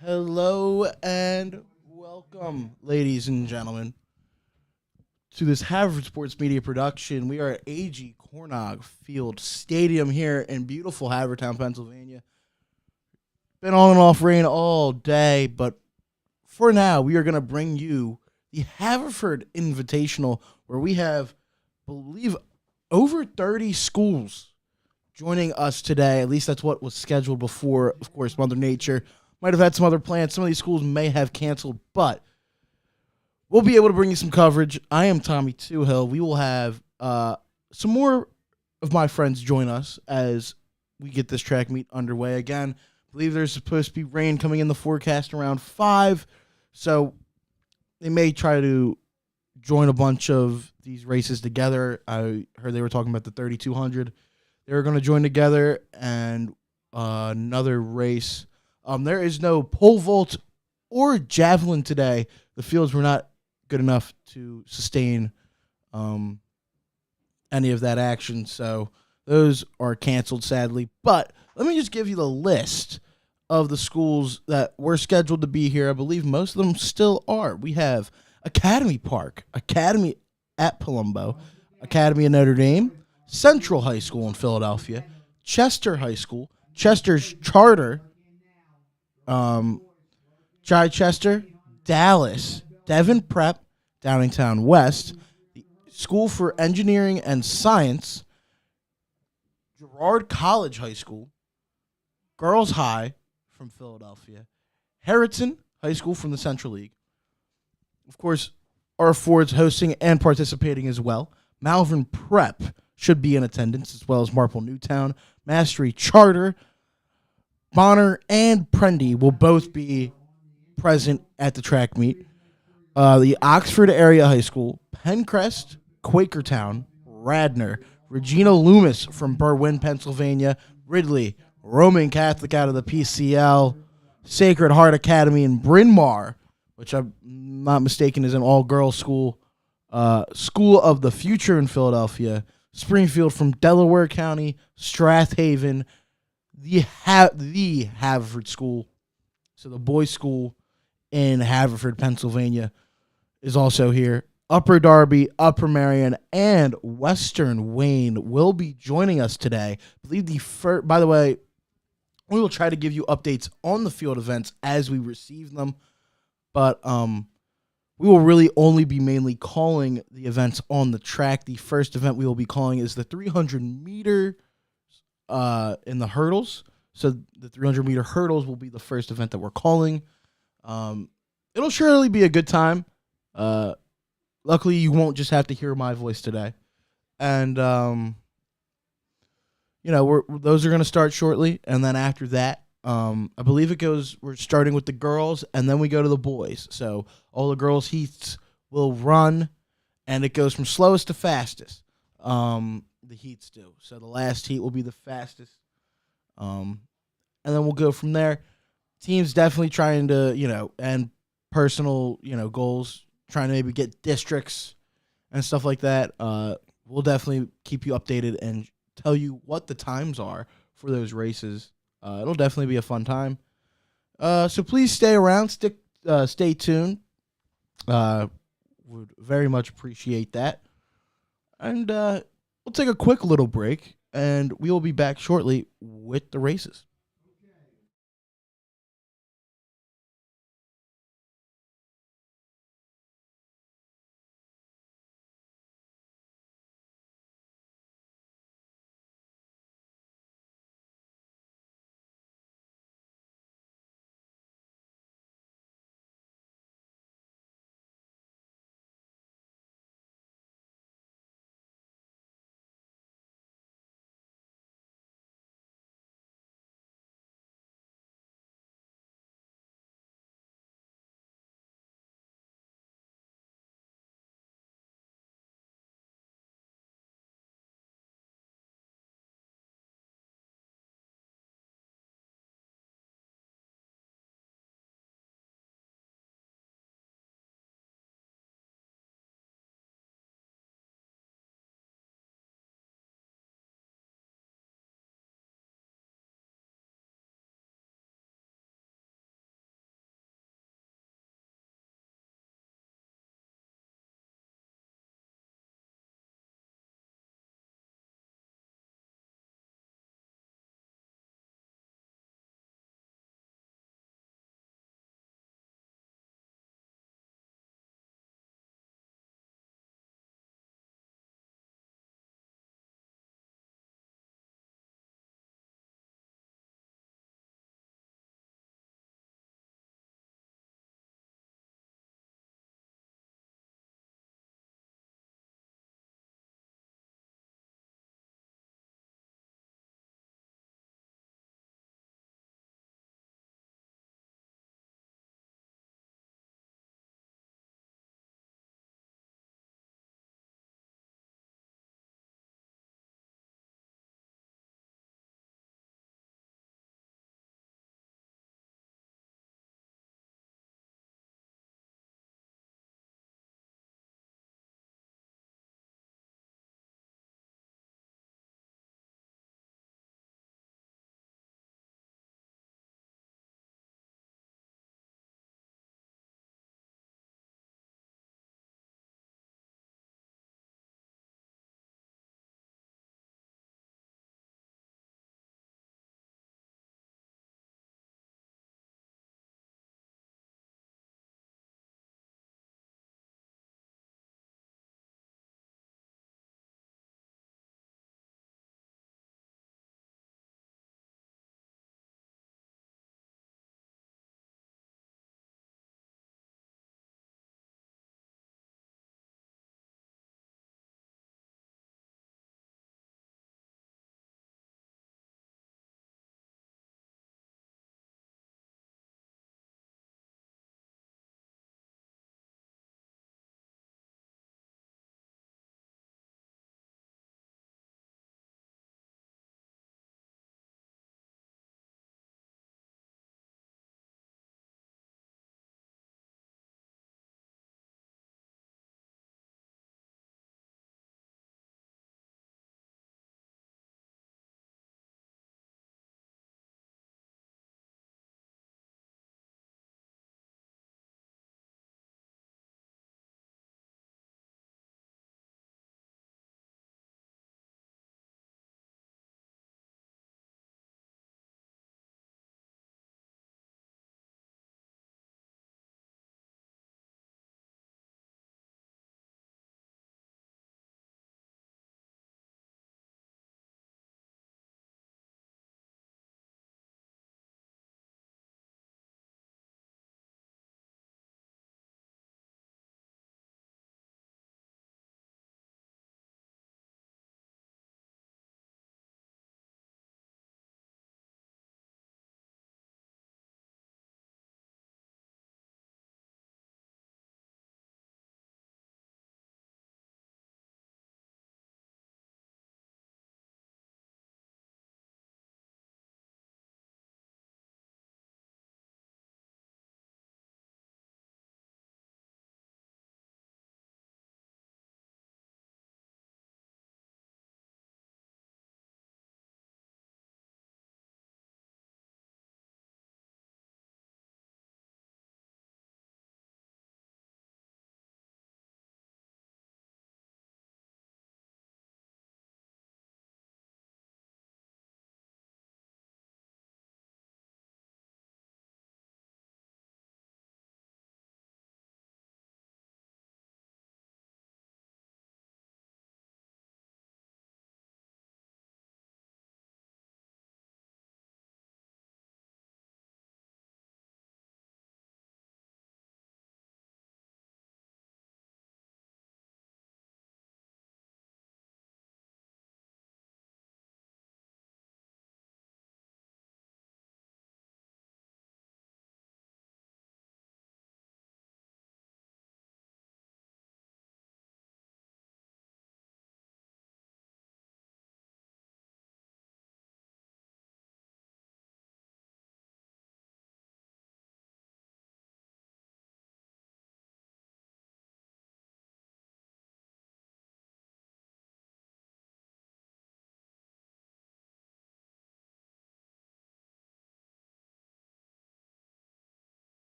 Hello and welcome, ladies and gentlemen, to this Haverford Sports Media production. We are at AG Cornog Field Stadium here in beautiful Havertown, Pennsylvania. Been on and off rain all day, but for now, we are going to bring you the Haverford Invitational, where we have, believe, over 30 schools joining us today. At least that's what was scheduled before. Of course, Mother Nature might have had some other plans. Some of these schools may have canceled, but we'll be able to bring you some coverage. I am Tommy Toohill. We will have some more of my friends join us as we get this track meet underway. Again, I believe there's supposed to be rain coming in the forecast around 5, so they may try to join a bunch of these races together. I heard they were talking about the 3,200. They were going to join together and another race. There is no pole vault or javelin today. The fields were not good enough to sustain any of that action, so those are canceled, sadly. But let me just give you the list of the schools that were scheduled to be here. I believe most of them still are. We have Academy Park, Academy at Palumbo, Academy of Notre Dame, Central High School in Philadelphia, Chester High School, Chester's Charter, Chichester, Dallas, Devon Prep, Downingtown West, the School for Engineering and Science, Girard College High School, Girls High from Philadelphia, Harriton High School from the Central League. Of course, our Ford's hosting and participating as well. Malvern Prep should be in attendance, as well as Marple Newtown, Mastery Charter, Bonner, and Prendy will both be present at the track meet. The Oxford Area High School, Pencrest, Quakertown, Radnor, Regina Loomis from Berwyn, Pennsylvania, Ridley, Roman Catholic out of the PCL, Sacred Heart Academy in Bryn Mawr, which I'm not mistaken is an all-girls school, School of the Future in Philadelphia, Springfield from Delaware County, Strathaven, the Haverford School, so the boys' school in Haverford, Pennsylvania, is also here. Upper Darby, Upper Marion, and Western Wayne will be joining us today. I believe the first, by the way, we will try to give you updates on the field events as we receive them, but we will really only be mainly calling the events on the track. The first event we will be calling is the 300-meter in the hurdles. So the 300-meter hurdles will be the first event that we're calling. It'll surely be a good time. Luckily, you won't just have to hear my voice today. And, those are going to start shortly. And then after that, I believe we're starting with the girls, and then we go to the boys. So all the girls' heats will run, and it goes from slowest to fastest. The heats do. So the last heat will be the fastest. And then we'll go from there. Teams definitely trying to, and personal, goals, trying to maybe get districts and stuff like that. We'll definitely keep you updated and tell you what the times are for those races. It'll definitely be a fun time. So please stay around, stay tuned. Would very much appreciate that. And we'll take a quick little break, and we will be back shortly with the races.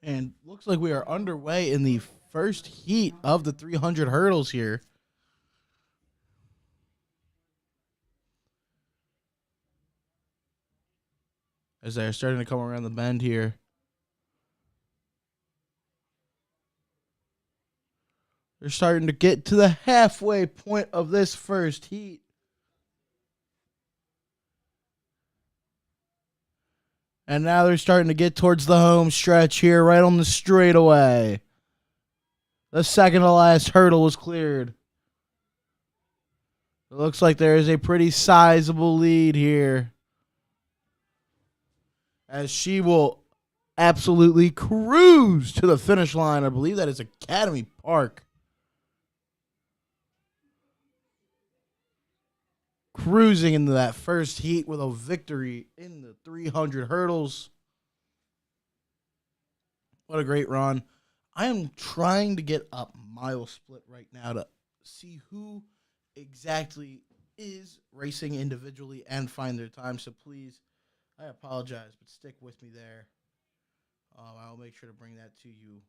And looks like we are underway in the first heat of the 300 hurdles here. As they're starting to come around the bend here. They're starting to get to the halfway point of this first heat. And now they're starting to get towards the home stretch here, right on the straightaway. The second to last hurdle was cleared. It looks like there is a pretty sizable lead here, as she will absolutely cruise to the finish line. I believe that is Academy Park. Cruising into that first heat with a victory in the 300 hurdles. What a great run. I am trying to get up mile split right now to see who exactly is racing individually and find their time. So please, I apologize, but stick with me there. I'll make sure to bring that to you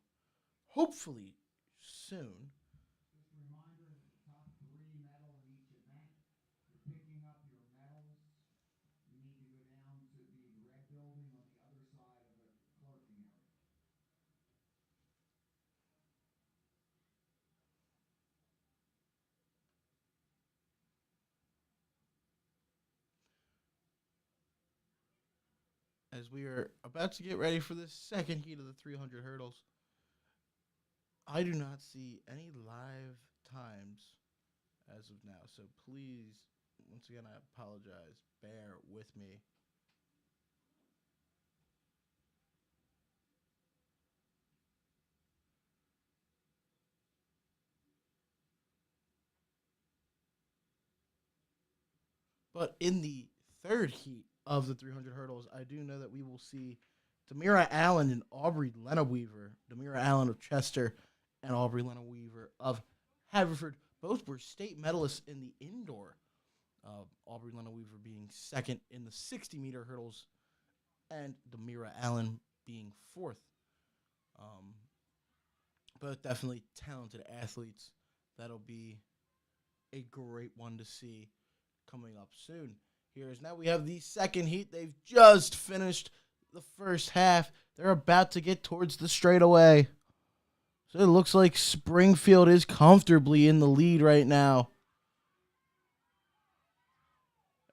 hopefully soon. As we are about to get ready for the second heat of the 300 hurdles, I do not see any live times as of now. So please, once again, I apologize. Bear with me. But in the third heat of the 300 hurdles, I do know that we will see Demira Allen and Aubrey Lenaweaver. Demira Allen of Chester and Aubrey Lenaweaver of Haverford. Both were state medalists in the indoor. Aubrey Lenaweaver being second in the 60-meter hurdles, and Demira Allen being fourth. Both definitely talented athletes. That'll be a great one to see coming up soon. Now we have the second heat. They've just finished the first half. They're about to get towards the straightaway. So it looks like Springfield is comfortably in the lead right now.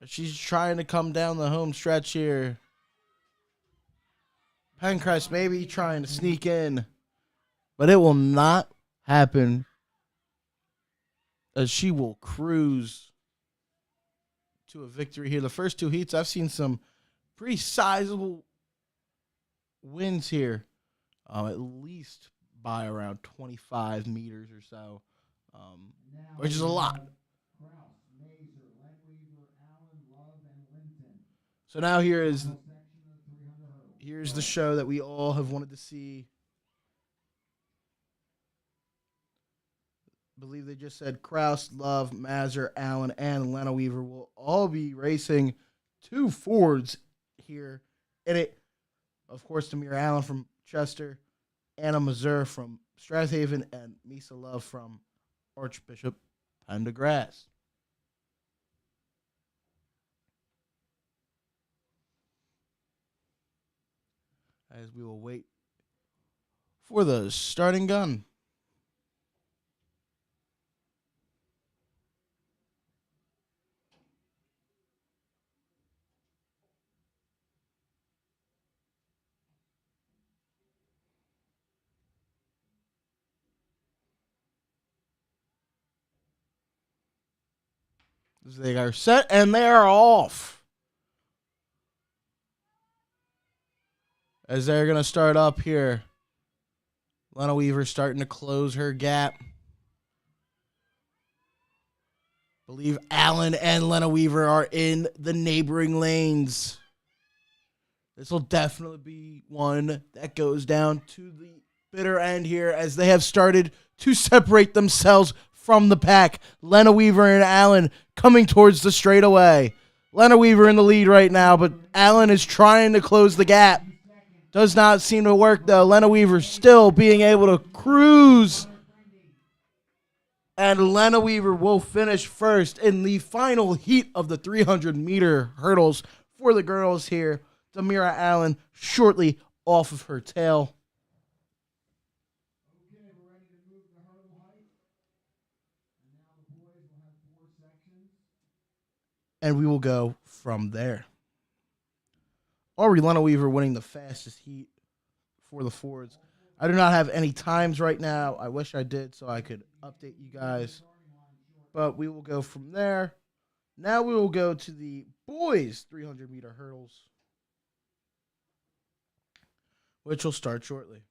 She's trying to come down the home stretch here. Pencrest maybe trying to sneak in, but it will not happen, as she will cruise to a victory here. The first two heats, I've seen some pretty sizable wins here, at least by around 25 meters or so, which is a lot. So now here's the show that we all have wanted to see. I believe they just said Kraus, Love, Mazur, Allen, and Lenaweaver will all be racing two Fords here in it. Of course, Demira Allen from Chester, Anna Mazur from Strathaven, and Misa Love from Archbishop Pendergrass. As we will wait for the starting gun. They are set and they are off. As they're going to start up here. Lenaweaver starting to close her gap. I believe Allen and Lenaweaver are in the neighboring lanes. This will definitely be one that goes down to the bitter end here, as they have started to separate themselves from the pack. Lenaweaver and Allen coming towards the straightaway. Lenaweaver in the lead right now, but Allen is trying to close the gap. Does not seem to work though. Lena Weaver still being able to cruise. And Lena Weaver will finish first in the final heat of the 300-meter hurdles for the girls here. Demira Allen shortly off of her tail. And we will go from there. Already Lena Weaver winning the fastest heat for the Fords. I do not have any times right now. I wish I did so I could update you guys. But we will go from there. Now we will go to the boys 300-meter hurdles, which will start shortly.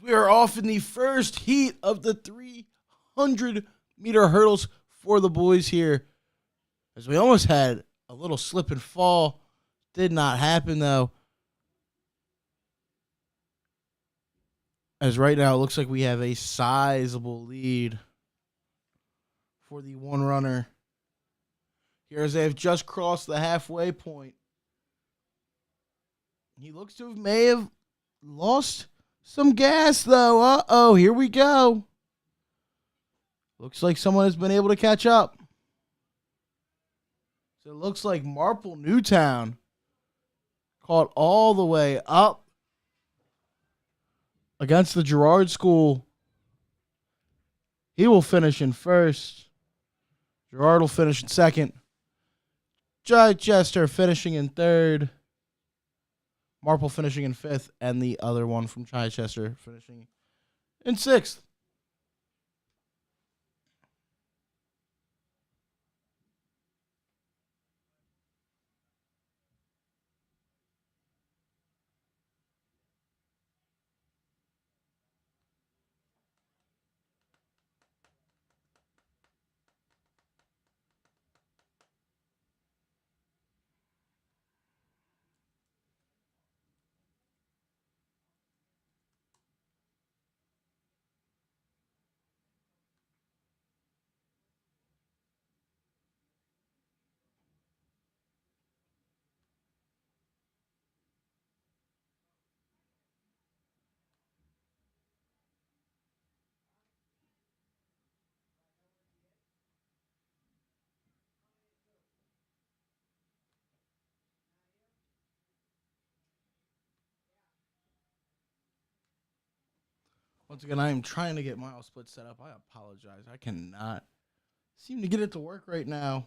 We are off in the first heat of the 300-meter hurdles for the boys here. As we almost had a little slip and fall. Did not happen, though. As right now, it looks like we have a sizable lead for the one runner. Here as they have just crossed the halfway point. He looks to may have lost some gas, though. Uh-oh, here we go. Looks like someone has been able to catch up. So it looks like Marple Newtown caught all the way up against the Girard School. He will finish in first. Girard will finish in second. Chichester finishing in third. Marple finishing in fifth. And the other one from Chichester finishing in sixth. Once again, I am trying to get mile split set up. I apologize. I cannot seem to get it to work right now.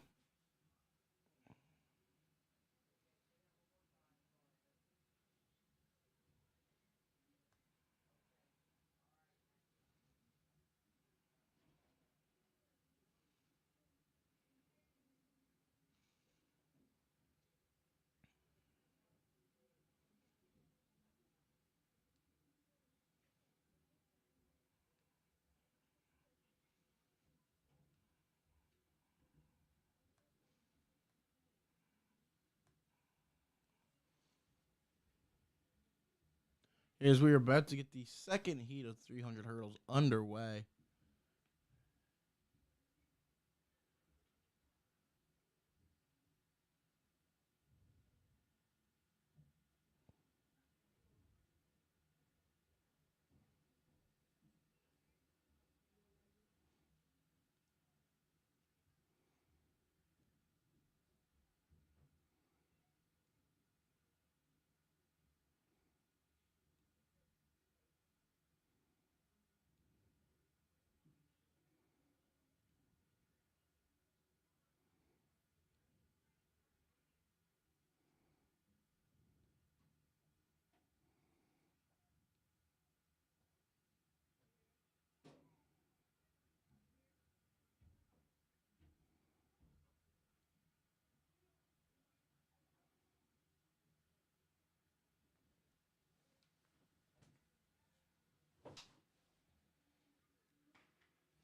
As we are about to get the second heat of 300 hurdles underway.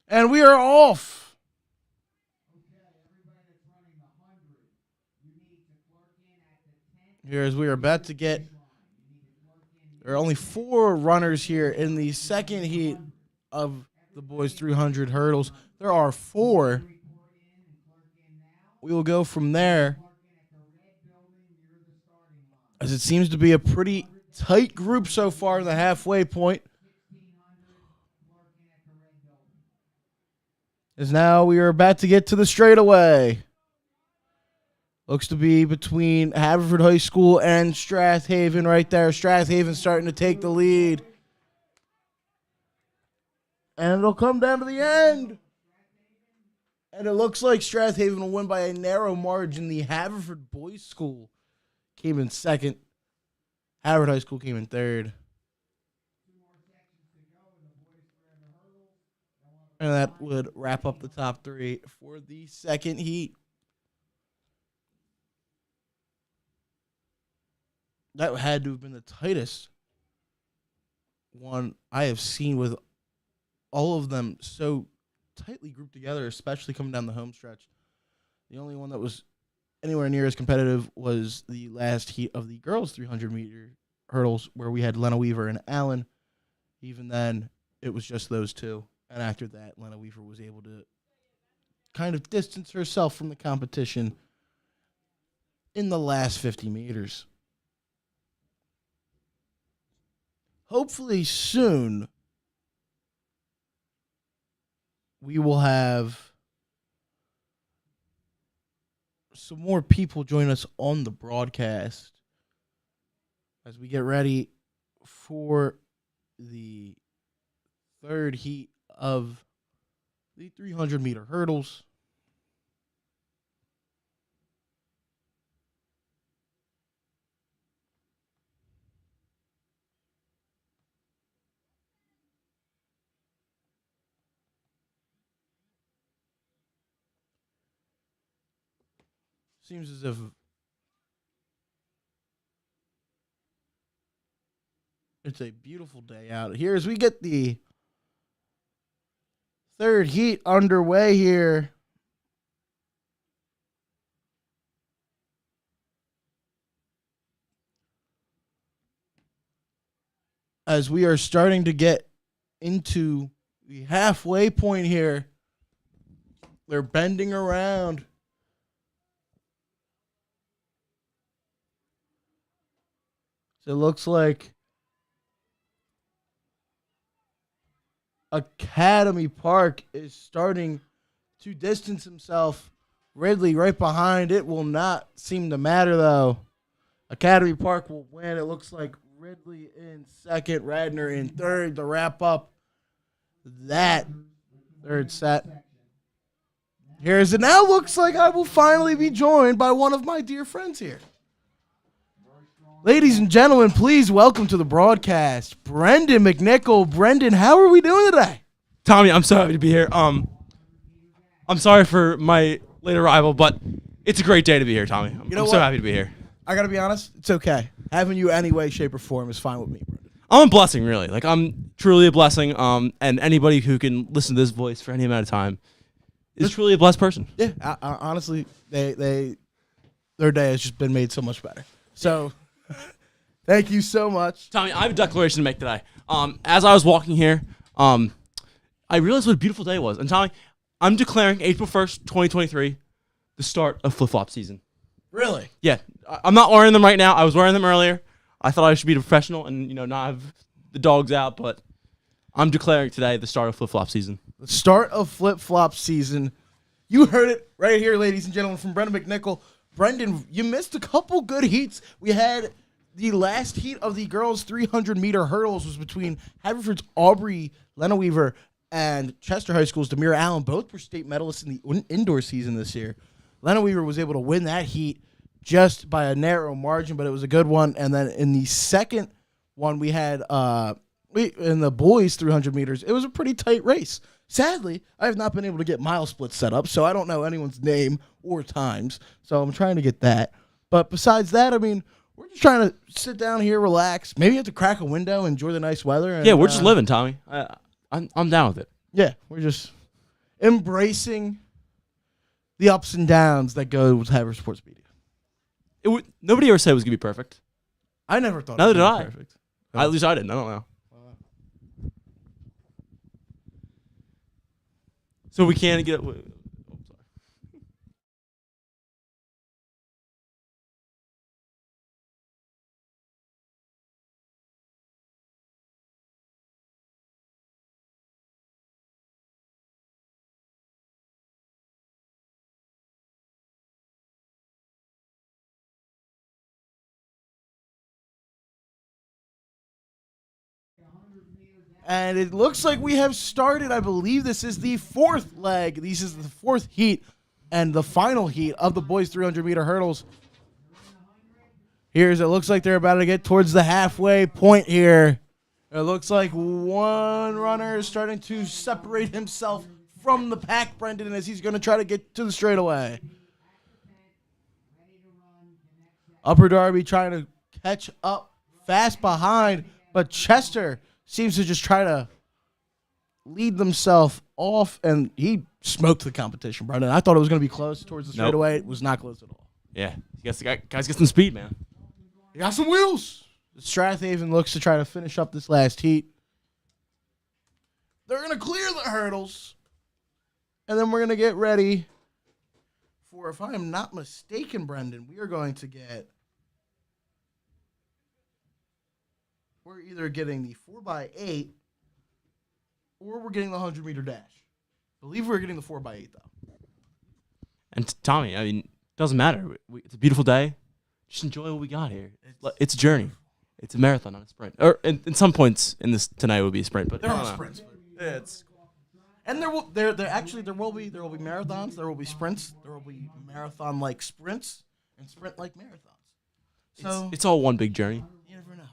And we are off. Here as we are about to get, there are only 4 runners here in the second heat of the boys 300 hurdles. There are 4. We will go from there, as it seems to be a pretty tight group so far in the halfway point. As now we are about to get to the straightaway. Looks to be between Haverford High School and Strathaven right there. Strathaven starting to take the lead. And it'll come down to the end. And it looks like Strathaven will win by a narrow margin. The Haverford Boys School came in second. Haverford High School came in third. And that would wrap up the top 3 for the second heat. That had to have been the tightest one I have seen, with all of them so tightly grouped together, especially coming down the home stretch. The only one that was anywhere near as competitive was the last heat of the girls' 300-meter hurdles, where we had Lena Weaver and Allen. Even then, it was just those two. And after that, Lena Weaver was able to kind of distance herself from the competition in the last 50 meters. Hopefully soon, we will have some more people join us on the broadcast as we get ready for the third heat of the 300-meter hurdles. Seems as if it's a beautiful day out here as we get the third heat underway here. As we are starting to get into the halfway point here, they're bending around. So it looks like Academy Park is starting to distance himself. Ridley right behind. It will not seem to matter, though. Academy Park will win. It looks like Ridley in second, Radner in third to wrap up that third set. Here's it now. Looks like I will finally be joined by one of my dear friends here. Ladies and gentlemen, please welcome to the broadcast, Brendan McNichol. Brendan, how are we doing today? Tommy, I'm so happy to be here. I'm sorry for my late arrival, but it's a great day to be here, Tommy. I'm so happy to be here. I got to be honest, it's okay. Having you any way, shape, or form is fine with me, Brendan. I'm a blessing, really. Like, I'm truly a blessing, and anybody who can listen to this voice for any amount of time is truly a blessed person. Yeah, honestly, their day has just been made so much better. So, Thank you so much. Tommy, I have a declaration to make today. As I was walking here, I realized what a beautiful day it was. And Tommy, I'm declaring April 1st, 2023, the start of flip-flop season. Really? Yeah, I'm not wearing them right now. I was wearing them earlier. I thought I should be a professional and not have the dogs out, but I'm declaring today the start of flip-flop season. The start of flip-flop season. You heard it right here, ladies and gentlemen, from Brendan McNichol. Brendan, you missed a couple good heats. We had the last heat of the girls' 300-meter hurdles was between Haverford's Aubrey Lenaweaver and Chester High School's Demira Allen. Both were state medalists in the indoor season this year. Lenaweaver was able to win that heat just by a narrow margin, but it was a good one. And then in the second one, we had in the boys' 300 meters, it was a pretty tight race. Sadly, I have not been able to get mile splits set up, so I don't know anyone's name or times. So I'm trying to get that. But besides that, I mean, we're just trying to sit down here, relax. Maybe you have to crack a window, enjoy the nice weather. And, yeah, we're just living, Tommy. I'm down with it. Yeah, we're just embracing the ups and downs that go with Haverford Sports Media. Nobody ever said it was going to be perfect. I never thought Neither it was did I. perfect. At least I didn't. I don't know. So we can't get. Oh, sorry. And it looks like we have started. I believe this is the fourth leg. This is the fourth heat and the final heat of the boys' 300-meter hurdles. It looks like they're about to get towards the halfway point here. It looks like one runner is starting to separate himself from the pack, Brendan, as he's going to try to get to the straightaway. Upper Darby trying to catch up fast behind, but Chester seems to just try to lead themselves off, and he smoked the competition, Brendan. I thought it was going to be close towards the straightaway. Nope. It was not close at all. Yeah, guys get some speed, man. He got some wheels. Strathaven looks to try to finish up this last heat. They're going to clear the hurdles, and then we're going to get ready for, if I am not mistaken, Brendan, we are going to get, we're either getting the 4x8 or we're getting the 100-meter dash. I believe we're getting the 4x8, though. And Tommy, I mean, it doesn't matter. It's a beautiful day. Just enjoy what we got here. It's a journey. It's a marathon, not a sprint. Or in some points in this tonight it would be a sprint, but there are sprints. Yeah, it's and there will be marathons. There will be sprints. There will be marathon-like sprints and sprint-like marathons. So it's all one big journey. You never know.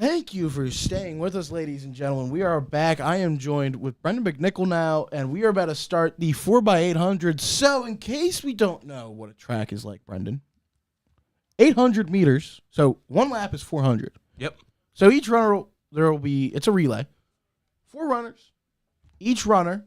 Thank you for staying with us, ladies and gentlemen. We are back. I am joined with Brendan McNichol now, and we are about to start the 4x800. So, in case we don't know what a track is like, Brendan, 800 meters. So, one lap is 400. Yep. So, each runner, it's a relay. 4 runners. Each runner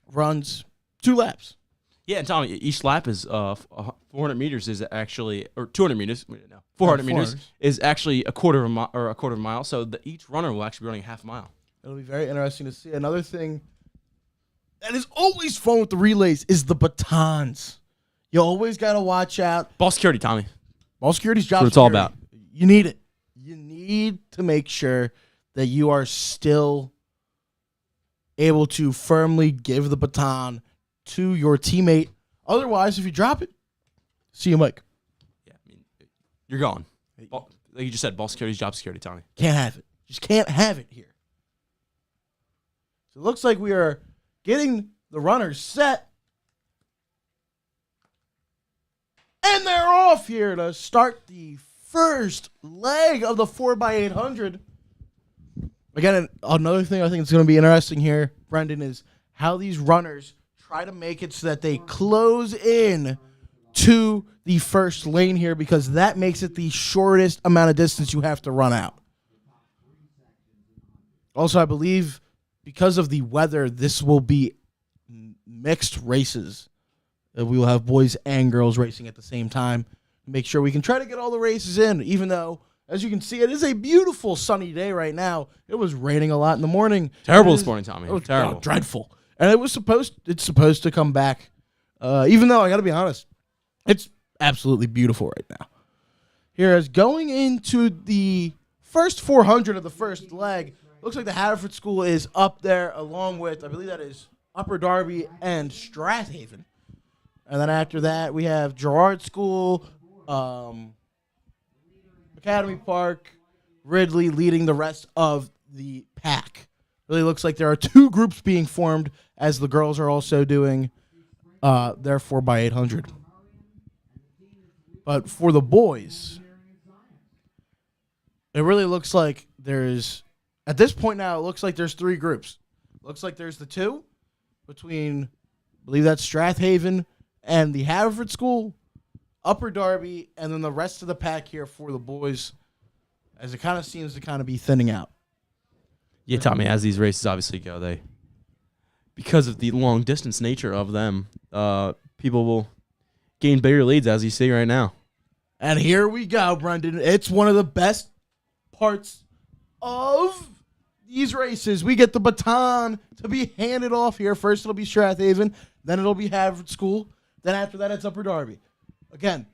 runs 2 laps. Yeah, and Tommy, each lap is 400 meters is actually, or 200 meters. No, 400 meters is actually a quarter of a mile. So each runner will actually be running half a mile. It'll be very interesting to see. Another thing that is always fun with the relays is the batons. You always got to watch out. Ball security, Tommy. Ball security's job. That's what it's all about. You need it. You need to make sure that you are still able to firmly give the baton to your teammate. Otherwise, if you drop it, see you, Mike. Yeah, I mean, you're gone. Like you just said, ball security is job security, Tommy. Can't have it. Just can't have it here. So it looks like we are getting the runners set. And they're off here to start the first leg of the 4x800. Again, another thing I think is going to be interesting here, Brendan, is how these runners try to make it so that they close in to the first lane here, because that makes it the shortest amount of distance you have to run out. Also, I believe because of the weather, this will be mixed races. We will have boys and girls racing at the same time. Make sure we can try to get all the races in, even though, as you can see, it is a beautiful sunny day right now. It was raining a lot in the morning. Terrible this morning, Tommy. Terrible. Dreadful. And it's supposed to come back. Even though I got to be honest, it's absolutely beautiful right now. Here's going into the first 400 of the first leg. Looks like the Haverford School is up there, along with, I believe that is Upper Darby and Strathaven. And then after that, we have Girard School, Academy Park, Ridley leading the rest of the pack. Really looks like there are 2 groups being formed, as the girls are also doing their 4x800. But for the boys, it really looks like at this point now, it looks like there's 3 groups. Looks like there's the 2 between, I believe that's Strathaven and the Haverford School, Upper Darby, and then the rest of the pack here for the boys, as it kind of seems to kind of be thinning out. Yeah, Tommy, as these races obviously go, because of the long distance nature of them, people will gain bigger leads, as you see right now. And here we go, Brendan. It's one of the best parts of these races. We get the baton to be handed off here. First it'll be Strathaven, then it'll be Haverford School, then after that it's Upper Darby. Again,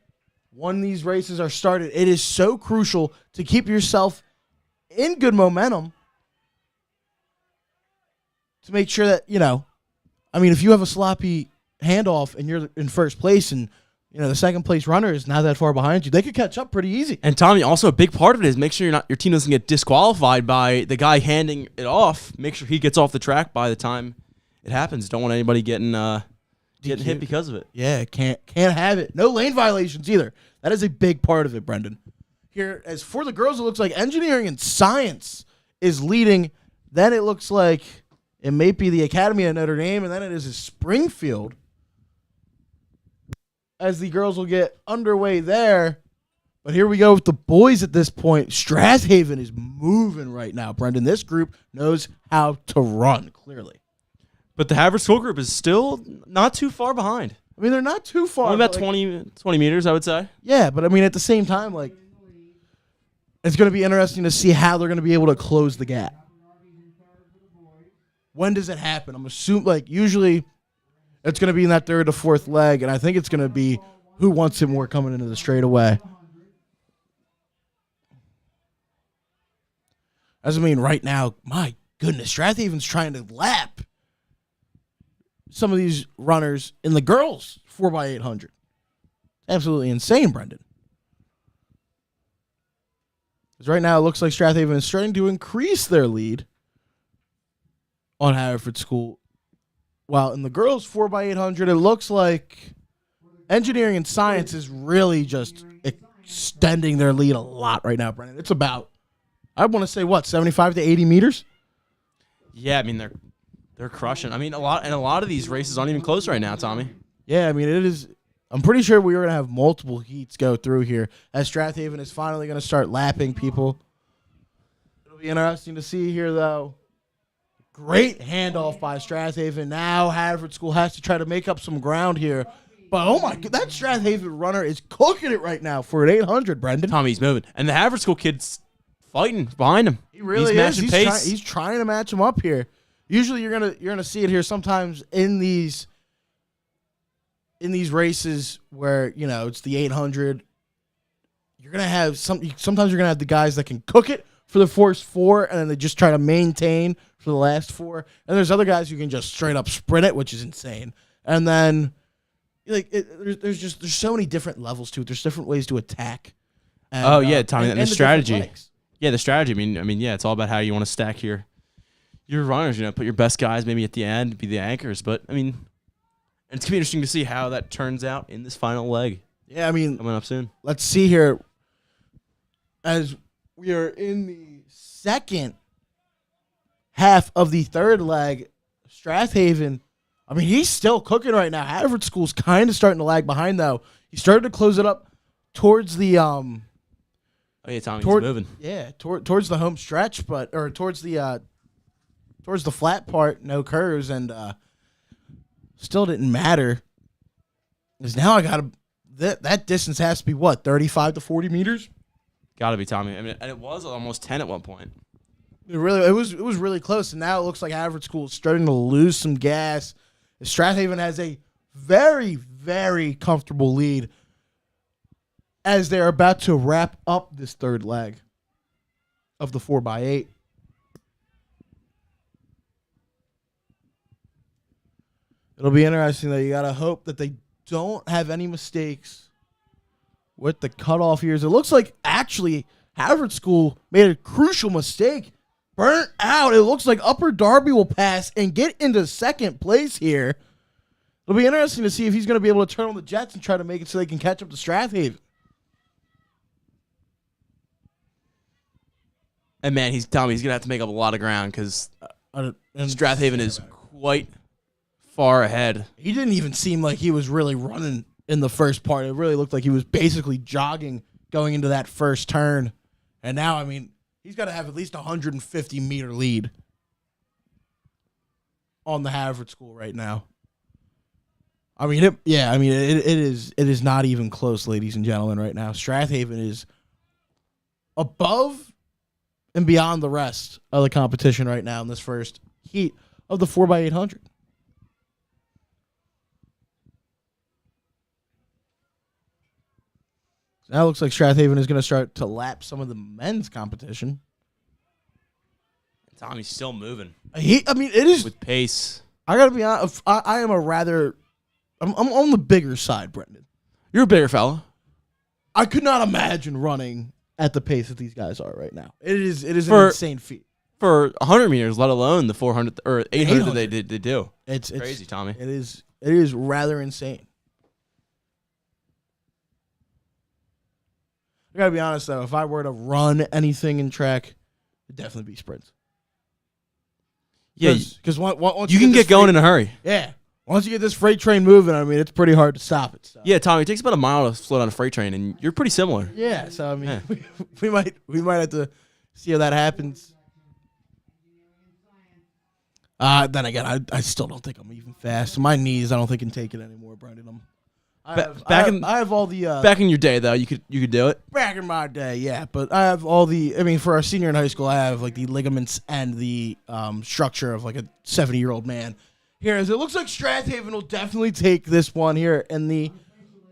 when these races are started, it is so crucial to keep yourself in good momentum to make sure that, if you have a sloppy handoff and you're in first place and, the second place runner is not that far behind you, they could catch up pretty easy. And Tommy, also a big part of it is make sure your team doesn't get disqualified by the guy handing it off. Make sure he gets off the track by the time it happens. Don't want anybody getting hit because of it. Yeah, can't have it. No lane violations either. That is a big part of it, Brendan. Here, as for the girls, it looks like engineering and science is leading. Then it looks like it may be the Academy of Notre Dame, and then it is Springfield, as the girls will get underway there. But here we go with the boys at this point. Strathaven is moving right now, Brendan. This group knows how to run, clearly. But the Haverford School group is still not too far behind. I mean, they're not too far. Only about 20 meters, I would say. Yeah, but at the same time, it's going to be interesting to see how they're going to be able to close the gap. When does it happen? I'm assuming, usually it's going to be in that 3rd to 4th leg, and I think it's going to be who wants it more coming into the straightaway. Right now, my goodness, Strathaven's trying to lap some of these runners in the girls 4x800. Absolutely insane, Brendan. Because right now it looks like Strathaven is starting to increase their lead on Haverford School. While in the girls 4x800, it looks like engineering and science is really just extending their lead a lot right now, Brendan. It's about I want to say, 75 to 80 meters? Yeah, I mean they're crushing. I mean a lot of these races aren't even close right now, Tommy. Yeah, I mean, it is. I'm pretty sure we are going to have multiple heats go through here as Strathaven is finally going to start lapping people. It'll be interesting to see here, though. Great handoff by Strathaven. Now Haverford School has to try to make up some ground here. But, oh, my God, that Strathaven runner is cooking it right now for an 800, Brendan. Tommy's moving. And the Haverford School kid's fighting behind him. He really is. He's Pace. He's trying to match him up here. Usually you're gonna see it here sometimes in these races where, it's the 800. You're going to have sometimes you're going to have the guys that can cook it for the first 4, and then they just try to maintain for the last 4. And there's other guys who can just straight up sprint it, which is insane. And then, there's so many different levels to it. There's different ways to attack. And, Tommy, and the different strategy. legs. Yeah, the strategy. I mean, yeah, it's all about how you want to stack your runners. Put your best guys maybe at the end, be the anchors. But I mean, it's gonna be interesting to see how that turns out in this final leg. Yeah, I mean, Coming up soon. let's see here. As we are in the second half of the third leg, Strathaven, I mean, he's still cooking right now. Haverford School's kind of starting to lag behind, though. He started to close it up towards the Oh yeah, Tommy's moving. Yeah, towards the home stretch, towards the flat part, no curves, and still didn't matter. Because now I got that distance has to be 35 to 40 meters. Got to be Tommy. I mean, and it was almost 10 at one point. It was really close, and now it looks like Haverford School is starting to lose some gas. Strathaven has a very, very comfortable lead as they're about to wrap up this third leg of the 4x8. It'll be interesting, though. You got to hope that they don't have any mistakes with the cutoff years. It looks like, actually, Haverford School made a crucial mistake. Burnt out. It looks like Upper Darby will pass and get into second place here. It'll be interesting to see if he's going to be able to turn on the jets and try to make it so they can catch up to Strathaven. And man, he's gonna have to make up a lot of ground because Strathaven is quite far ahead. He didn't even seem like he was really running in the first part. It really looked like he was basically jogging going into that first turn. And now, I mean, he's got to have at least 150-meter lead on the Haverford School right now. I mean, it is not even close, ladies and gentlemen, right now. Strathaven is above and beyond the rest of the competition right now in this first heat of the 4x800. Now it looks like Strathaven is going to start to lap some of the men's competition. Tommy's still moving. It is with pace. I got to be honest. I am I'm on the bigger side, Brendan. You're a bigger fella. I could not imagine running at the pace that these guys are right now. It is an insane feat for 100 meters, let alone the 400 or 800 that they do. It's crazy, Tommy. It is rather insane. I gotta be honest though, if I were to run anything in track, it'd definitely be sprints. Yeah, because once you can get going in a hurry. Yeah, once you get this freight train moving, I mean, it's pretty hard to stop it. So. Yeah, Tommy, it takes about a mile to slow down a freight train, and you're pretty similar. Yeah, so I mean, we might have to see how that happens. Then again, I still don't think I'm even fast. My knees, I don't think can take it anymore, Brendan. I have all the back in your day though, you could do it. Back in my day, yeah, but I have all the. I mean, for a senior in high school, I have like the ligaments and the structure of like a 70-year-old man. Here, as it looks like Strathaven will definitely take this one here in the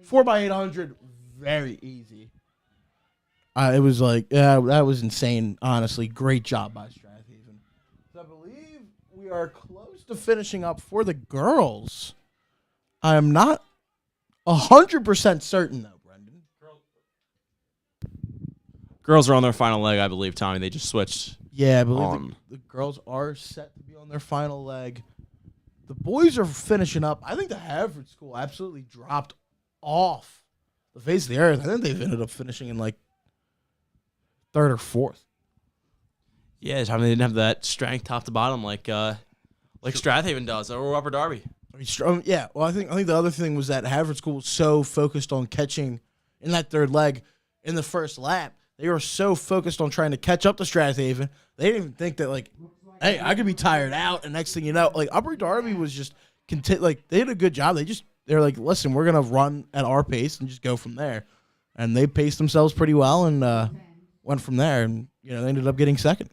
4x800 very easy. It was like that was insane. Honestly, great job by Strathaven. So I believe we are close to finishing up for the girls. I am not 100% certain, though, Brendan. Girls are on their final leg, I believe, Tommy. They just switched. Yeah, I believe the girls are set to be on their final leg. The boys are finishing up. I think the Haverford School absolutely dropped off the face of the earth. I think they've ended up finishing in like third or fourth. Yeah, Tommy, they didn't have that strength top to bottom like Strathaven does or Upper Darby. I mean, yeah. Well, I think the other thing was that Haverford School was so focused on catching in that third leg in the first lap. They were so focused on trying to catch up to Strathaven. They didn't even think that like, hey, I could be tired out, and next thing you know, like Upper Darby was just like they did a good job. They're like, listen, we're gonna run at our pace and just go from there, and they paced themselves pretty well and went from there, and they ended up getting second.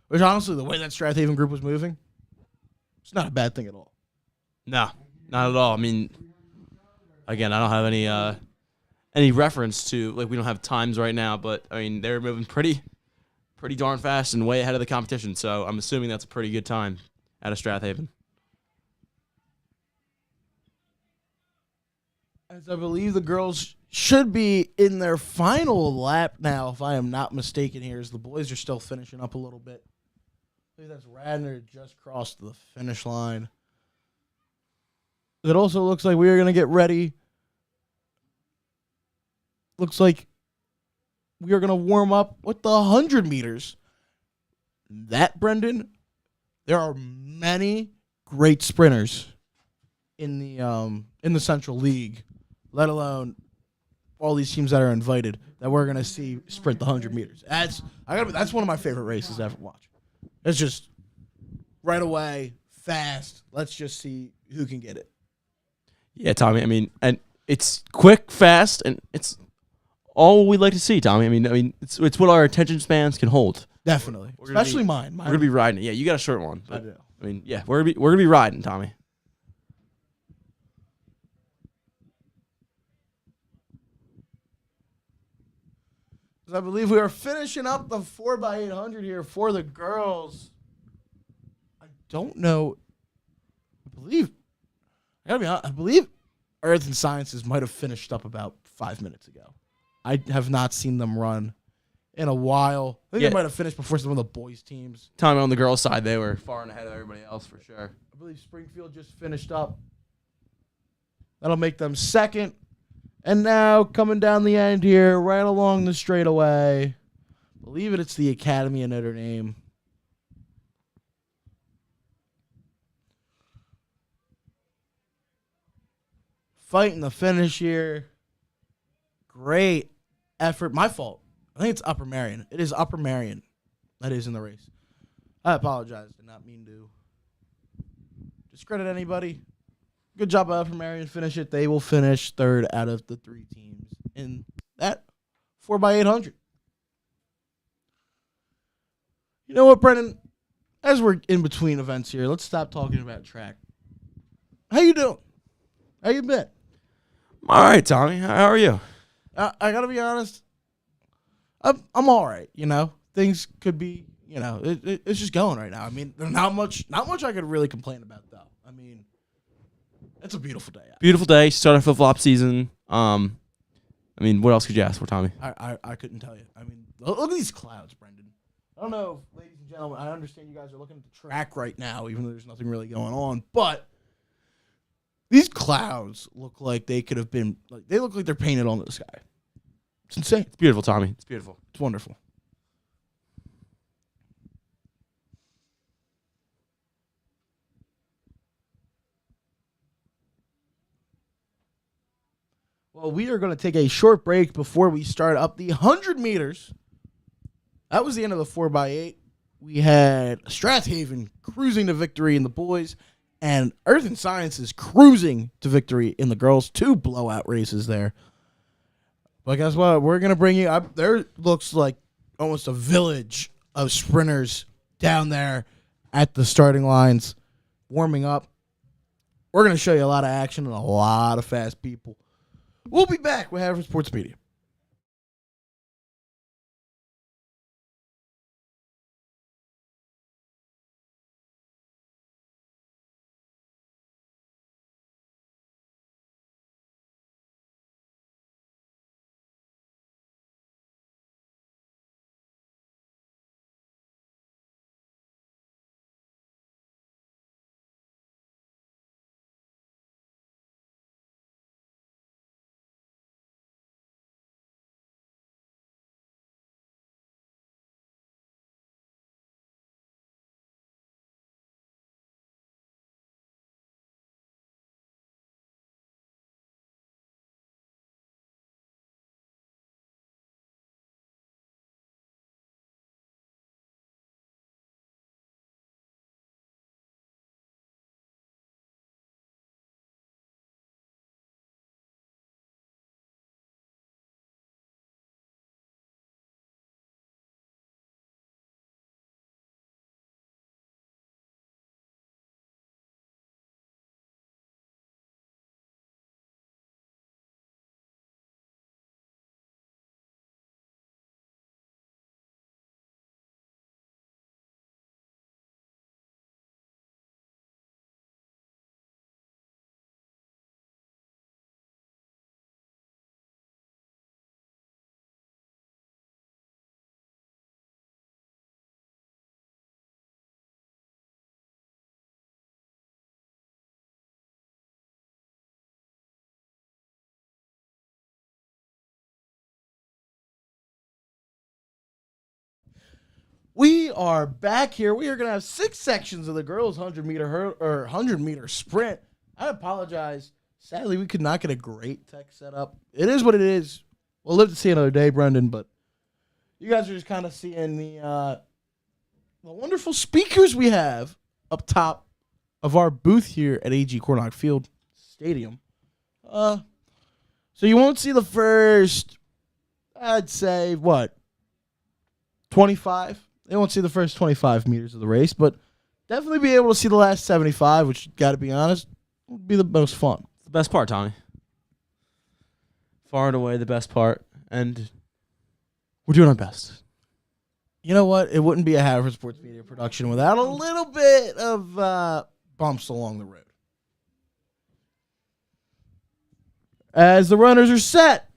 Which honestly, the way that Strathaven group was moving, it's not a bad thing at all. No, not at all. I mean, again, I don't have any reference to like we don't have times right now, but I mean they're moving pretty darn fast and way ahead of the competition. So I'm assuming that's a pretty good time out of Strathaven. As I believe the girls should be in their final lap now, if I am not mistaken here, as the boys are still finishing up a little bit. I believe that's Radner just crossed the finish line. It also looks like we are going to get ready. Looks like we are going to warm up with the 100 meters. That, Brendan, there are many great sprinters in the Central League, let alone all these teams that are invited that we're going to see sprint the 100 meters. That's one of my favorite races to ever watch. It's just right away, fast. Let's just see who can get it. Yeah, Tommy. I mean, and it's quick, fast, and it's all we like to see, Tommy. I mean, it's what our attention spans can hold. Definitely, especially mine. We're gonna be riding it. Yeah, you got a short one. But, I do. I mean, yeah, we're gonna be riding, Tommy. I believe we are finishing up the 4x800 here for the girls. I don't know. I gotta be honest. I believe Earth and Sciences might have finished up about 5 minutes ago. I have not seen them run in a while. I think Yeah. they might have finished before some of the boys' teams. Tommy, on the girls' side, they were far and ahead of everybody else for sure. I believe Springfield just finished up. That'll make them second. And now coming down the end here, right along the straightaway. Believe it's the Academy of Notre Dame. Fighting the finish here. Great effort. My fault. I think it's Upper Marion. It is Upper Marion that is in the race. I apologize. Did not mean to discredit anybody. Good job by Upper Marion. Finish it. They will finish third out of the 3 teams in that 4x800. You know what, Brendan? As we're in between events here, let's stop talking about track. How you doing? How you been? All right, Tommy. How are you? I gotta be honest. I'm all right. Things could be. It's just going right now. I mean, there's not much I could really complain about though. I mean, it's a beautiful day out. Beautiful day. Start our flip-flop season. I mean, what else could you ask for, Tommy? I couldn't tell you. I mean, look at these clouds, Brendan. I don't know, ladies and gentlemen. I understand you guys are looking at the track right now, even though there's nothing really going on. But these clouds look like they could have been. They look like they're painted onto the sky. It's insane. It's beautiful, Tommy. It's beautiful. It's wonderful. Well, we are going to take a short break before we start up the 100 meters. That was the end of the 4x8. We had Strathaven cruising to victory in the boys, and Earth and Sciences cruising to victory in the girls. 2 blowout races there. But guess what? We're going to bring you up. There looks like almost a village of sprinters down there at the starting lines, warming up. We're going to show you a lot of action and a lot of fast people. We'll be back with Haverford Sports Media. We are back here. We are going to have 6 sections of the girls' 100-meter sprint. I apologize. Sadly, we could not get a great tech setup. It is what it is. We'll live to see another day, Brendan, but you guys are just kind of seeing the wonderful speakers we have up top of our booth here at AG Cornock Field Stadium. So you won't see the first, I'd say, 25? They won't see the first 25 meters of the race, but definitely be able to see the last 75, which, got to be honest, would be the most fun. The best part, Tommy. Far and away the best part, and we're doing our best. You know what? It wouldn't be a Haverford Sports Media production without a little bit of bumps along the road. As the runners are set.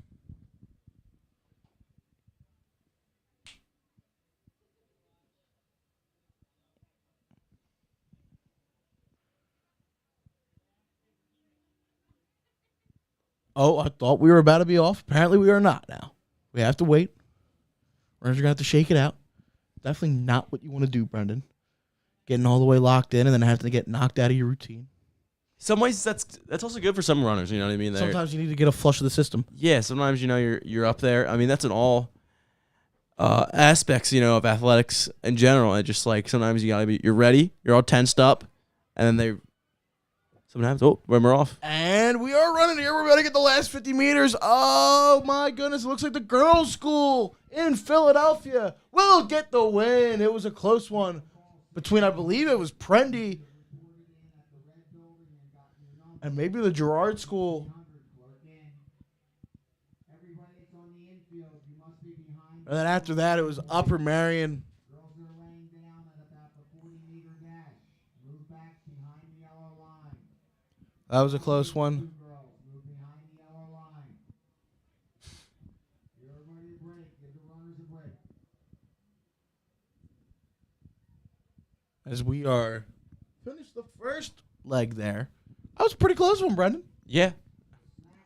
Oh, I thought we were about to be off. Apparently we are not now. We have to wait. Runners are going to have to shake it out. Definitely not what you want to do, Brendan. Getting all the way locked in and then having to get knocked out of your routine. Some ways that's also good for some runners, you know what I mean? Sometimes you need to get a flush of the system. Yeah, sometimes you're up there. I mean, that's in all aspects, of athletics in general. And just like sometimes you're ready, you're all tensed up, and then sometimes when we're off. And we are running here. We're about to get the last 50 meters. Oh my goodness, it looks like the girls' school in Philadelphia will get the win. It was a close one between, I believe it was Prendy and maybe the Girard School. And then after that, it was Upper Marion. That was a close one. As we are finished the first leg there. That was a pretty close one, Brendan. Yeah.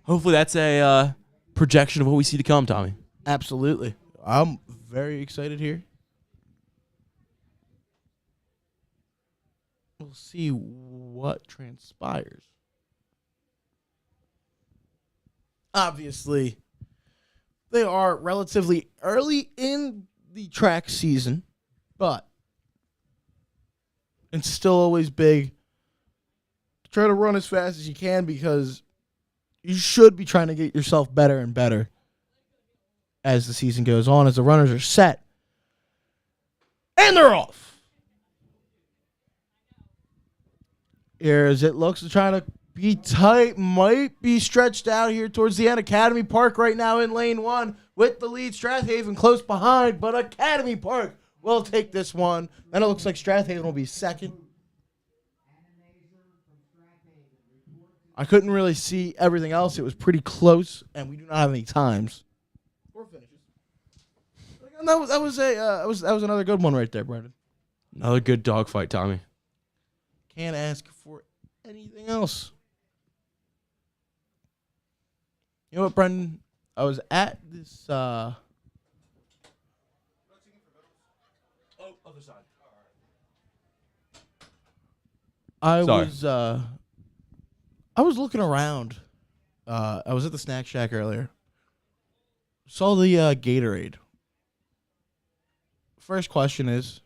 Hopefully that's a projection of what we see to come, Tommy. Absolutely. I'm very excited here. We'll see what transpires. Obviously, they are relatively early in the track season, but it's still always big to try to run as fast as you can because you should be trying to get yourself better and better as the season goes on, as the runners are set. And they're off. Here as it looks to try to be tight, might be stretched out here towards the end. Academy Park right now in lane 1 with the lead. Strathaven close behind, but Academy Park will take this one. Then it looks like Strathaven will be second. I couldn't really see everything else. It was pretty close, and we do not have any times or finishes. That was another good one right there, Brendan. Another good dogfight, Tommy. Can't ask for anything else. You know what, Brendan? I was at this. Other side. I was looking around. I was at the snack shack earlier. Saw the Gatorade. First question is,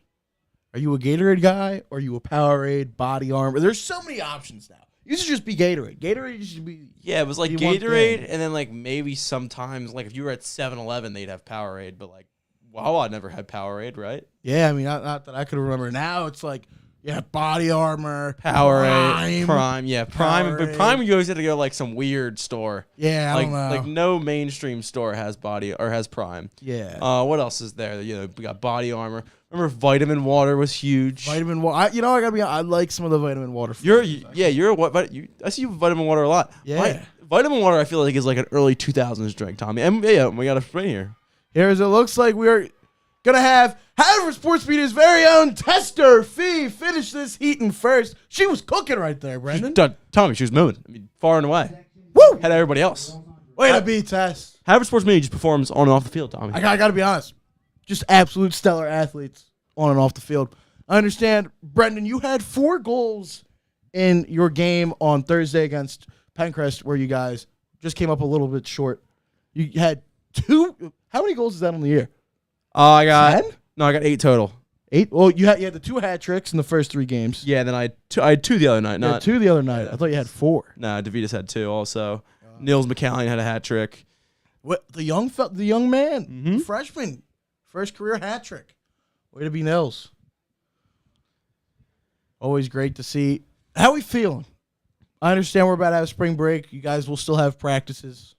are you a Gatorade guy or are you a Powerade, Body Armor? There's so many options now. It used to just be Gatorade. Gatorade used to be... Yeah, it was like Gatorade, and then like maybe sometimes, like if you were at 7-Eleven, they'd have Powerade, but like Wawa never had Powerade, right? Yeah, I mean, not that I could remember. Now it's like, yeah, Body Armor, Powerade, Prime, yeah, Prime. Powerade. But Prime, you always had to go to like some weird store. Yeah, I like, don't know. Like no mainstream store has has Prime. Yeah. What else is there? We got Body Armor. Remember, vitamin water was huge. Vitamin water. I gotta be. I like some of the vitamin water. I see you with vitamin water a lot. Yeah. Vitamin water, I feel like is like an early 2000s drink, Tommy. And yeah, we got a spray here. Here's it looks like we're gonna have Haverford Sports Media's very own Tester Fee finish this heat in first. She was cooking right there, Brendan. Tommy, she was moving. I mean, far and away. Woo! Had everybody else. Way to be, Tess. Haverford Sports Media just performs on and off the field, Tommy. I gotta be honest. Just absolute stellar athletes. on and off the field. I understand, Brendan, you had 4 goals in your game on Thursday against Pencrest, where you guys just came up a little bit short. You had 2. How many goals is that on the year? I got 10? No, I got 8 total. 8? Well, you had the 2 hat tricks in the first 3 games. Yeah, then I had 2 the other night. You had 2 the other night. I thought you had 4. No, DeVitas had 2 also. Nils McCallion had a hat trick. What the young man, freshman, first career hat trick. Way to be Nils. Always great to see. How we feeling? I understand we're about to have spring break. You guys will still have practices.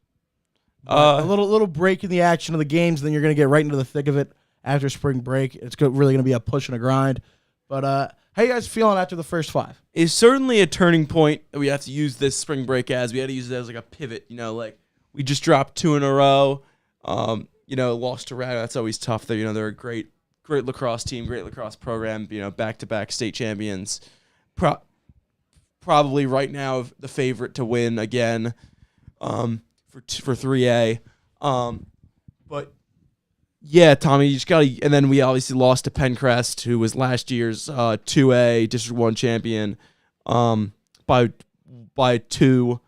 A little break in the action of the games, then you're going to get right into the thick of it after spring break. It's really going to be a push and a grind. But how you guys feeling after the first 5? It's certainly a turning point that we have to use this spring break as. We had to use it as like a pivot. Like we just dropped 2 in a row. Lost to Rad. That's always tough. They're a great lacrosse team, great lacrosse program. Back-to-back state champions. Probably right now the favorite to win again for 3A. But yeah, Tommy, you just got to. And then we obviously lost to Pencrest, who was last year's 2A District 1 champion by 2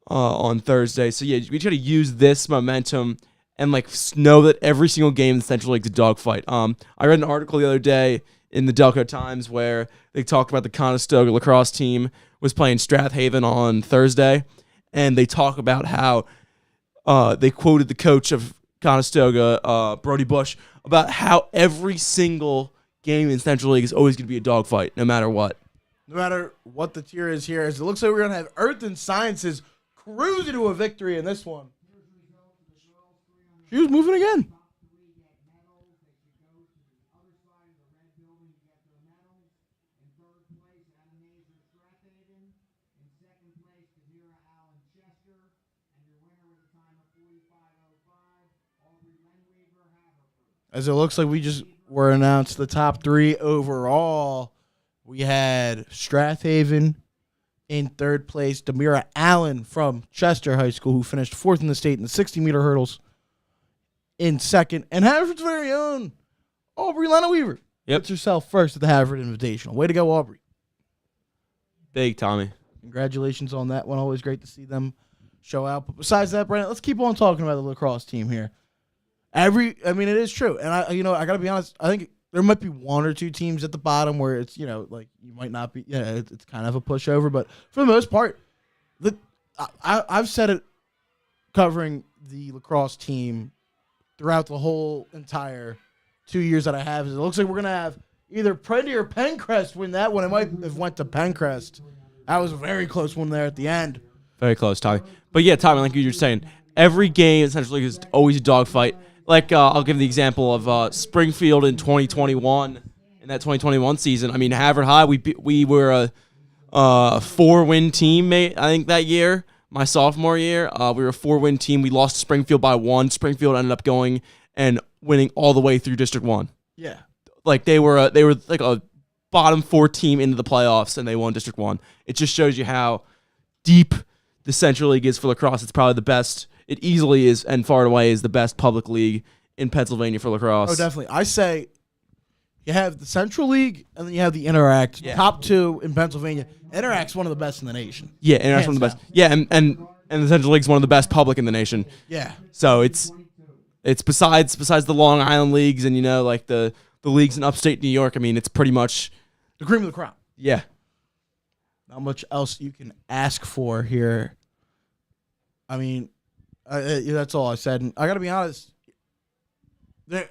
on Thursday. So yeah, we try to use this momentum and know that every single game in the Central League's a dogfight. I read an article the other day in the Delco Times where they talked about the Conestoga lacrosse team was playing Strathaven on Thursday, and they talk about how they quoted the coach of Conestoga, Brody Bush, about how every single game in Central League is always going to be a dogfight, no matter what. No matter what the tier is here, as it looks like we're going to have Earth and Sciences cruising to a victory in this one. She was moving again. As it looks like we just were announced the top 3 overall. We had Strathaven in 3rd place, Demira Allen from Chester High School, who finished 4th in the state in the 60-meter hurdles, in 2nd, and Haverford's very own Aubrey Lena Weaver puts herself first at the Haverford Invitational. Way to go, Aubrey. Big, Tommy. Congratulations on that one. Always great to see them show out. But besides that, Brandon, let's keep on talking about the lacrosse team here. It is true. And I got to be honest, I think there might be 1 or 2 teams at the bottom where it's, you might not be, it's kind of a pushover. But for the most part, I've said it covering the lacrosse team throughout the whole entire 2 years that I have. It looks like we're going to have either Prendy or Pencrest win that one. It might have went to Pencrest. That was a very close one there at the end. Very close, Tommy. But yeah, Tommy, like you were saying, every game in Central League is always a dogfight. I'll give the example of Springfield in 2021. In that 2021 season, Haverford High, we were a 4-win team, mate. I think that year, my sophomore year, we were a 4-win team. We lost to Springfield by 1. Springfield ended up going and winning all the way through District 1. Yeah, they were a bottom 4 team into the playoffs, and they won District 1. It just shows you how deep the Central League is for lacrosse. It's probably the best. It easily is, and far and away, is the best public league in Pennsylvania for lacrosse. Oh, definitely. I say you have the Central League, and then you have the Interact. Yeah. Top 2 in Pennsylvania. Interact's one of the best in the nation. Yeah, Interact's one of the best. Yeah, and the Central League's one of the best public in the nation. Yeah. So it's besides the Long Island leagues and the leagues in upstate New York. It's pretty much the cream of the crop. Yeah. Not much else you can ask for here. That's all I said. And I got to be honest, you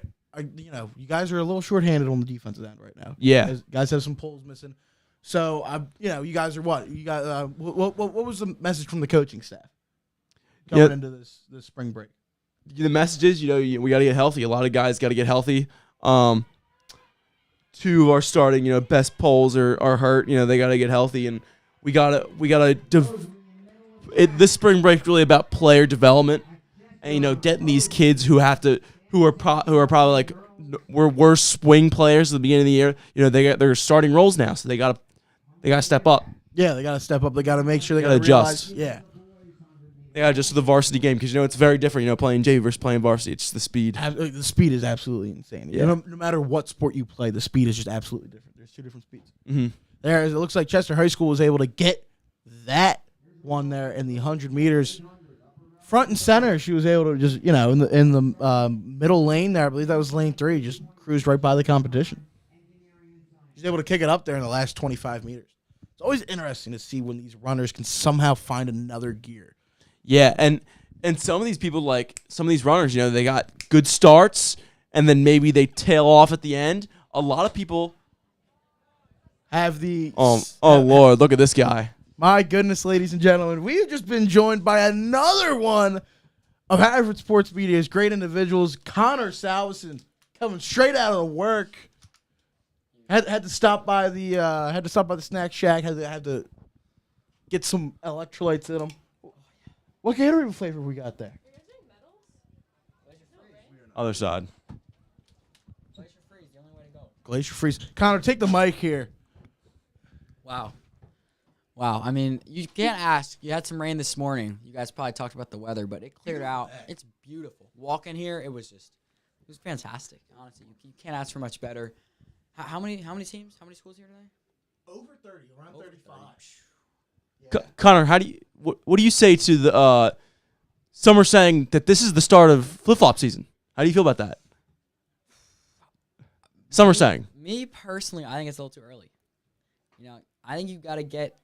guys are a little shorthanded on the defensive end right now. Yeah. You guys have some poles missing. So, you guys are what? You got what was the message from the coaching staff coming into this spring break? The message is, we got to get healthy. A lot of guys got to get healthy. 2 of our starting, best poles are hurt. They got to get healthy, and we gotta. This spring break is really about player development, and getting these kids who are probably were worse swing players at the beginning of the year. They're starting roles now, so they gotta step up. Yeah, they gotta step up. They gotta make sure they gotta adjust. Realize, yeah. Yeah, just the varsity game because it's very different. Playing JV versus playing varsity. It's just the speed. The speed is absolutely insane. Yeah. No matter what sport you play, the speed is just absolutely different. There's 2 different speeds. Mm-hmm. It looks like Chester High School was able to get that one there in the 100 meters. Front and center, she was able to just, in the middle lane there, I believe that was lane 3, just cruised right by the competition. She's able to kick it up there in the last 25 meters. It's always interesting to see when these runners can somehow find another gear. Yeah, and some of these people, like some of these runners, they got good starts, and then maybe they tail off at the end. A lot of people have the... Oh, Lord, look at this guy. My goodness, ladies and gentlemen, we've just been joined by another one of Haverford Sports Media's great individuals, Connor Salvesen, coming straight out of work. Had to stop by the snack shack. Had to get some electrolytes in them. What Gatorade flavor we got there? Other side. Glacier Freeze, the only way to go. Glacier Freeze. Connor, take the mic here. Wow. I mean, you can't ask. You had some rain this morning. You guys probably talked about the weather, but it cleared out. It's beautiful. Walking here, it was fantastic. Honestly, you can't ask for much better. How many teams? How many schools here today? Over 30, around 35. Connor, what do you say to the some are saying that this is the start of flip-flop season? How do you feel about that? Some are saying. Me personally, I think it's a little too early. I think you got to get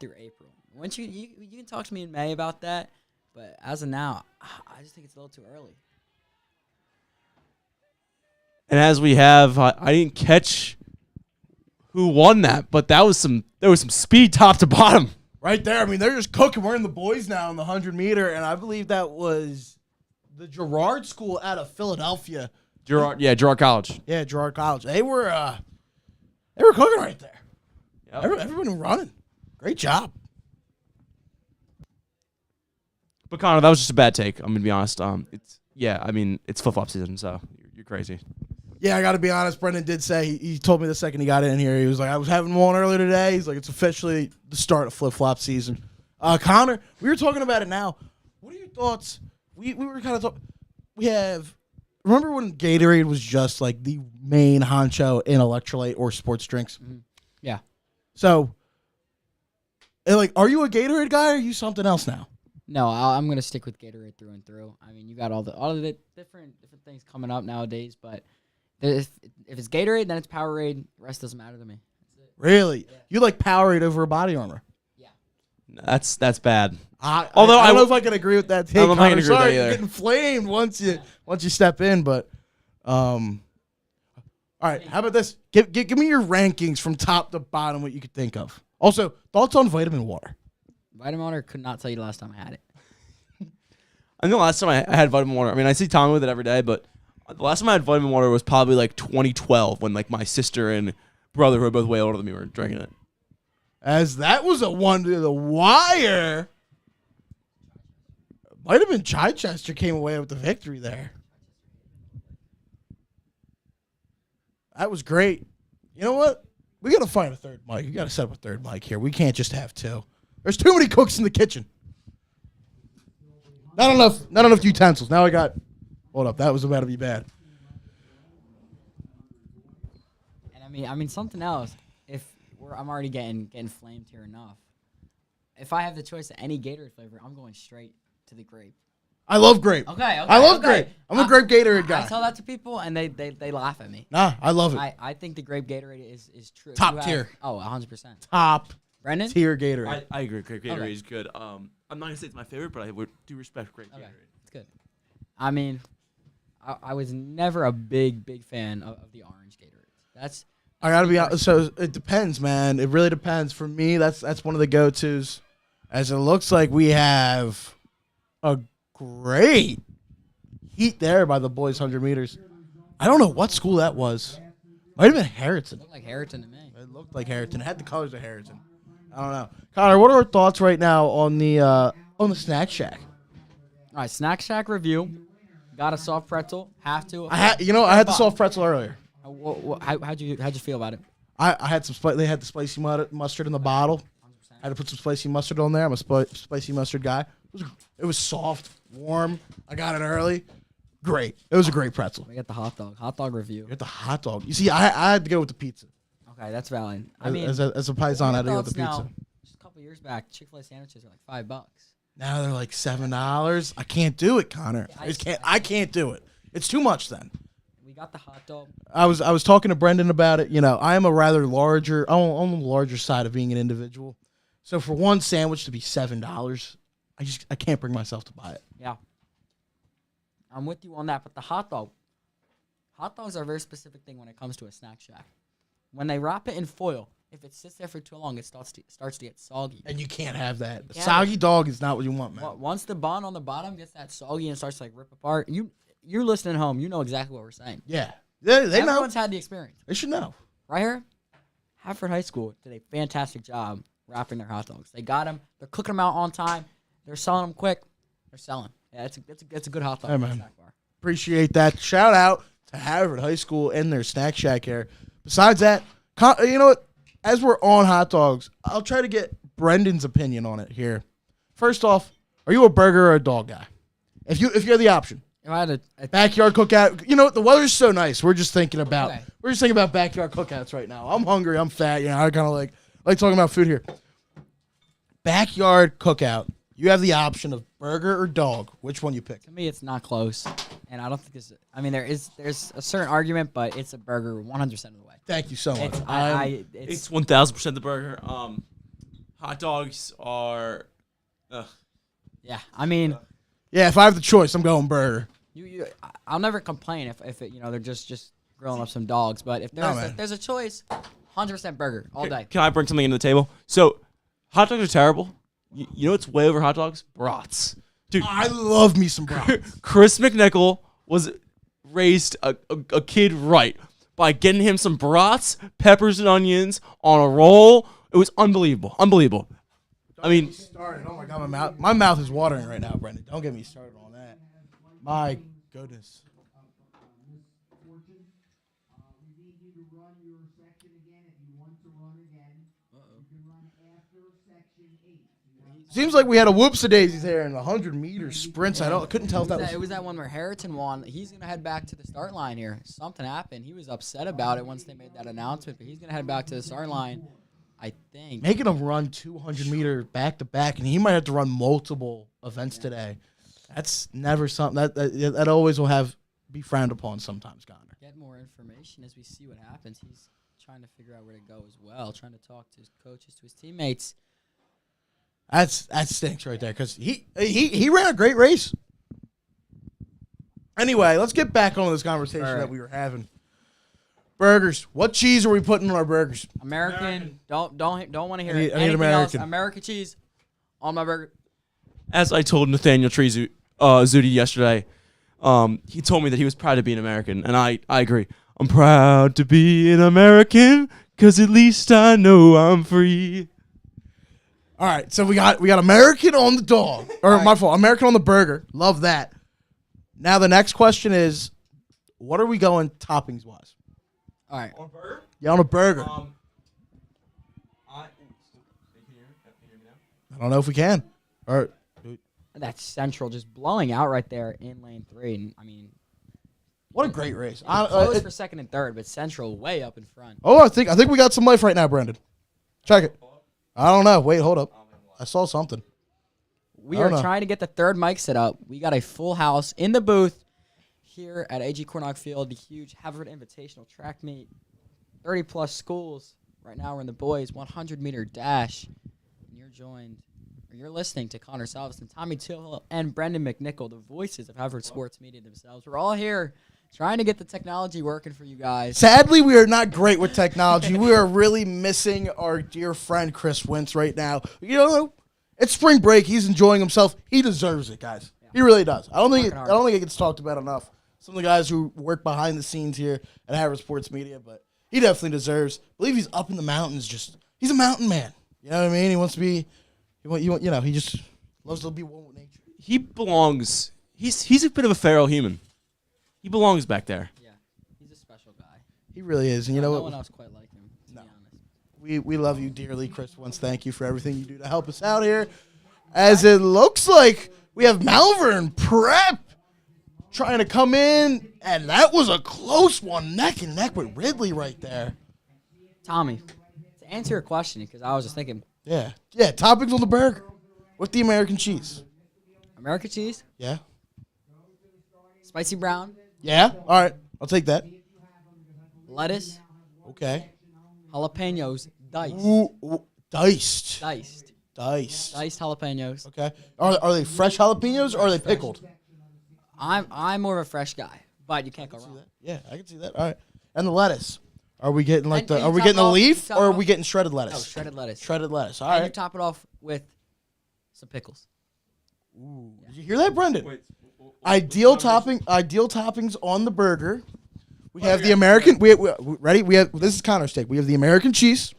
through April. Once you can talk to me in May about that, but as of now, I just think it's a little too early. And as we have, I didn't catch who won that, but there was some speed top to bottom. Right there. I mean, they're just cooking. We're in the boys now in the 100-meter, and I believe that was the Girard School out of Philadelphia. Girard College. Yeah, Girard College. They were cooking right there. Yep. Everybody running. Great job. But Connor, that was just a bad take. I'm gonna be honest. It's flip-flop season, so you're crazy. Yeah, I got to be honest. Brendan did say, he told me the second he got in here, he was like, I was having one earlier today. He's like, it's officially the start of flip-flop season. Connor, we were talking about it now. What are your thoughts? We were kind of talking. Remember when Gatorade was just like the main honcho in electrolyte or sports drinks? Mm-hmm. Yeah. So, are you a Gatorade guy or are you something else now? No, I'm gonna stick with Gatorade through and through. I mean, you got all the different things coming up nowadays, but if it's Gatorade, then it's Powerade. The rest doesn't matter to me. That's it. Really? Yeah. You like Powerade over a Body Armor? Yeah. That's bad. Although I don't know if I can agree with that take. I don't know if I can agree with that Sorry, either. you're getting flamed once you step in, but all right, how about this? Give me your rankings from top to bottom, what you could think of. Also, thoughts on vitamin water. Vitamin water, could not tell you the last time I had it. I think the last time I had vitamin water, I mean, I see Tommy with it every day, but the last time I had vitamin water was probably like 2012 when like my sister and brother, who are both way older than me, were drinking it. As that was a one to the wire. Might have been Chichester came away with the victory there. That was great. You know what? We got to find a third mic. We got to set up a third mic here. We can't just have two. There's too many cooks in the kitchen. Not enough utensils. Now hold up. That was about to be bad. And I mean something else. I'm already getting flamed here enough. If I have the choice of any Gatorade flavor, I'm going straight to the grape. I love grape. Okay. I love grape. I'm a grape Gatorade guy. I tell that to people, and they laugh at me. Nah, I love it. I think the grape Gatorade is true. Top tier. 100%. Top Brendan? tier Gatorade. I agree. Grape Gatorade is good. I'm not gonna say it's my favorite, but I do respect grape Gatorade. It's good. I mean, I was never a big fan of the orange Gatorade. I gotta be honest. So it depends, man. It really depends. For me, that's one of the go-tos. As it looks like we have a great heat there by the boys 100 meters. I don't know what school that was. Might have been Harrington. It looked like Harrington to me. It looked like Harrington. It had the colors of Harrington. I don't know. Connor, what are our thoughts right now on the Snack Shack? All right, Snack Shack review. Got a soft pretzel. Have to. I had the soft pretzel earlier. How'd you feel about it? I had some. They had the spicy mustard in the bottle. 100%. I had to put some spicy mustard on there. I'm a spicy mustard guy. It was soft, warm. I got it early. Great. It was a great pretzel. We got the hot dog. Hot dog review. You got the hot dog. You see, I had to go with the pizza. Okay, that's valid. I mean, as a paisan, I had to go with the pizza. now, just a couple years back, Chick-fil-A sandwiches are like $5. Now they're like $7. I can't do it, Connor. I can't do it. It's too much then. We got the hot dog. I was talking to Brendan about it. You know, I am a rather larger. I'm on the larger side of being an individual. So for one sandwich to be $7, I can't bring myself to buy it. Yeah. I'm with you on that, but the hot dogs are a very specific thing when it comes to a snack shack. When they wrap it in foil, if it sits there for too long, it starts to get soggy. And you can't have that. A can't. soggy dog is not what you want, man. Once the bun on the bottom gets that soggy and starts to like rip apart, you're listening at home. You know exactly what we're saying. Yeah. They know. Everyone's had the experience. They should know. Right here, Haverford High School did a fantastic job wrapping their hot dogs. They got them. They're cooking them out on time. They're selling them quick. They're selling. Yeah, it's a good hot dog. Hey, man. Snack bar. Appreciate that. Shout out to Haverford High School and their snack shack here. Besides that, you know what? As we're on hot dogs, I'll try to get Brendan's opinion on it here. First off, are you a burger or a dog guy? If you had the option, If I had a backyard cookout. You know what? The weather's so nice. We're just thinking about backyard cookouts right now. I'm hungry. I'm fat. You know, I kind of like talking about food here. Backyard cookout. You have the option of burger or dog. Which one you pick? To me, it's not close, and I don't think there's. I mean, there's a certain argument, but it's a burger 100% of the way. Thank you so much. It's 1,000% the burger. Hot dogs are. Yeah, I mean, yeah. If I have the choice, I'm going burger. I'll never complain if it, they're just grilling up some dogs, but if there's a choice, 100% burger all day. Can I bring something into the table? So, hot dogs are terrible. You know what's way over hot dogs? Brats. Dude, I love me some brats. Chris McNichol raised a kid right by getting him some brats, peppers and onions on a roll. It was unbelievable. Unbelievable. I mean, Oh my god, my mouth is watering right now, Brendan. Don't get me started on that. My goodness. Seems like we had a whoops-a-daisies here in the 100-meter sprints. I couldn't tell if that was. It was that one where Harrington won. He's gonna head back to the start line here. Something happened. He was upset about it once they made that announcement, but he's gonna head back to the start line. I think Making him run 200-meter back-to-back, and he might have to run multiple events today. That's never something that always will be frowned upon sometimes, Connor. Get more information as we see what happens. He's trying to figure out where to go as well, trying to talk to his coaches, to his teammates. That stinks right there because he ran a great race. Anyway, let's get back on this conversation that we were having. Burgers. What cheese are we putting on our burgers? American. Don't want to hear I need anything American. else. American cheese on my burger. as I told Nathaniel Zudi yesterday, he told me that he was proud to be an American, and I agree. I'm proud to be an American because at least I know I'm free. All right, so we got American on the dog, or my fault, American on the burger. Love that. Now the next question is, what are we going toppings wise? All right. On a burger? Yeah, on a burger. I don't know if we can. All right. That's Central just blowing out right there in lane 3. And, I mean, What a great race. close for second and third, but Central way up in front. I think we got some life right now, Brendan. Check it. I don't know. Wait, hold up. I saw something. We are trying to get the third mic set up. We got a full house in the booth here at A.G. Cornock Field, the huge Haverford Invitational track meet. 30-plus schools. Right now we're in the boys' 100-meter dash. And you're listening to Connor Salvesen, Tommy Till, and Brendan McNichol, the voices of Haverford Sports Media themselves. We're all here trying to get the technology working for you guys. Sadly, we are not great with technology. We are really missing our dear friend Chris Wentz right now. You know, it's spring break. He's enjoying himself. He deserves it, guys. Yeah. He really does. I don't think it gets talked about enough. Some of the guys who work behind the scenes here at Haverford Sports Media, but he definitely deserves. I believe he's up in the mountains. He's a mountain man. You know what I mean? He wants to be. He just loves to be one with nature. He belongs. He's a bit of a feral human. He belongs back there. Yeah, he's a special guy. He really is. And you know no what? one else quite like him, to be honest. We love you dearly, Chris Wentz. Thank you for everything you do to help us out here. as it looks like we have Malvern Prep trying to come in, and that was a close one, neck and neck with Ridley right there. Tommy, to answer your question, because I was just thinking, Yeah, toppings on the burger with the American cheese. American cheese, Yeah, spicy brown, yeah. All right, I'll take that. lettuce, Okay. jalapenos, diced. Ooh, diced. Diced. Diced. Diced jalapenos. Okay. Are they fresh jalapenos or are they pickled? I'm more of a fresh guy, but you can't go wrong. Yeah, I can see that. All right. And the lettuce. Are we getting like And you are we top getting it the off- you leaf top or it are off- we getting shredded lettuce? No, shredded lettuce. Shredded lettuce. All And you right. top it off with some pickles. Did you hear that, Brendan? Ideal toppings on the burger. We have the American. We ready? We have this is Connor's steak. We have the American cheese.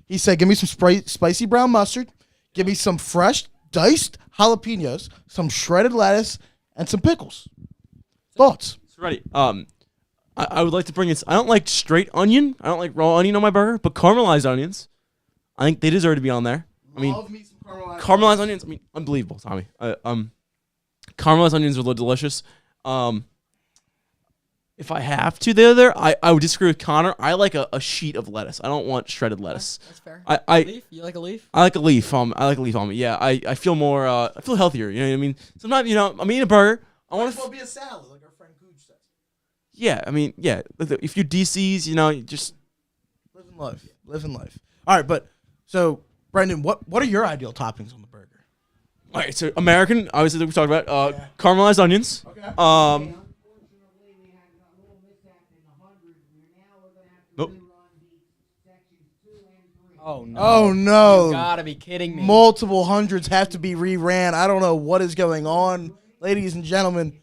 He said, "Give me some spicy brown mustard. Give me some fresh diced jalapenos, some shredded lettuce, and some pickles." Thoughts? So ready. I would like to bring this. I don't like straight onion. I don't like raw onion on my burger, but caramelized onions, I think they deserve to be on there. I mean, caramelized onions. I mean, unbelievable, Tommy. Caramelized onions are delicious. If I have to, I would disagree with Connor. I like a sheet of lettuce. I don't want shredded lettuce. That's fair. I Leaf? You like a leaf? I like a leaf. I like a leaf on me. Yeah, I feel more. I feel healthier. You know what I mean? Sometimes I'm eating a burger. I want to. be a salad, like our friend Gooch says. Yeah, I mean, yeah. If you DCs, you just Living life. All right, but so Brendan, what are your ideal toppings on the burger? all right. So American, obviously, that we talked about. Caramelized onions. Okay. Nope. Oh no. Oh no! You gotta be kidding me. Multiple hundreds have to be reran. I don't know what is going on, ladies and gentlemen.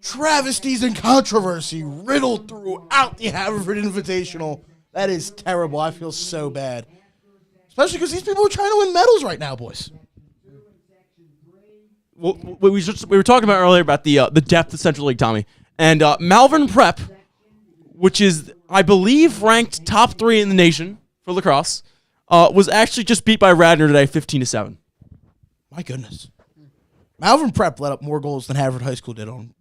Travesties and controversy riddled throughout the Haverford Invitational. That is terrible. I feel so bad, especially because these people are trying to win medals right now, boys. Well, we were talking about earlier about the depth of Central League, Tommy, and Malvern Prep, which is I believe ranked top 3 in the nation for lacrosse, was actually just beat by Radnor today, 15-7. My goodness, Malvern Prep let up more goals than Haverford High School did on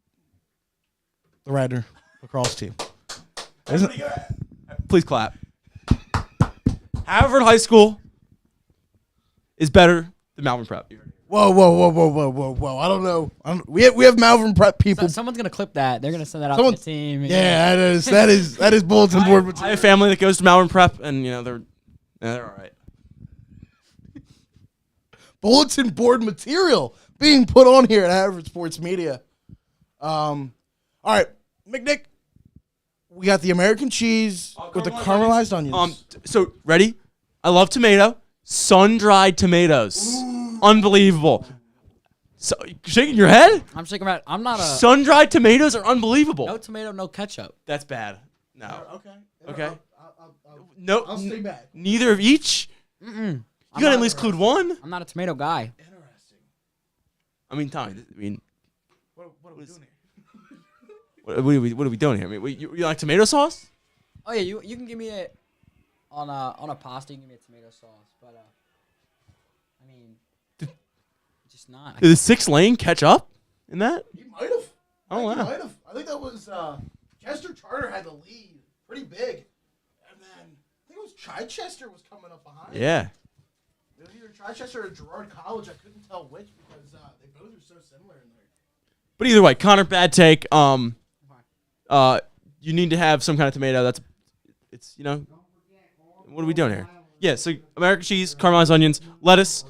the Radnor lacrosse team. Please clap. Haverford High School is better than Malvern Prep. Whoa! I don't know. We have Malvern Prep people. Someone's gonna clip that. They're gonna send that out to the team. Yeah, that is bulletin board I material. have family that goes to Malvern Prep, and they're all right. Bulletin board material being put on here at Haverford Sports Media. All right, McNick. We got the American cheese with the caramelized onions. So ready? I love tomato. Sun-dried tomatoes. Unbelievable. So you shaking your head? I'm shaking my. I'm not a Sun-dried tomatoes are unbelievable. no tomato, no ketchup. That's bad. No. Okay. Okay. No. I'll stay back. Neither of each. You gotta at least include one. I'm not a tomato guy. Interesting. I mean, Tommy. What are we doing here? What are we doing here? I mean, you like tomato sauce? Oh yeah, you can give me it on a pasta. You can give me a tomato sauce, but I mean, just not. Did the 6-lane catch up in that? He might have. Oh, wow. He might have. I think that was Chester Charter had the lead pretty big, and then I think it was Chichester was coming up behind. Yeah. It was either Chichester or Girard College. I couldn't tell which because they both are so similar in there. But either way, Connor, bad take. You need to have some kind of tomato. It's what are we doing here? Yeah, so American cheese, caramelized onions, lettuce,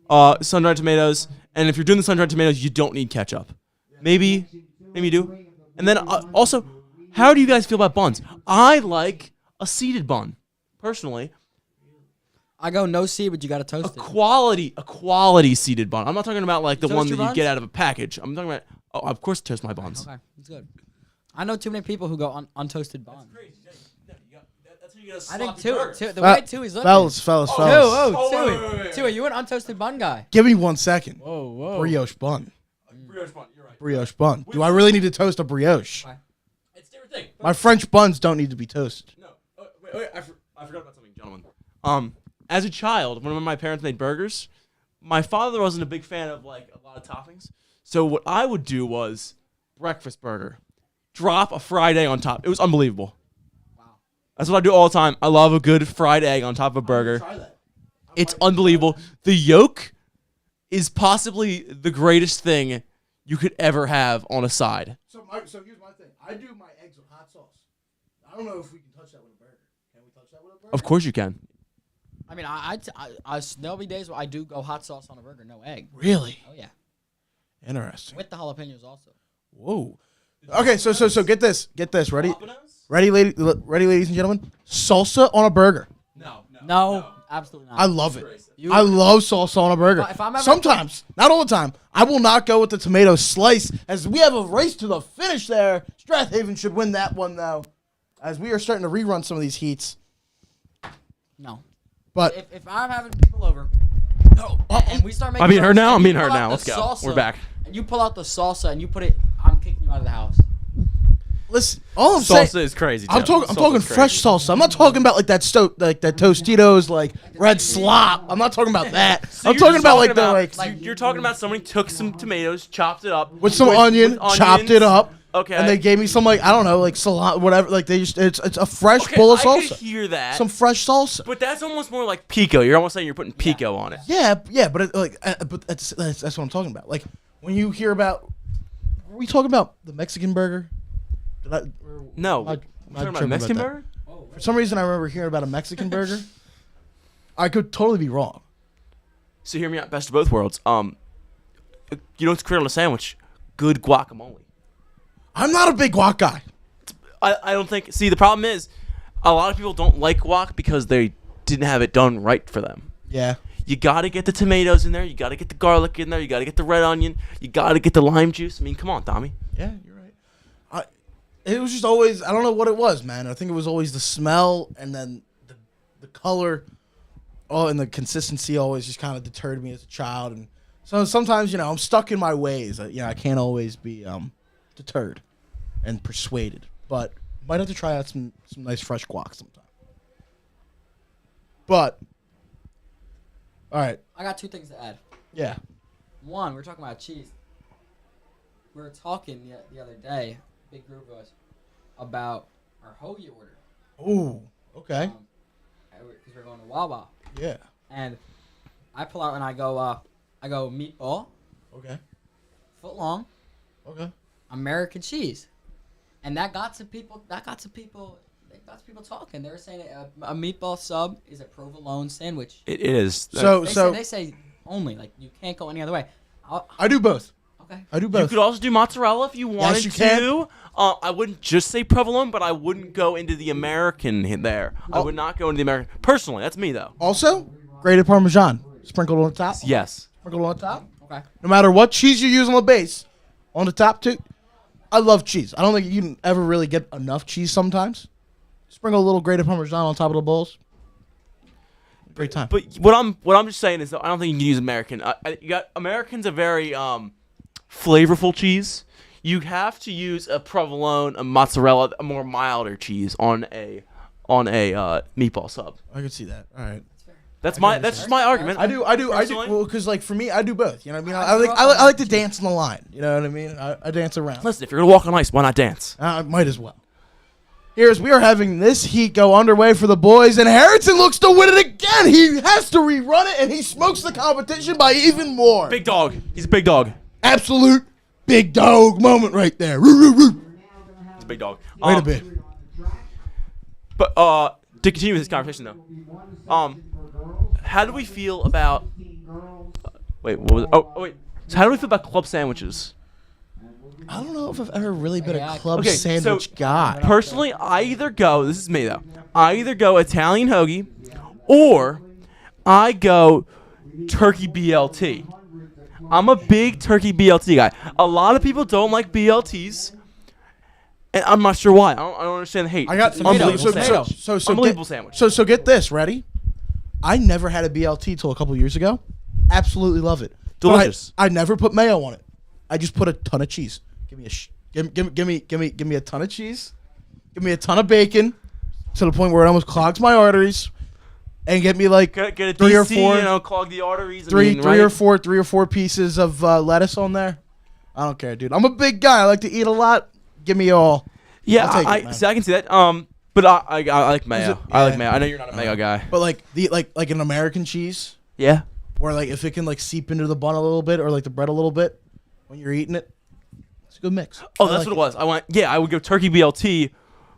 sun-dried tomatoes, and if you're doing the sun-dried tomatoes, you don't need ketchup. Maybe you do. And then also, how do you guys feel about buns? I like a seeded bun, personally. I go no seed, but you gotta toast it. A quality seeded bun. I'm not talking about like the Toast one your that you buns? get out of a package. I'm talking about. Oh, of course, toast my buns. Okay, that's good. I know too many people who go untoasted buns. I think two. The way two is looking. Fellas. Two. Are you an untoasted bun guy? Give me 1 second. Whoa. Brioche bun. Brioche bun. You're right. Brioche bun. Do I really need to toast a brioche? It's a different thing. My French buns don't need to be toasted. No. Wait. I forgot about something, gentlemen. As a child, when my parents made burgers, my father wasn't a big fan of like a lot of toppings. So what I would do was breakfast burger, drop a fried egg on top. It was unbelievable. Wow. That's what I do all the time. I love a good fried egg on top of a burger. Try that. It's unbelievable. The yolk is possibly the greatest thing you could ever have on a side. So here's my thing. I do my eggs with hot sauce. I don't know if we can touch that with a burger. Can we touch that with a burger? Of course you can. I mean, there'll be days where I do go hot sauce on a burger, no egg. Really? Oh yeah, Interesting. with the jalapenos also. Whoa. Okay, so get this. Ready, ladies and gentlemen. Salsa on a burger. No, absolutely not. I love it. I love salsa on a burger. If I'm ever- Sometimes, not all the time. I will not go with the tomato slice, as we have a race to the finish there. Strathaven should win that one, though, as we are starting to rerun some of these heats. No. But If I'm having people over, and we start making, I'm being heard now? and I'm you being pull heard out now. the Let's go. salsa, We're back. And you pull out the salsa and you put it, I'm kicking you out of the house. listen, all I'm saying, Salsa is crazy. I'm talking fresh salsa. I'm not talking about like that Tostitos like red slop. I'm not talking about that. So I'm you're talking just about you're talking about somebody took some tomatoes, chopped it up with some onion, chopped onions. it up. Okay. And they gave me some like I don't know like salad whatever like they just it's a fresh Okay, bowl of I salsa. could hear that. Some fresh salsa. But that's almost more like pico. You're almost saying you're putting pico on it. Yeah, but but that's what I'm talking about. Like when you hear about, were we talking about the Mexican burger? No. I- We're I talking about tripping Mexican about that. burger? For some reason, I remember hearing about a Mexican burger. I could totally be wrong. So hear me out. Best of both worlds. You know what's great on a sandwich? Good guacamole. I'm not a big guac guy. I don't think. See, the problem is, a lot of people don't like guac because they didn't have it done right for them. Yeah. You gotta get the tomatoes in there. You gotta get the garlic in there. You gotta get the red onion. You gotta get the lime juice. I mean, come on, Tommy. Yeah, you're right. It was just always, I don't know what it was, man. I think it was always the smell and then the color. Oh, and the consistency always just kind of deterred me as a child. And so sometimes, I'm stuck in my ways. I can't always be deterred and persuaded. But might have to try out some nice fresh guac sometime. But, all right. I got two things to add. Yeah. One, we're talking about cheese. We were talking the other day, big group of us, about our hoagie order. Ooh, okay. Because we're going to Wawa. Yeah. And I pull out and I go meatball, Okay. foot long, Okay. American cheese, and that got some people talking. They were saying a meatball sub is a provolone sandwich. It is. They say only, like, you can't go any other way. I do both. Okay. I do You both. could also do mozzarella if you wanted you can. to. I wouldn't just say provolone, but I wouldn't go into the American there. I would not go into the American. Personally, that's me, though. Also, grated Parmesan sprinkled on the top. Yes. Sprinkled on the top. Okay. No matter what cheese you use on the base, on the top too. I love cheese. I don't think you can ever really get enough cheese sometimes. Sprinkle a little grated Parmesan on top of the bowls. Great time. But what I'm just saying is, though, I don't think you can use American. You got American's a very flavorful cheese. You have to use a provolone, a mozzarella, a more milder cheese on a meatball sub. I can see that. All right. That's just my argument. I do. Personally? Well, because like for me, I do both. You know what I mean? I grew up on I like to dance on the line. You know what I mean? I dance around. Listen, if you're gonna walk on ice, why not dance? I might as well. Here's we are having this heat go underway for the boys, and Harrington looks to win it again. He has to rerun it, and he smokes the competition by even more. Big dog. He's a big dog. Absolute big dog moment right there. Roo, roo, roo. He's a big dog. Wait a bit. But to continue with this conversation though, how do we feel about? Wait, what was it? Oh wait. So how do we feel about club sandwiches? I don't know if I've ever really been Yeah, a club okay, sandwich so- guy. Personally, I either go. This is me though. I either go Italian hoagie, or I go turkey BLT. I'm a big turkey BLT guy. A lot of people don't like BLTs, and I'm not sure why. I don't understand the hate. I got It's an unbelievable tomato. sandwich. So Unbelievable get, sandwich. So get this, ready? I never had a BLT till a couple years ago. Absolutely love it. But Delicious. I never put mayo on it. I just put a ton of cheese. Give me a ton of cheese. Give me a ton of bacon to the point where it almost clogs my arteries. and get me like Get a three or DC, four, clog the arteries. three or four pieces of lettuce on there. I don't care, dude. I'm a big guy. I like to eat a lot. Give me all. Yeah, I'll take it, man. see, I can see that. But I like mayo. I like Yeah. mayo. I know you're not a mayo guy. But like an American cheese, Yeah. where like if it can like seep into the bun a little bit or like the bread a little bit when you're eating it, it's a good mix. Oh, I that's like what it was. I would go turkey BLT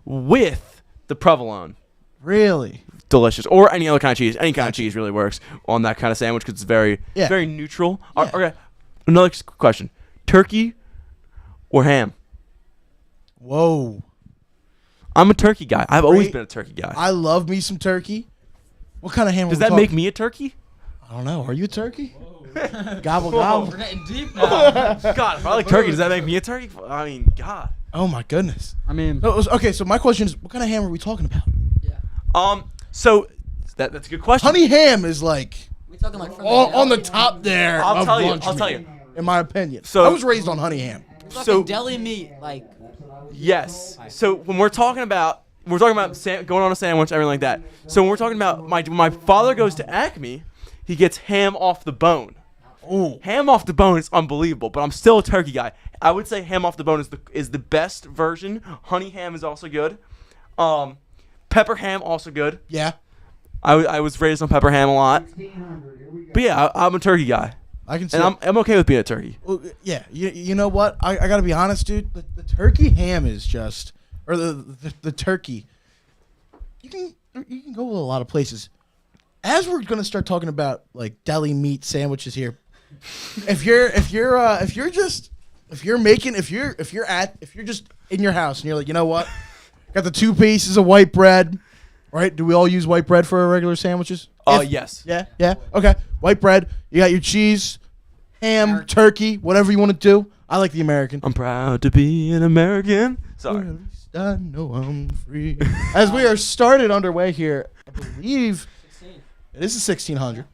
with the provolone. Really? Delicious. Or any other kind of cheese. Any kind of cheese really works on that kind of sandwich because it's very neutral. Yeah. Okay. Another question: turkey or ham? Whoa. I'm a turkey guy. I've always Great. been a turkey guy. I love me some turkey. What kind of ham? Does are we that make talking? me a turkey? I don't know. Are you a turkey? Gobble We're gobble. getting deep now. God, if I like turkey, does that make me a turkey? I mean, God. Oh my goodness. I mean, No, okay, so my question is, what kind of ham are we talking about? yeah. So that's a good question. Honey ham is like We talking like from on the top there. I'll of tell you. lunch I'll tell meat, you. in my opinion. So- I was raised on honey ham. So deli meat, like yes. So when we're talking about going on a sandwich, everything like that. So when we're talking about when my father goes to Acme, he gets ham off the bone. Ooh. Ham off the bone is unbelievable, but I'm still a turkey guy. I would say ham off the bone is the best version. Honey ham is also good. Pepper ham also good. Yeah, I was raised on pepper ham a lot. But yeah, I'm a turkey guy, I can see. and I'm okay with being a turkey. Well, yeah, you know what? I gotta be honest, dude. The turkey ham is just, or the turkey. You can go with a lot of places. As we're gonna start talking about like deli meat sandwiches here, if you're just in your house and you're like, you know what, got the 2 pieces of white bread, right? Do we all use white bread for our regular sandwiches? Yes. Yeah. Okay. White bread. You got your cheese, ham, turkey, whatever you want to do. I like the American. I'm proud to be an American. Sorry. At least I know I'm free. As we are started underway here, I believe it is a 1600,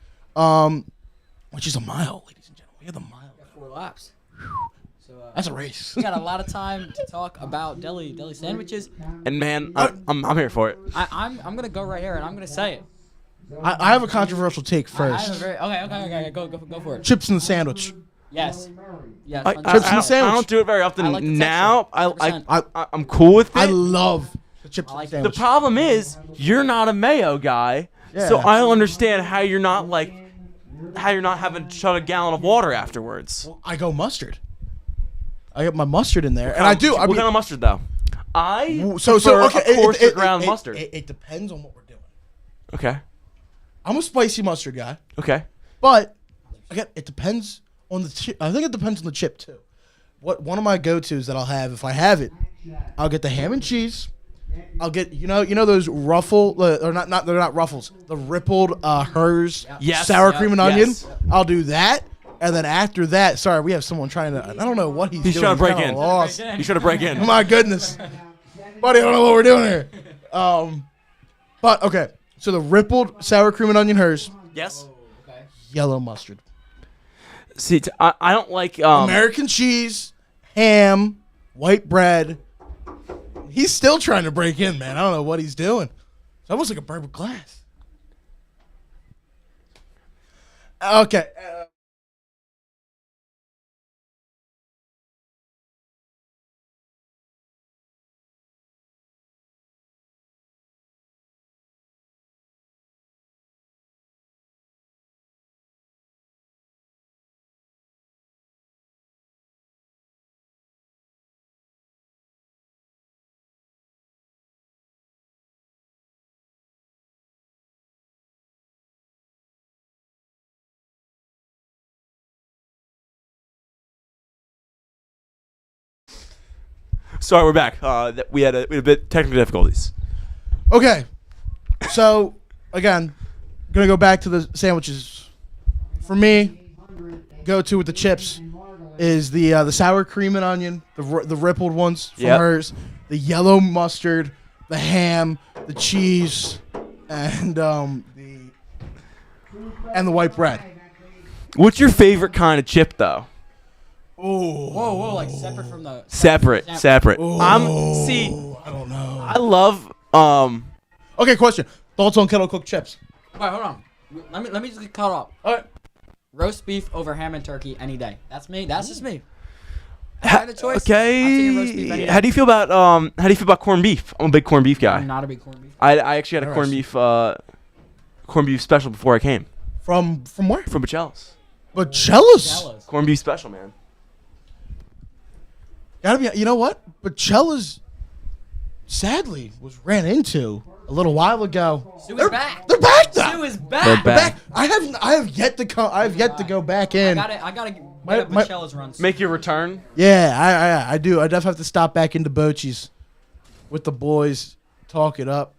which is a mile, ladies and gentlemen. We have the mile. 4 laps. So That's a race. we got a lot of time to talk about deli sandwiches. And man, I'm here for it. I'm gonna go right here and I'm gonna say it. I have a controversial take I have a first. very okay. Go for it. Chips in the sandwich. Yes. Yes. I, on I, Chips in I, the sandwich. I don't do it very often I like the now. texture. 100%. I'm cool with it. I love the chips in like the The sandwich. problem is you're not a mayo guy, so Yeah. I don't understand how you're not having to chug a gallon of water afterwards. I go mustard. I get my mustard in there, and I do. What kind of mustard though? I so prefer okay. a coarser ground mustard. It depends on what we're doing. Okay. I'm a spicy mustard guy, Okay. but again, it depends on the chip. I think it depends on the chip too. One of my go-tos that I'll have if I have it, I'll get the ham and cheese. I'll get you know those ruffle or not they're not ruffles, the rippled hers Yes. sour cream and onion. Yes. I'll do that, and then after that, sorry, we have someone trying to. I don't know what he's doing. trying to break kinda in. Lost. You should have break in. Oh my goodness, buddy, I don't know what we're doing here. But okay, so the rippled sour cream and onion hers, Yes. yellow mustard, See, I don't like American cheese, ham, white bread. He's still trying to break in, man. I don't know what he's doing. It's almost like a bird with glass. Okay. Sorry, we're back. We had a bit technical difficulties. Okay. So, again, gonna go back to the sandwiches. For me, go-to with the chips is the sour cream and onion, the rippled ones from Yep. hers, the yellow mustard, the ham, the cheese, and the white bread. What's your favorite kind of chip though? Oh, like separate from the. Separate. I don't know. I love Okay, question. Thoughts on kettle cooked chips? All right, hold on. Let me just get caught up. All right. Roast beef over ham and turkey any day. That's me. That's just me. If I had the choice. I'm Okay. taking roast beef any day. How do you feel about corned beef? I'm a big corned beef guy. I'm not a big corned beef. I actually had a corned beef special before I came From where? from Bachella's. But Chella's. Jealous. Corned beef special, man. Gotta be. You know what? But Chella's, sadly, was ran into a little while ago. Sue is back. They're back now. Sue is back. They're back. I have yet to come. I have yet to go back in. I gotta get My- up my- Michelle's runs. Make your return. Yeah, I do. I definitely have to stop back into Bochi's with the boys, talk it up,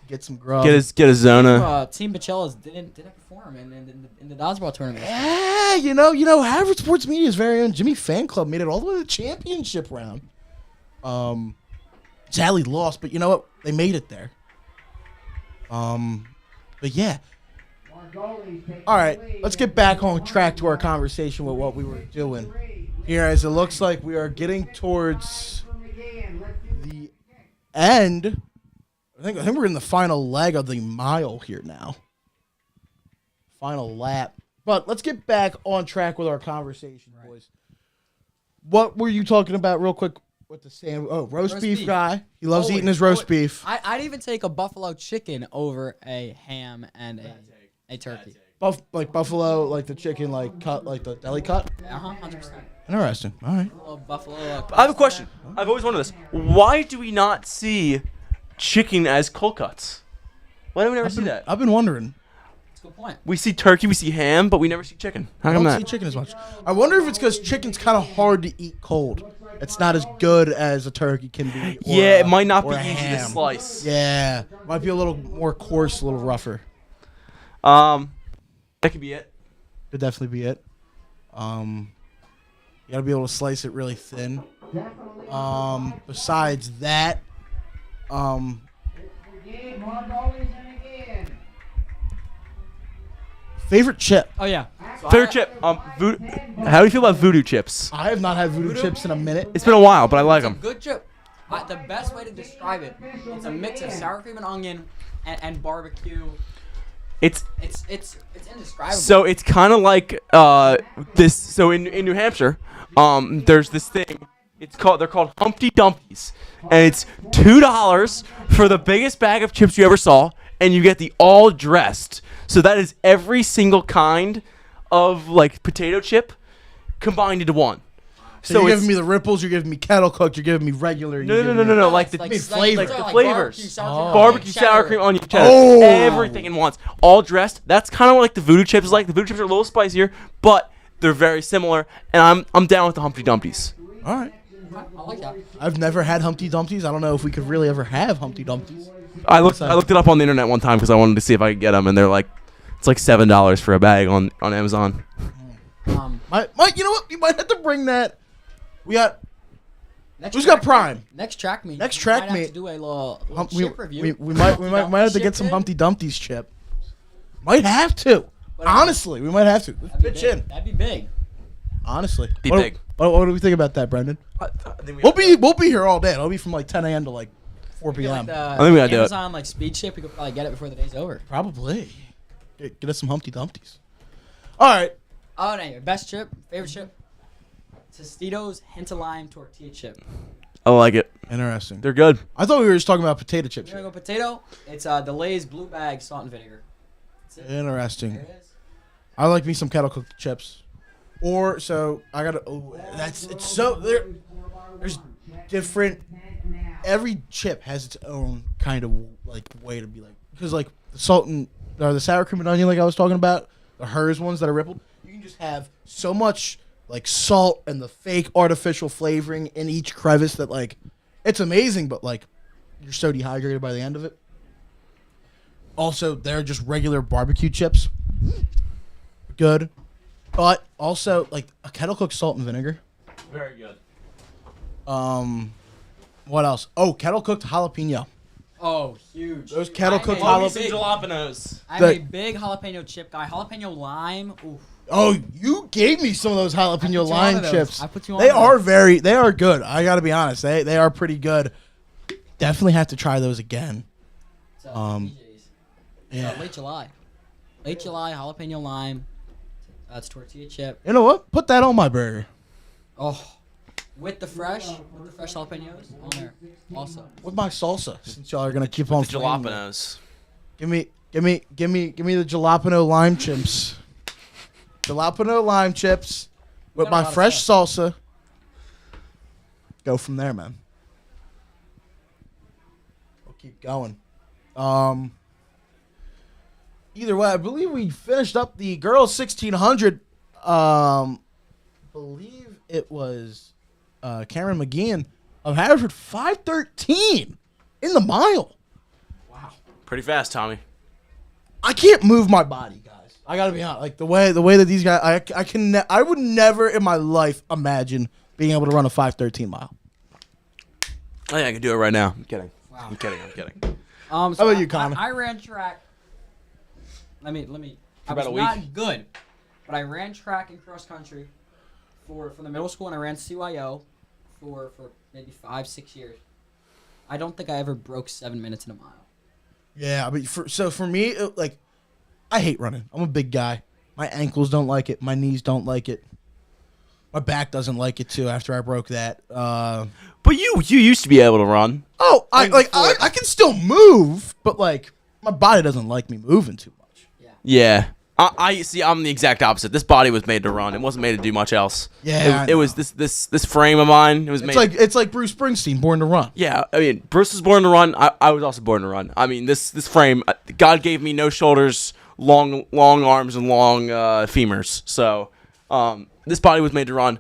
get some grub. Get a Zona. Team Bachella's didn't perform in the dodgeball tournament. Yeah, you know, Haverford Sports Media's very own Jimmy Fan Club made it all the way to the championship round. Sadly lost, but you know what? They made it there. But yeah. All right, let's get back on track to our conversation with what we were doing here, as it looks like we are getting towards the end. I think we're in the final leg of the mile here now. Final lap. But let's get back on track with our conversation, boys. What were you talking about real quick with the sand? Oh, roast beef guy. He loves eating his roast beef. I'd even take a buffalo chicken over a ham and a turkey. Like buffalo, like the chicken, like cut, like the deli cut. 100%. Interesting. All right. A little buffalo. I have a question. I've always wondered this. Why do we not see chicken as cold cuts? Why do we never see that? I've been wondering. That's a good point. We see turkey, we see ham, but we never see chicken. How I come don't see that? chicken as much. I wonder if it's because chicken's kind of hard to eat cold. It's not as good as a turkey can be. Yeah, it might not be or a easy to ham. slice. Yeah, might be a little more coarse, a little rougher. That could be it. Could definitely be it. You gotta be able to slice it really thin. Besides that, favorite chip. Oh yeah. Favorite chip. How do you feel about voodoo chips? I have not had voodoo chips in a minute. It's been a while, but I like them. Good chip. The best way to describe it, it's a mix of sour cream and onion and barbecue. It's indescribable. so it's kind of like this. So in New Hampshire, there's this thing. They're called Humpty Dumpties, and it's $2 for the biggest bag of chips you ever saw, and you get the all dressed. So that is every single kind of like potato chip combined into one. So you're giving me the ripples, you're giving me kettle cooked, you're giving me regular. No. Like the flavor. like the flavors. Barbecue, Sour cream, onion, cheddar. Oh. Everything in once. All dressed. That's kind of what like the voodoo chips is like. The voodoo chips are a little spicier, but they're very similar. And I'm down with the Humpty Dumpties. All right. I like that. I've never had Humpty Dumpties. I don't know if we could really ever have Humpty Dumpties. I looked it up on the internet one time because I wanted to see if I could get them, and they're like, it's like $7 for a bag on Amazon. You know what? You might have to bring that. We got. Next Who's track got Prime? Next track meet. Next track might have meet. to do a little We chip review. might have to get some Humpty Dumpties chip. Might have to. Honestly, we might have to. Let's pitch in. That'd be big. Honestly, Be what, big. What do we think about that, Brendan? We'll be here all day. It'll be from like 10 a.m. to like 4 p.m. I think we gotta do it. Amazon like speed chip. We could probably get it before the day's over. Probably. Get us some Humpty Dumpties. All right. Oh, no, best chip, favorite chip. Tostitos hint of lime tortilla chip. I like it. Interesting. They're good. I thought we were just talking about potato chips. You wanna go potato? It's the Lay's blue bag salt and vinegar. That's it. Interesting. There it is. I like me some kettle cooked chips. Or so I gotta. Oh, it's so there's different. Every chip has its own kind of like way to be like, because like the salt and or the sour cream and onion, like I was talking about, the hers ones that are rippled. You can just have so much like salt and the fake artificial flavoring in each crevice that like it's amazing, but like you're so dehydrated by the end of it. Also, they're just regular barbecue chips. Good. But also like a kettle cooked salt and vinegar. Very good. What else? Oh, kettle cooked jalapeno. Oh, huge. Those kettle cooked jalapenos. I'm a big jalapeno chip guy. Jalapeno lime. Oof. Oh, you gave me some of those jalapeno lime chips. I put you on They are those. they are good. I gotta be honest. They are pretty good. Definitely have to try those again. So, Um, BJ's. Yeah. Late July. Late July, jalapeno lime. That's tortilla chip. You know what? Put that on my burger. Oh, with the fresh jalapenos on there. Also, With my salsa, since y'all are gonna keep on The flaming. jalapenos. Give me the jalapeno lime chips. Jalapeno lime chips with got a my lot of fresh salsa. Go from there, man. We'll keep going. Either way, I believe we finished up the girls 1600. Believe it was Cameron McGeehan of Haverford 5:13 in the mile. Pretty fast, Tommy. I can't move my body, guys. I gotta be honest. Like the way that these guys, I would never in my life imagine being able to run a 5:13 mile. I think I can do it right now. I'm kidding. Wow. I'm kidding. So How about you, Connor? I ran track. Let me. I about was a week? not good, but I ran track and cross country for the middle school, and I ran CYO for maybe 5-6 years. I don't think I ever broke 7 minutes in a mile. Yeah, but for me, like, I hate running. I'm a big guy. My ankles don't like it. My knees don't like it. My back doesn't like it too. After I broke that. But you used to be able to run. Oh, I can still move, but like my body doesn't like me moving too much. Yeah. I see. I'm the exact opposite. This body was made to run. It wasn't made to do much else. Yeah, It was this frame of mine. It was made. It's like Bruce Springsteen, Born to Run. Yeah. I mean, Bruce was born to run. I was also born to run. I mean, this frame. God gave me no shoulders, long arms, and long femurs. So, this body was made to run.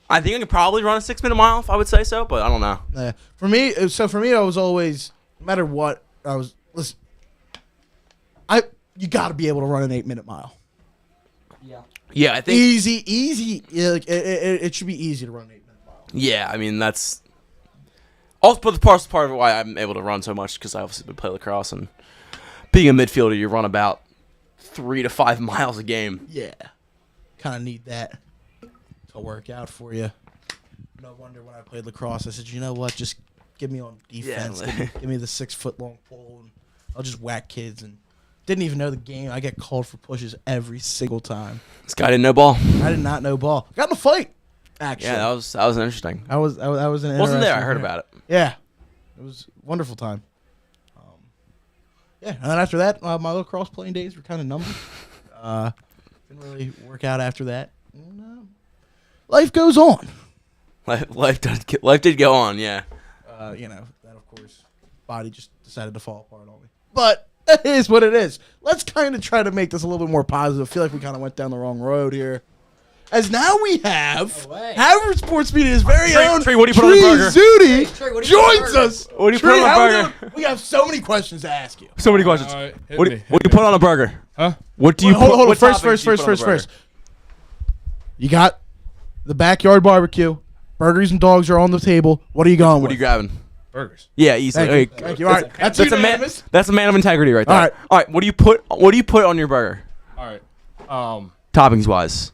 I think I could probably run a 6-minute mile if I would say so, but I don't know. Yeah. For me, I was always, no matter what, listen. You got to be able to run an 8-minute mile. Yeah. Yeah, I think. Easy. Yeah, like, it should be easy to run an 8-minute mile. Yeah, I mean that's. Also, but the part of why I'm able to run so much because I obviously been play lacrosse and being a midfielder, you run about 3 to 5 miles a game. Yeah. Kind of need that to work out for you. No wonder when I played lacrosse, I said, you know what? Just get me on defense. Yeah. Give me the 6-foot-long pole, and I'll just whack kids. And didn't even know the game. I get called for pushes every single time. This guy didn't know ball. I did not know ball. Got in a fight, actually. Yeah, that was interesting. I was an Wasn't there? I interesting heard thing. about it. Yeah, it was a wonderful time. Yeah, and then after that, my lacrosse playing days were kind of numbered. Didn't really work out after that. And, life goes on. Life did go on. Yeah. That of course, body just decided to fall apart on me. But that is what it is. Let's kind of try to make this a little bit more positive. I feel like we kind of went down the wrong road here. As now we have No way. Haverford Sports Media's very Trey, own Trey, what do you put on the burger? Zudi Trey, what do you put on the joins burger? us. What do you Trey, put on the how we burger? doing? We have so many questions to ask you. So many questions. All right, hit What me, do hit you me. put on a burger? Huh? What do you Hold put? on. What First. toppings do you put on the burger? You got the backyard barbecue. Burgers and dogs are on the table. What are you going What with? are you grabbing? Burgers. Yeah, easily. Thank you. Hey, Thank you. All right. That's That's a man. unanimous. That's a man of integrity right there. All right. All right. What do you put on your burger? All right. Toppings wise.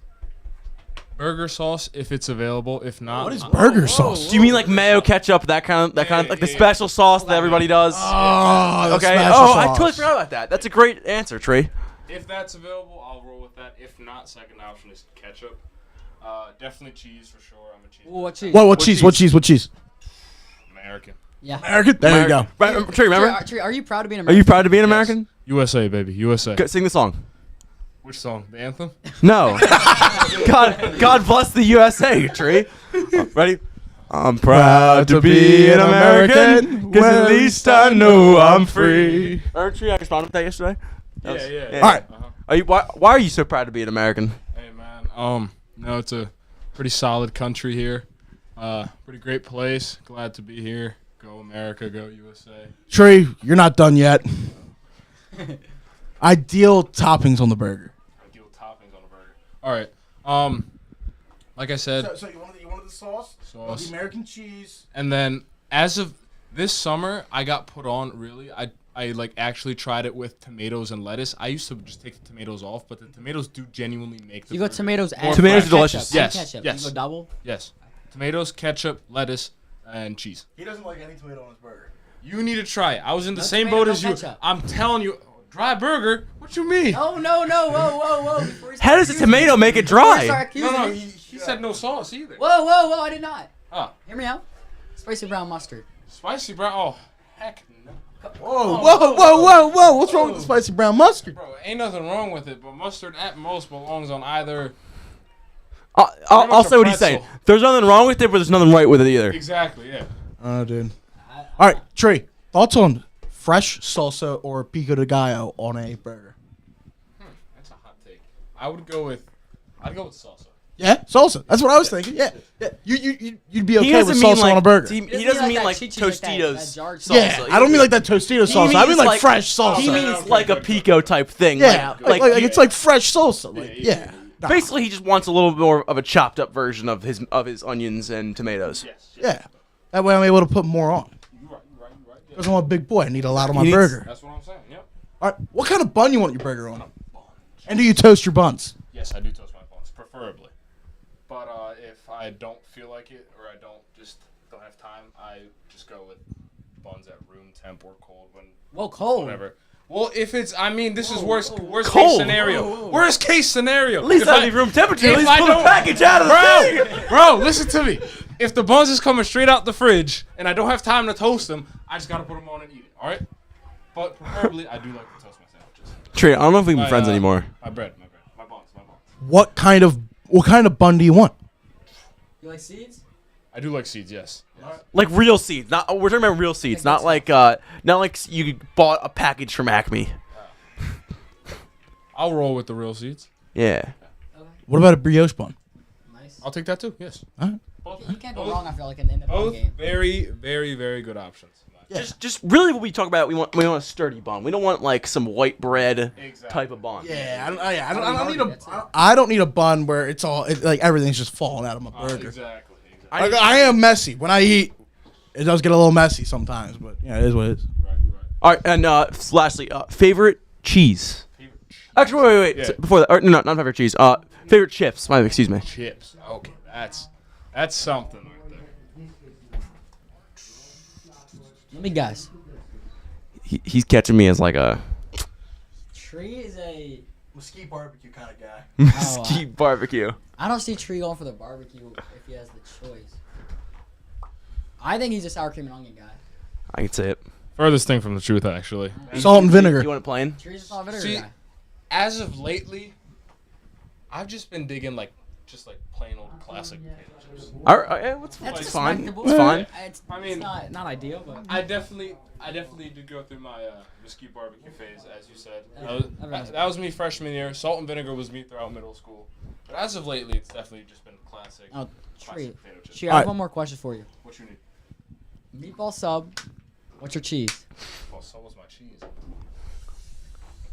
Burger sauce if it's available. If not, What is burger sauce? Do you mean like mayo, ketchup, that kind of like the yeah. special sauce that everybody does? Oh, the Okay. special Oh, I sauce. totally forgot about that. That's a great answer, Trey. If that's available, I'll roll with that. If not, second option is ketchup. Definitely cheese for sure. I'm a cheese. Ooh, what cheese? What cheese? What cheese? What cheese? American. Yeah. American. There you go. Right, Trey, remember? Trey, are you proud to be an Are American? you proud to be an American? USA, baby. USA. Go, sing the song. Which song? The anthem? No. God bless the USA, Trey. Ready? I'm proud to be an American, cause at least I know I'm free. Remember, Trey, I responded with that yesterday? Yeah. yeah. All right. Are you? Why are you so proud to be an American? Hey man. It's a pretty solid country here. Pretty great place. Glad to be here. Go America. Go USA. Trey, you're not done yet. Ideal toppings on the burger. Ideal toppings on a burger. All right. Like I said, So you wanted the sauce? Sauce. The American cheese. and then as of this summer, I got put on. Really, I like actually tried it with tomatoes and lettuce. I used to just take the tomatoes off, but the tomatoes do genuinely make the You go burger tomatoes more and Tomatoes fresh. are delicious. ketchup. Yes, And ketchup. yes. You go double. Yes, tomatoes, ketchup, lettuce, and cheese. He doesn't like any tomato on his burger. You need to try it. I was in the No same tomato, boat no as you. ketchup. I'm telling you, Dry burger? What you mean? No, whoa. Before you How start does a accusing tomato me- make it before you dry? start accusing No, me- he said no sauce either. Whoa, I did not. Oh, Hear me out. Spicy brown mustard. spicy brown. Oh, heck no. Whoa! What's wrong with the spicy brown mustard? Bro, ain't nothing wrong with it, but mustard at most belongs on either. I'll much a say what he's pretzel. saying. There's nothing wrong with it, but there's nothing right with it either. Exactly, yeah. Oh, dude. All right, Trey. Thoughts on fresh salsa or pico de gallo on a burger? That's a hot take. I'd go with salsa. Yeah, salsa. That's what I was thinking. Yeah. You'd be okay doesn't with mean salsa like on a burger. He Doesn't doesn't mean mean like like that cheat cheese, like that Tostitos jarred salsa. Yeah, I don't mean like that Tostito salsa. I mean like fresh salsa. He means Okay, like a good, pico type thing. yeah, like it's like fresh salsa. Like, yeah. Nah. basically he just wants a little more of a chopped up version of his onions onions and tomatoes. Yes. Yeah. That way I'm able to put more on. You're right. Yeah. Because I'm a big boy. I need a lot on my He needs- burger. That's what I'm saying. Yep. All right. What kind of bun you want your burger on? And do you toast your buns? Yes, I do toast my buns, preferably. But if I don't feel like it or I don't have time, I just go with buns at room temp or cold when Whoa, cold. whatever. Well, if it's, I mean, this is worst case Cold. scenario. Worst case scenario. At least If that'd I- be room temperature. At if least I pull the don't- package out of the thing. Bro, listen to me. If the buns is coming straight out the fridge and I don't have time to toast them, I just gotta put them on and eat it. All right. But preferably, I do like to toast my sandwiches. Trey, I don't know if we can be My, friends anymore. My buns. What kind of bun do you want? You like seeds? I do like seeds, yes. Like real seeds. Not we're talking about real seeds. Not like you bought a package from Acme. I'll roll with the real seeds. Yeah. Okay. What about a brioche bun? Nice. I'll take that too. Yes. You can't go wrong. I feel like in the bun Both game. very, very, very good options. Yeah. Just really what we talk about. We want a sturdy bun. We don't want like some white bread Exactly. type of bun. Yeah, I don't need a bun where it's all like everything's just falling out of my burger. Exactly. I am messy when I eat. It does get a little messy sometimes, but yeah, it is what it is. Right. All right, and lastly, favorite cheese. Actually, wait. Yeah. So before that, or, no, not favorite cheese. Favorite chips. Excuse me. Chips. Okay, that's something right there. Let me guess. He's catching me as like a Tree is a. Mesquite barbecue kind of guy. mesquite barbecue. I don't see Tree going for the barbecue if he has the choice. I think he's a sour cream and onion guy. I can say it. Furthest thing from the truth, actually. Salt and vinegar. You want it plain? Tree's a salt vinegar See, guy. as of lately, I've just been digging just plain old classic potato chips. All right, it's That's fine. respectable. It's fine. I mean- it's not ideal, but I definitely did go through my mesquite barbecue phase, as you said. Everyone's- That was me freshman year. Salt and vinegar was me throughout middle school. But as of lately, it's definitely just been classic. Oh, Tree. Classic potato chips. Tree, I have Alright. one more question for you. What you need? Meatball sub. What's your cheese? Well, so was my cheese.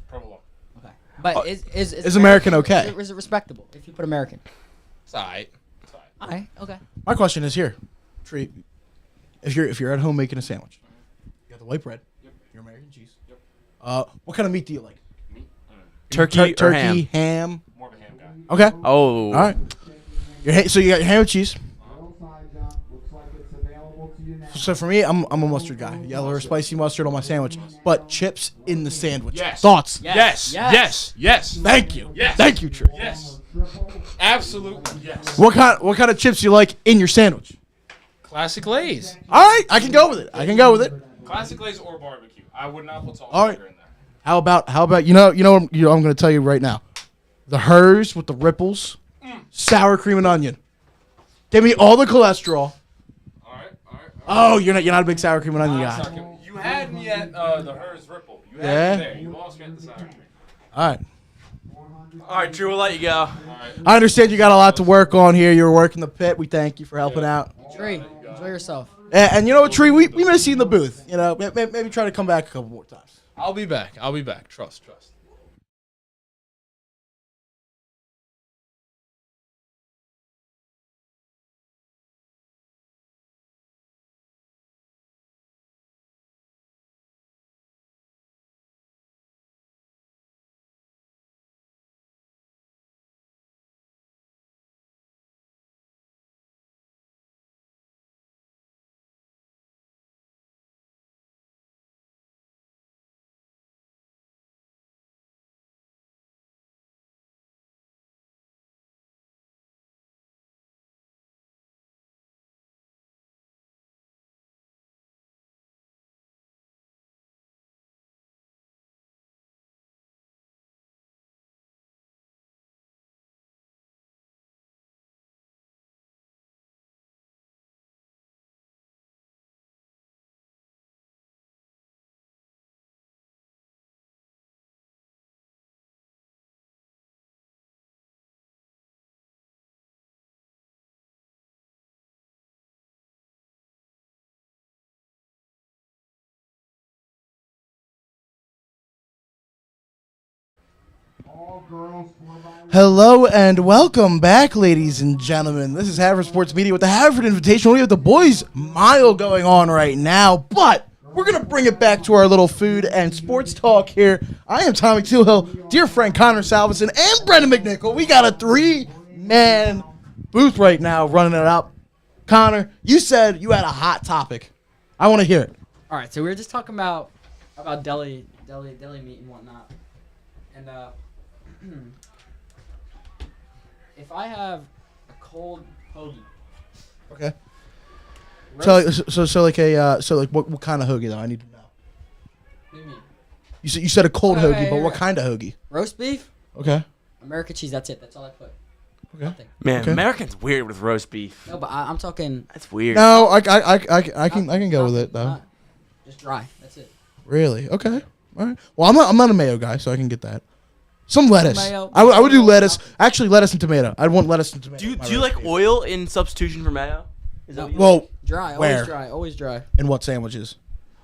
Provolone. Okay. But is American okay? Is it respectable if you put American? It's alright. Alright. Okay. My question is here, Tree. If you're at home making a sandwich, you got the white bread, your American cheese. What kind of meat do you like? Meat? Turkey or Turkey, ham? More of a ham guy. Okay. Oh. All right. So you got your ham and cheese. So for me, I'm a mustard guy. Yellow or spicy mustard on my sandwich, but chips in the sandwich. Yes. Thoughts? Yes. Thank you. Yes. Thank you, Tree. Yes. Absolutely yes. What kind of chips you like in your sandwich? Classic Lay's. All right, I can go with it. Classic Lay's or barbecue. I would not put salt All and right. vinegar in there. How about I'm going to tell you right now, the hers with the ripples, sour cream and onion. Give me all the cholesterol. All right. Oh, you're not a big sour cream and onion guy. You had me at the hers ripple. You had Yeah? me there. You lost me at the sour cream. All right. All right, Drew, we'll let you go. All right. I understand you got a lot to work on here. You're working the pit. We thank you for helping out. Tree, enjoy yourself. And you know what, Tree? We miss you in the booth. You know, maybe try to come back a couple more times. I'll be back. Trust. Hello and welcome back, ladies and gentlemen. This is Haverford Sports Media with the Haverford Invitational. We have the boys' mile going on right now, but we're going to bring it back to our little food and sports talk here. I am Tommy Tillhill, dear friend Connor Salveson, and Brendan McNichol. We got a 3-man booth right now running it up. Connor, you said you had a hot topic. I want to hear it. All right, so we were just talking about deli meat and whatnot, and if I have a cold hoagie, Okay. roast, So what kind of hoagie though? I need to know. what do you mean? You said a cold Right, hoagie, right, but right, what right. kind of hoagie? Roast beef, Okay. American cheese. That's it. That's all I put. Okay. Nothing. Man, Okay. Americans weird with roast beef. No, but I'm talking. That's weird. No, I can go with it though. Not- just dry. That's it. Really? Okay. All right. Well, I'm not a mayo guy, so I can get that. Some lettuce. Mayo. I would do lettuce. Actually, lettuce and tomato. I'd want lettuce and tomato. Do you, in my do you roast like beef. oil in substitution for mayo? Is that what you like? Well, Dry. Where? Always dry. Always dry. in what sandwiches?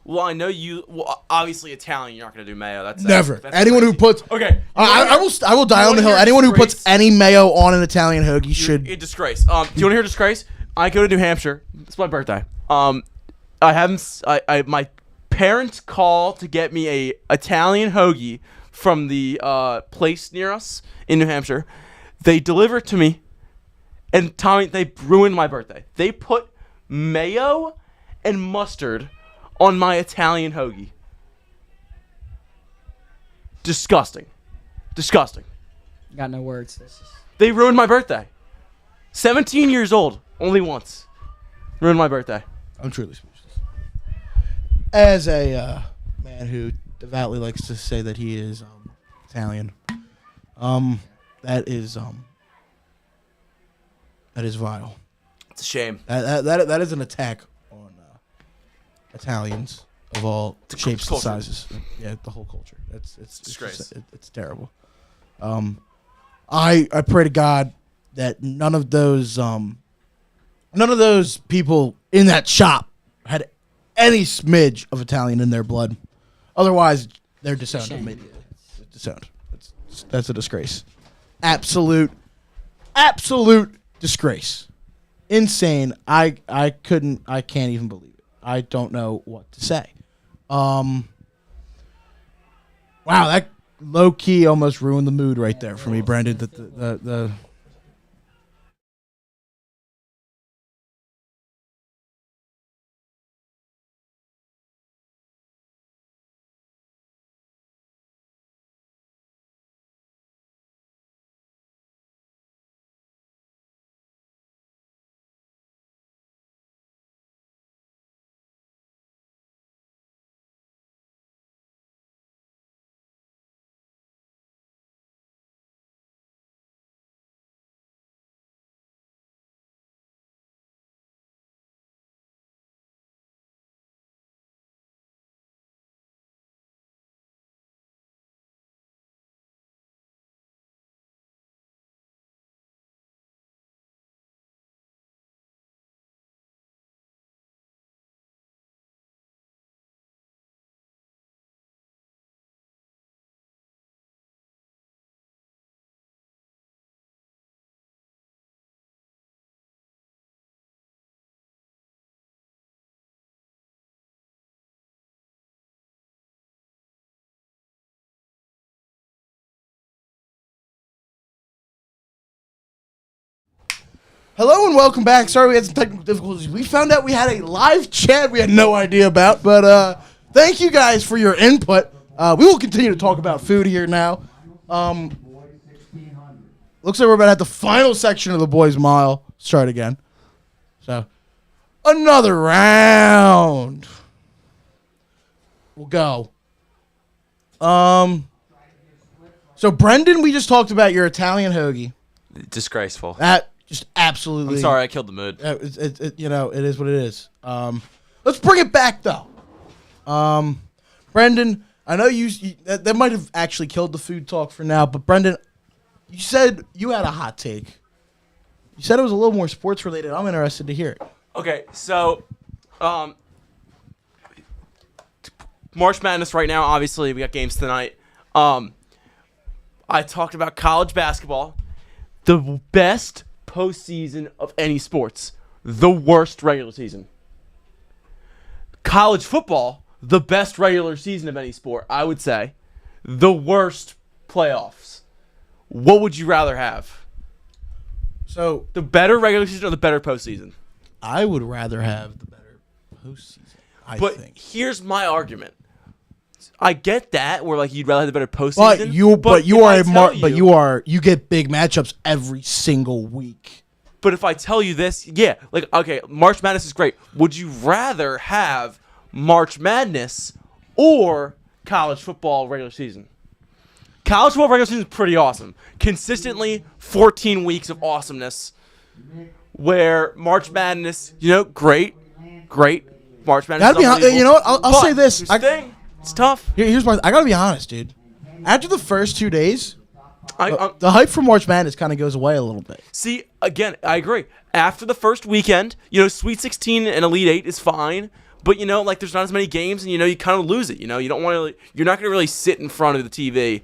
Well, I know you. Well, obviously Italian. You're not gonna do mayo. That's Never. That's Anyone who crazy. puts Okay. I will die you on the wanna hill. hear Anyone who puts disgrace? any mayo on an Italian hoagie should. A disgrace. Do you want to hear a disgrace? I go to New Hampshire. It's my birthday. I haven't. My parents call to get me a Italian hoagie from the place near us in New Hampshire. They deliver it to me, and Tommy, they ruined my birthday. They put mayo and mustard on my Italian hoagie. Disgusting. Disgusting. Got no words. This is. They ruined my birthday. 17 years old, only once. Ruined my birthday. I'm truly speechless. As a man who devoutly likes to say that he is Italian, that is vile. It's a shame. That is an attack on Italians of all shapes and culture. sizes. Yeah, the whole culture. It's Disgrace. just- it's terrible. I pray to God that none of those people in that shop had any smidge of Italian in their blood. Otherwise, they're disowned Shame. immediately. Disowned. That's a disgrace. Absolute disgrace. Insane. I can't even believe it. I don't know what to say. Wow, that low key almost ruined the mood right there for me, Brendan. The Hello and welcome back. Sorry we had some technical difficulties. We found out we had a live chat we had no idea about, but thank you guys for your input. We will continue to talk about food here now. Looks like we're about to have the final section of the boys' mile start again. So, another round. We'll go. So Brendan, we just talked about your Italian hoagie. Disgraceful. That just absolutely. I'm sorry, I killed the mood. It is what it is. Let's bring it back though. Brendan, I know you that might have actually killed the food talk for now, but Brendan, you said you had a hot take. You said it was a little more sports related. I'm interested to hear it. Okay, so March Madness right now, obviously we got games tonight. I talked about college basketball. The best postseason of any sports. The worst regular season. College football, the best regular season of any sport, I would say. The worst playoffs. What would you rather have? So The better regular season or the better postseason? I would rather have the better postseason. I But think. here's my argument. I get that where like you'd rather have the better postseason. You get big matchups every single week. But if I tell you this, yeah, like okay, March Madness is great. Would you rather have March Madness or college football regular season? College football regular season is pretty awesome. Consistently 14 weeks of awesomeness. Where March Madness, great. March Madness. Gotta be unbelievable. you know what? I'll say this. Here's the thing. It's tough. Here's my. I gotta be honest, dude. After the first 2 days, I the hype for March Madness kind of goes away a little bit. see again. I agree. After the first weekend, Sweet 16 and Elite 8 is fine, but like there's not as many games, and you kind of lose it. You don't want to. You're not gonna really sit in front of the TV,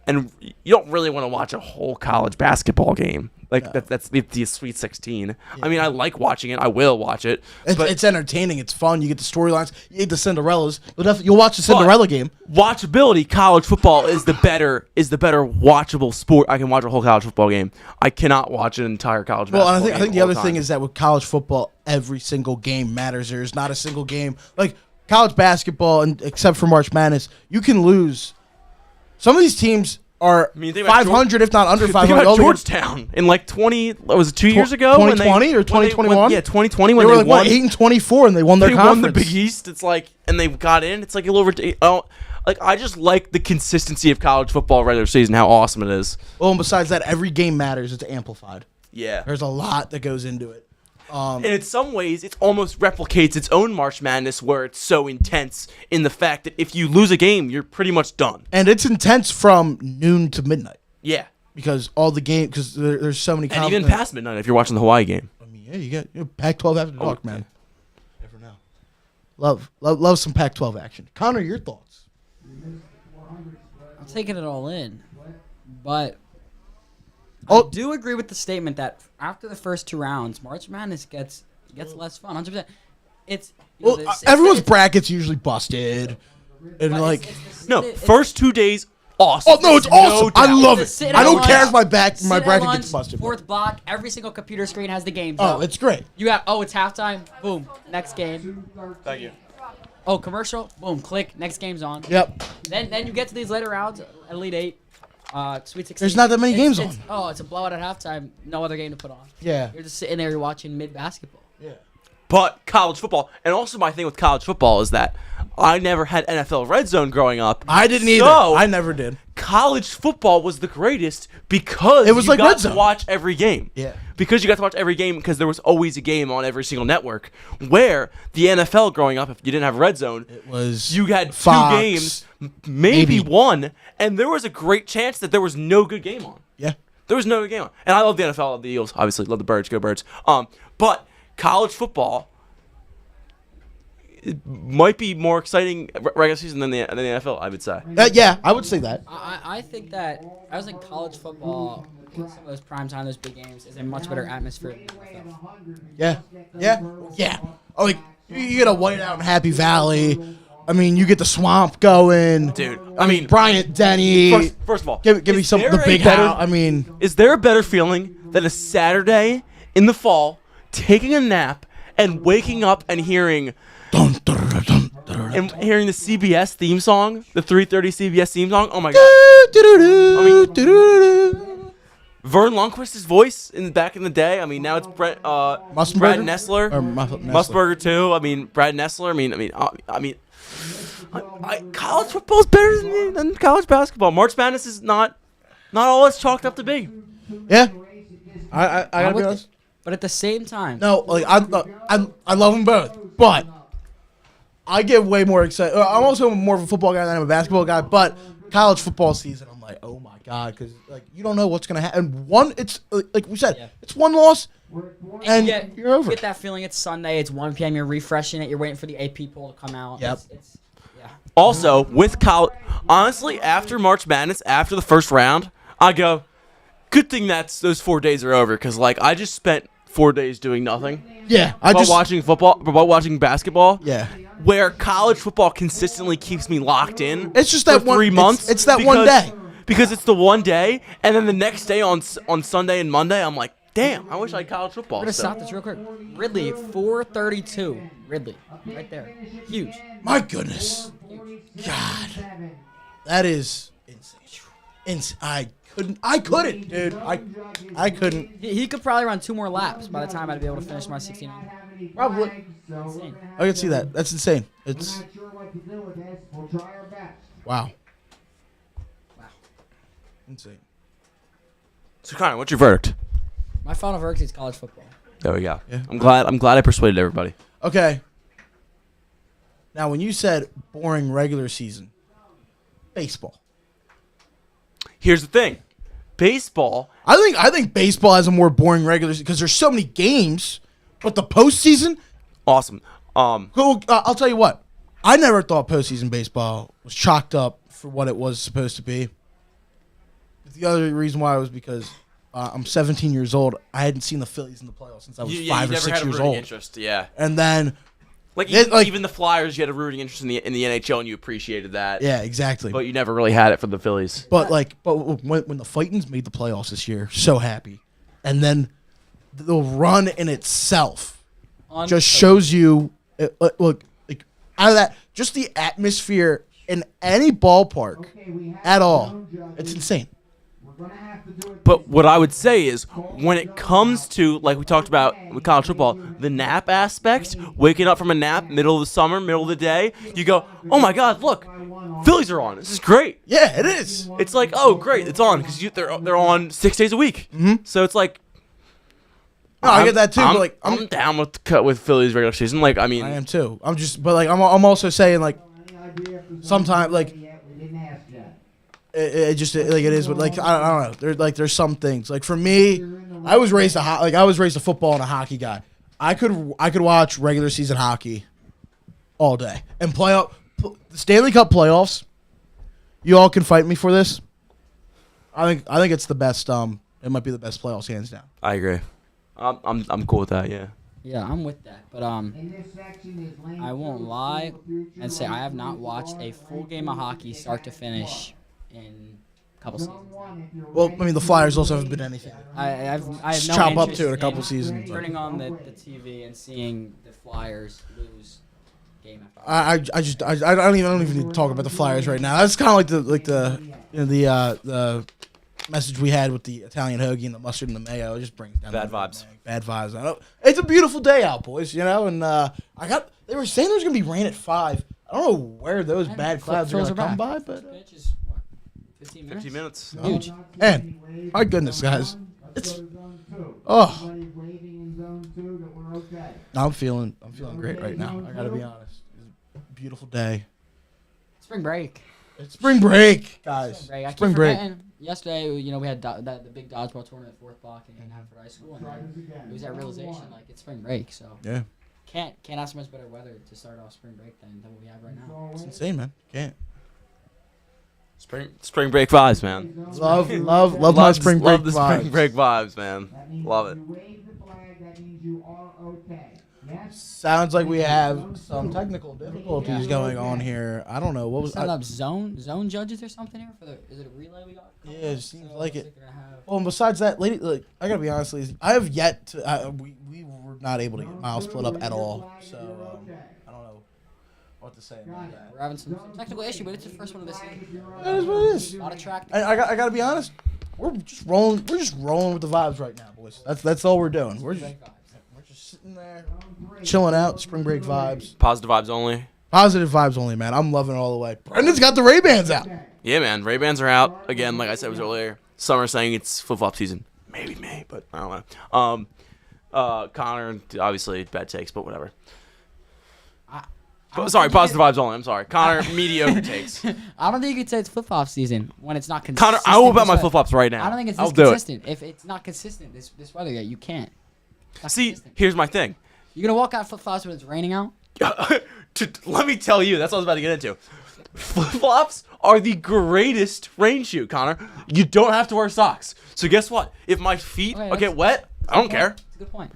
and you don't really want to watch a whole college basketball game. Like that's the Sweet 16. Yeah. I mean, I like watching it. I will watch it. It's entertaining. It's fun. You get the storylines. You get the Cinderellas. You'll watch the Cinderella game. Watchability, college football is the better watchable sport. I can watch a whole college football game. I cannot watch an entire college basketball Well, and game I think the all other time. thing is that with college football, every single game matters. There's not a single game like college basketball, and except for March Madness, you can lose. Some of these teams are think about 500, if not under Think 500. about Georgetown in like 2 years ago? 2020 or 2021? Yeah, 2020 when They they were like won. 8-24, and they won their They conference. won the Big East. It's like, and they got in. It's like a little over. Like I just like the consistency of college football regular season. How awesome it is. Well, and besides that, every game matters. It's amplified. Yeah. There's a lot that goes into it. And in some ways, it almost replicates its own March Madness, where it's so intense in the fact that if you lose a game, you're pretty much done. And it's intense from noon to midnight Yeah. because all the game because there's so many. And even past midnight if you're watching the Hawaii game. I mean, yeah, you get Pac-12 after dark, man. Never know. Love some Pac-12 action. Connor, your thoughts? I'm taking it all in, but Oh. I do agree with the statement that after the first 2 rounds, March Madness gets less fun. 100%. It's Well, everyone's brackets usually busted, and but like. No, first 2 days, awesome. Oh no, it's awesome! I love It's it. a sit I don't at care lunch. if my bracket lunch, gets busted. Fourth block, every single computer screen has the games. Oh, up. it's great. You got it's halftime. Boom, next game. Thank you. Oh, commercial. Boom, click. Next game's on. Yep. Then you get to these later rounds, Elite 8, Sweet 16. There's not that many games on. Oh, it's a blowout at halftime. No other game to put on. Yeah. You're just sitting there, you're watching mid basketball. Yeah. But college football, and also my thing with college football is that I never had NFL Red Zone growing up. I didn't either. So, I never did. college football was the greatest because It was you like got Red to Zone. watch every game. Yeah. Because you got to watch every game because there was always a game on every single network. Where the NFL growing up, if you didn't have Red Zone, It was. you had Fox, 2 games, maybe maybe. 1, and there was a great chance that there was no good game on. Yeah. There was no good game on. And I love the NFL, I love the Eagles, obviously, love the Birds, go Birds. But college football it might be more exciting regular season than the NFL, I would say. Yeah, I would say that. I think that I was like college football, some of those prime time, those big games, is a much better atmosphere than the NFL. Yeah. Yeah. Yeah. Oh, like you get a whiteout in Happy Valley. I mean, you get the swamp going. Dude, I mean, Bryant Denny. first of all, Give me is some there the a big better- house. I mean, Is there a better feeling than a Saturday in the fall, taking a nap and waking up and hearing dun, dun, dun, dun, dun, and hearing the CBS theme song, the 3:30 CBS theme song? Oh my god! Vern Lundquist's voice back in the day. I mean, now it's Brad Musburger? Nessler, Or Nessler. Musburger too. I mean, Brad Nessler. College football is better than college basketball. March Madness is not all it's chalked up to be. Yeah. I gotta be with honest. But at the same time, No, like I love them both, but I get way more excited. I'm also more of a football guy than I'm a basketball guy. But college football season, I'm like, oh my god, because like you don't know what's gonna happen. It's like we said, Yeah. it's one loss, and you you're over. get that feeling. It's Sunday. It's 1 p.m. You're refreshing it. You're waiting for the AP poll to come out. Yep. Yeah. Also, with college, honestly, after March Madness, after the first round, I go, good thing those 4 days are over, because like I just spent 4 days doing nothing. Yeah, Watching football, about watching basketball. Yeah. Where college football consistently keeps me locked in. It's just for that one 3 months. It's that one day. Because it's the one day, and then the next day on Sunday and Monday, I'm like, damn, I wish I had college football. We're gonna still. stop this real quick. Ridley, 432. Ridley, right there. Huge. My goodness. God. That is insane. I couldn't, dude. I couldn't. He could probably run 2 more laps by the time I'd be able to finish my 16. Probably. Insane. I can see that. That's insane. It's wow. Insane. So Connor, what's your verdict? My final verdict is college football. There we go. Yeah. I'm glad I persuaded everybody. Okay. Now, when you said boring regular season, baseball. Here's the thing. Baseball. I think baseball has a more boring regular season because there's so many games, but the postseason. Awesome. Well, I'll tell you what. I never thought postseason baseball was chalked up for what it was supposed to be. The other reason why was because I'm 17 years old. I hadn't seen the Phillies in the playoffs since I was 5 or 6 years old. Interest, yeah. And then, Even the Flyers, you had a rooting interest in the NHL, and you appreciated that. yeah, exactly. But you never really had it for the Phillies. But when the Fightins made the playoffs this year, so happy. And then the run in itself just shows you, look, like out of that, just the atmosphere in any ballpark at all, it's insane. But what I would say is, when it comes to, like we talked about with college football, the nap aspect, waking up from a nap, middle of the summer, middle of the day, you go, oh my God, look, Phillies are on. This is great. Yeah, it is. It's like, oh, great, it's on, because they're on 6 days a week. Mhm. So it's like, No, I get that too. I'm, But like, I'm down with Phillies regular season. Like, I mean, I am too. I'm also saying like, sometimes like. It is, but like I don't know. There's some things. Like for me, I was raised a football and a hockey guy. I could watch regular season hockey all day and the Stanley Cup playoffs. You all can fight me for this. I think it's the best. It might be the best playoffs hands down. I agree. I'm cool with that. Yeah. Yeah, I'm with that. But I won't lie and say I have not watched a full game of hockey start to finish in a couple seasons. Well, I mean the Flyers also haven't been anything. I have no chop up interest to it a couple in seasons. turning on the TV and seeing the Flyers lose game after. I don't even need to talk about the Flyers right now. That's kind of like the message we had with the Italian hoagie and the mustard and the mayo. It just brings down Bad vibes. Bad vibes. It's a beautiful day out, boys. You know, and they were saying there's gonna be rain at 5. I don't know where those bad clouds are gonna come by, but Pitch is what, 15 minutes? 15 minutes. Huge. man, my goodness, guys, it's I'm feeling great right now. I gotta be honest. It's a beautiful day. Spring break. It's spring break, guys. I Spring keep break. forgetting. Yesterday, we had the big dodgeball tournament at 4th block in Haverford High School, and then it was that realization like it's spring break, so Yeah, can't ask for much better weather to start off spring break than what we have right now. it's insane, man. Can't Spring break vibes, man. love my spring break Love the vibes. spring break vibes, man. Love it. Sounds like we have some technical difficulties going on here. I don't know what was. Set up zone judges or something here for the. Is it a relay we got? Yeah, it seems like it. they're gonna have- Well, and besides that, lady, like, I gotta be honest, ladies, I have yet to. We were not able to get Miles split up at all, so I don't know what to say about that. We're having some technical issue, but it's the first one of this season. That is what it is. A lot of track. I gotta be honest. We're just rolling. We're just rolling with the vibes right now, boys. That's all we're doing. We're just sitting there, chilling out. Spring break vibes. Positive vibes only. Positive vibes only, man. I'm loving it all the way. Brendan's got the Ray-Bans out. Yeah, man. Ray-Bans are out. Again, like I said earlier. Some are saying it's flip-flop season. Maybe May, but I don't know. Connor, obviously, bad takes, but whatever. Sorry, positive vibes only. I'm sorry. Connor, mediocre takes. I don't think you could say it's flip-flop season when it's not consistent. Connor, I will bet this my weather. flip-flops right now. I don't think it's I'll this do consistent. If it's not consistent this weather yet, you can't. It's not See, consistent. here's my thing. You're gonna walk out flip-flops when it's raining out? Let me tell you, that's what I was about to get into. Flip-flops are the greatest rain shoe, Connor. You don't have to wear socks. So guess what? If my feet Okay, get wet, I don't care. That's a good point.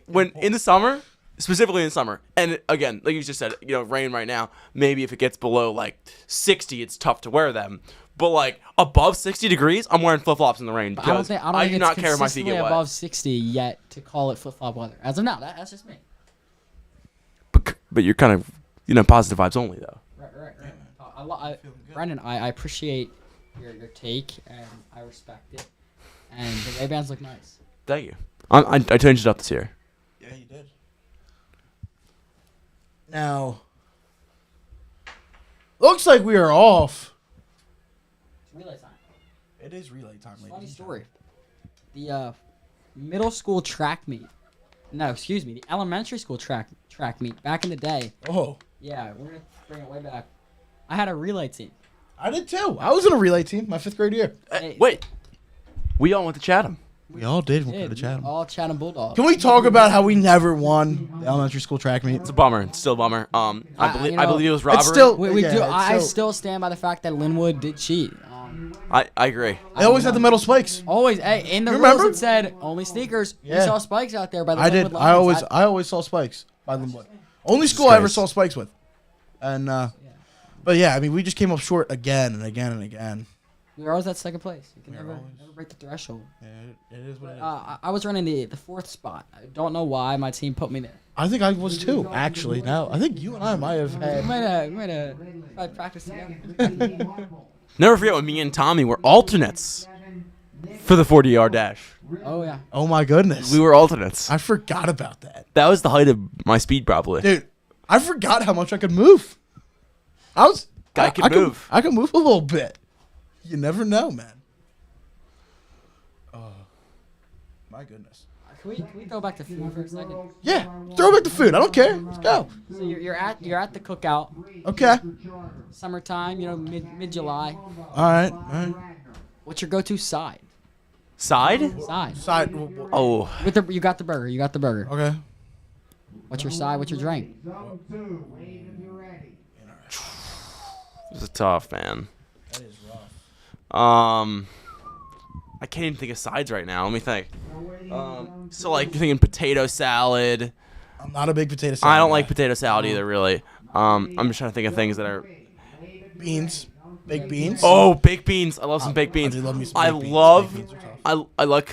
When in the summer, specifically in the summer, and again, like you just said, rain right now, maybe if it gets below like 60, it's tough to wear them. But like above 60 degrees, I'm wearing flip-flops in the rain because I don't think do not it's care if my feet consistently get wet. above 60 yet to call it flip-flop weather. As of now, that's just me. But you're kind of, positive vibes only though. Right. Brendan, I appreciate your take, and I respect it. And the Ray-Bans look nice. Thank you. I changed it up this year. Yeah, you did. Now, looks like we are off. It's relay time. It is relay time, ladies. Funny story. The middle school track meet. No, excuse me. The elementary school track meet back in the day. Oh, Yeah, we're gonna bring it way back. I had a relay team. I did too. I was in a relay team my 5th grade year. Hey, Wait, we all went to Chatham. We all did. We Yeah, go to Chatham. all Chatham Bulldogs. Can we talk about how we never won the elementary school track meet? It's a bummer. It's still a bummer. I believe it was robbery. It's still. We yeah, do. it's I so- still stand by the fact that Linwood did cheat. I agree. They always had the metal spikes. Always, hey, in the You rules remember? it said only sneakers. Yeah. We saw spikes out there by the I did. Linwood I Lions. always saw spikes by Linwood. Only school I ever Christ. saw spikes with. And but yeah, I mean, we just came up short again and again and again. We were always at second place. You can We were never always- break the threshold. Yeah, it is what it is. I was running the 4th spot. I don't know why my team put me there. I think I was too, actually. Now I think you and I might have We had. might have probably practiced together. Never forget when me and Tommy were alternates for the 40-yard dash. Oh yeah. Oh my goodness, We were alternates. I forgot about that, That was the height of my speed, probably. dude. I forgot how much I could move. Guy can move. I can move a little bit. You never know, man. Oh, my goodness. Can we go back to food for a second? Yeah, throw back the food. I don't care. Let's go. So you're at the cookout, Okay. summertime. Mid July. All right. All right. What's your go-to side? Side? Side. Side. Oh, You got the burger. You got the burger. Okay. What's your side? What's your drink? this is tough, man. That is rough. I can't even think of sides right now. Let me think. So like you're thinking potato salad. I'm not a big potato salad. I don't guy. like potato salad either, really. I'm just trying to think of things that are. beans. Baked beans. Oh, baked beans! I love some baked I beans. do love me some I baked beans. love. Baked beans are tough. I like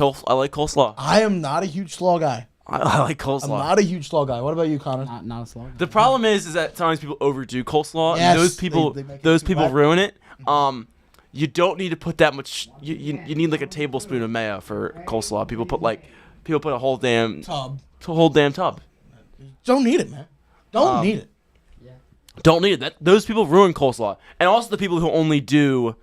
coleslaw. I am not a huge slaw guy. I like I'm coleslaw. not a huge slaw guy. What about you, Connor? Not a slogan. The problem is that sometimes people overdo coleslaw. Yes, and those people, they make it those too people wet. ruin it. You don't need to put that much. You need like a tablespoon of mayo for coleslaw. People put a whole damn Tub. tub. Don't need it, man. Don't need it. Don't need it. Those people ruin coleslaw, and also the people who only do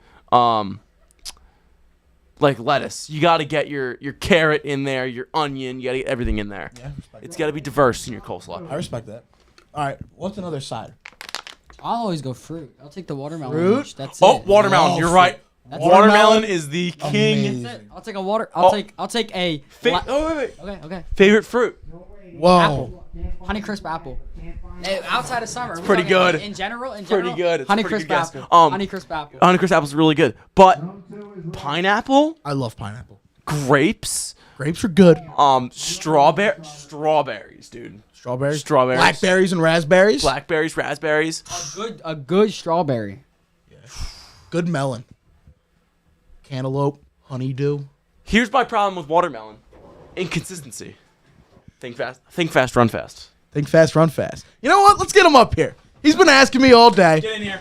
like lettuce. You got to get your carrot in there, your onion. You got to get everything in there. Yeah, respect It's got to be diverse in your coleslaw. I respect that. All right. What's another side? I'll always go fruit. I'll take the watermelon. Fruit? Lunch. That's Oh, it. watermelon. Oh, You're fruit. right. That's Watermelon Watermelon? is the king. Amazing. That's it. I'll take a water. Oh. I'll take a. Oh, wait. Okay. Favorite fruit? Whoa. Apple. Honeycrisp apple. Outside of summer. pretty good. In general. Pretty good. It's a pretty Honeycrisp good guess. apple. Um, Honeycrisp apple. Honeycrisp apple's really good, but pineapple, I love pineapple. Grapes, Grapes are good. strawberries, dude. Strawberries. Strawberries. Blackberries and raspberries. Blackberries, raspberries. A good strawberry. Good melon. Cantaloupe. Honeydew. Here's my problem with watermelon: inconsistency. Think fast, run fast. Think fast, run fast. You know what? Let's get him up here. He's been asking me all day. Get in here.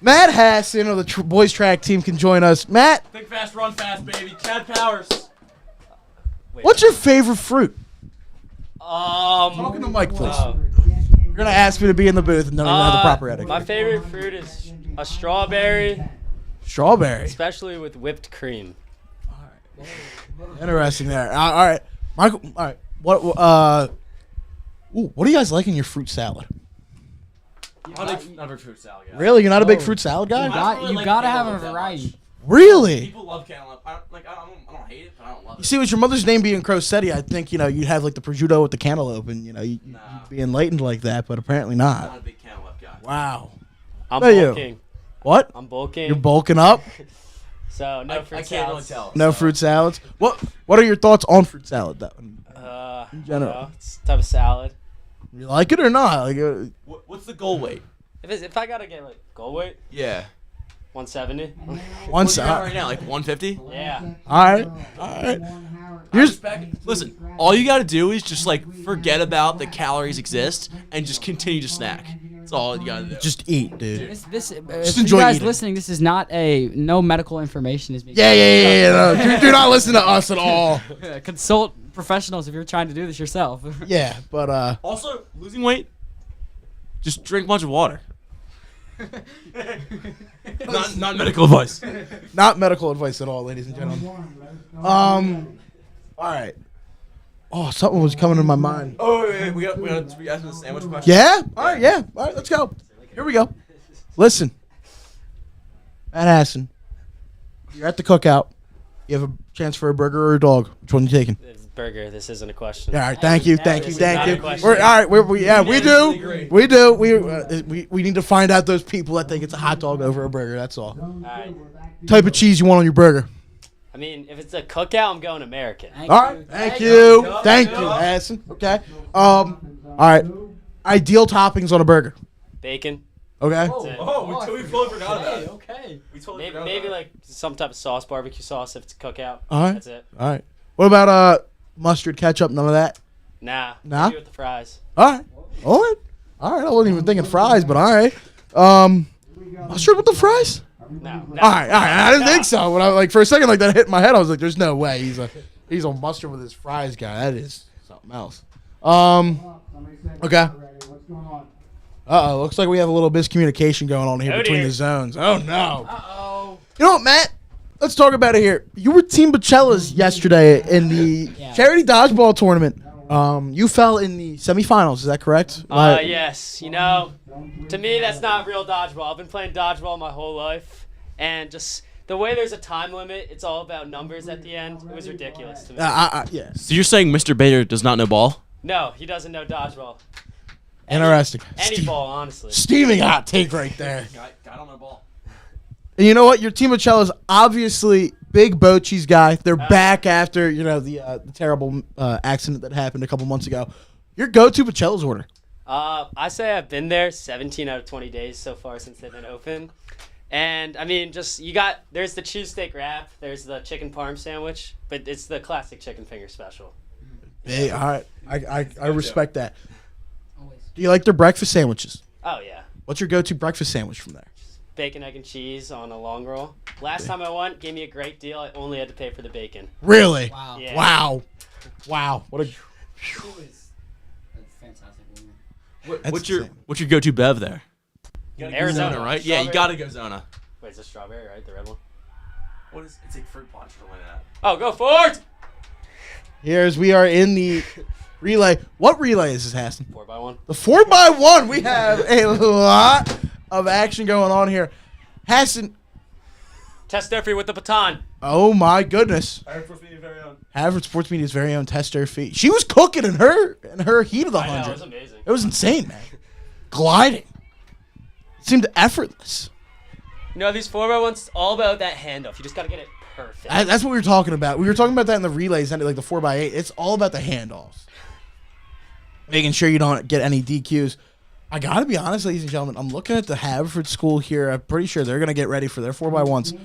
Matt Hassan of the boys track team can join us. Matt, Think fast, run fast, baby. Chad Powers. what's your favorite fruit? Talking to Mike, please. You're gonna ask me to be in the booth and don't even have the proper etiquette. My favorite fruit is a strawberry, Strawberry. especially with whipped cream. Interesting there. All right, Michael. All right. What? What do you guys like in your fruit salad? Not a big fruit salad guy. Really, you're not a big fruit salad guy? You gotta have a variety. Really? People love cantaloupe. I don't hate it, but I don't love You see, with your mother's name being Crosetti, I think you'd have like the prosciutto with the cantaloupe, and you'd be enlightened like that, but apparently I'm not. not a big cantaloupe guy. Wow. I'm How about you? bulking. What? I'm bulking. You're bulking up? So no fruit I can't really salads. tell. No fruit salads? What are your thoughts on fruit salad, though? In general. it's a type of salad. You like it or not? Like, What's the goal weight? If I gotta get like goal weight, Yeah. 170. one What's you at salad. right now? Like 150? Yeah. All right. All right. Here's Listen, all you got to do is just like forget about the calories exist and just continue to snack. That's all you got to do. just eat, dude. This Just for enjoy you guys eating. listening, this is not no medical information is being Yeah. No, do not listen to us at all. Consult professionals if you're trying to do this yourself. Yeah, but Also, losing weight, just drink a bunch of water. not medical advice. not medical advice at all, ladies and gentlemen. All right. Oh, something was coming to my mind. Oh, wait, we got the sandwich question. Yeah? All right, yeah. All right, let's go. Here we go. Listen. Matt Hassan, you're at the cookout. You have a chance for a burger or a dog. Which one are you taking? It's burger. This isn't a question. All right, thank you. This is not a question. All right, we Unanimously do. agree. We do. We need to find out those people that think it's a hot dog over a burger. That's all. All right. Type of cheese you want on your burger. I mean, if it's a cookout, I'm going American. All right. Thank you. Thank you, Hassan. Okay. All right. Ideal toppings on a burger. Bacon. Okay. That's it. We totally forgot about it. Okay. We totally Maybe like some type of sauce, barbecue sauce if it's a cookout. All right. That's it. All right. What about mustard, ketchup, none of that? Nah. Nah? Maybe with the fries. All right. All right. All right. I wasn't even thinking fries, but all right. Mustard with the fries? No. All right. I didn't think so. When I like for a second like that hit in my head, I was like, "There's no way he's a mustard with his fries guy. That is something else." Okay. Looks like we have a little miscommunication going on here Oh, between dear. the zones. Oh no. Uh-oh. You know what, Matt? Let's talk about it here. You were Team Bachella's yesterday in the charity dodgeball tournament. You fell in the semifinals. Is that correct? Yes. You know, to me, that's not real dodgeball. I've been playing dodgeball my whole life, and just the way there's a time limit, it's all about numbers at the end. It was ridiculous to me. Yeah. So you're saying Mr. Bader does not know ball? No, he doesn't know dodgeball. Interesting. Any ball, honestly. Steaming hot take right there. Guy don't know ball. And you know what? Your Team Bachella's obviously big boat cheese guy. They're back after the terrible accident that happened a couple months ago. Your go-to Bachella's order. I say I've been there 17 out of 20 days so far since they've been open. And, I mean, there's the cheesesteak wrap, there's the chicken parm sandwich, but it's the classic chicken finger special. Hey, all right. I respect that. Do you like their breakfast sandwiches? Oh, yeah. What's your go-to breakfast sandwich from there? Bacon, egg, and cheese on a long roll. Last time I went, gave me a great deal. I only had to pay for the bacon. Really? Wow. Yeah. Wow. What a It was a fantastic woman. That's What's your go-to bev there? Arizona, right? Yeah, you gotta go Zona. Wait, it's a strawberry, right? The red one? What is? It's like fruit punch or something like that. Oh, go Ford! Here's we are in the relay. What relay is this, Hassan? 4x1. The 4x1. We have a lot of action going on here. Hassan, Test Jeffrey with the baton. oh my goodness. Haverford Sports Media's very own Tester Fee. She was cooking in her heat of the I know, it 100. was amazing. It was insane, man. Gliding. It seemed effortless. You know, these 4x1s, all about that handoff. You just got to get it perfect. That's what we were talking about. We were talking about that in the relays, like the 4x8. It's all about the handoffs. Making sure you don't get any DQs. I got to be honest, ladies and gentlemen. I'm looking at the Haverford school here. I'm pretty sure they're going to get ready for their 4x1s.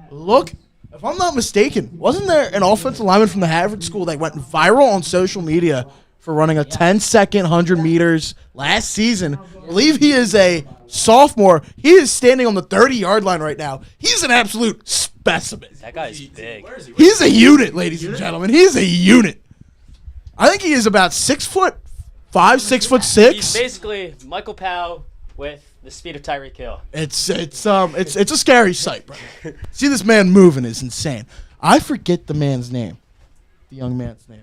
Look, if I'm not mistaken, wasn't there an offensive lineman from the Haverford school that went viral on social media for running a 10-second 100 meters last season? I believe he is a sophomore. He is standing on the 30-yard line right now. He's an absolute specimen. That guy's big. He's a unit, ladies and gentlemen. He's a unit. I think he is about 6'5", 6'6". He's basically Michael Powell with the speed of Tyreek Hill. It's a scary sight, bro. See this man moving is insane. I forget the man's name, the young man's name.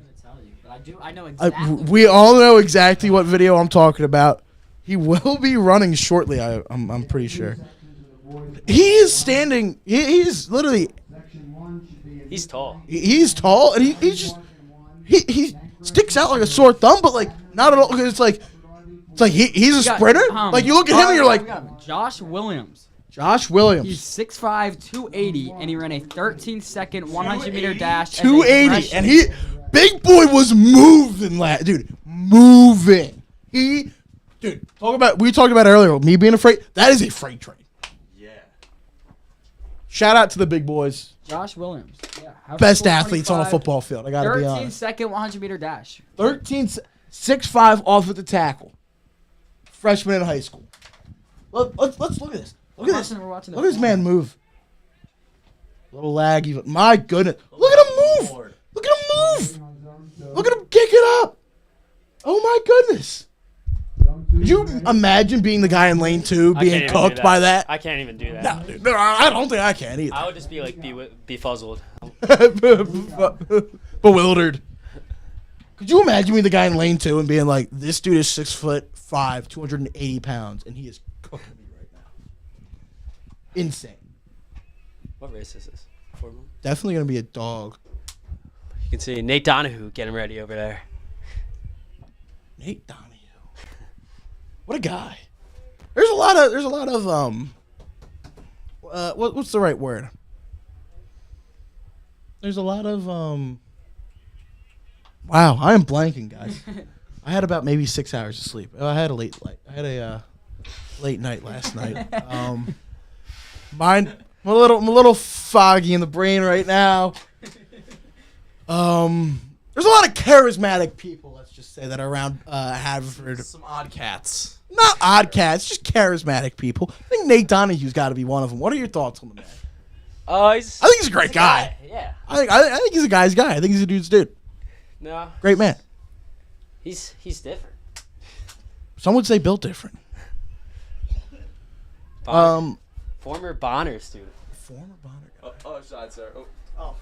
I know exactly. We all know exactly what video I'm talking about. He will be running shortly. I'm pretty sure. He is standing. He's literally. He's tall. He's tall and he sticks out like a sore thumb, but like not at all. Because it's like It's like he's a We got, sprinter. Like you look at him and you're we like got Josh Williams. Josh Williams. He's 6'5", 280, and he ran a 13-second 100-meter dash. as a 280, freshman. and big boy was moving, dude, moving. We talked about earlier, me being afraid. That is a freight train. Yeah. Shout out to the big boys, Josh Williams. Yeah, best athletes on a football field. I gotta be honest. 13-second 100-meter dash. 6'5" off at the tackle. Freshman in high school. Let's look at this. Look at this. We're watching Look at this man move. Little lag even. My goodness. Look at him move. Look at him move. Look at him kick it up. Oh my goodness. Could you imagine being the guy in lane 2 I can't being even cooked do by that? I can't even do that. No, dude. No, I don't think I can either. I would just be like befuzzled. Bewildered. Could you imagine being the guy in lane 2 and being like, this dude is 6'5", 280 pounds, and he is cooking me right now. Insane. What race is this? 4 months? Definitely gonna be a dog. You can see Nate Donahue getting ready over there. Nate Donahue. What a guy. There's a lot of what's the right word? There's a lot of wow, I am blanking, guys. I had about maybe 6 hours of sleep. I had a late night last night. I'm a little foggy in the brain right now. There's a lot of charismatic people, let's just say, that are around Haverford. Some odd cats. Not odd cats, just charismatic people. I think Nate Donahue's got to be one of them. What are your thoughts on the man? I I think he's a great guy. Yeah. I think he's a guy's guy. I think he's a dude's dude. No. Great man. He's different. Some would say built different. Bonner. Former Bonner student. Former Bonner guy. Oh, side, sir. Oh.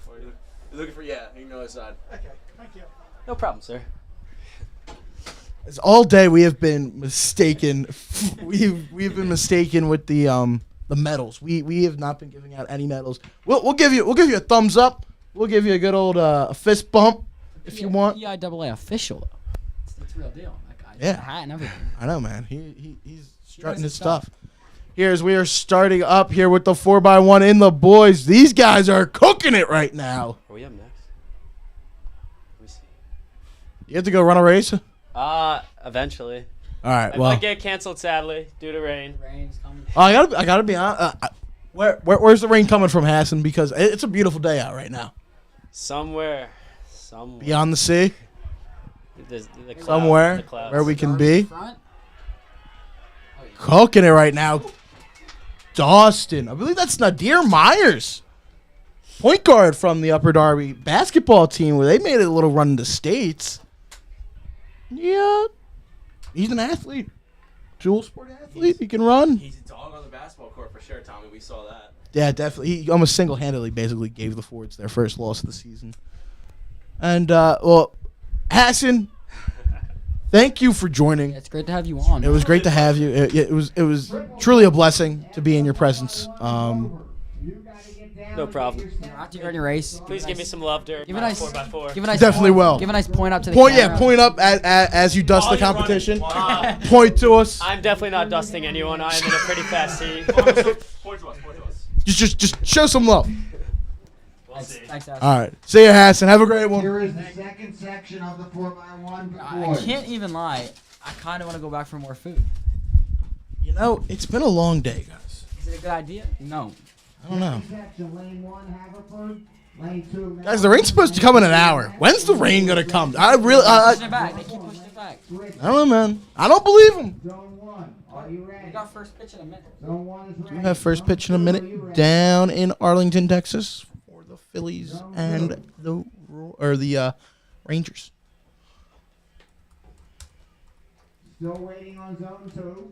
You're looking for, yeah, you can go side. Okay, thank you. No problem, sir. As all day we have been mistaken. we've been mistaken with the medals. We have not been giving out any medals. We'll give you a thumbs up. We'll give you a good old fist bump if you want. PIAA official though. It's a real deal. That guy. Yeah. The hat and everything. I know, man. He's strutting his his stuff. Here's we are starting up here with the 4x1 in the boys. These guys are cooking it right now. Are we up next? Let me see. You have to go run a race. Eventually. All right. It Well, might get canceled sadly due to rain. Rain's coming. I gotta be honest. Where's the rain coming from, Hassan? Because it's a beautiful day out right now. Somewhere. Beyond the sea, The clouds, somewhere the clouds. where we can be. Front. Cooking it right now. Dawson. I believe that's Nadir Myers. Point guard from the Upper Darby basketball team where they made a little run in the States. Yeah. He's an athlete. Dual sport athlete. He can run. He's a dog on the basketball court for sure, Tommy. We saw that. Yeah, definitely. He almost single-handedly basically gave the Fords their first loss of the season. And, Hassan, thank you for joining. It's great to have you on. It was great to have you. It was truly a blessing to be in your presence. No problem. After you run your race, Please give me some love during Give a my nice- 4x4. give a nice Definitely point, will. Give a nice point up to the Point, camera. point up as you dust the While you're competition. running. Point to us. I'm definitely not dusting anyone. I am in a pretty fast heat. Point to us. Just show some love. We'll see. Thanks, Ash. All right. See you, Hassan. Have a great one. Here is the second section of the 4x1 for I boys. can't even lie. I kind of want to go back for more food. You know, it's been a long day, guys. Is it a good idea? No. I don't know. Section, lane 1, Haverford. Lane 2, Guys, the rain's supposed to come in an hour. When's the rain gonna come? Pushing it back. They keep pushing it back. I don't know, man. I don't believe them. Zone 1, are you ready? We got first pitch in a minute. Zone 1 is ready. We have first pitch in a minute down in Arlington, Texas, for the Phillies and the Rangers. Still waiting on zone 2.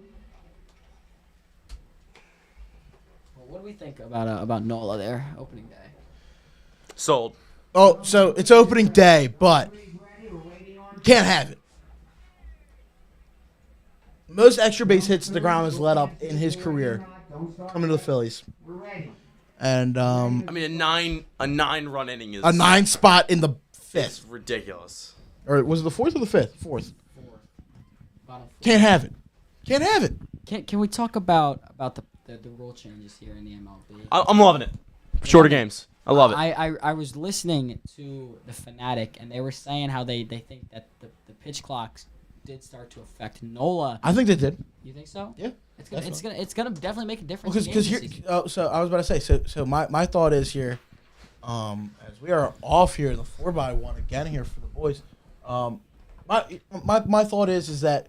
Well, what do we think about NOLA there, opening day? Sold. Oh, so it's opening day, but Ready, we're waiting on can't have it. Most extra base hits the ground has let up in his career Don't start. coming to the Phillies, We're ready. and I mean, a nine run inning is a 9 spot in the It's 5th, ridiculous. or was it the 4th or the 5th? 4th. bottom four. Can't have it. Can't have it. Can we talk about the rule changes here in the MLB? I'm loving it. Shorter games. I love it. I was listening to the Fanatic, and they were saying how they think that the pitch clocks did start to affect NOLA. I think they did. You think so? Yeah. It's gonna definitely make a difference. Because here, so I was about to say, so my thought is here, as we are off here in the 4x1 again here for the boys, my thought is that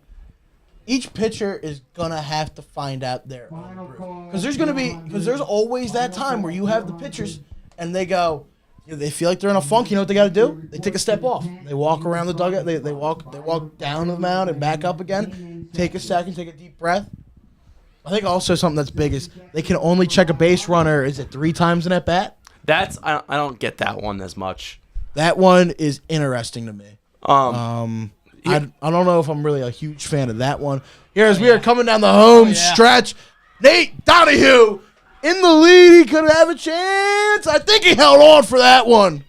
each pitcher is gonna have to find out their own groove. Because there's always that time where you have the pitchers and they go, they feel like they're in a funk. You know what they got to do? They take a step off. They walk around the dugout. They walk down the mound and back up again. Take a second, take a deep breath. I think also something that's big is they can only check a base runner. Is it 3 times in at bat? I don't get that one as much. That one is interesting to me. Yeah. I don't know if I'm really a huge fan of that one. Here as we are coming down the home stretch, Nate Donahue in the lead. He could have a chance. I think he held on for that one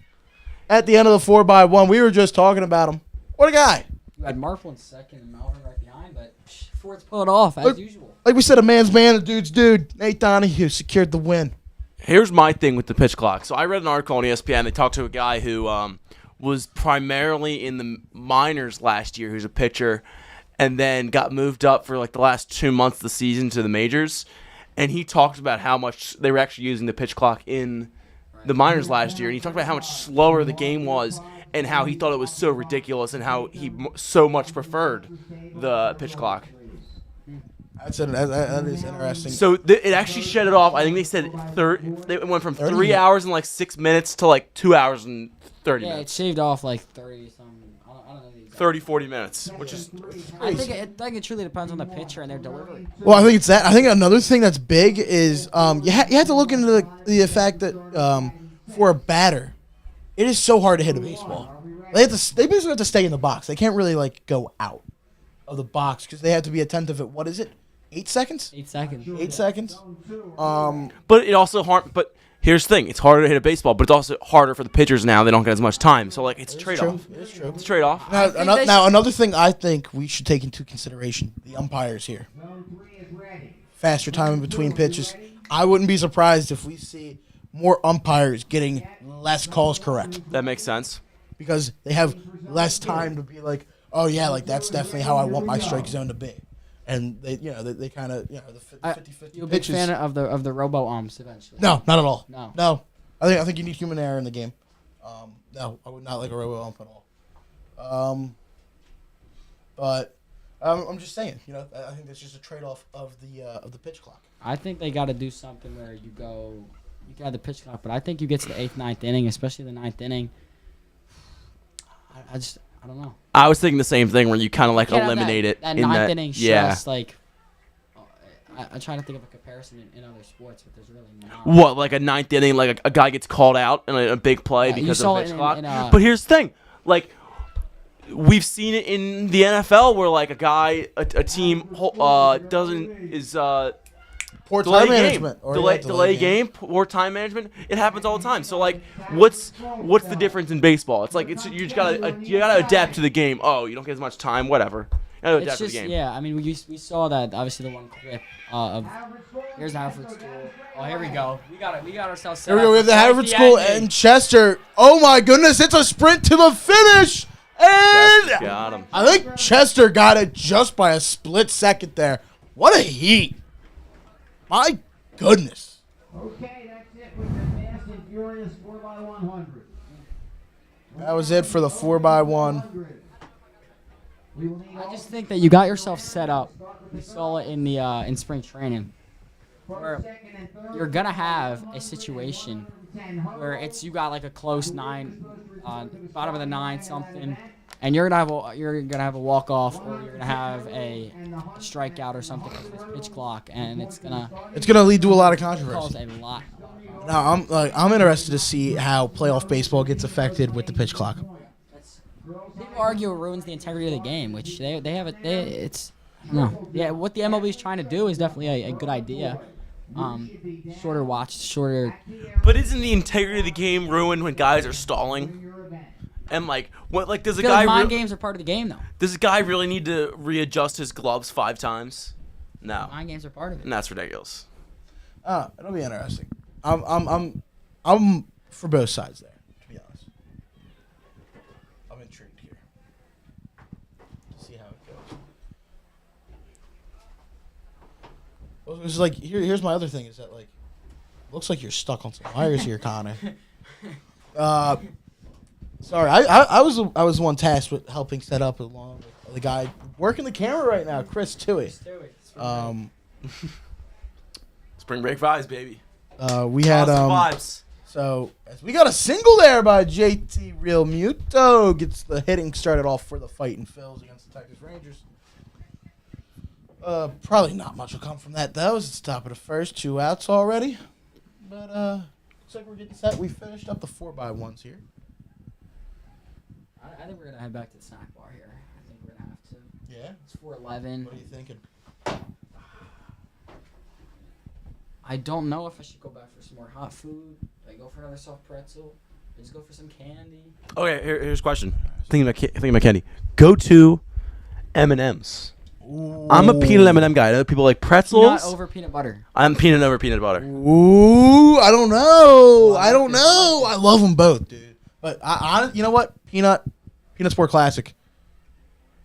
at the end of the 4x1. We were just talking about him. What a guy. You had Marple in second and Melvin right behind, but Ford's pulled it off as usual. Like we said, a man's man, a dude's dude. Nate Donahue secured the win. Here's my thing with the pitch clock. So I read an article on ESPN. They talked to a guy who was primarily in the minors last year, who's a pitcher, and then got moved up for like the last 2 months of the season to the majors. And he talked about how much they were actually using the pitch clock in the minors last year. And he talked about how much slower the game was and how he thought it was so ridiculous and how he so much preferred the pitch clock. That is interesting. So it actually shut it off. I think they said they went from 3 hours and like 6 minutes to like 2 hours and 30 Yeah, it minutes. shaved off like 30 something. I don't know the exact. 30, 40 minutes, which is I think it truly depends on the pitcher and their delivery. Well, I think it's that. I think another thing that's big is you have to look into the fact that for a batter, it is so hard to hit a baseball. They basically have to stay in the box. They can't really like go out of the box because they have to be attentive at what is it, 8 seconds? 8 seconds. 8 seconds. But it also hard. But here's the thing: it's harder to hit a baseball, but it's also harder for the pitchers now. They don't get as much time, so like it's a trade-off. It's true. It's a trade-off. Now, another thing I think we should take into consideration: the umpires here. Zone 3 is ready. Faster time in between pitches. I wouldn't be surprised if we see more umpires getting less calls correct That makes sense. because they have less time to be like, oh yeah, like that's definitely how I want my strike zone to be. And they kind of, the 50-50 You a big pitches. fan of the robo umps eventually? No, not at all. No. I think you need human error in the game. No, I would not like a robo ump at all. But I'm just saying, I think that's just a trade off of the pitch clock. I think they got to do something where you got the pitch clock, but I think you get to the 8th, 9th inning, especially the 9th inning. I don't know. I was thinking the same thing where you kind of like Can't have eliminate it that in 9th that. inning. Yeah. Just like I try to think of a comparison in other sports, but there's really not. What, like a 9th inning, like a guy gets called out in a big play Yeah, you because saw of it the pitch in- clock? in, But here's the thing, like we've seen it in the NFL where like a team Poor delay time game, management. delay game, poor time management. It happens all the time. So like, what's the difference in baseball? It's like you just gotta adapt to the game. Oh, you don't get as much time. Whatever. You gotta It's adapt to just the game. yeah. I mean, we saw that obviously the one clip of here's the Haverford School. Oh, here we go. We got ourselves set Here we go. up We have the for Haverford the School ending. and Chester. Oh my goodness! It's a sprint to the finish, and Chester got him. I think Chester got it just by a split second there. What a heat! My goodness. Okay, that's it with the Fast and Furious 4x100. That was it for the 4x1. We will need I all just think that you got yourself set up. We saw it in the in spring training. Where second and third. you're gonna have a situation where it's you got like a close 9, bottom of the 9 something, and you're gonna have a walk off or you're gonna have a strikeout or something with this pitch clock, and it's gonna It's gonna lead to a lot of cause controversy. a lot. Now I'm interested to see how playoff baseball gets affected with the pitch clock. People argue it ruins the integrity of the game, which they have it. It's no, yeah. What the MLB is trying to do is definitely a good idea. Shorter watch, shorter. But isn't the integrity of the game ruined when guys are stalling? And like, what? Like, does I a feel guy like mind re- games are part of the game, though. does a guy really need to readjust his gloves 5 times? No, Mind games are part of it. and that's ridiculous. It'll be interesting. I'm for both sides there, to be honest. I'm intrigued here to see how it goes. Well, it's like here's my other thing is that like, looks like you're stuck on some wires here, Connor. Sorry, I was the one tasked with helping set up along with the guy working the camera right now, Chris Tui. Spring break vibes, baby. We had Positive vibes. So as we got a single there by JT Real Muto gets the hitting started off for the Fighting Phils against the Texas Rangers. Probably not much will come from that though. It's the top of the first, 2 outs already. But looks like we're getting set. We finished up the 4x1s here. I think we're gonna head back to the snack bar here. I think we're gonna have to. Yeah. It's 4:11. What are you thinking? I don't know if I should go back for some more hot food. Do I go for another soft pretzel? I just go for some candy. Okay, here's a question. Thinking about candy. Go to M&M's. I'm a peanut M&M guy. I know people like pretzels. Peanut over peanut butter. I'm peanut over peanut butter. Ooh, I don't know. I don't know. I love them both, dude. But I you know what? Peanut Sport Classic.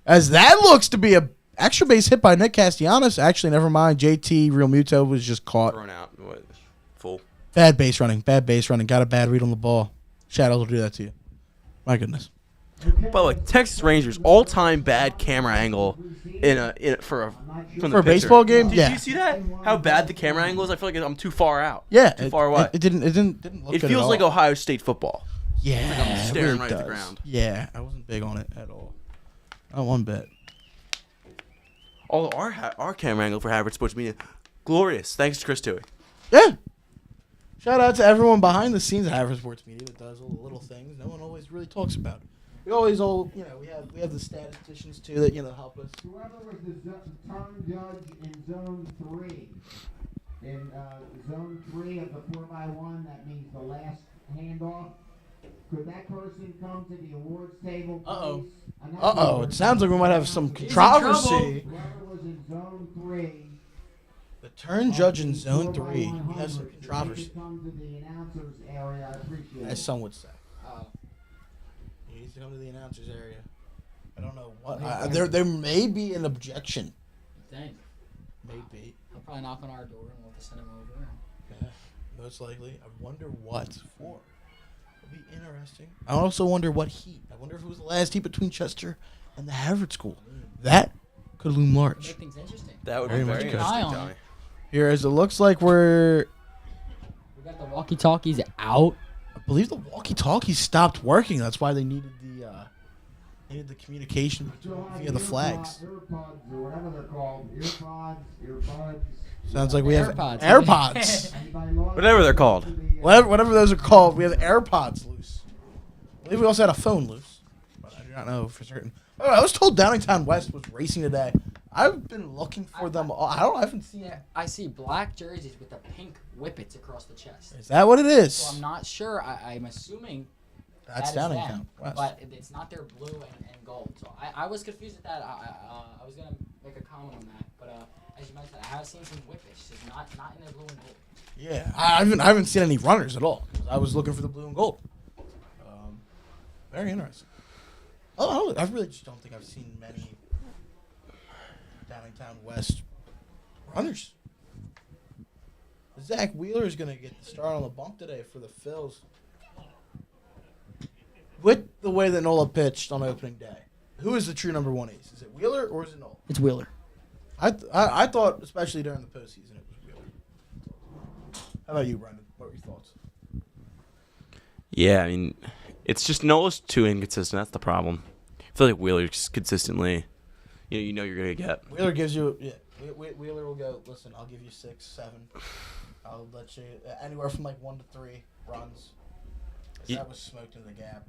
As that looks to be a extra base hit by Nick Castellanos. Actually, never mind. JT Real Muto was just caught. Thrown out. What? Full. Bad base running. Got a bad read on the ball. Shadows will do that to you. My goodness. But like Texas Rangers all-time bad camera angle for a For a baseball game? Did Yeah. you see that? How bad the camera angle is? I feel like I'm too far out. Yeah. Too far away. It didn't look It good feels at like all. Ohio State football. Yeah. I'm it staring really right at the does. ground. Yeah. I wasn't big on it at all. Not one bit. Although our camera angle for Haverford Sports Media, glorious. Thanks to Chris Tui. Yeah. Shout out to everyone behind the scenes at Haverford Sports Media that does all the little things no one always really talks about. We have the statisticians too that help us. Whoever was the turn judge in zone 3. In zone 3 of the 4x1, that means the last handoff. Could that person come to the awards table, please? It sounds like we might have some in controversy. Whoever was in zone 3. The turn judge in zone 3. We have some controversy, Come to the announcers area. I appreciate as it. some would say. He needs to come to the announcers area. I don't know what. There may be an objection. You think? Maybe. He'll probably knock on our door and we'll have to send him over. Yeah, most likely. I wonder what for. It'll be interesting. I also wonder what heat. I wonder if it was the last heat between Chester and the Haverford School. That could loom large. Make things interesting. That would Very be much very good. interesting, Eye on Tommy. it. Here, as it looks like we're. We got the walkie-talkies out. I believe the walkie-talkies stopped working. That's why they needed the communication via the flags. Earpods or whatever they're called. Earpods. Sounds like we have AirPods. AirPods. Anybody lost Whatever they're called. to the, Whatever those are called, we have AirPods loose. I believe we also had a phone loose, but I do not know for certain. Oh, I was told Downingtown West was racing today. I've been looking for them all. I haven't seen it. Yeah, I see black jerseys with the pink whippets across the chest. Is that what it is? So I'm not sure. I'm assuming That's that is Downingtown them, West. but it's not their blue and gold. So I was confused at that. I was gonna make a comment on that, but as you mentioned, I have seen some whippets, just not in their blue and gold. Yeah, I haven't seen any runners at all. I was looking for the blue and gold. Very interesting. Oh, I really just don't think I've seen many Downingtown West runners. Zach Wheeler is going to get the start on the bump today for the Phils. With the way that Nola pitched on opening day, who is the true number one ace? Is it Wheeler or is it Nola? It's Wheeler. I thought, especially during the postseason, it was Wheeler. How about you, Brendan? What were your thoughts? Yeah, I mean, it's just Nola's too inconsistent. That's the problem. I feel like Wheeler's just consistently, you know you're gonna get. Wheeler gives you, Wheeler will go, listen, I'll give you 6, 7. I'll let you, anywhere from like 1 to 3 runs. That was smoked in the gap.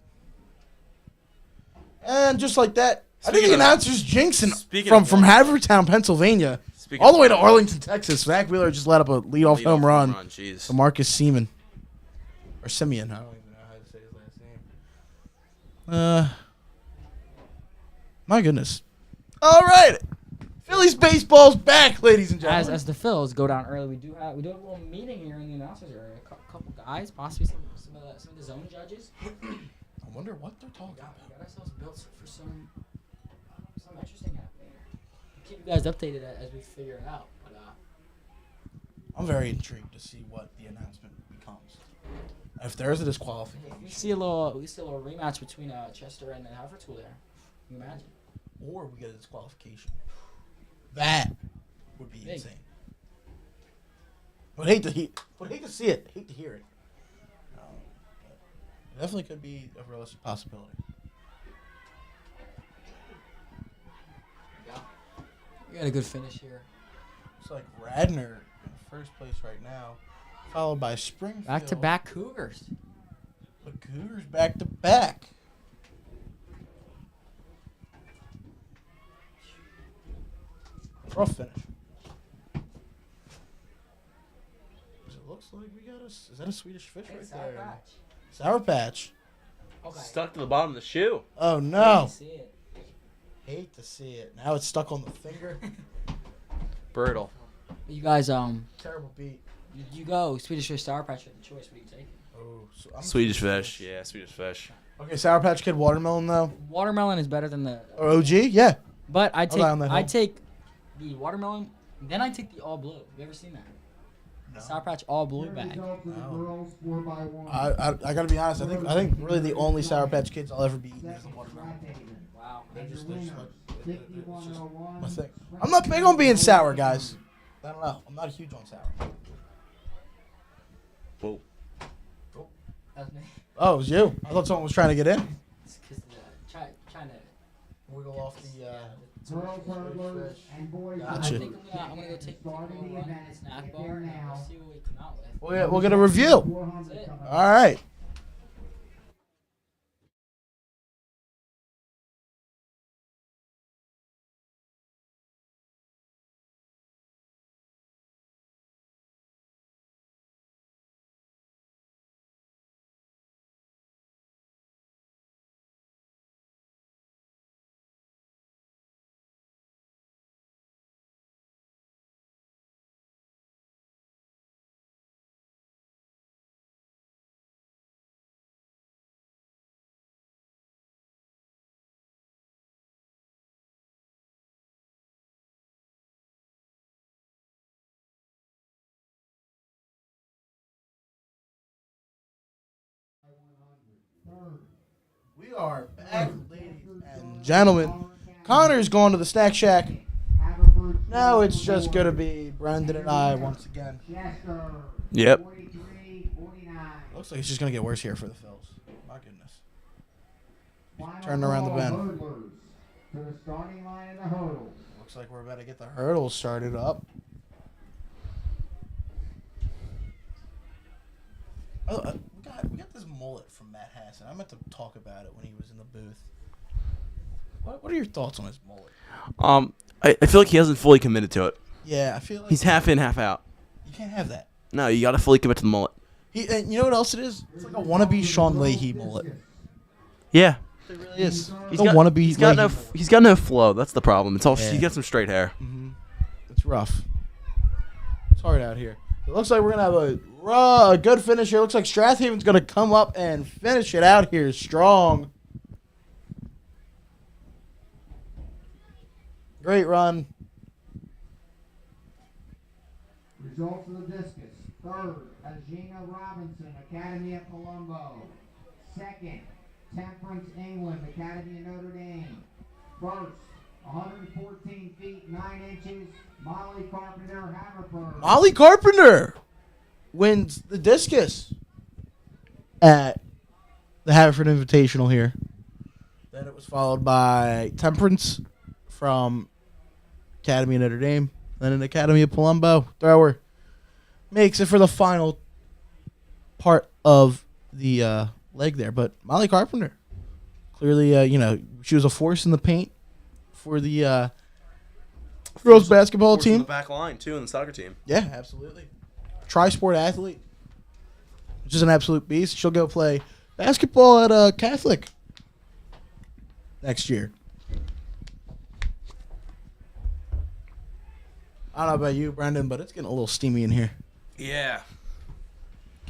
And just like that, I think the announcer's jinxing from Havertown, Pennsylvania, all the way to Arlington, Texas. Zach Wheeler just let up a leadoff home run Jeez. to Marcus Seaman. Or Simeon, I don't even know how to say his last name. My goodness. All right. Phillies baseball's back, ladies and gentlemen. As the Phils go down early, we do have a little meeting here in the announcers area. A couple guys, possibly some of the zone judges. I wonder what they're talking We about. got ourselves built for some interesting happening here. Keep you guys updated as we figure it out. But I'm very intrigued to see what the announcement becomes. If there is a disqualification, we see a little rematch between Chester and the Haverford school there. Can you imagine? or we get a disqualification, that would be Big. insane. Would hate to see it. Hate to hear it. It definitely could be a realistic possibility. We got a good finish here. Looks like Radnor in first place right now, followed by Springfield. Back-to-back Cougars. The Cougars back to back. Rough finish. It looks like we got is that a Swedish fish right there? Sour Patch. Okay. Stuck to the bottom of the shoe. Oh no. See it. Hate to see it. Now it's stuck on the finger. Brutal. You guys, Terrible beat. you go Swedish fish, sour patch. You have the choice. What do you take? Oh, so I'm Swedish fish. Yeah, Swedish fish. Okay, Sour Patch Kid watermelon though. Watermelon is better than the. Or OG, yeah. But I I'll die on that hill. take the watermelon. Then I take the all blue. Have you ever seen that? No. Sour Patch all blue bag. I gotta be honest. I think really the only Sour Patch Kids I'll ever be eating is the watermelon. Wow. They're just my thing. I'm not big on being sour, guys. I don't know. I'm not huge on sour. Whoa. That's me. Oh, it was you. I thought someone was trying to get in. It's 'cause trying to. Wiggle off the. Girls, hurdlers, and boys. I Gotcha. think I'm gonna go take a run at the snack bar and we'll see what we come out with. We'll get a review. That's it. All right. We are back, ladies and gentlemen. Connor's going to the snack shack. Now it's just going to be Brendan and I once again. Yep. Looks like it's just going to get worse here for the Phils. My goodness. Turning around the bend. To the starting line in the hurdle. Looks like we're about to get the hurdles started up. Oh, we got this mullet from Matt Hassan. I meant to talk about it when he was in the booth. What are your thoughts on his mullet? I feel like he hasn't fully committed to it. Yeah, I feel like He's half in, half out. you can't have that. No, you got to fully commit to the mullet. And you know what else it is? It's like a wannabe Sean Leahy mullet. Yeah. It really is. He's a got, wannabe he's got Leahy no mullet. he's got no flow. That's the problem. It's all Yeah. he's got some straight hair. It's rough. It's hard out here. It looks like we're gonna have a good finish here. Looks like Strathaven's gonna come up and finish it out here strong. Great run. Results of the discus. Third, Agina Robinson, Academy of Colombo. Second, Temperance England, Academy of Notre Dame. First, 114 feet 9 inches, Molly Carpenter, Haverford. Molly Carpenter wins the discus at the Haverford Invitational here. Then it was followed by Temperance from Academy of Notre Dame. Then an Academy of Palumbo thrower makes it for the final part of the leg there. But Molly Carpenter, clearly, she was a force in the paint for the girls basketball Force in team. the back line too, in the soccer team. Yeah, absolutely. Tri-sport athlete, which is an absolute beast. She'll go play basketball at Catholic next year. I don't know about you, Brendan, but it's getting a little steamy in here. Yeah.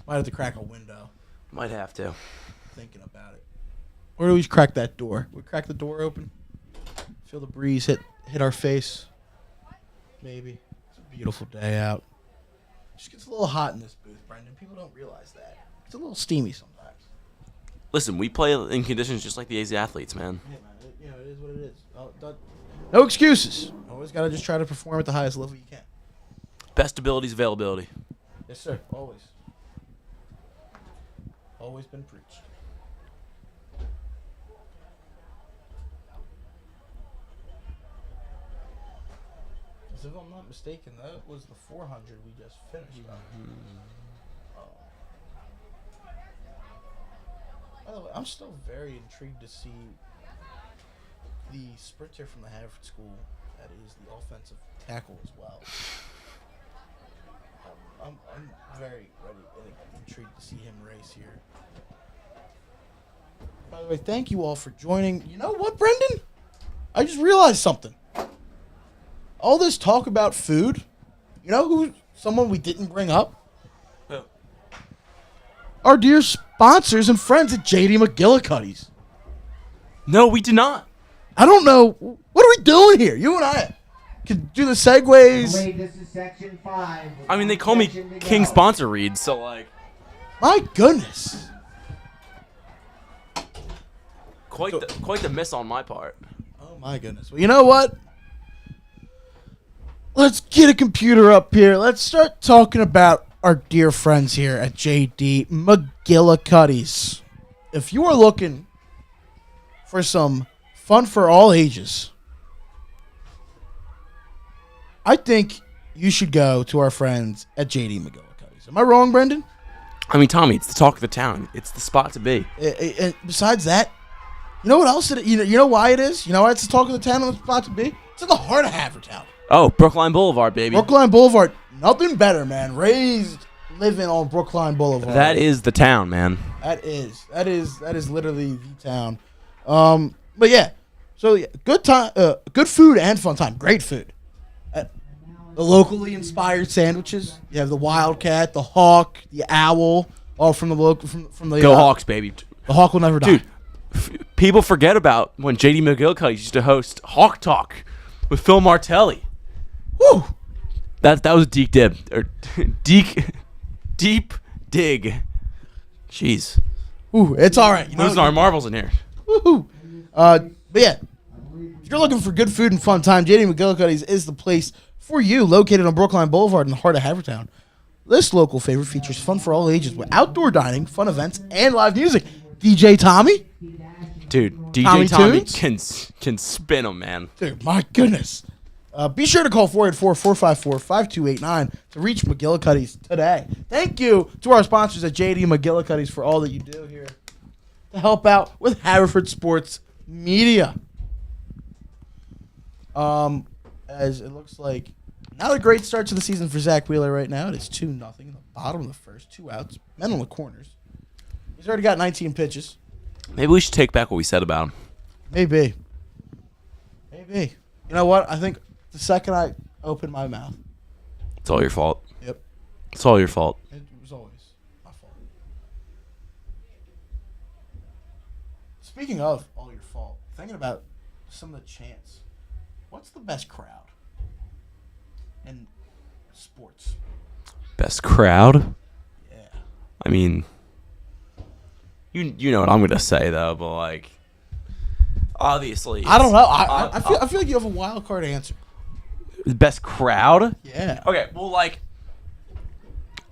Might have to crack a window. Might have to. Thinking about it. Or do we crack that door? We crack the door open. Feel the breeze hit our face. Maybe. It's a beautiful day out. Just gets a little hot in this booth, Brendan. People don't realize that. It's a little steamy sometimes. Listen, we play in conditions just like the AZ athletes, man. Yeah, man. It is what it is. No excuses. Always got to just try to perform at the highest level you can. Best abilities, availability. Yes, sir. Always. Always been preached. If I'm not mistaken, that was the 400 we just finished on. By the way, I'm still very intrigued to see the sprinter from the Haverford school that is the offensive tackle as well. I'm very ready and intrigued to see him race here. By the way, thank you all for joining. You know what, Brendan? I just realized something. All this talk about food, you know who? Someone we didn't bring up? Who? Our dear sponsors and friends at JD McGillicuddy's. No, we did not. I don't know. What are we doing here? You and I could do the segues. Wait, this is section 5. I mean, they call me King Sponsor Reed, so like. My goodness. Quite the miss on my part. Oh, my goodness. Well, you know what? Let's get a computer up here. Let's start talking about our dear friends here at JD McGillicuddy's. If you are looking for some fun for all ages, I think you should go to our friends at JD McGillicuddy's. Am I wrong, Brendan? I mean, Tommy, it's the talk of the town. It's the spot to be. And besides that, you know what else? You know why it is? You know why it's the talk of the town and the spot to be? It's in the heart of Havertown. Oh, Brookline Boulevard, baby. Brookline Boulevard. Nothing better, man. Raised living on Brookline Boulevard. That is the town, man. That is literally the town. But yeah. So yeah, good time, good food and fun time. Great food. The locally inspired sandwiches. You have the Wildcat, the Hawk, the Owl, all from the local from the Go Hawks, baby. The Hawk will never die. Dude, people forget about when JD McGillicuddy used to host Hawk Talk with Phil Martelli. Woo! That was a deep dib or deep dig. Jeez, Ooh, it's all right. You know, losing our marbles in here. woohoo. But yeah, if you're looking for good food and fun time, JD McGillicuddy's is the place for you. Located on Brookline Boulevard in the heart of Havertown. This local favorite features fun for all ages with outdoor dining, fun events, and live music. DJ Tommy, Dude, Tommy DJ Tommy Tunes? can spin them, man. dude, my goodness. Be sure to call 484-454-5289 to reach McGillicuddy's today. Thank you to our sponsors at JD McGillicuddy's for all that you do here to help out with Haverford Sports Media. As it looks like not a great start to the season for Zach Wheeler right now. It is 2-0 in the bottom of the first, 2 outs, men on the corners. He's already got 19 pitches. Maybe we should take back what we said about him. Maybe. You know what? I think the second I opened my mouth, It's all your fault. yep, It's all your fault. it was always my fault. Speaking of all your fault, thinking about some of the chants, what's the best crowd in sports? Best crowd? Yeah. I mean, you know what I'm gonna say though, but like, obviously, I don't know. I feel like you have a wild card answer. the best crowd. Yeah. Okay, well, like,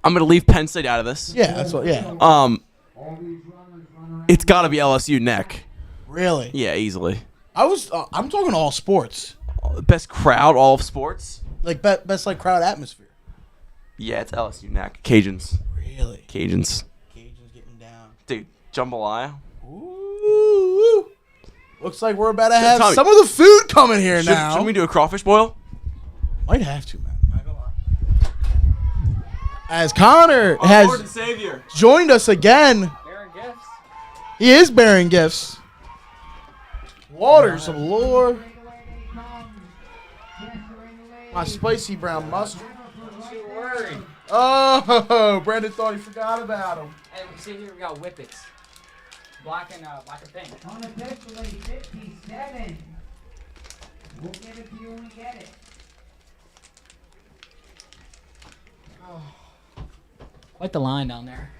I'm gonna leave Penn State out of this. Yeah, that's what. Yeah. It's got to be LSU neck. Really? Yeah, easily. I'm talking all sports. Best crowd, all of sports. Like best like crowd atmosphere. Yeah, it's LSU neck. Cajuns. Really? Cajuns. Cajuns getting down. Dude, jambalaya. Ooh. Looks like we're about to have Tommy, some of the food coming here now. Shouldn't we do a crawfish boil? Might have to, man. Not gonna lie. As Connor has Lord and Savior. joined us again, Bearing gifts. he is bearing gifts. Waters of lore. Straightaway they come. Chester in the lead. My spicy brown mustard. Haverford right there. Oh, Brandon thought he forgot about him. Hey, we see here we got whippets. Black and pink. Unofficially 57. We'll give it to you when we get it. Quite the line down there.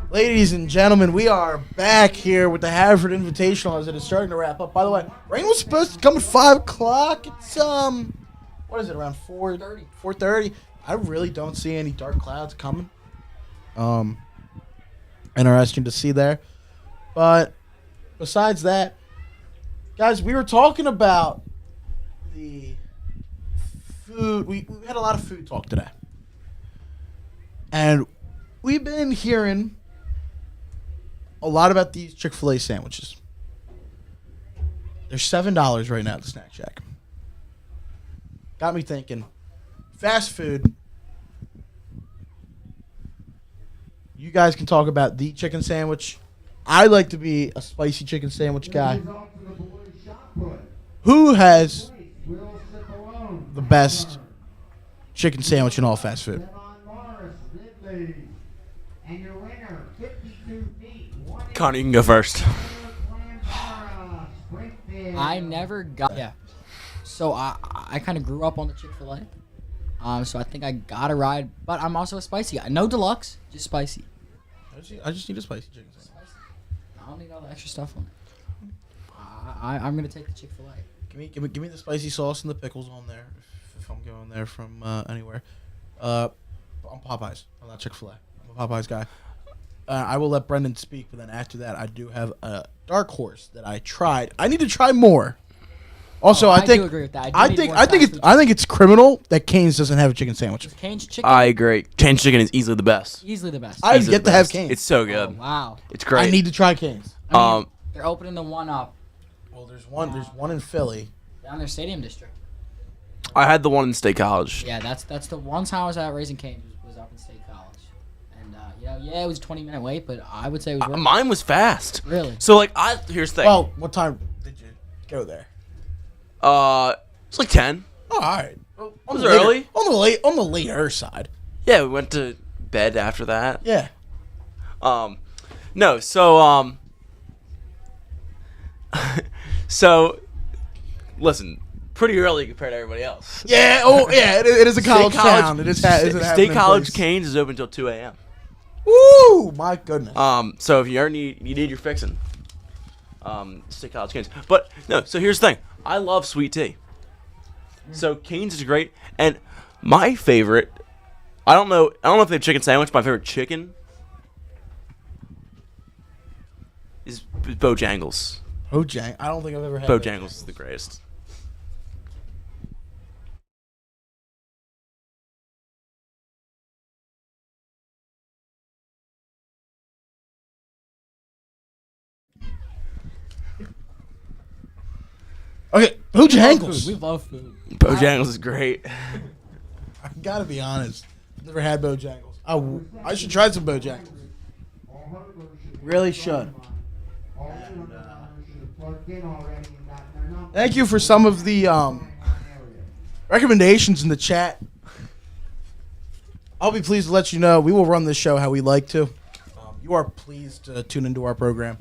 Ladies and gentlemen, we are back here with the Haverford Invitational as it is starting to wrap up. By the way, rain was supposed to come at 5 o'clock. It's, what is it, around 4:30? 4:30. I really don't see any dark clouds coming. Interesting to see there. But besides that, guys, we were talking about the food. We had a lot of food talk today. And we've been hearing a lot about these Chick-fil-A sandwiches. They're $7 right now at the Snack Shack. Got me thinking, fast food. You guys can talk about the chicken sandwich. I like to be a spicy chicken sandwich guy. Who has the best chicken sandwich in all fast food? Connor, you can go first. I never got. Yeah. So I kind of grew up on the Chick-fil-A. So I think I got a ride, but I'm also a spicy guy. No deluxe, just spicy. I just need a spicy chicken sandwich. I don't need all the extra stuff on it. I'm gonna take the Chick-fil-A. Give me the spicy sauce and the pickles on there if I'm going there from anywhere. I'm Popeyes. I'm not Chick-fil-A. I'm a Popeyes guy. I will let Brendan speak, but then after that, I do have a dark horse that I tried. I need to try more. Also, I think do agree with that. I think it's criminal that Cane's doesn't have a chicken sandwich. Cane's chicken. I agree. Cane's chicken is easily the best. Easily the best. I've yet to have Cane's. It's so Oh, good. wow. It's great. I need to try Cane's. I mean, they're opening the one up Well, there's one in Philly. down their Stadium District. I had the one in State College. Yeah, that's the one time I was at Raising Cane's was up in State College, and yeah, it was a 20-minute wait, but I would say it was worth it. Mine was fast. Really. So here's the thing. Well, what time did you go there? It's like 10. Oh, all right. Well, Was it early? On the later side. Yeah, we went to bed after that. Yeah. No, so so listen, pretty early compared to everybody else. Yeah. Oh, yeah. It is a college town. It is. State College Cane's is open until 2 a.m. Woo! My goodness. So if you ever need your fixing, State College Cane's. But no, so here's the thing. I love sweet tea. So Cane's is great, and my favorite. I don't know if they have chicken sandwich. My favorite chicken is Bojangles. Bojang. I don't think I've ever had Bojangles is the greatest. Okay, Bojangles. We love food. Bojangles is great. I gotta be honest. I've never had Bojangles. I should try some Bojangles. Really should. Thank you for some of the recommendations in the chat. I'll be pleased to let you know we will run this show how we like to. You are pleased to tune into our program.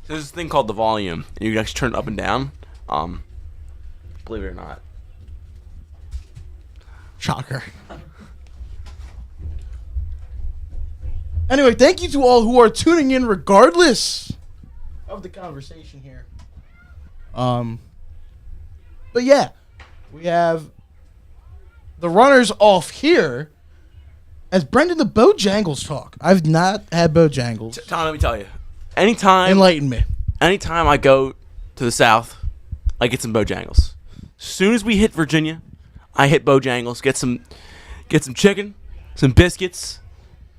There's this thing called the volume, and you can actually turn it up and down. Believe it or not. Shocker. Anyway, thank you to all who are tuning in regardless of the conversation here. But yeah, we have the runners off here as Brendan the Bojangles talk. I've not had Bojangles. Tom, let me tell you. Anytime me. Anytime I go to the South, I get some Bojangles. As soon as we hit Virginia, I hit Bojangles. Get some chicken, some biscuits,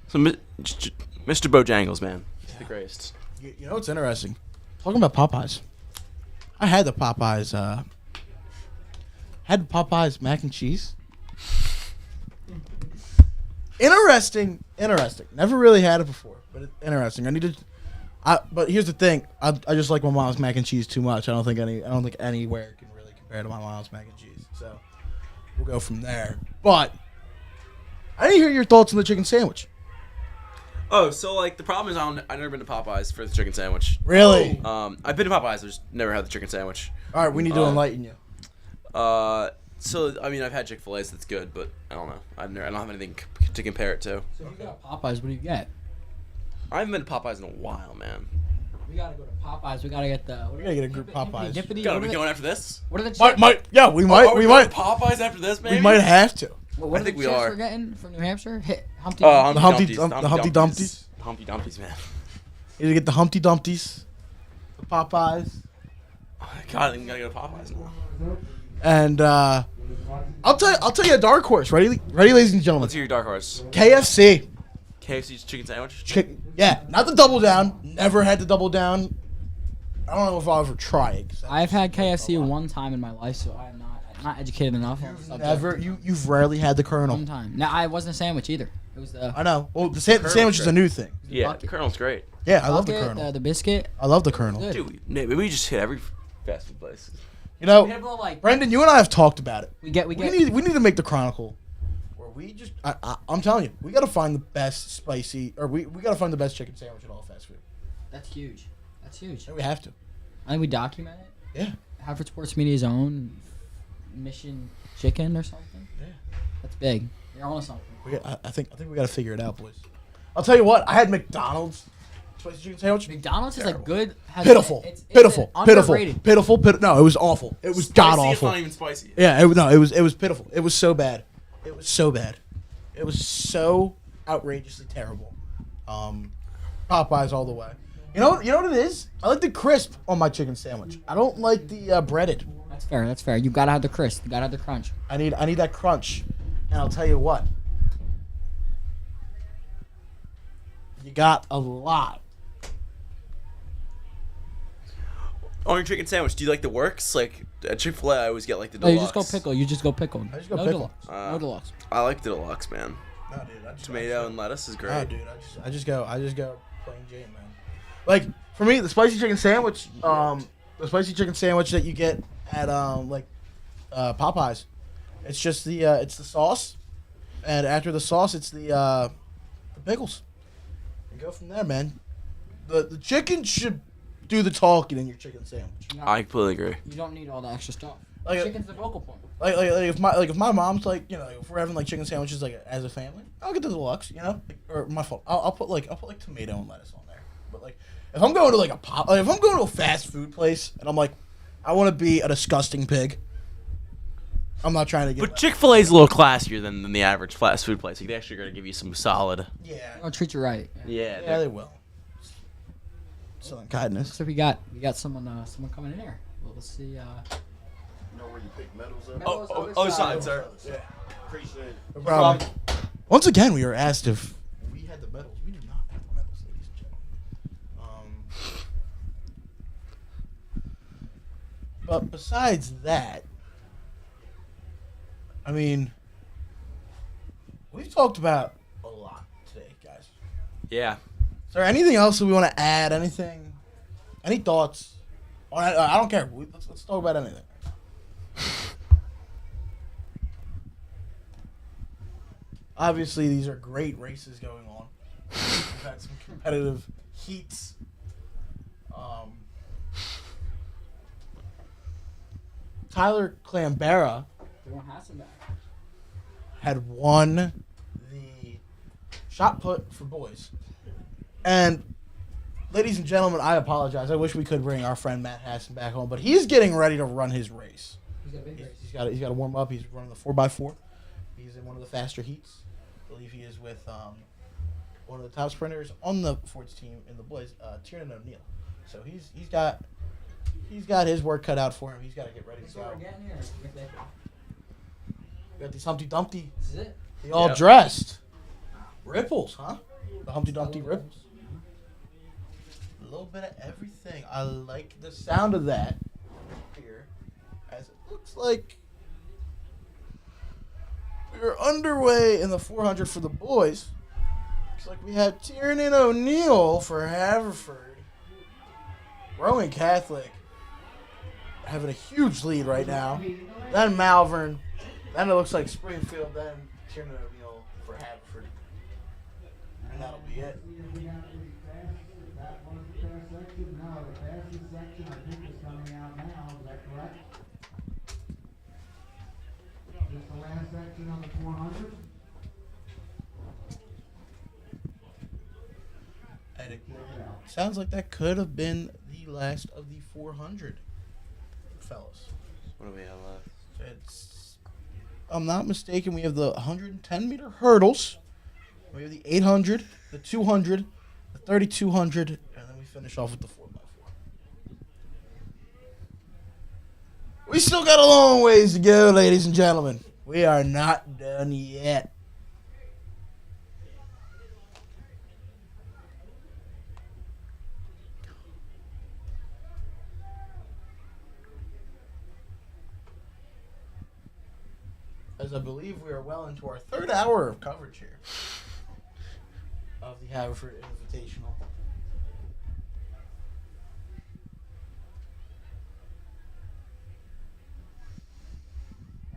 some Mr. Bojangles, man. It's the greatest. You know what's interesting? Talking about Popeyes. I had the Popeyes. Had Popeyes mac and cheese. Interesting. Never really had it before, but it's interesting. But here's the thing. I just like my mom's mac and cheese too much. I don't think anywhere can really compare to my mom's mac and cheese. So we'll go from there. But I didn't hear your thoughts on the chicken sandwich. Oh, so the problem is I've never been to Popeyes for the chicken sandwich. Really? I've been to Popeyes, I just never had the chicken sandwich. All right, we need to enlighten you. So I mean, I've had Chick-fil-A, so that's good, but I don't know. I don't have anything to compare it to. So if you got Popeyes, what do you get? I haven't been to Popeyes in a while, man. We gotta go to Popeyes. We gotta get the. We gotta get a group Popeyes. Dippity. Gotta What be are the- going after this. What are the chips? Yeah, we might. Are We going might. to Popeyes after this, maybe. We might have to. What are I think the we chips are. we're getting from New Hampshire? Humpty. Oh, The Humpty Dumpties. Humpty Dumpties, man. You gotta get the Humpty Dumpties, the Popeyes, God, I think we gotta go to Popeyes now. and I'll tell you a dark horse. Ready, ladies and gentlemen. Let's hear your dark horse. KFC. KFC's chicken sandwich. Yeah, not the double down. Never had the double down. I don't know if I'll ever try it. 'Cause I've had KFC one time in my life, so I'm not educated enough on the subject. Never. You've rarely had the Colonel. One time. Now I wasn't a sandwich either. It was the I know. Well, the sandwich is a new thing. Yeah, bucket. the Colonel's great. Yeah, I love the bucket, Colonel. the biscuit. I love the Colonel. Good. Dude, maybe we just hit every fast food place. You know, We have a little, like Brendan, you and I have talked about it. we get We need to make the Chronicle where we just I'm telling you, we got to find the best spicy or we got to find the best chicken sandwich in all fast food. That's huge. That's huge. And we have to. I think we document it. Yeah. Haverford Sports Media's own Mission Chicken or something. Yeah. That's big. You're on something. I think we got to figure it out, boys. I'll tell you what. I had McDonald's spicy chicken sandwich. McDonald's is a good. Pitiful. It's Pitiful. underrated. Pitiful. No, it was awful. It was god Spicy, it's awful. not even spicy. Yeah. It was pitiful. It was so bad. It was so bad. It was so outrageously terrible. Popeyes all the way. You know what it is? I like the crisp on my chicken sandwich. I don't like the breaded. That's fair. That's fair. You gotta have the crisp. You gotta have the crunch. I need that crunch. And I'll tell you what. You got a lot. On your chicken sandwich, do you like the works? Like at Chick-fil-A, I always get like the No, deluxe. you just go pickle. You just go pickle. I just go no pickle. deluxe. No deluxe. I like the deluxe, man. No, dude. Tomato and lettuce is great. No, dude. I just go plain Jane, man. Like for me, the spicy chicken sandwich, that you get at Popeyes, it's just the sauce, and after the sauce, it's the pickles. And go from there, man. The chicken should do the talking in your chicken sandwich. I completely agree. You don't need all the extra stuff. Like- Chicken's the focal point. Like if my mom's like, you know, if we're having like chicken sandwiches like as a family, I'll get the deluxe, you know, or my fault. I'll put tomato and lettuce on there. But like if I'm going to like if I'm going to a fast food place and I'm like, I want to be a disgusting pig. I'm not trying to get. But Chick-fil-A is a little classier than the average fast food place. Like, they're actually going to give you some solid. Yeah. I'll treat you right. Yeah. Yeah, they will. Selling kindness. So we got someone coming in here. Well, let's see. You know where you pick metals up? Other side, sir. Yeah. Appreciate it. No problem. Once again, we were asked if we had the medals. We do not have the medals, ladies and gentlemen. But besides that, I mean, we've talked about a lot today, guys. Yeah. Is there anything else that we want to add? Anything? Any thoughts? I don't care. Let's talk about anything. Obviously, these are great races going on. We've had some competitive heats. Tyler Clambera had won the shot put for boys. And, ladies and gentlemen, I apologize. I wish we could bring our friend Matt Hassan back home, but he's getting ready to run his race. He's got to warm up. He's running the 4x4. He's in one of the faster heats. I believe he is with one of the top sprinters on the Ford's team in the boys, Tiernan O'Neill. So he's got his work cut out for him. He's got to get ready to go. We got these Humpty Dumpty. This is it. They all Yep. dressed. Ripples, huh? The Humpty Dumpty ripples. A little bit of everything. I like the sound of that here, as it looks like we're underway in the 400 for the boys. Looks like we have Tiernan O'Neill for Haverford. Roman Catholic having a huge lead right now. Then Malvern. Then it looks like Springfield. Then Tiernan O'Neill for Haverford. And that'll be it. That was the fast section. No, the fastest section I think is coming out now. Is that correct? sounds like that could have been the last of the 400, fellas. What do we have left? It's, I'm not mistaken, we have the 110-meter hurdles. We have the 800, the 200, the 3,200, and then we finish off with the 4x4. We still got a long ways to go, ladies and gentlemen. We are not done yet. As I believe we are well into our third hour of coverage here of the Haverford Invitational.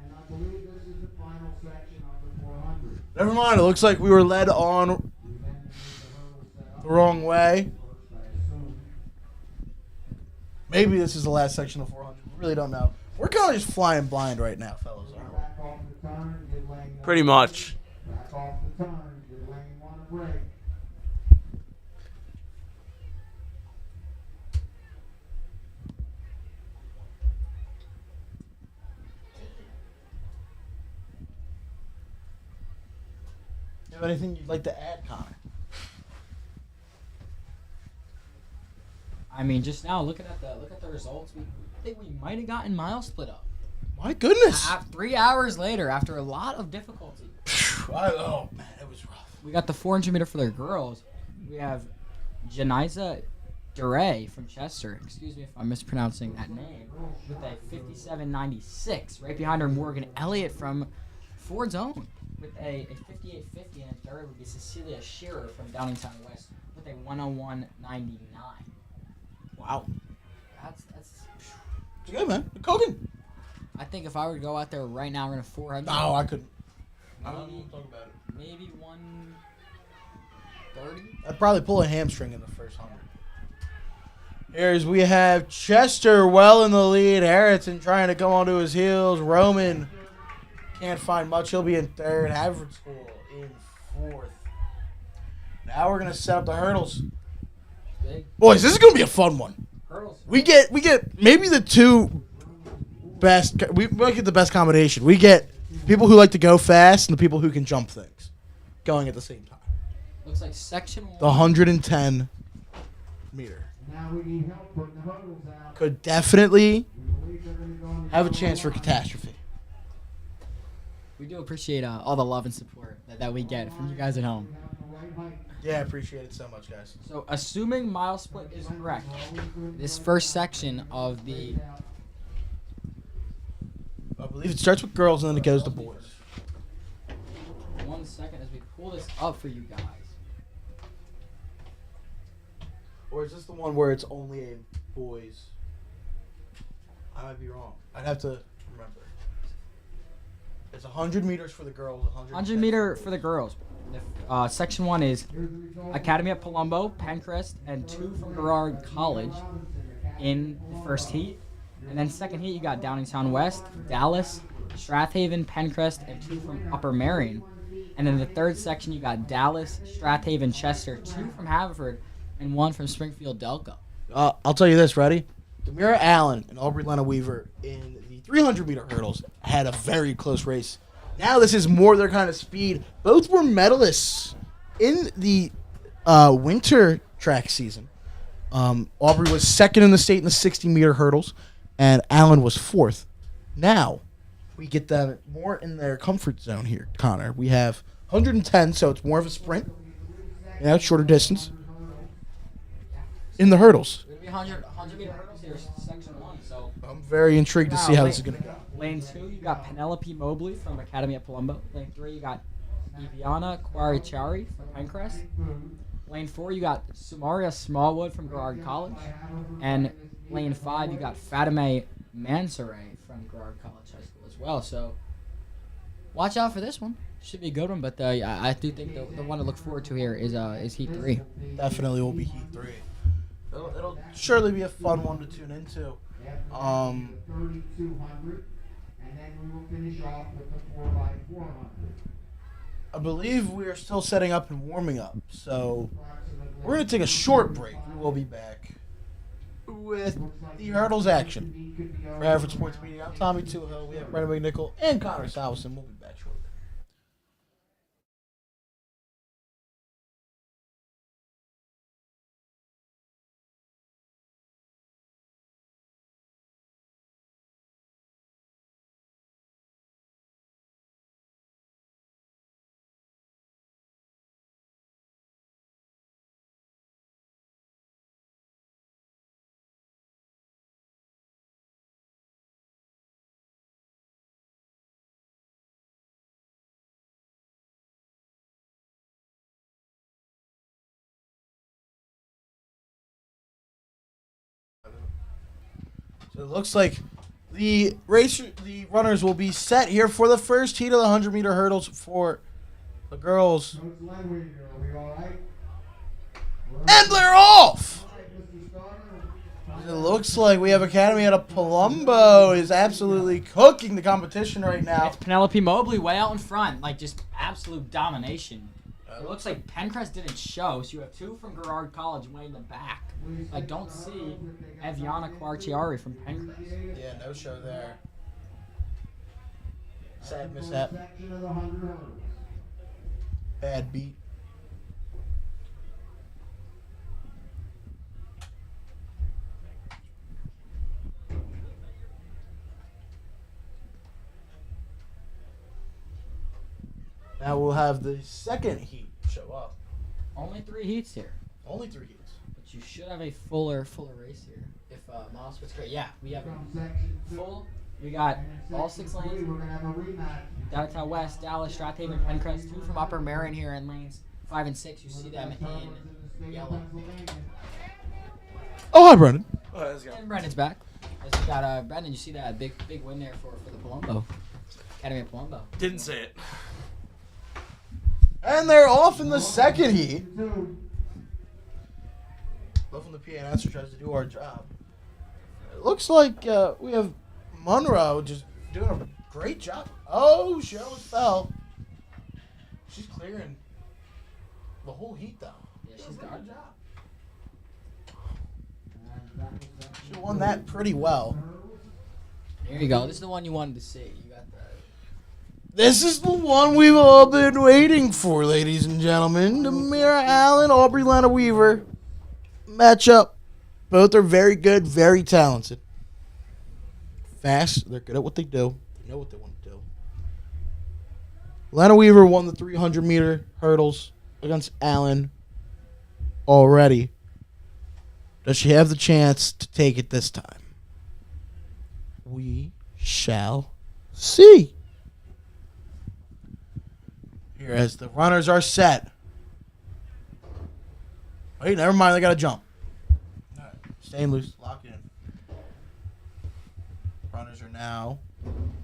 And I believe this is the final section of the 400. Never mind, it looks like we were led on We then need the hurdle set up the wrong way. first, I assume. Maybe this is the last section of 400. We really don't know. We're kind of just flying blind right now, fellas. aren't we? Back off the turn, give lane one Pretty a much. break. Back off the turn, give lane one a break. You have anything you'd like to add, Connor? I mean, just now looking at the results, we think we might have gotten mile split up. My goodness. 3 hours later, after a lot of difficulty, Oh, man, it was rough. we got the 400 meter for the girls. We have Janiza Duray from Chester. Excuse me if I'm mispronouncing that name. With a 57.96. Right behind her, Morgan Elliott from Ford's Own. With a 58.50, and a third would be Cecilia Shearer from Downingtown West with a 101.99. Wow. That's. It's good, man. Good cooking. I think if I were to go out there right now, we're gonna 400. No, I couldn't. I Maybe- don't want to talk about it. Maybe 130. I'd probably pull a hamstring in the first 100. Here's we have Chester well in the lead. Harrington trying to come onto his heels. Roman can't find much. He'll be in third. Haverford School in fourth. Now we're gonna set up the hurdles. Big Boys, this is gonna be a fun one. hurdles. We get maybe the two best. We might get the best combination. We get people who like to go fast and the people who can jump things going at the same time. Looks like section The 1. 110 meter Now we need help putting the hurdles out. could definitely We believe they're gonna go on the have a yellow chance for line. catastrophe. We do appreciate all the love and support that we get from you guys at home. We have the right height. Yeah, I appreciate it so much, guys. So, assuming mile split is correct, this first section of the I believe it starts with girls and then it goes to boys. 1 second as we pull this up for you guys. Or is this the one where it's only a boys? I might be wrong. I'd have to remember. It's 100 meters for the girls. 100 meter for the girls. Section 1 is Here's the result. Academy at Palumbo, Pencrest, and 2 from Garrard College in the first heat. And then second heat, you got Downingtown West, Dallas, Strathaven, Pencrest, and 2 from Upper Marion. And then the third section, you got Dallas, Strathaven, Chester, 2 from Haverford, and 1 from Springfield Delco. I'll tell you this, ready? Demira Allen and Aubrey Lena Weaver in the 300 meter hurdles had a very close race. Now this is more their kind of speed. Both were medalists in the winter track season. Aubrey was second in the state in the 60 meter hurdles, and Allen was fourth. Now we get them more in their comfort zone here, Connor. We have 110, so it's more of a sprint. It's shorter distance. In the hurdles. It's going to be 100 meter hurdles here, section 1. So I'm very intrigued to see how this is going to go. Lane 2, you got Penelope Mobley from Academy at Palumbo. Lane 3, you got Iviana Quariciari from Pencrest. Lane 4, you got Sumaria Smallwood from Garrard College. And lane 5, you got Fatime Mansoray from Garrard College High School as well. So watch out for this one. Should be a good one, but I do think the one to look forward to here is Heat 3. Definitely will be Heat 3. It'll surely be a fun one to tune into. 3,200, and then we will finish off with the 4x400. I believe we are still setting up and warming up. So We're going to take a short break. We will be back with the hurdles action. For Haverford Sports Media, I'm Tommy Toohill. We have Brendan McNichol and Connor Salvesen. We'll be back shortly. So it looks like the runners will be set here for the first heat of the 100-meter hurdles for the girls. And they're off! It looks like we have Academy out of Palumbo is absolutely cooking the competition right now. It's Penelope Mobley way out in front, like just absolute domination. It looks like Pencrest didn't show, so you have two from Girard College way in the back. Like, don't see Eviana Quartieri from Pencrest. Yeah, no show there. Sad mishap. Bad beat. Now we'll have the second heat show up. Only 3 heats here. Only 3 heats. But you should have a fuller race here. If Miles Split's great. Yeah, we have full. We got all 6 lanes. Downtown West, Dallas, Strathaven, Pencrest. 2 from Upper Marion here in lanes 5 and 6. You see them in yellow. Oh, hi, Brendan. And Brendan's back. As we got Brendan, you see that big win there for the Palumbo. Academy of Palumbo. Didn't say it. And they're off in the second heat. Love when the PA announcer tries to do our job. It looks like we have Monroe just doing a great job. Oh, she almost fell. She's clearing the whole heat, though. Yeah, she's got a job. She won that pretty well. There you go. This is the one you wanted to see. You got the. This is the one we've all been waiting for, ladies and gentlemen. Demira Allen, Aubrey Lana Weaver. Matchup. Both are very good, very talented. Fast. They're good at what they do. They know what they want to do. Lana Weaver won the 300-meter hurdles against Allen already. Does she have the chance to take it this time? We shall see. Here as the runners are set. Wait, never mind. They got to jump. All right. Staying loose. Lock in. Runners are now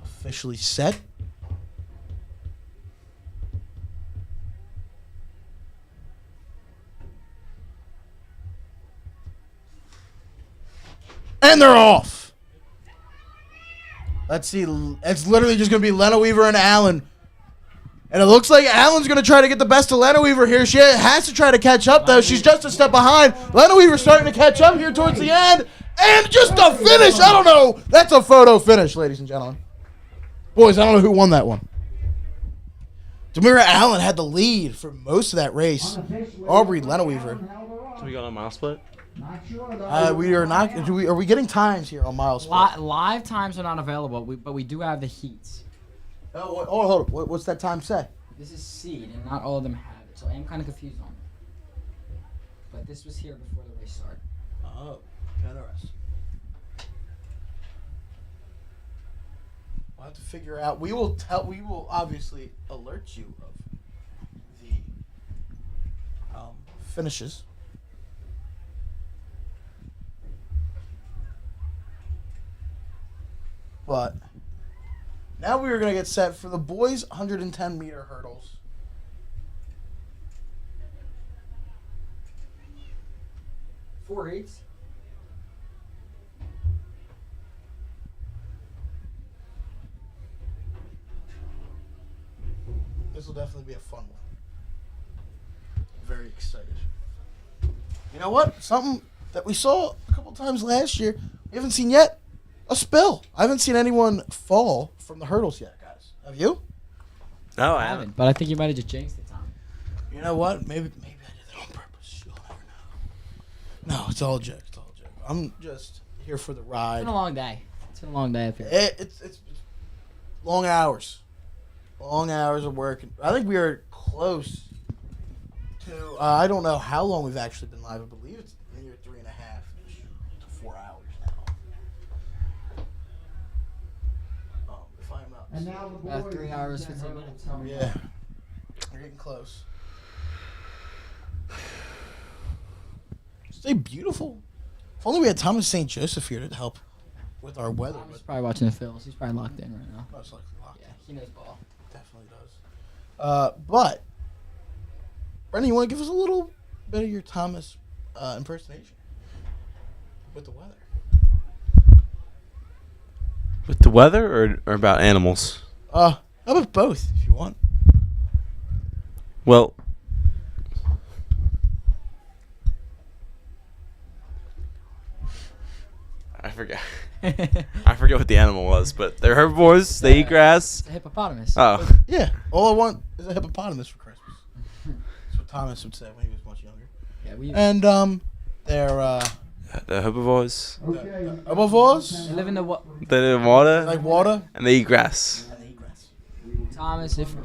officially set. And they're off. Let's see. It's literally just going to be Lena Weaver and Allen. And it looks like Allen's going to try to get the best of Lena Weaver here. She has to try to catch up, though. She's just a step behind. Lena Weaver's starting to catch up here towards the end. And just a finish. I don't know. That's a photo finish, ladies and gentlemen. Boys, I don't know who won that one. Demira Allen had the lead for most of that race. Aubrey Lena Weaver. So we got a mile split? We are not. Are we getting times here on miles? Live times are not available, but we do have the heats. Oh, hold on. What's that time say? This is seed, and not all of them have it, so I am kind of confused on it. But this was here before the race started. Oh, interesting. We'll have to figure out. We will obviously alert you of the finishes. But now we are going to get set for the boys' 110-meter hurdles. Four heats. This will definitely be a fun one. Very excited. You know what? Something that we saw a couple times last year, we haven't seen yet. A spill. I haven't seen anyone fall from the hurdles yet, guys. Have you? No, I haven't, but I think you might have just jinxed it, Tom. You know what? Maybe I did that on purpose. You'll never know. No, it's all a joke. It's all a joke. I'm just here for the It's ride. been a long day. It's been a long day up here. It's long hours. Long hours of work. I think we are close to. I don't know how long we've actually been live. I believe it's near 3.5 to 4 hours now. If I'm not. And now the About boys 3 hours, in 15 hurdles minutes. coming Yeah, up. we're getting close. Stay beautiful. If only we had Thomas St. Joseph here to help with our weather. He's But probably watching the Phils. He's probably locked in right now. most likely locked. Yeah, he knows ball. Definitely does. But Brendan, you want to give us a little bit of your Thomas impersonation with the weather? With the weather or about animals? How about both, if you want? Well, I forget. I forget what the animal was, but they're herbivores. They eat grass. It's a hippopotamus. Oh, Yeah. All I want is a hippopotamus for Christmas. That's what Thomas would say when he was much younger. Yeah, we And they're the herbivores. Okay. herbivores. they live in the what? They live in water Like water. and they eat grass. And they eat grass. Thomas, if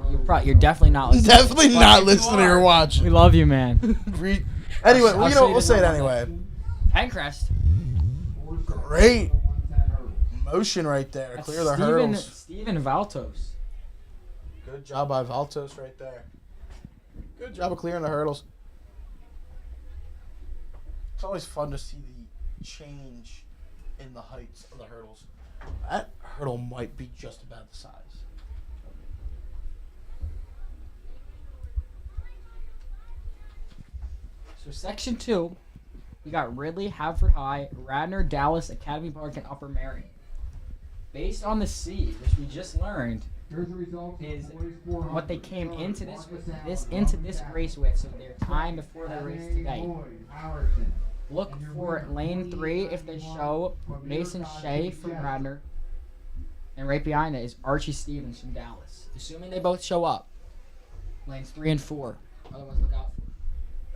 you're definitely not listening. Definitely But not if you listening or are, We watching. love you, man. Anyway, I'll well, show you we'll the say it one anyway. Pencrest. Great motion right there. That's Clear the hurdles. Steven Valtos. Good job by Valtos right there. Good job of clearing the hurdles. It's always fun to see the change in the heights of the hurdles. That hurdle might be just about the size. So section 2, we got Ridley, Haverford High, Radnor, Dallas, Academy Park, and Upper Marion. Based on the seed, which we just learned, Here's the results of is the boys 400. what they came into this Marcus into Allen, this Jackson, race with, so their time before the race Saturday today. Boyd, Howardson. Look for lane 3 if they show Mason Shea from Radnor, and right behind it is Archie Stevens from Dallas. Assuming they both show up, lanes 3 and 4. Otherwise, look out for.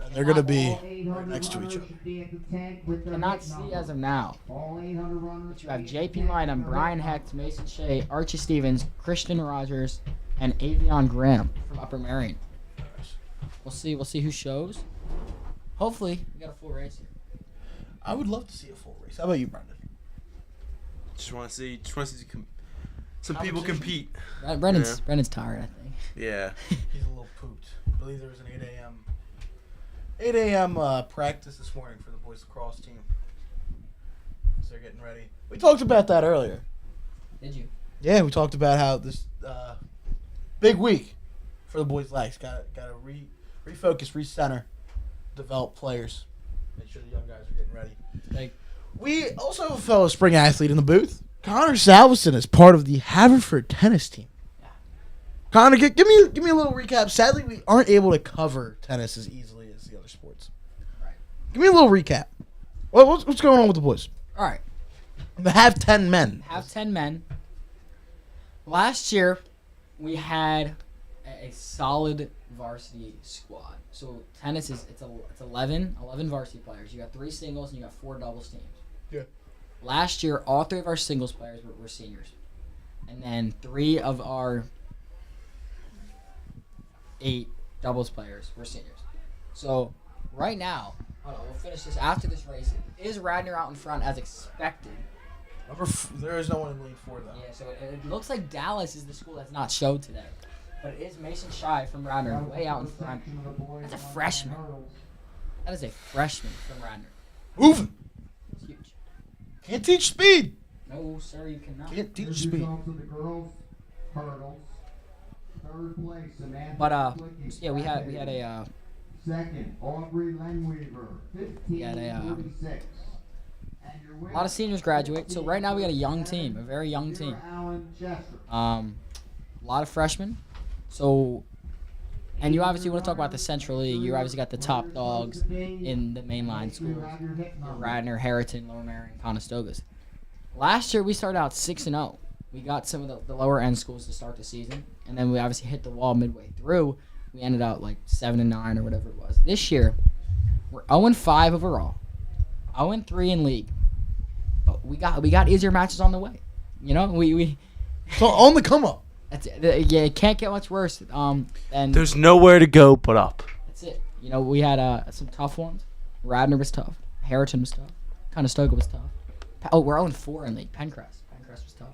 And they're going to be All 800 next to each runners other. should be at the tank with their Cannot hit see number. as of now. All 800 runners But you have should be at the JP tank Lynham, with their Brian hit Hecht, number. Mason Shea, Archie Stevens, Christian Rogers, and Avion Graham from Upper Marion. We'll see who shows. Hopefully, we got a full race here. I would love to see a full race. How about you, Brendan? Just want to see some people compete. Brendan's tired, I think. Yeah. He's a little pooped. I believe there was an 8 a.m. Practice this morning for the boys lacrosse team. So they're getting ready. We talked about that earlier. Did you? Yeah, we talked about how this big week for the boys' legs. Got to refocus, recenter, develop players. Make sure the young guys are getting ready. Like, We also have a fellow spring athlete in the booth. Connor Salveson is part of the Haverford tennis team. Connor, give me a little recap. Sadly, we aren't able to cover tennis as easily as the other sports. Right. Give me a little recap. What's going on with the boys? all right. They have 10 men. Have 10 men. Last year, we had a solid varsity squad. So tennis it's 11 varsity players. You got 3 singles and you got 4 doubles teams. Yeah. Last year, all 3 of our singles players were seniors, and then 3 of our 8 doubles players were seniors. So right now, hold on, we'll finish this after this race. Is Radnor out in front as expected? There is no one in lane 4 though. Yeah, so it looks like Dallas is the school that's not showed today. But it is Mason Shy from Radnor, way out in front. That's a freshman. That is a freshman from Radnor. Moving. It's huge. Can't teach speed. No, sir, you cannot. Can't teach Here's the speed. results of the girls' hurdles. Third place, Samantha But Flicky, yeah, we had a Second, Aubrey Lenweaver, 15:46. And your winner, lot of seniors graduate. So right now we got a young team, a very young team. Allen Chester. A lot of freshmen. So And you obviously want to talk about the Central League. You obviously got the top dogs in the mainline schools: Radnor, Harriton, Lower Merion, Conestogas. Last year we started out 6-0. We got some of the lower end schools to start the season, and then we obviously hit the wall midway through. We ended out like 7-9 or whatever it was. This year we're 0-5 overall, 0-3 in league. But we got easier matches on the way. You know, we So on the come up. yeah, it can't get much worse. And There's nowhere to go but up. that's it. You know, we had some tough ones. Radnor was tough. Harriton was tough. Conestoga was tough. We're 0-4 in league. Pencrest was tough.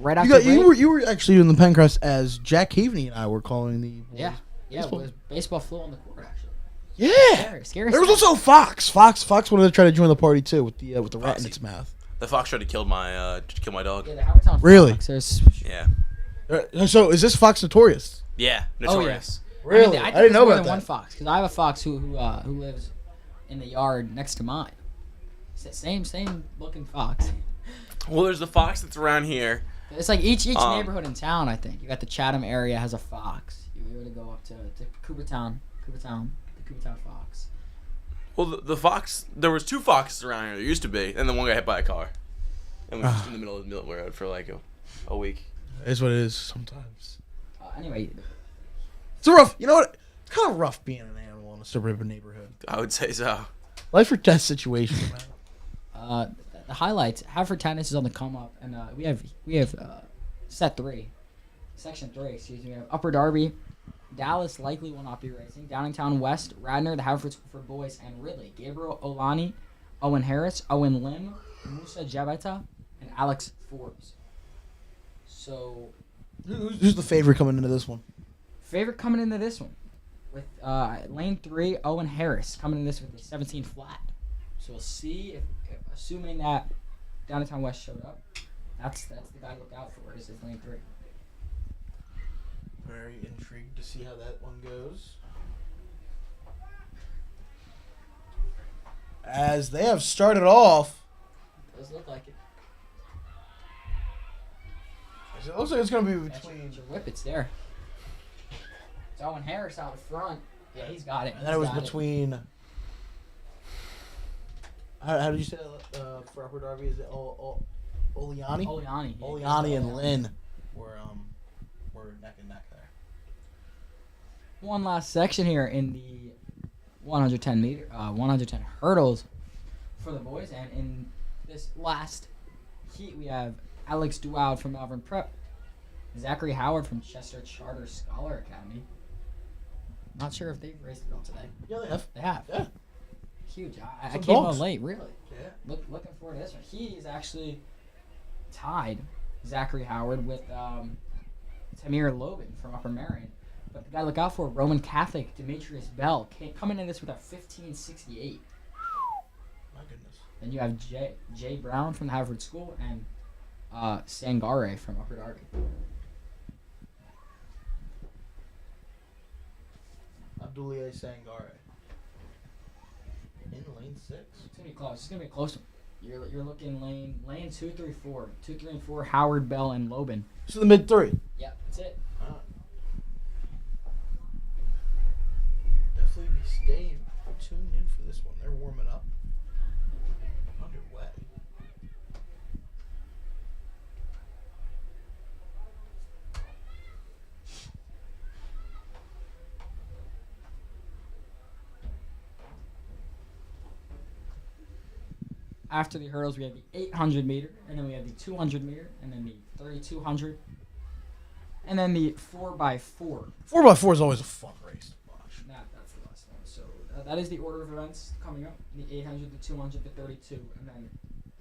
Right after You were actually in the Pencrest as Jack Haveney and I were calling the yeah, baseball. it was baseball flew on the court actually. Yeah. Scary There was stuff. also Fox. Fox wanted to try to join the party too with the rat in its mouth. The fox tried to kill my dog. Yeah, the Haverford Really? Fox, there's- Yeah. So is this Fox notorious? Yeah. Oh, yeah. Notorious. Really? I I, think didn't there's know more about than that. one fox because I have a fox who lives in the yard next to mine. It's the same looking fox. Well, there's the fox that's around here. It's like each Um, neighborhood in town. I think you got the Chatham area has a fox. You were to go up to Coopertown, the Coopertown fox. Well, the fox. There was 2 foxes around here. There used to be, and then one got hit by a car, and we were just in the middle of the road for like a week. It is what it is sometimes. Anyway, It's a rough. You know what? It's kind of rough being an animal in a suburban neighborhood. I would say so. Life or death situation, man. the highlights. Haverford Tennis is on the come up, and we have section 3. Excuse me. We have Upper Darby. Dallas likely will not be racing. Downingtown West, Radnor, the Haverford School for Boys, and Ridley. Gabriel Olani, Owen Harris, Owen Lim, Musa Jabeta, and Alex Forbes. So, Who's the favorite coming into this one? favorite coming into this one with lane 3, Owen Harris coming in this with a 17 flat. So we'll see if assuming that Downingtown West showed up, that's the guy to look out for. Is lane 3. Very intrigued to see how that one goes. As they have started off, Does look like it. it looks like it's going to be That's between. your whip. It's there. It's Owen Harris out front. Yeah, he's got it. And then it was between. How did you say that for Upper Darby? Is it Oliani? Oliani. Yeah, Oliani and Lynn were neck and neck there. One last section here in the 110 hurdles for the boys, and in this last heat we have Alex Duoud from Malvern Prep, Zachary Howard from Chester Charter Scholar Academy. Not sure if they've raced it all today. Yeah, they have. They have. Yeah. Huge. I Some came dogs. on late, really. Yeah. Looking forward to this one. He is actually tied Zachary Howard with Tamir Lobin from Upper Merion. But the guy to look out for, Roman Catholic Demetrius Bell, coming in this with a 1568. My goodness. Then you have Jay Brown from the Haverford School and Sangare from Upper Darby. Abdulier Sangare. In lane 6. It's gonna be close. It's gonna be a close one. You're looking lane 2, 3, 4. 2, 3, and 4. Howard, Bell, and Lobin. So the mid 3. Yep, that's it. Definitely be staying tuned in for this one. They're warming up. Underway. After the hurdles, we have the 800 meter, and then we have the 200 meter, and then the 3200, and then the 4x4. 4x4 is always a fun race to watch. That's the last one. So that is the order of events coming up: the 800, the 200, the 32, and then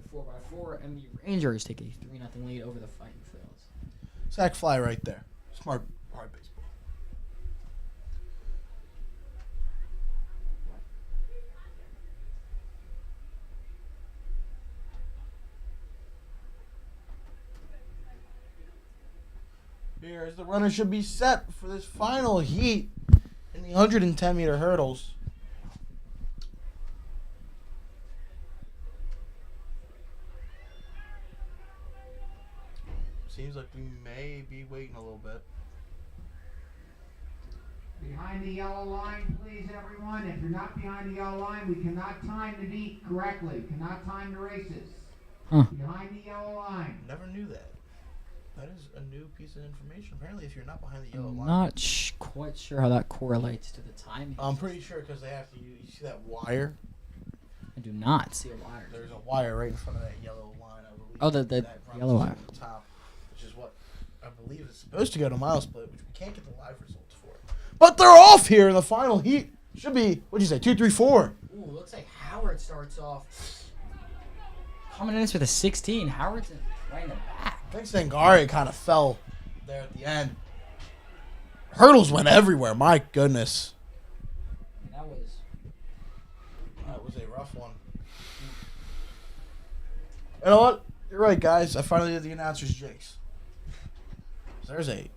the 4x4. And the Rangers take a 3-0 lead over the Fighting Phils. Sack fly right there. Smart baseball. Here as the runner should be set for this final heat in the 110 meter hurdles. Seems like we may be waiting a little bit. Behind the yellow line, please, everyone. If you're not behind the yellow line, we cannot time the meet correctly. Cannot time the races. Huh. Behind the yellow line. Never knew that. That is a new piece of information. Apparently, if you're not behind the yellow I'm line, not quite sure how that correlates to the timing. I'm pretty sure because they have to. You see that wire? I do not see a wire. There's a wire right in front of that yellow line. I believe. Oh, the that runs yellow wire. to the top, which is what I believe is supposed to go to mile split, which we can't get the live results for. But they're off here in the final heat. Should be, what'd you say, 2, 3, 4. Ooh, looks like Howard starts off coming in with a 16. Howard's right in the back. I think Sangare kind of fell there at the end. Hurdles went everywhere. My goodness. That was a rough one. You know what? You're right, guys. I finally did the announcer's jinx. There's a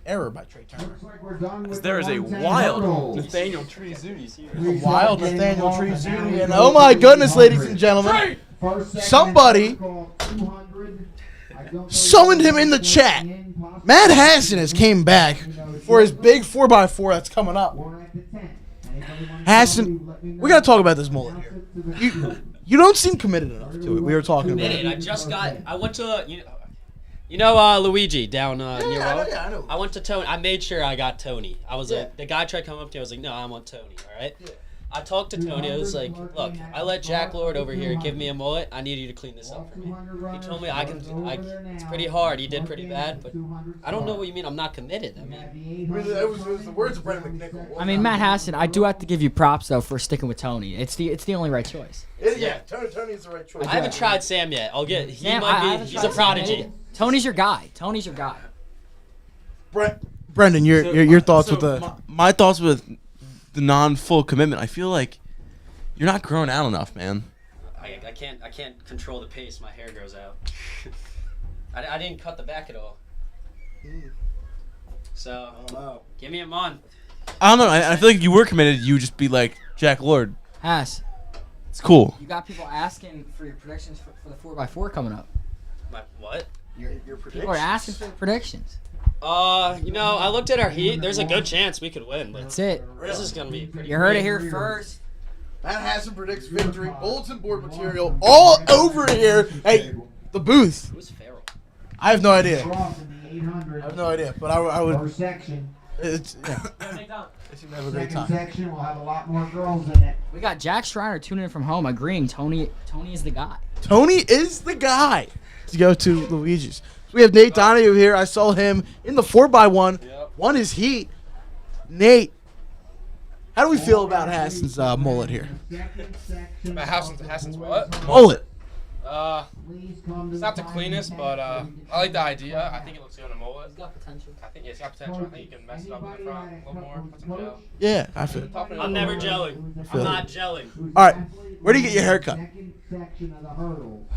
error by Trey Turner. Looks like we're done with There is the a 110 wild hurdles. Nathaniel Treezuni's here. Please Wild don't get Nathaniel involved, and now Treezuni. we And go oh to my the goodness, ladies and 100. gentlemen. First segment Somebody is called 200. I don't know summoned if him in the it's chat. in, possibly. Matt Hassan has came back for his big 4x4 that's coming up. We're at the 10. Anybody wanna Hassan, tell me? Let me know. we got to talk about this mullet here. Announce it to the- You don't seem committed enough to it. We were talking about Committed. it. I just got. I went to you know Luigi down near I Road? know. I went to Tony. I made sure I got Tony. I was Yeah. the guy tried coming up to me. I was like, no, I want Tony. All right. I talked to Tony. I was like, look, I let Jack Lord over here give me a mullet. I need you to clean this up for me. He told me I can. It's pretty hard. He did pretty bad, but I don't know what you mean. I'm not committed. I mean, It was the words of Brendan McNichol. I mean, Matt Hassan, I do have to give you props though for sticking with Tony. It's the only right choice. Yeah, Tony's the right choice. I haven't tried Sam yet. I'll get. He Sam, I might haven't be. He's tried a Sam prodigy. either. Tony's your guy. Tony's your guy. Brendan, your thoughts with the. my thoughts with the non-full commitment. I feel like you're not growing out enough, man. I can't control the pace. My hair grows out. I didn't cut the back at all. So give me a month. I don't know. I feel like if you were committed, you would just be like Jack Lord. Hass, It's cool. you got people asking for your predictions for the 4x4 coming up. My what? Your People are asking for your predictions. I looked at our heat. There's a good chance we could win. But That's it. this is gonna be pretty. You heard it here first. Matt Hassan predicts victory. Bulletin board material all over here. Hey, the booth. Who's Farrell? I have no idea. Cross in the 800. I have no idea, but I would. First section. It's yeah. They seem to have a great Second time. section will have a lot more girls in it. We got Jack Schreiner tuning in from home, agreeing Tony is the guy. Tony is the guy to go to Luigi's. So we have Nate Donahue here. I saw him in the 4x1. Won his heat. Nate, how do we feel about Hassan's mullet here? Second section. About Hassan's what? Mullet. Please come to It's not the final cleanest, tent but so I we can like the see idea. I think it looks good on a mullet. He's got potential. I think it's got potential. I think you can mess it up in the front a little more. Put some gel. Yeah, I feel. I'm never gelling. I'm not gelling. All right, where do you get your haircut? Second section of the hurdle.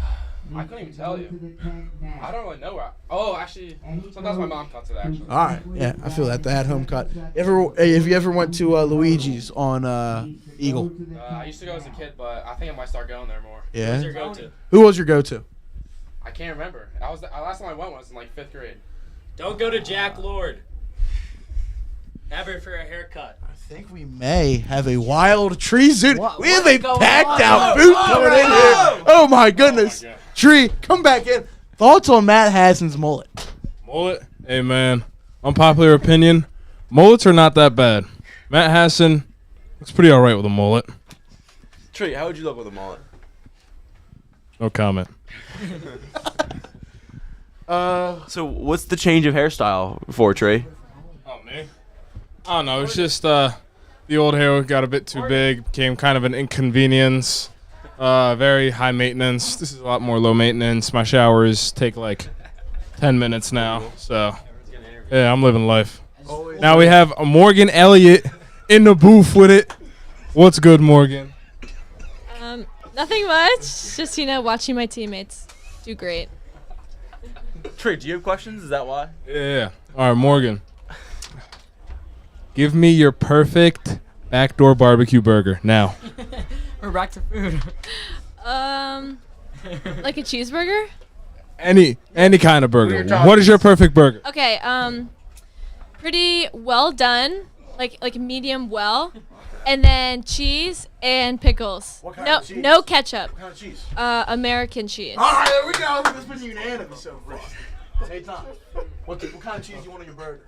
I couldn't even tell you. To the tent now. I don't really know where. Oh, actually, sometimes my mom cuts it actually. All right, yeah, I feel that the at-home cut. If you ever went to Luigi's on Eagle? I used to go as a kid, but I think I might start going there more. Who's your Yeah. go-to? Who was your go-to? I can't remember. I was the last time I went was in like 5th grade. Don't go to Jack Lord. Ever for a haircut. I think we may have a wild tree zoot. What- We have what's a going packed on? out booth coming in here. Oh my goodness. God. Tree, come back in. Thoughts on Matt Hassan's mullet? Mullet? Hey man, unpopular opinion. Mullets are not that bad. Matt Hassan looks pretty alright with a mullet. Trey, how would you look with a mullet? No comment. So what's the change of hairstyle for Trey? Oh me? I don't know. It's just the old hair got a bit too big, became kind of an inconvenience. Very high maintenance. This is a lot more low maintenance. My showers take like 10 minutes now. So yeah, I'm living life. Now we have a Morgan Elliott in the booth with it. What's good, Morgan? Nothing much. Just, watching my teammates do great. Trey, do you have questions? Is that why? Yeah. All right, Morgan. Give me your perfect backdoor barbecue burger now. We're back to food. Like a cheeseburger? Any kind of burger. What is your perfect burger? Okay, pretty well done. like medium well, and then cheese and pickles. What kind no of cheese? no ketchup. What kind of cheese? American cheese. All right, there we go. This been unanimous so far. Hey Tom, what kind of cheese do you want on your burger?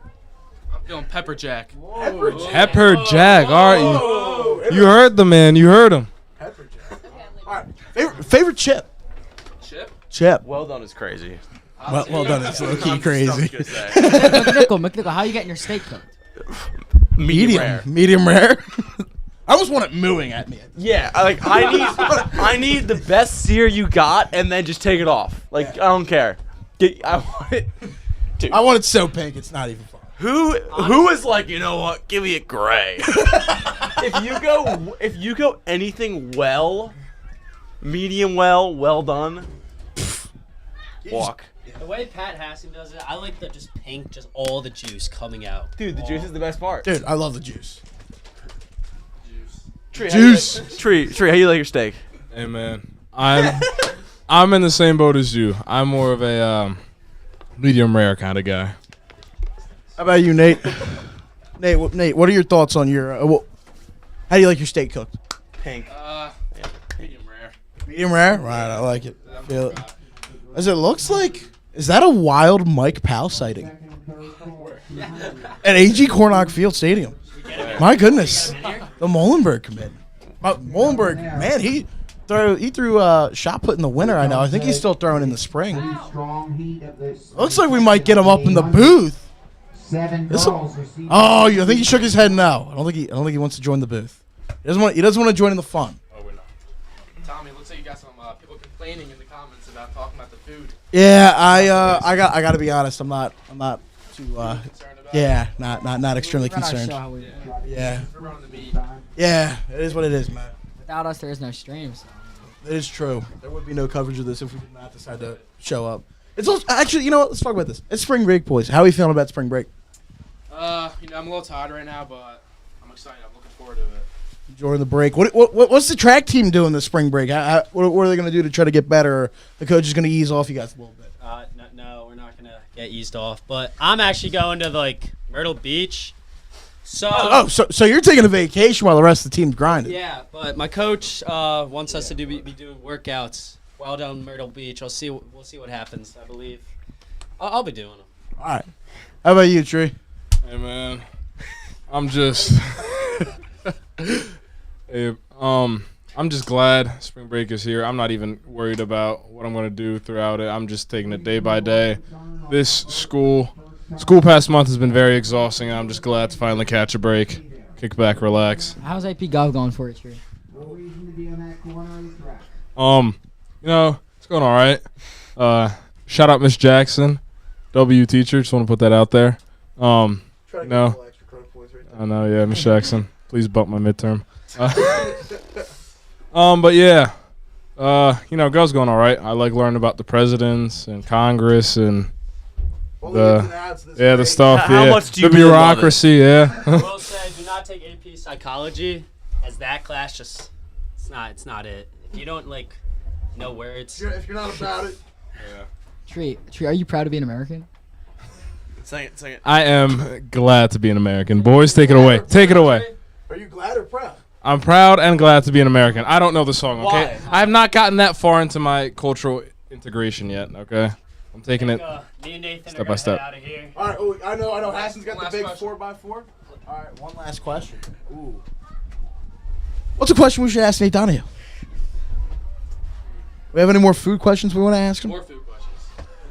I'm feeling pepper jack. Pepper jack. Pepper Jack. All right, Whoa. you heard the man. You heard him. Pepper jack. All right, favorite chip. Chip. Well done is crazy. Well done. It's low key crazy. McNickle, how you getting your steak cooked? Medium rare. I almost want it mooing at me. Yeah, I need the best sear you got, and then just take it off. Like I don't care. I want it. Dude, I want it so pink it's not even fun. who is like, you know what? Give me it gray. if you go anything medium well done. Walk. The way Pat Haskin does it, I like the just pink, just all the juice coming out. Dude, the juice is the best part. Dude, I love the juice. Juice. Tree, how you like your steak? Hey man, I'm in the same boat as you. I'm more of a medium rare kind of guy. How about you, Nate? Nate, what are your thoughts on your? How do you like your steak cooked? Pink. Medium rare. Medium rare. Right, I like it. Feel it. As it looks like, is that a wild Mike Powell sighting? At AG Cornock Field Stadium. My goodness, the Molenberg commit. Molenberg, man, he threw shot put in the winter. I know. I think he's still throwing in the spring. Looks like we might get him up in the booth. Oh, I think he shook his head no. I don't think he wants to join the booth. He doesn't want to join in the fun. Oh, we're not. Tommy, looks like you got some people complaining in the comments about talking about the food. Yeah, I got to be honest. I'm not too. Concerned about Yeah, not extremely Run our concerned. show how we- Yeah, We're running the meat. yeah, it is what it is, man. Without us, there is no stream. So. It is true. There would be no coverage of this if we did not decide to show up. It's also, actually, you know what? Let's talk about this. It's spring break, boys. How are we feeling about spring break? I'm a little tired right now, but I'm excited. I'm looking forward to it. Enjoying the break. What's the track team doing this spring break? What are they going to do to try to get better? Or the coach is going to ease off you guys a little bit. No, we're not gonna get eased off. But I'm actually going to Myrtle Beach. So So you're taking a vacation while the rest of the team's grinding. yeah, but my coach wants us to be doing workouts while down Myrtle Beach. We'll see what happens. I believe I'll be doing them. All right. How about you, Tree? Hey man, I'm just, I'm just glad spring break is here. I'm not even worried about what I'm gonna do throughout it. I'm just taking it day by day. This school past month has been very exhausting, and I'm just glad to finally catch a break, kick back, relax. How's AP Golf going for you, Tree? It's going all right. Shout out Miss Jackson, W teacher. Just want to put that out there. No. I know, yeah, Miss Jackson. Please bump my midterm. But yeah, girls going all right. I like learning about the presidents and Congress and the stuff. How much do you the really love it? bureaucracy? Yeah. I will say, do not take AP Psychology, as that class just it's not it. If you don't know words. If you're not about it. Tree, are you proud to be an American? Sing it. I am glad to be an American. Boys, take it away. Take it away. Are you glad or proud? I'm proud and glad to be an American. I don't know the song, okay? Why? I have not gotten that far into my cultural integration yet, okay? I'm taking it. Me and Nathan Step are by gonna step. head out of here. All right. I know. Hassan's got One the big last question. 4x4. All right. One last question. Ooh. What's a question we should ask Nate Donahue? We have any more food questions we want to ask him? More food questions.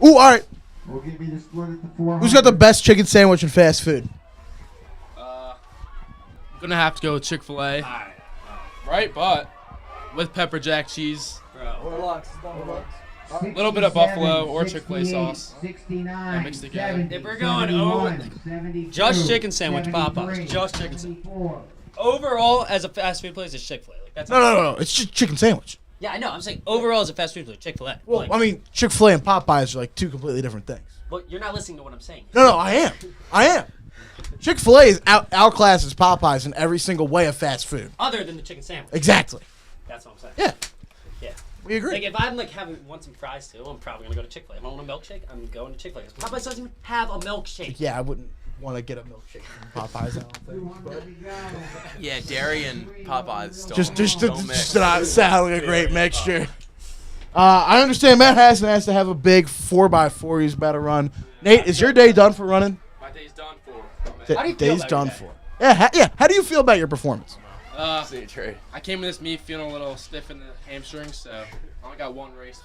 Ooh. All right. We'll give you the split at the 400. Who's got the best chicken sandwich in fast food? I'm gonna have to go with Chick-fil-A. Right, but with pepper jack cheese, A little bit of buffalo or Chick-fil-A sauce. 69, mixed together. If we're going over, just chicken sandwich, Popeyes. Just chicken sandwich. Overall, as a fast food place, it's Chick-fil-A. That's No. It's just chicken sandwich. Yeah, I know. I'm saying overall, as a fast food place, Chick-fil-A. Well, I mean, Chick-fil-A and Popeyes are like two completely different things. Well, you're not listening to what I'm saying. No, I am. Chick-fil-A is outclasses Popeyes in every single way of fast food. Other than the chicken sandwich. Exactly. That's what I'm saying. Yeah. Yeah. We agree. Like if I'm want some fries too, I'm probably gonna go to Chick-fil-A. If I want a milkshake, I'm going to Chick-fil-A. Popeyes doesn't even have a milkshake. Yeah, I wouldn't. want to get a milkshake from Popeyes. I don't think. But Yeah, dairy and Popeyes. just don't mix. not sound like a great mixture. I understand Matt Hassan has to have a big 4x4 he's about to run. Nate, is your day done for running? My day's done for. How do you feel Day's about done your day? for. Yeah. How do you feel about your performance? See you, Trey. I came to this meet feeling a little stiff in the hamstrings, so I only got one race,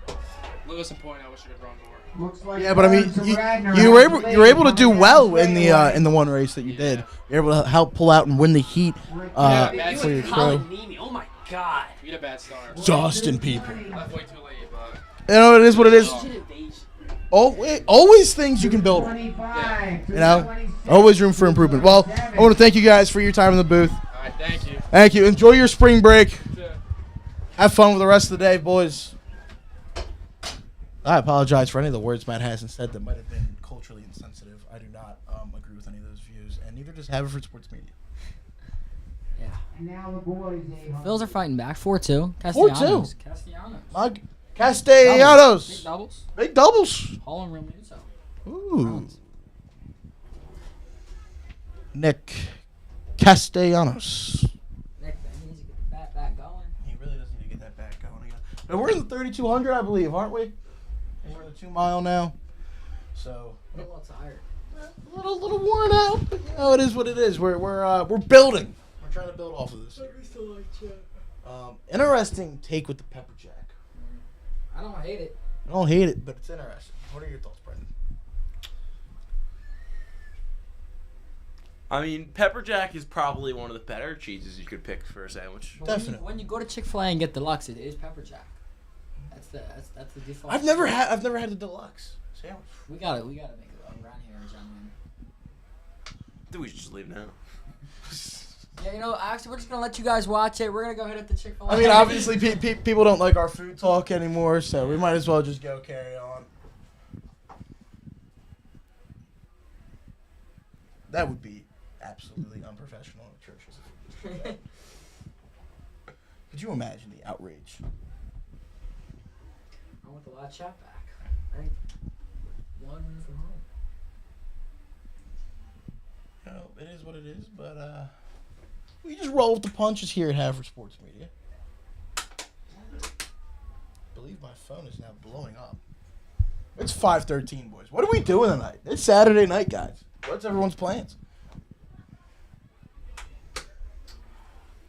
but a little disappointed. I wish I could run more. Looks like Yeah, but I mean, Burns Radner you were has able to lead do coming well down in the straightaway. one race that you did. You're able to help pull out and win the heat Yeah, for your Colin crew. Meany, oh my god. We had a bad start. Exhausting people. Left way too late, but You know, it is what it is. Invasion. Always things you can build on. 25 to You know, 26. always room for improvement. Well, I want to thank you guys for your time in the booth. all right, thank you. Thank you. Enjoy your spring break. Yeah. Have fun with the rest of the day, boys. I apologize for any of the words Matt hasn't said that might have been culturally insensitive. I do not agree with any of those views, and neither does Haverford Sports Media. Yeah. Now the boys, 800. Phils are fighting back 4-2. 4-2. Castellanos. Castellanos. Big doubles. Big doubles. Holland real Muso. Ooh. Nick Castellanos. Nick, he needs to get the bat back going. He really does need to get that back going again. But we're in the 3,200, I believe, aren't we? And we're in the 2 mile now. So I'm a little tired. a little worn out. But, you know, it is what it is. We're building. We're trying to build off of this. Interesting take with the pepper jack. I don't hate it. I don't hate it, but it's interesting. What are your thoughts, Brendan? I mean, pepper jack is probably one of the better cheeses you could pick for a sandwich. But Definitely. When you go to Chick-fil-A and get deluxe, it is pepper jack. That's the default. I've never had the deluxe sandwich. We gotta make it around here, gentlemen. I think we should just leave now. Yeah, you know, actually, we're just gonna let you guys watch it. We're gonna go ahead at the Chick-fil-A. I mean, obviously, people don't like our food talk anymore, so we might as well just go carry on. That would be absolutely unprofessional in churches. Could you imagine the outrage? I want the lot shot back. Right? One from home. You know, it is what it is, but we just roll with the punches here at Haverford Sports Media. I believe my phone is now blowing up. It's 5:13, boys. What are we doing tonight? It's Saturday night, guys. What's everyone's plans?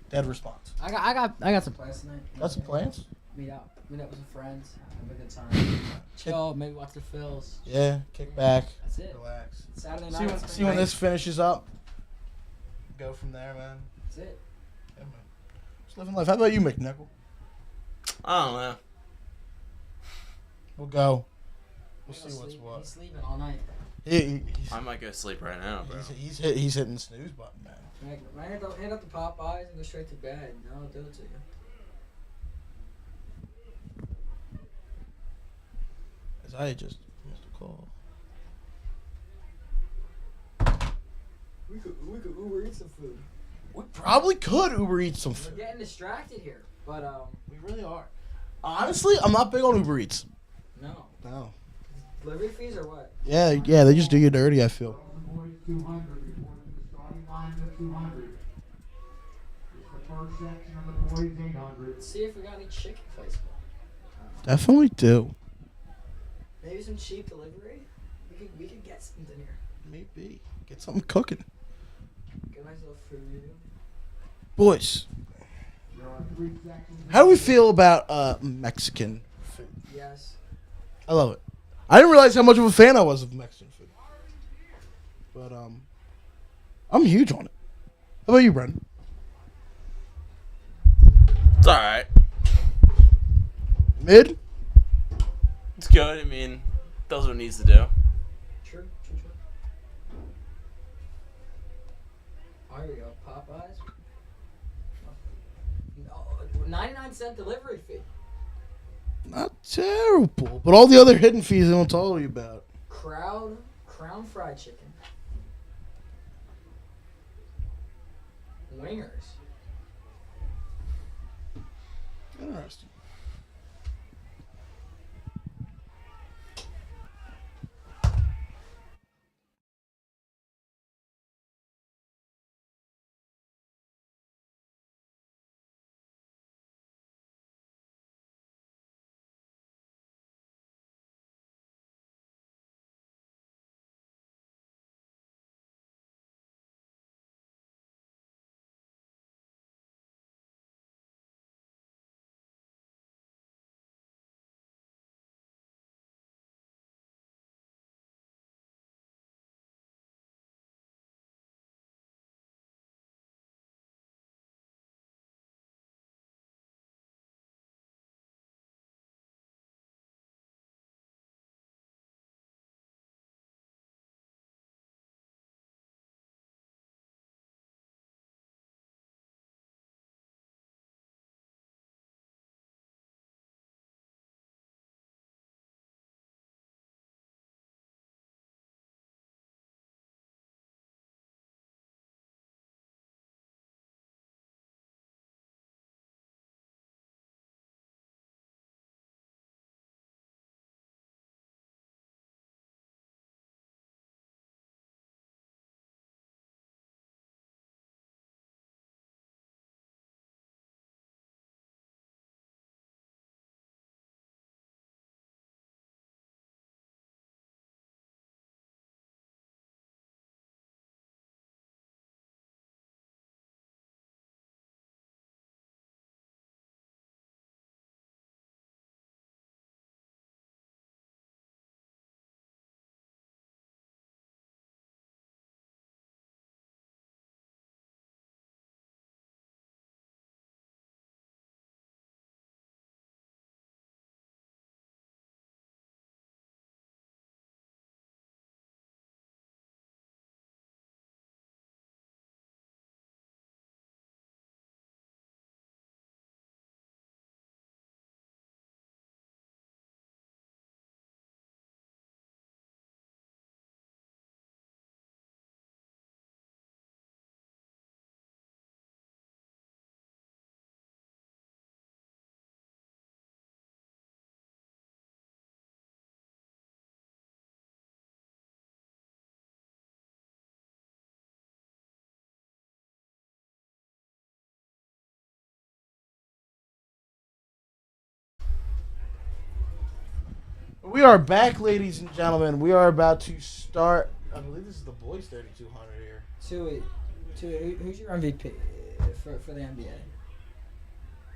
Dead response. I got some plans tonight. Got some plans? Meet up with some friends, have a good time, chill, maybe watch the Phils. Yeah, kick back, That's it. relax. Saturday See night. when, spring see when break. this finishes up. Go from there, man. That's it. Yeah, man. Just living life. How about you, McNichol? I don't know. We'll go. We'll He's see what's sleep- what. He's sleeping all night. I might go sleep right now, bro. He's hitting the snooze button, man. Man, hit up the Popeyes and go straight to bed. No, I'll do it to you. As I just missed a call. We could Uber eat some food. We probably could Uber Eats some We're food. getting distracted here, but We really are. Honestly, I'm not big on Uber Eats. no. No. Delivery fees or what? Yeah, they just do you dirty, I feel. The boys 200 reporting the starting line of 200. It's the first section of the boys 800. Let's see if we got any chicken place. Definitely do. Maybe some cheap delivery. We could get something here. Maybe. Get something cooking. Get a nice little food. Boys, There are 3 sections. how do we feel about Mexican food? Yes. I love it. I didn't realize how much of a fan I was of Mexican food. But I'm huge on it. How about you, Brendan? It's all right. Mid? It's good. I mean, does what it needs to do. True. Oh, here we go. Popeyes. No, 99-cent delivery fee. Not terrible. But all the other hidden fees they don't tell you about. Crown fried chicken. Wingers. Interesting. We are back, ladies and gentlemen. We are about to start. I believe this is the boys 3200 here. Who's your MVP for the NBA?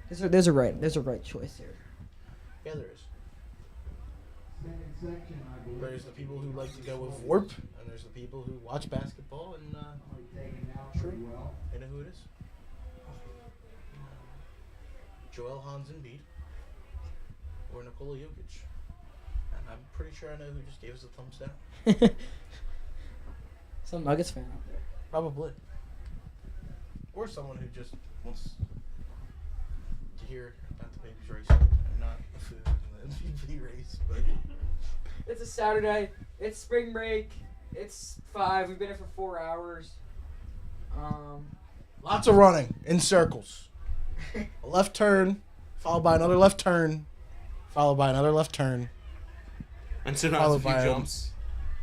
There's a right choice here. Yeah, there is. There's the people who like to go with Warp, and there's the people who watch basketball and True. you know who it is? Joel Hans Embiid or Nikola Jokic. And I'm pretty sure I know who just gave us a thumbs down. Some Nuggets fan out there. Probably. Or someone who just wants to hear about the baby's race and not the food and the MVP race. But It's a Saturday. It's spring break. It's 5. We've been here for 4 hours. lots of running in circles. A left turn, followed by another left turn, followed by another left turn. And sometimes a Followed few by jumps.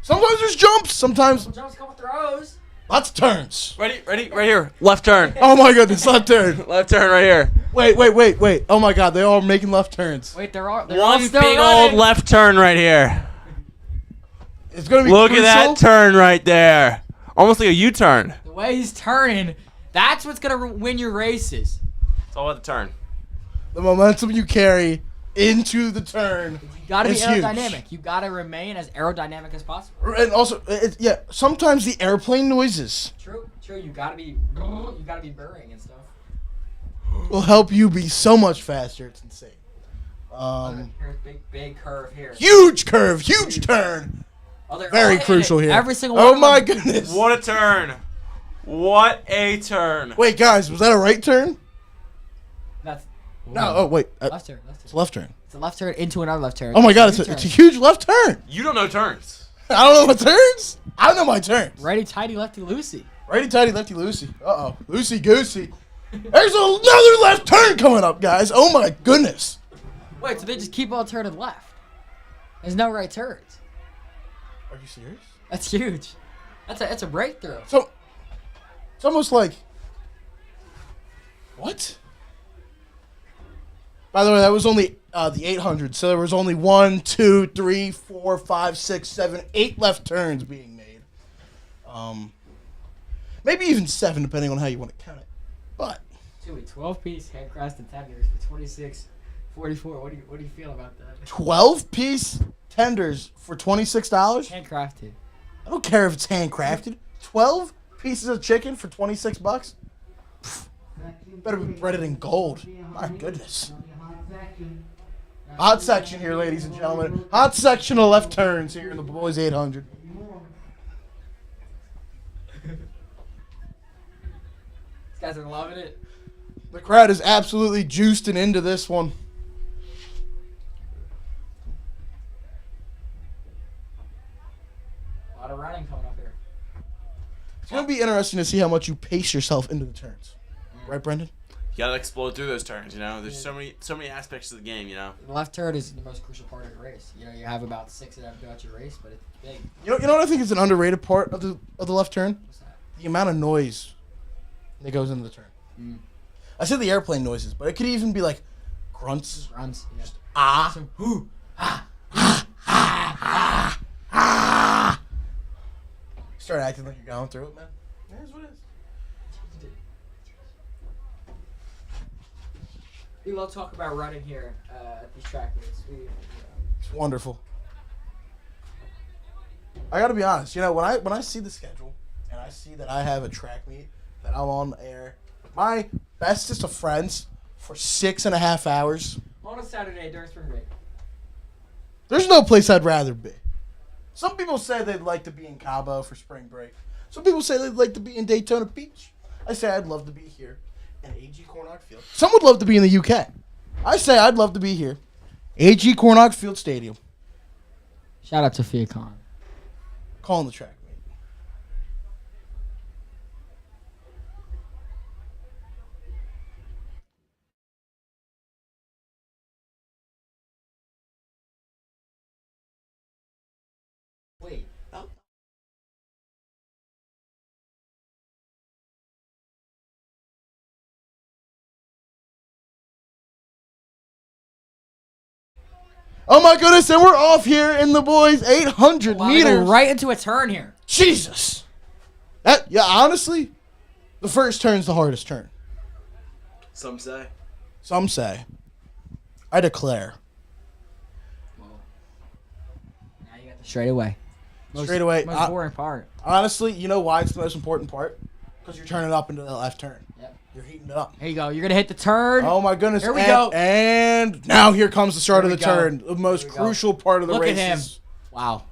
Sometimes there's jumps. Sometimes Jumps, couple throws. lots of turns. Ready, right here. Left turn. Oh my goodness, left turn. Left turn right here. Wait. Oh my god, they all making left turns. Wait, they're One all big still old running. left turn right here. It's gonna be Look at crucial. that turn right there. Almost like a U-turn. The way he's turning, that's what's gonna win your races. It's all about the turn. The momentum you carry into the turn. You gotta be It's huge. aerodynamic. You gotta remain as aerodynamic as possible. And also, sometimes the airplane noises True. You gotta be burrowing and stuff. will help you be so much faster. It's insane. Here's big curve here. Huge curve, huge turn. Very crucial here. Every single one Oh of my them. goodness. What a turn. What a turn. Wait, guys, was that a right turn? That's No. Oh wait, left turn. it's a left turn. It's a left turn into another left turn. Oh my god, it's U-turn. a huge left turn. You don't know turns. I don't know my turns. I know my turns. Righty tighty, lefty loosey. Righty tighty, lefty loosey. Uh-oh. Loosey goosey. There's another left turn coming up, guys. Oh my goodness. Wait, so they just keep on turning left? There's no right turns. Are you serious? That's huge. That's a breakthrough. So, it's almost like... What? By the way, that was only the 800, so there was only 1, 2, 3, 4, 5, 6, 7, 8 left turns being made. Maybe even 7, depending on how you want to count it. But... 12-piece handcrafted tenders for $26.44. What do you feel about that? 12-piece tenders for $26? Handcrafted. I don't care if it's handcrafted. 12 pieces of chicken for $26? Better be breaded in gold. My goodness. Hot section here, ladies and gentlemen. Hot section of left turns here in the boys 800. These guys are loving it. The crowd is absolutely juiced and into this one. A lot of running coming up here. It's going to be interesting to see how much you pace yourself into the turns. Right, Brendan? You gotta explode through those turns, you know. There's so many aspects of the game, you know. The left turn is the most crucial part of the race. You know, you have about 6 that have to go out your race, but it's big. You know what I think is an underrated part of the left turn? What's that? The amount of noise that goes into the turn. I said the airplane noises, but it could even be like grunts. Runs. Yeah. Ah. Start acting like you're going through it, man. It is what it is. We love talk about running here at these track meets. It's wonderful. I gotta be honest. You know, when I see the schedule and I see that I have a track meet that I'm on air with my bestest of friends for 6.5 hours, On a Saturday during spring break. there's no place I'd rather be. Some people say they'd like to be in Cabo for spring break. Some people say they'd like to be in Daytona Beach. I say I'd love to be here in AG Cornock Field. Some would love to be in the UK. I say I'd love to be here. AG Cornock Field Stadium. Shout out to Fia Khan. Calling the track meet. Wait. Oh my goodness, and we're off here in the boys 800 Wow, they go meters. right into a turn here. Jesus. Honestly, the first turn's the hardest turn. Some say. Some say. I declare. Now you got the straightaway. Straightaway. Most boring part. Honestly, you know why it's the most important part? Because you're turning up into the left turn. Yep. You're heating it up. Here you go. You're gonna hit the turn. Oh my goodness. Here we go. And now here comes the start Here of we the go. turn. The most Here we go. crucial part of the Look race. at him. Wow.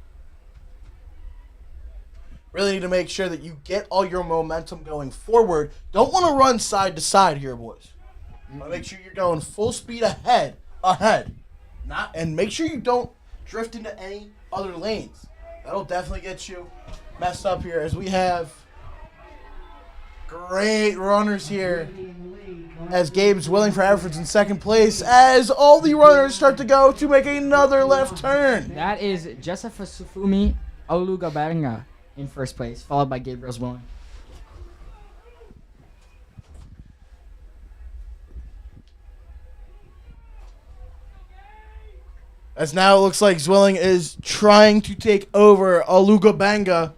Really need to make sure that you get all your momentum going forward. Don't want to run side to side here, boys. You want to make sure you're going full speed ahead. And make sure you don't drift into any other lanes. That'll definitely get you messed up here, as we have great runners here. As Gabe's Willing for Haverford's in second place, as all the runners start to go to make another left turn. That is Jessica Sufumi Olugabenga in first place, followed by Gabriel's Willing. As now it looks like Zwilling is trying to take over Alugabanga.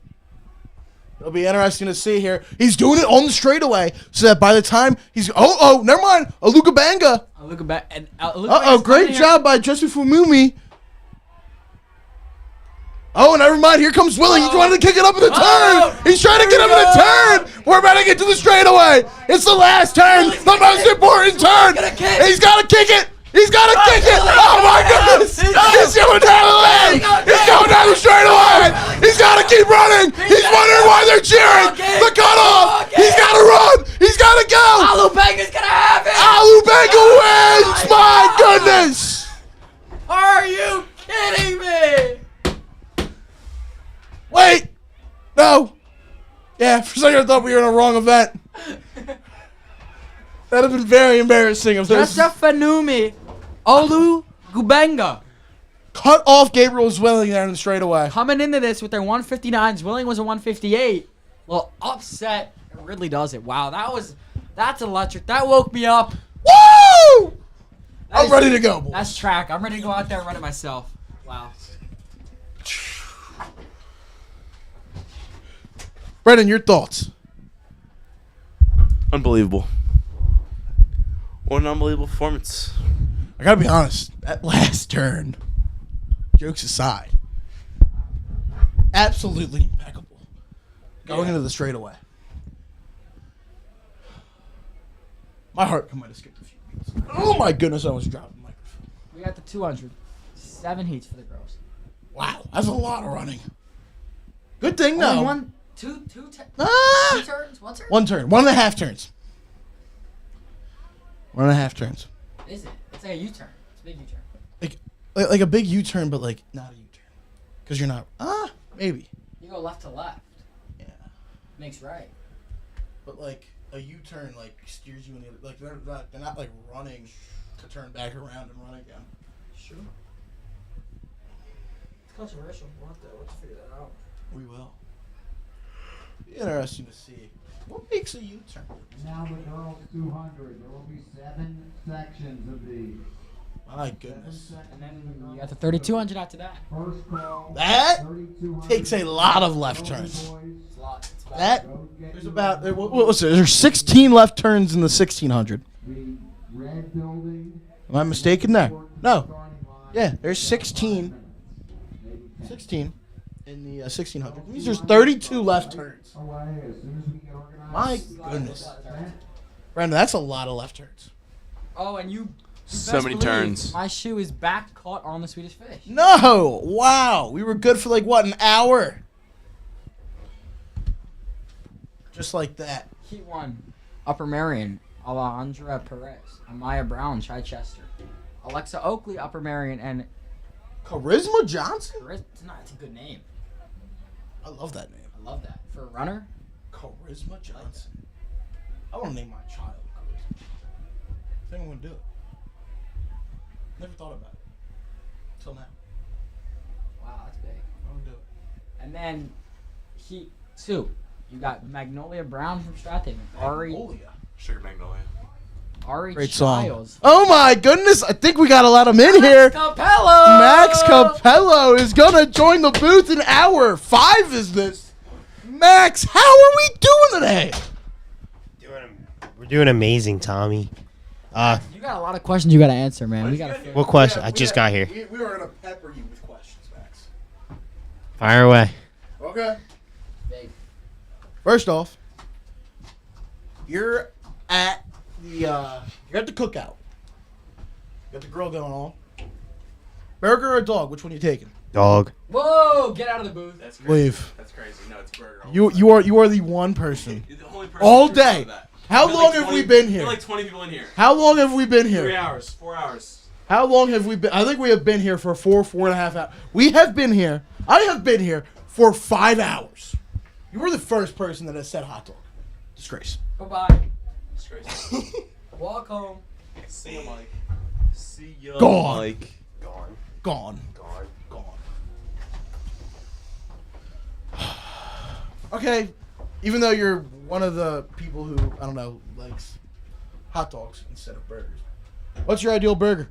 It'll be interesting to see here. He's doing it on the straightaway, so that by the time he's never mind, Alugabanga. Great job by Jesse Fumumi. Oh, never mind. Here comes Willing. He's trying to kick it up in the turn. He's trying to get up in the turn. We're about to get to the straightaway. It's the last turn, the most important turn. He's got to kick it. He's got to kick it! Oh my goodness! He's going down the lane! He's going down the straightaway! He's got to keep running! He's wondering why they're cheering! The cutoff! He's got to run! He's got to go! Alubanga's gonna have it! Alubanga wins! My goodness! Are you kidding me? Wait! No! Yeah, for a second I thought we were in a wrong event. That'd have been very embarrassing if this Fanumi Olugabenga cut off Gabriel's Willing there in the straightaway. coming into this with their 159s. Willing was a 158. Well, upset. It really does it. Wow, that's electric. That woke me up. Woo! I'm ready to go, boys. That's track. I'm ready to go out there and run it myself. Wow. Brendan, your thoughts? Unbelievable. What an unbelievable performance. I gotta be honest, that last turn, jokes aside, absolutely impeccable. Going into the straightaway. My heart might have skipped a few beats. Oh my goodness, I almost dropped the microphone. We got the 200. 7 heats for the girls. Wow, that's a lot of running. Good thing, Only though. two turns? One turn? One turn. 1.5 turns. 1.5 turns. Is it? It's like a U-turn. It's a big U-turn. Like a big U-turn, but like not a U-turn. Because you're not. Maybe. You go left to left. Yeah. Makes right. But like a U-turn like steers you in the other. Like they're not like running to turn back around and run again. Sure. It's controversial. We'll have to figure that out. We will. Be interesting to see what makes a U-turn. Now the girls 200. There will be 7 sections of these. My goodness. And then you got the 3200 after that. First call. That 3200. takes a lot of left turns. It's a lot. It's about That there's about what was it? There's 16 left turns in the 1600. The red building. Am I mistaken there? No. Starting line. Yeah, there's 16 in the 1600. Means there's 32 left turns. Away as soon as we get organized. My goodness. Brandon, that's a lot of left turns. Oh, and you. So best many believe turns. My shoe is back caught on the Swedish fish. No! Wow. We were good for like what, an hour? Just like that. Heat 1. Upper Marion. Alejandra Perez. Amaya Brown, Chichester. Alexa Oakley, Upper Marion, and Charisma Johnson? it's a good name. I love that name. I love that. For a runner, Charisma Johnson. I want to name my child Charisma. I think I'm going to do it. Never thought about it. Till now. wow, that's big. I'm going to do it. And then Heat 2. You got Magnolia Brown from Strathaven. Ari Magnolia. Sugar Magnolia. Ari Great song. Childs. Oh my goodness! I think we got to let him in here. Capello. Max Capello is gonna join the booth in hour 5. Is this? Max, how are we doing today? We're doing amazing, Tommy. You got a lot of questions you got to answer, man. We got to. What question? I just got here. We are gonna pepper you with questions, Max. Fire away. Okay. First off, you're at the cookout. You got the grill going on. Burger or dog? Which one are you taking? Dog. Whoa! Get out of the booth. That's crazy. Leave. That's crazy. No, it's burger. You are the one person You're the only person all who knows day. that. How There are long like have 20 we been There here? are like 20 people in here. How long have we been 3 here? hours, 4 hours. How long have we been? I think we have been here for 4.5 hours. We have been here. I have been here for 5 hours. You were the first person that has said hot dog. Disgrace. Bye-bye. Disgrace. Walk home. See ya, Mike. See ya, Gone. Mike. Gone. Okay, even though you're one of the people who, I don't know, likes hot dogs instead of burgers, what's your ideal burger?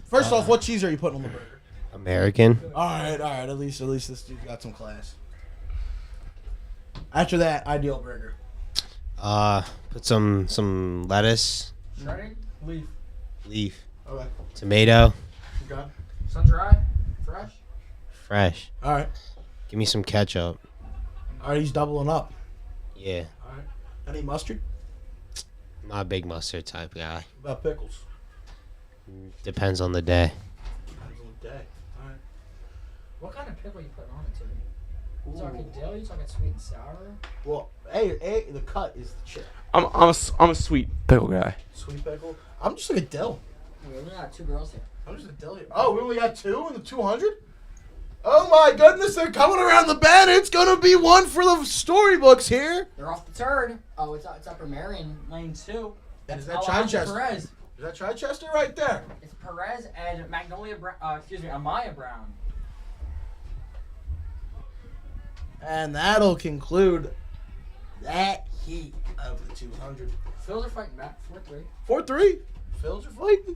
First off, what cheese are you putting on the burger? American. All right. At least this dude's got some class. After that, ideal burger. Put some lettuce, Shredding? leaf, Okay. tomato, Okay. Sun dried? Fresh? fresh. All right. Give me some ketchup. All right. He's doubling up. Yeah. All right. Any mustard? I'm not a big mustard type guy. What about pickles? Depends on the day. Depends on the day. All right. What kind of pickle you putting on it, Timmy? You talking dill? You talking sweet and sour? Well, hey, the cut is the chip. I'm a sweet pickle guy. Sweet pickle. I'm just like a dill. We only got 2 girls here. I'm just a dill here. Oh, we only got 2 in the 200? Oh my goodness, they're coming around the bend. It's gonna be one for the storybooks here. They're off the turd. Oh, it's Upper Marion, lane 2. And is that Alejandro Chichester? Perez. Is that Chichester right there? It's Perez and Amaya Brown. And that'll conclude that heat of the 200. Phils are fighting back 4-3. 4-3. Phils are fighting.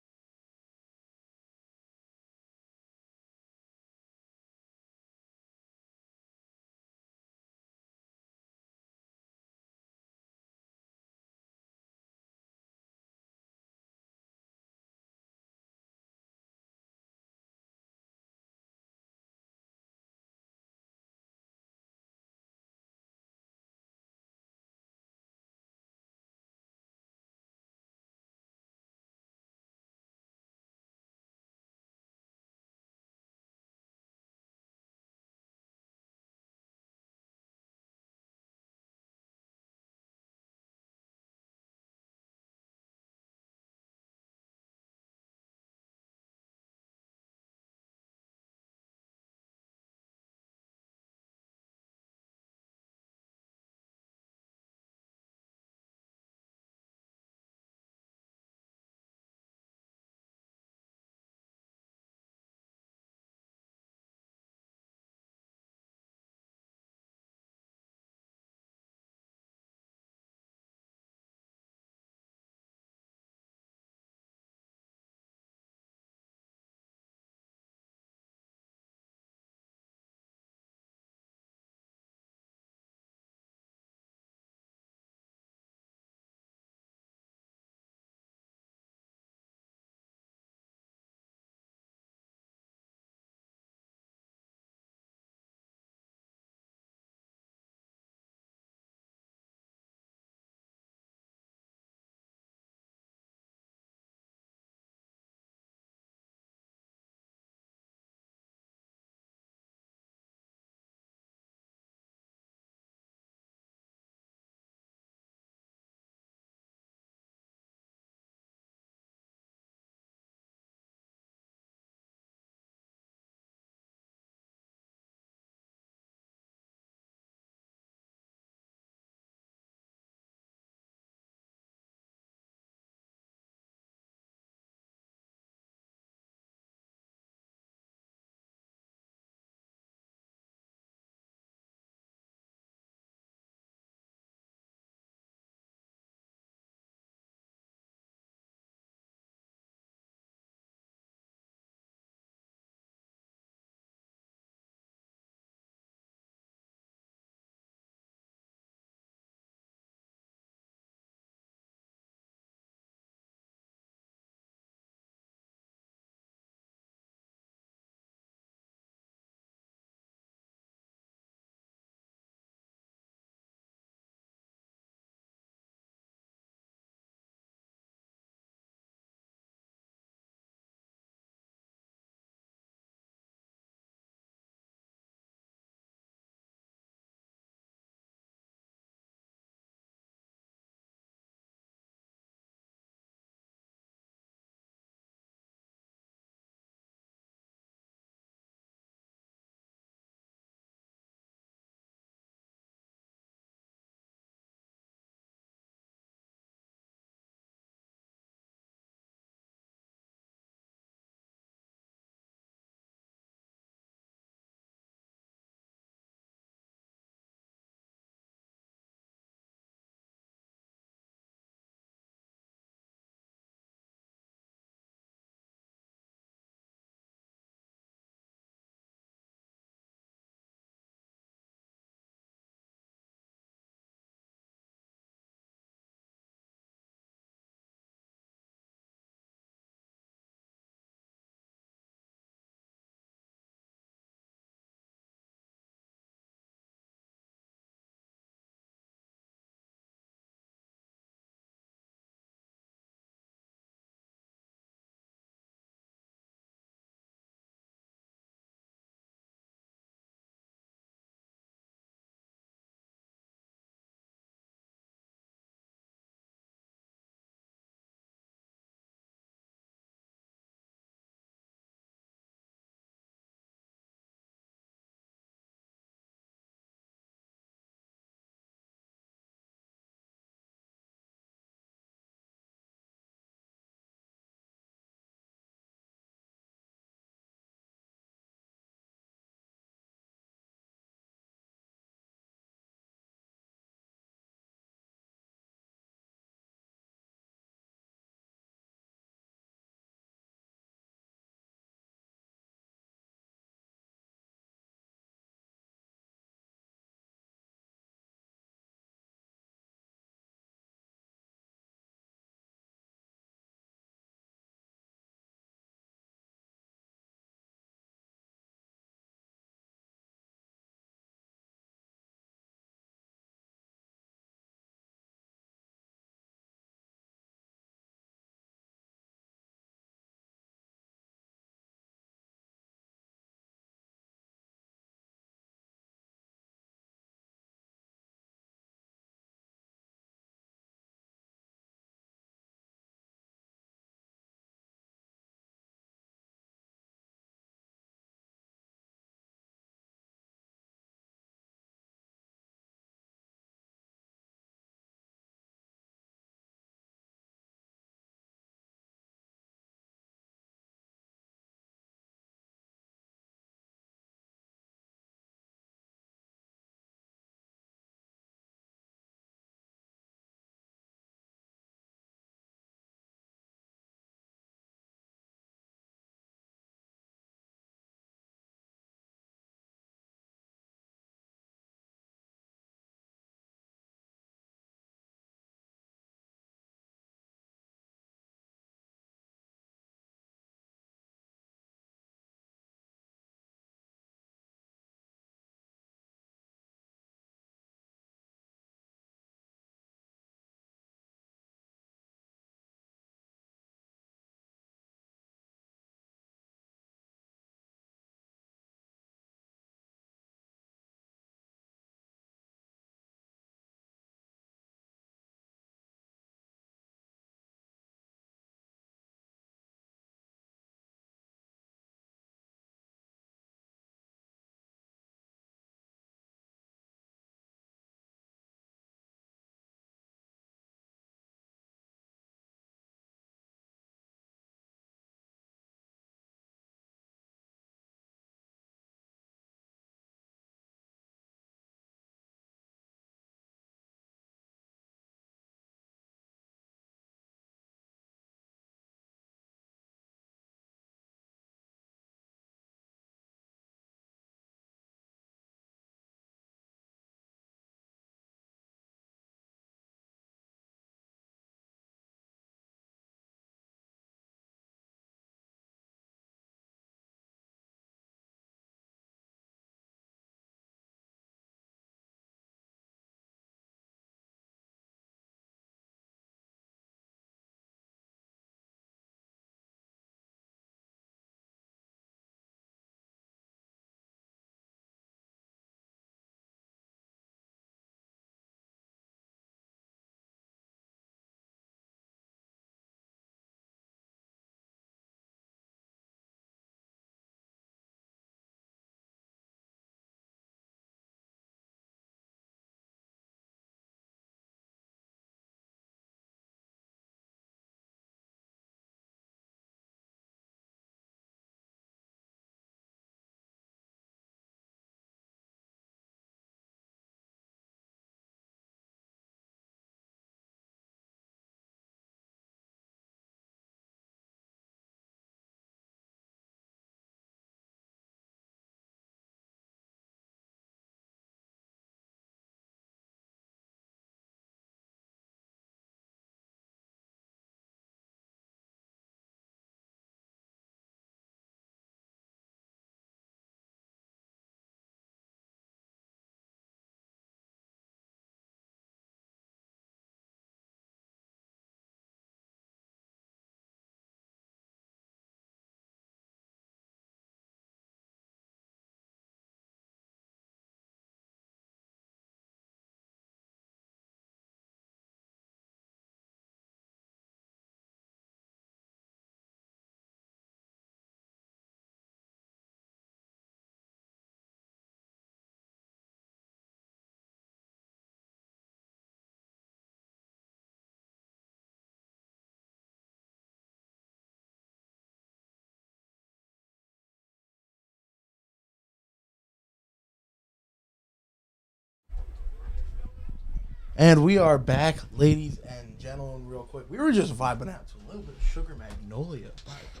And we are back, ladies and gentlemen, real quick. We were just vibing out to a little bit of Sugar Magnolia by the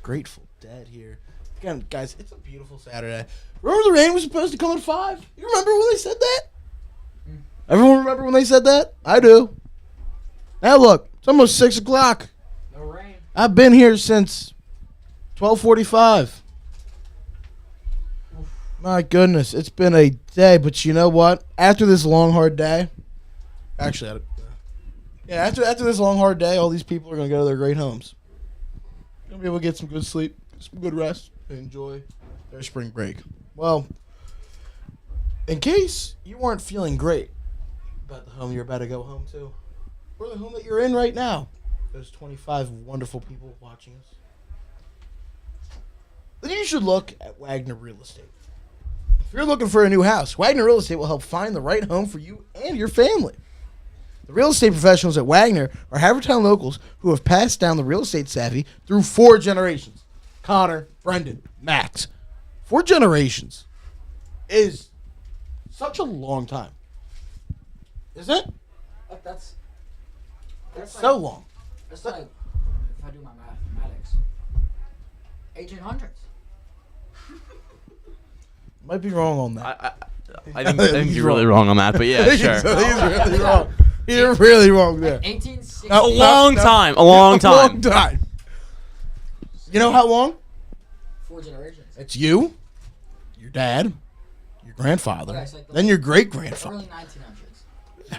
Grateful Dead here. Again, guys, it's a beautiful Saturday. Remember the rain was supposed to come at 5? You remember when they said that? Everyone remember when they said that? I do. Now look, it's almost 6 o'clock. No rain. I've been here since 12:45. My goodness, it's been a day, but you know what? After this long, hard day, actually, after this long, hard day, all these people are going to go to their great homes. Going to be able to get some good sleep, some good rest, and enjoy their spring break. Well, in case you weren't feeling great about the home you're about to go home to, or the home that you're in right now, those 25 wonderful people watching us, then you should look at Wagner Real Estate. If you're looking for a new house, Wagner Real Estate will help find the right home for you and your family. The real estate professionals at Wagner are Havertown locals who have passed down the real estate savvy through 4 generations. Connor, Brendan, Max. 4 generations is such a long time. Isn't it? That's So long. That's like, if I do my mathematics, 1800s. Might be wrong on that. I think you're really wrong on that, but yeah, sure. He's really wrong. You're really wrong there. 1860. A long time. A long time. You know how long? 4 generations. It's you, your dad, your grandfather, Okay, so like then your great-grandfather. Early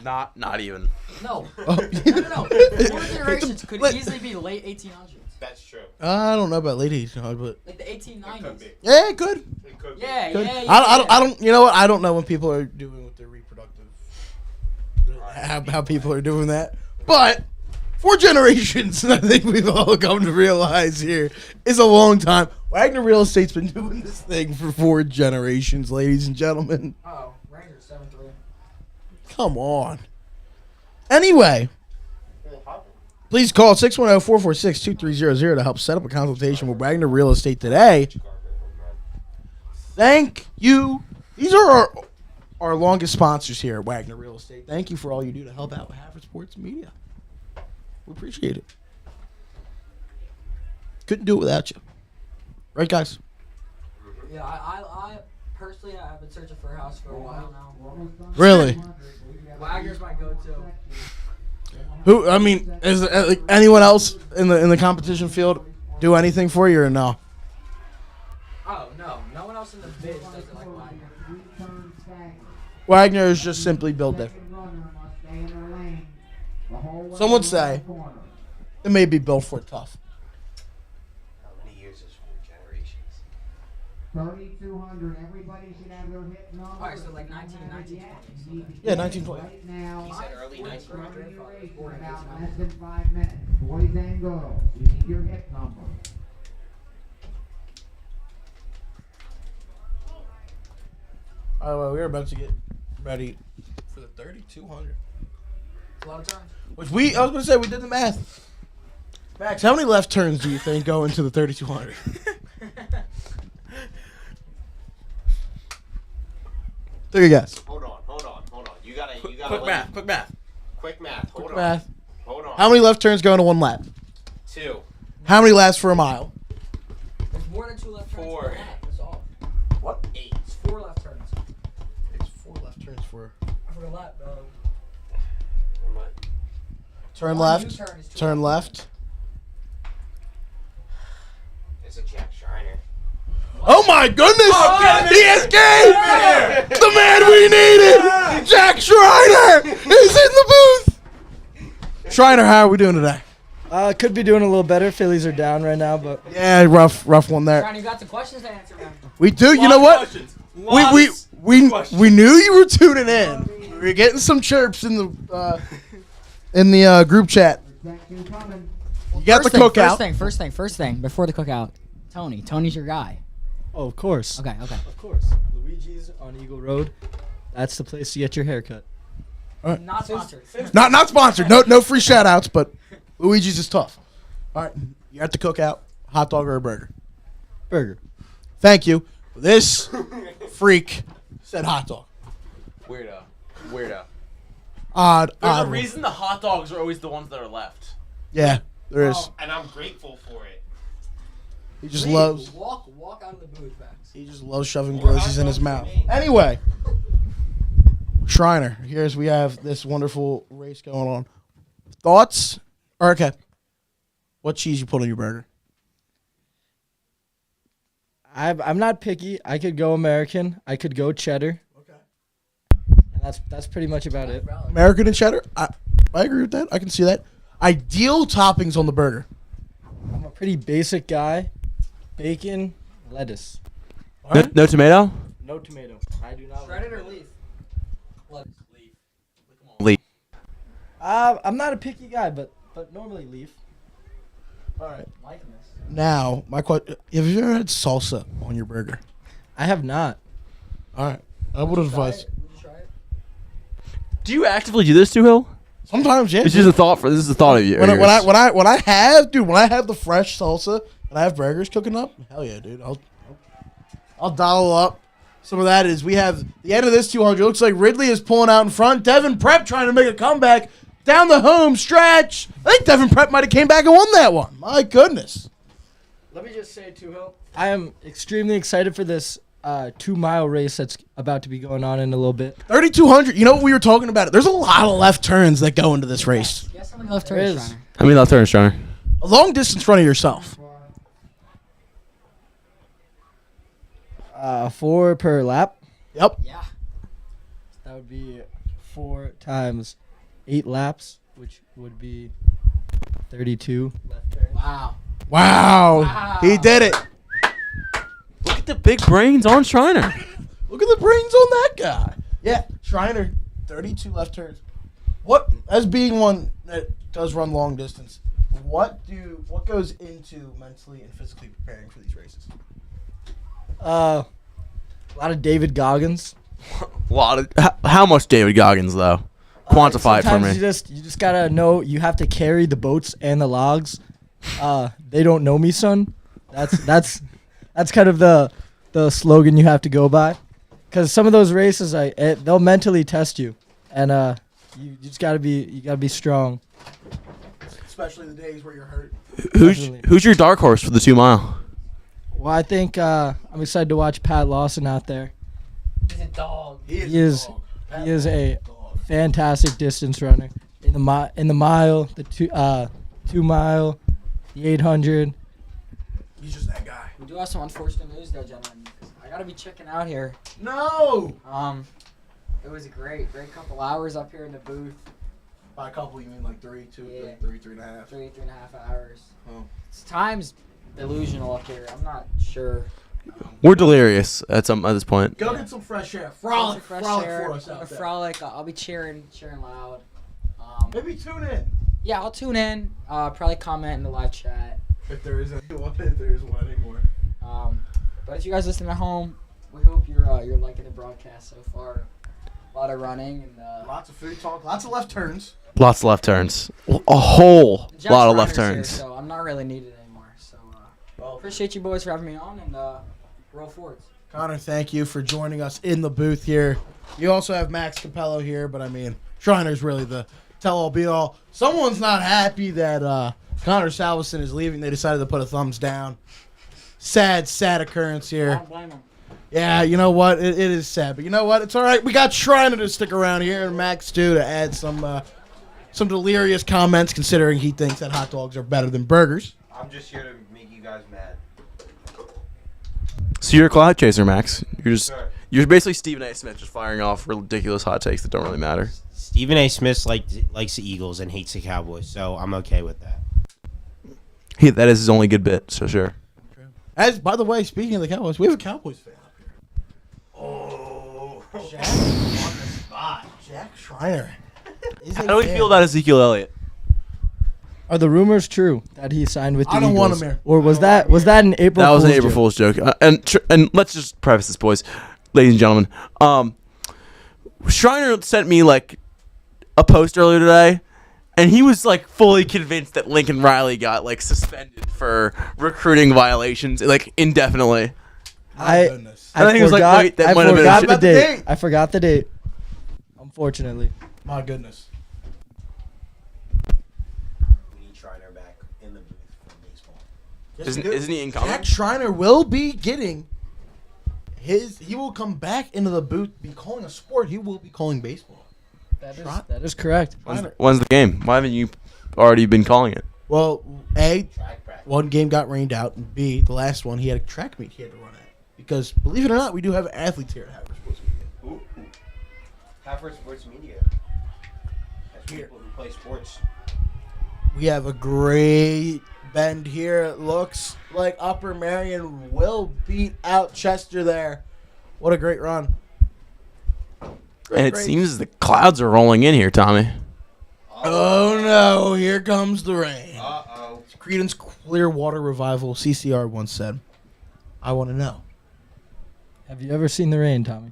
1900s. Not even. No. Oh. No. 4 generations could easily be late 1800s. That's true. I don't know about late 1800s, but Like the 1890s. yeah, it could. It could be. Yeah, Could. yeah. I don't. You know what? I don't know when people are doing with their reproductive. How people are doing that, but 4 generations, and I think we've all come to realize here, is a long time. Wagner Real Estate's been doing this thing for 4 generations, ladies and gentlemen. Oh, Rangers 7-3. Come on. Anyway, please call 610-446-2300 to help set up a consultation with Wagner Real Estate today. Thank you. These are our longest sponsors here at Wagner Real Estate. Thank you for all you do to help out with Haverford Sports Media. We appreciate it. Couldn't do it without you. Right, guys? Yeah, I personally, I've been searching for a house for a while now. Really? Wagner's my go-to. Who? I mean, is like, anyone else in the competition field do anything for you or no? Oh, no. No one else in the biz does it like Wagner. Wagner is just simply built different. Some would say it may be built for tough. How many years is 4 generations? 3,200. Everybody should have their hit number. Alright, so like 1920s. Yeah, 1920. Right now, He said early 1900s. in about less than 5 minutes. Boys and girls, you need your hit number. Oh, well, we're about to get ready for the 3,200. A lot of times. Which I was going to say, we did the math. Max, how many left turns do you think go into the 3,200? Take a guess. Hold on. You gotta Quick math. Quick math. Quick math. Hold on. Math. Hold on. How many left turns go into 1 lap? 2. How many laps for a mile? There's more than 2 left turns 4. per lap. That's all. What? 8. It's 4 left turns. It's 4 left turns for... For a lap, dog. Turn One left. U-turn is 2 Turn laps. left. It's a Jack Schreiner. Oh my goodness! He escaped! The man we needed! Jack Schreiner is in the booth! Schreiner, how are we doing today? Could be doing a little better. Phillies are down right now, but Yeah, rough one there. Trying, you got the questions to answer, man. We do. You know what? We knew you were tuning in. We were getting some chirps in the group chat. You got the cookout. First thing, before the cookout. Tony's your guy. oh, of course, Okay. of course. Luigi's on Eagle Road. That's the place to get your haircut. Not sponsored. Not sponsored. No free shout outs, but Luigi's is tough. All right, you're at the cookout. Hot dog or a burger? Burger. Thank you. This freak said hot dog. Weirdo. All odd. There's odd a one. reason the hot dogs are always the ones that are left. Yeah, there is. And I'm grateful for it. He just Leave. loves. Walk out of the booth, Max. He just loves shoving groceries in his mouth. Anyway, Shriner, here's we have this wonderful race going on. Thoughts? Okay. What cheese you put on your burger? I'm not picky. I could go American. I could go cheddar. Okay. And that's pretty much about it. American and cheddar? I agree with that. I can see that. Ideal toppings on the burger. I'm a pretty basic guy. Bacon, lettuce. No tomato? No tomato. I do not. Shredded or leaf? Leaf. I'm not a picky guy, but normally leaf. All right. Liking this. Now, my question: have you ever had salsa on your burger? I have not. All right. I would advise. Would you try it? Do you actively do this, Two Hill? Sometimes, yeah. This is a thought for. This is a thought of you. When I have the fresh salsa and I have burgers cooking up, hell yeah, dude. I'll dial up. Some of that is we have the end of this 200. Looks like Ridley is pulling out in front. Devin Prep trying to make a comeback down the home stretch. I think Devin Prep might have came back and won that one. My goodness. Let me just say, Two Hill, I am extremely excited for this 2-mile race that's about to be going on in a little bit. 3,200. You know what we were talking about? There's a lot of left turns that go into this race. Guess how many left There turns, is. Shreiner? I mean, left turn, Shriner. A long distance run of yourself. 4 per lap. Yep. Yeah. That would be 4 times 8 laps, which would be 32 left turns. Wow. Wow. He did it. Look at the big brains on Shriner. Look at the brains on that guy. Yeah, Shriner, 32 left turns. What, as being one that does run long distance, what goes into mentally and physically preparing for these races? A lot of David Goggins. How much David Goggins though? Quantify it for Sometimes me. you just gotta know you have to carry the boats and the logs. They don't know me, son. That's kind of the slogan you have to go by. Because some of those races, they'll mentally test you, and you just gotta be strong. Especially the days where you're hurt. Who's your dark horse for the 2 mile? Well, I think I'm excited to watch Pat Lawson out there. He's a dog. He is a fantastic distance runner in the mile, the 2 mile, the 800. He's just that guy. We do have some unfortunate news, though, gentlemen. I gotta be checking out here. No. It was a great couple hours up here in the booth. By a couple, you mean like 3, 2, Yeah. 3.5. 3.5 hours. Oh. Time's delusional up here. I'm not sure. We're delirious at this point. Go get some fresh air. Frolic Frolic air, for us out there. frolic. I'll be cheering loud. Maybe tune in. Yeah, I'll tune in. Probably comment in the live chat. If there is one anymore. But if you guys listen at home, we hope you're liking the broadcast so far. A lot of running and Lots of food talk. Lots of left turns. Lots of left turns. A whole Jeff lot of Schreiner's left here, turns. so I'm not really needed anymore. So appreciate you boys for having me on and roll forwards. Connor, thank you for joining us in the booth here. You also have Max Capello here, but I mean, Shriner's really the tell-all be-all. Someone's not happy that Connor Salveson is leaving. They decided to put a thumbs down. Sad occurrence I here. don't blame him. Yeah, you know what? It is sad, but you know what? It's all right. We got Shriner to stick around here and Max too to add some delirious comments, considering he thinks that hot dogs are better than burgers. I'm just here to make you guys mad. So you're a cloud chaser, Max. Sure. You're basically Stephen A. Smith just firing off ridiculous hot takes that don't really matter. Stephen A. Smith likes the Eagles and hates the Cowboys, so I'm okay with that. That is his only good bit, so sure. As by the way, speaking of the Cowboys, we have a Cowboys fan up here. Oh, Jack on the spot. Jack Shriner. How do we feel about Ezekiel Elliott? Are the rumors true that he signed with the I don't want Eagles? him here. Or was that an April That was Fool's an April joke? Fool's joke. And let's just preface this, boys, ladies and gentlemen. Shriner sent me like a post earlier today, and he was like fully convinced that Lincoln Riley got like suspended for recruiting violations, like indefinitely. I goodness. I think it was like, wait, that I might have been forgot a the shit. date. I forgot the date. Unfortunately. My goodness. We need Shriner back in the booth for baseball. Isn't he incoming? Jack Schreiner will be getting he will come back into the booth, be calling a sport. He will be calling baseball. That is correct. When's the game? Why haven't you already been calling it? Well, A, one game got rained out, and B, the last one, he had a track meet he had to run at. Because, believe it or not, we do have athletes here at Haverford Sports Media. Haverford Sports Media. That's people who play sports. We have a great bend here. It looks like Upper Marion will beat out Chester there. What a great run. And it seems the clouds are rolling in here, Tommy. Oh, no. Here comes the rain. Uh-oh. Creedence Clearwater Revival, CCR once said, I want to know. Have you ever seen the rain, Tommy?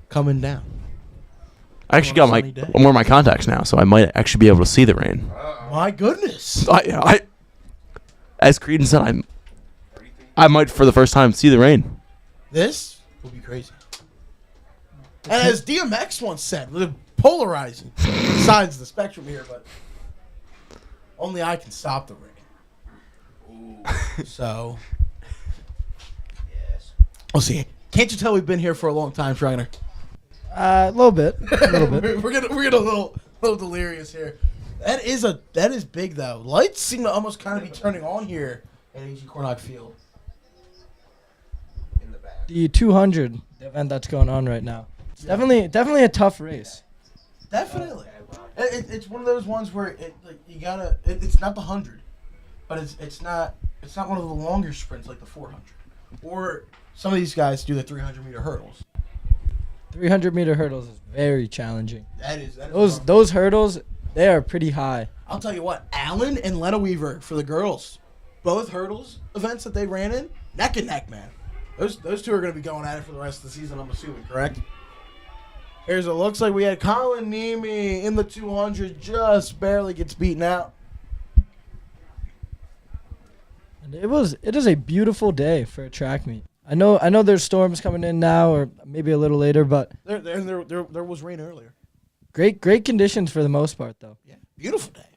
Coming down. I actually got I'm wearing my contacts now, so I might actually be able to see the rain. My goodness. As Creedence said, I might for the first time see the rain. This will be crazy. And as DMX once said, we're polarizing. Besides the spectrum here, but only I can stop the rain. Ooh. So, Yes. we'll see. Can't you tell we've been here for a long time, Shriner? A little bit. we're getting a little delirious here. That is big though. Lights seem to almost kind of be turning on here at AG Cornock Field. In the back. The 200 event that's going on right now. It's definitely a tough race. Definitely. It's one of those ones where you gotta. It's not the 100, but it's not one of the longer sprints like the 400, or some of these guys do the 300-meter hurdles. 300-meter hurdles is very challenging. That is those hurdles, they are pretty high. I'll tell you what, Allen and Lena Weaver for the girls, both hurdles events that they ran in, neck and neck, man. Those two are going to be going at it for the rest of the season, I'm assuming, correct? Here's it looks like we had Colin Nemi in the 200, just barely gets beaten out. And it is a beautiful day for a track meet. I know there's storms coming in now, or maybe a little later, but There was rain earlier. great conditions for the most part, though. Yeah, beautiful day.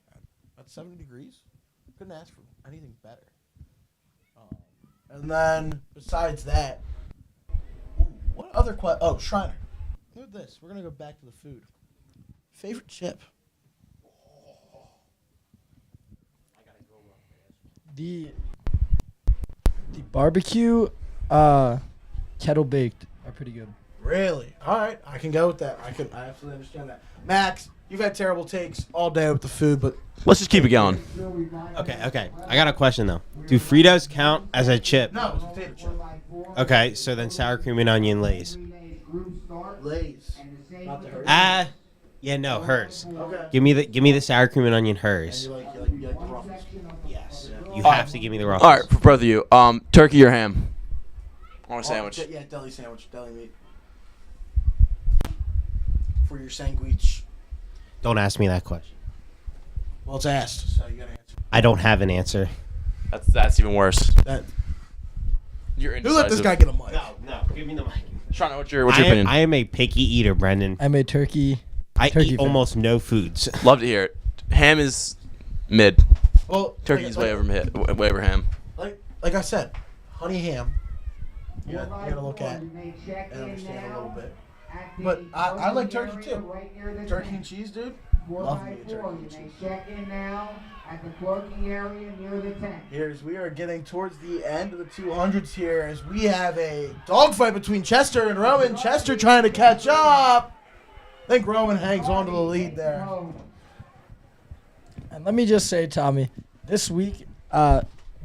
About 70 degrees. Couldn't ask for anything better. And then, besides that, what other Shriner. Look at this. We're going to go back to the food. Favorite chip? The barbecue kettle baked are pretty good. Really? All right. I can go with that. I absolutely understand that. Max, you've had terrible takes all day with the food, but Let's just keep it going. Okay. I got a question though. Do Fritos count as a chip? no, it's a potato chip. Okay, so then sour cream and onion Lay's. Lay's. Not the hers. Yeah, no, hers. Okay. Give me the sour cream and onion hers. You like the Ruffles. Yes. You have to give me the Ruffles. All right, for both of you, turkey or ham on a sandwich. Yeah, deli sandwich, deli meat. For your sandwich. Don't ask me that question. Well, it's asked, so you gotta answer. I don't have an answer. That's even worse. That. You're Who let this indecisive. guy get a mic? No, give me the mic. Sean, what's your opinion? I am a picky eater, Brendan. I'm a turkey. I turkey eat fan. almost no foods. Love to hear it. Ham is mid. Well, Turkey's way over ham. Like I said, honey ham. You gotta look at and understand a little bit. But I like turkey too. Turkey and cheese, dude. Love me a turkey and cheese. Check in now at the clerking area near the tent. We are getting towards the end of the 200s here as we have a dogfight between Chester and Roman. Chester trying to catch up. I think Roman hangs on to the lead there. And let me just say, Tommy, this week,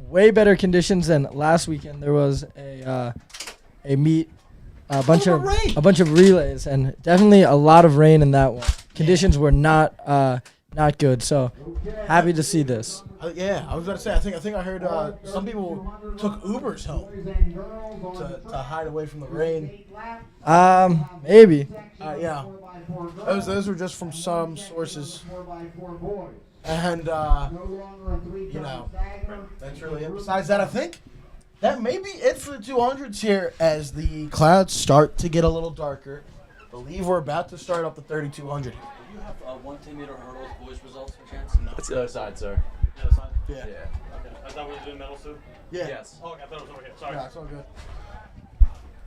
way better conditions than last weekend. There was a meet, a bunch of relays, and definitely a lot of rain in that one. Conditions were not good. So happy to see this. Yeah, I was about to say. I think I heard some people took Ubers home to hide away from the rain. Maybe. Yeah, those were just from some sources. And that's really it. Besides that, I think that may be it for the 200s here as the clouds start to get a little darker. The believe we're about to start up the 3,200. Do you have 110-meter hurdles boys results per chance? That's the other side, sir. Yeah. Yeah. Okay. I thought we were doing medals too. Yeah. Yes. Oh, okay, I thought it was over here. Sorry. Yeah, it's all good.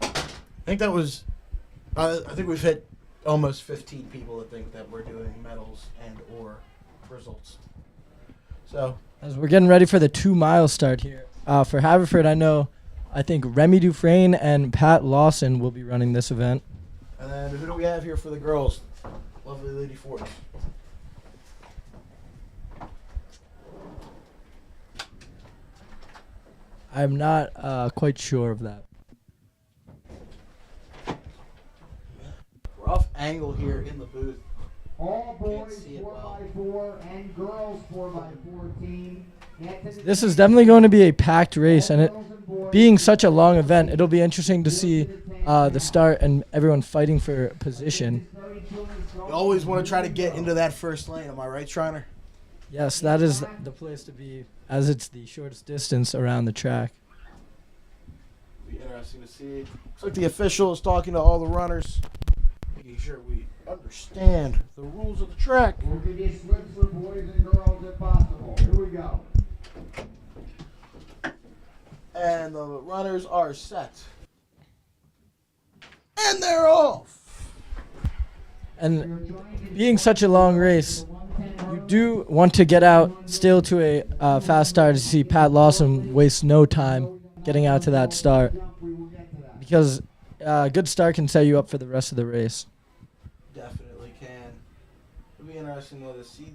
I think that was. I think we've hit almost 15 people that think that we're doing medals and or results. So As we're getting ready for the 2-mile start here. For Haverford, I think Remy Dufresne and Pat Lawson will be running this event. and then who do we have here for the girls? Lovely Lady Fords. I'm not quite sure of that. Rough angle here in the booth. All boys see it well. 4x4 and girls 4x4 team. This is definitely going to be a packed race, and it being such a long event, it'll be interesting to see the start and everyone fighting for position. You always want to try to get into that first lane. Am I right, Shriner? Yes, that is the place to be, as it's the shortest distance around the track. Be interesting to see. Looks like the official is talking to all the runners, making sure we understand the rules of the track. We'll give you slips for boys and girls if possible. Here we go. And the runners are set. And they're off. And being such a long race, you do want to get out still to a fast start to see Pat Lawson waste no time getting out to that start, because a good start can set you up for the rest of the race. Definitely can. It'll be interesting though to see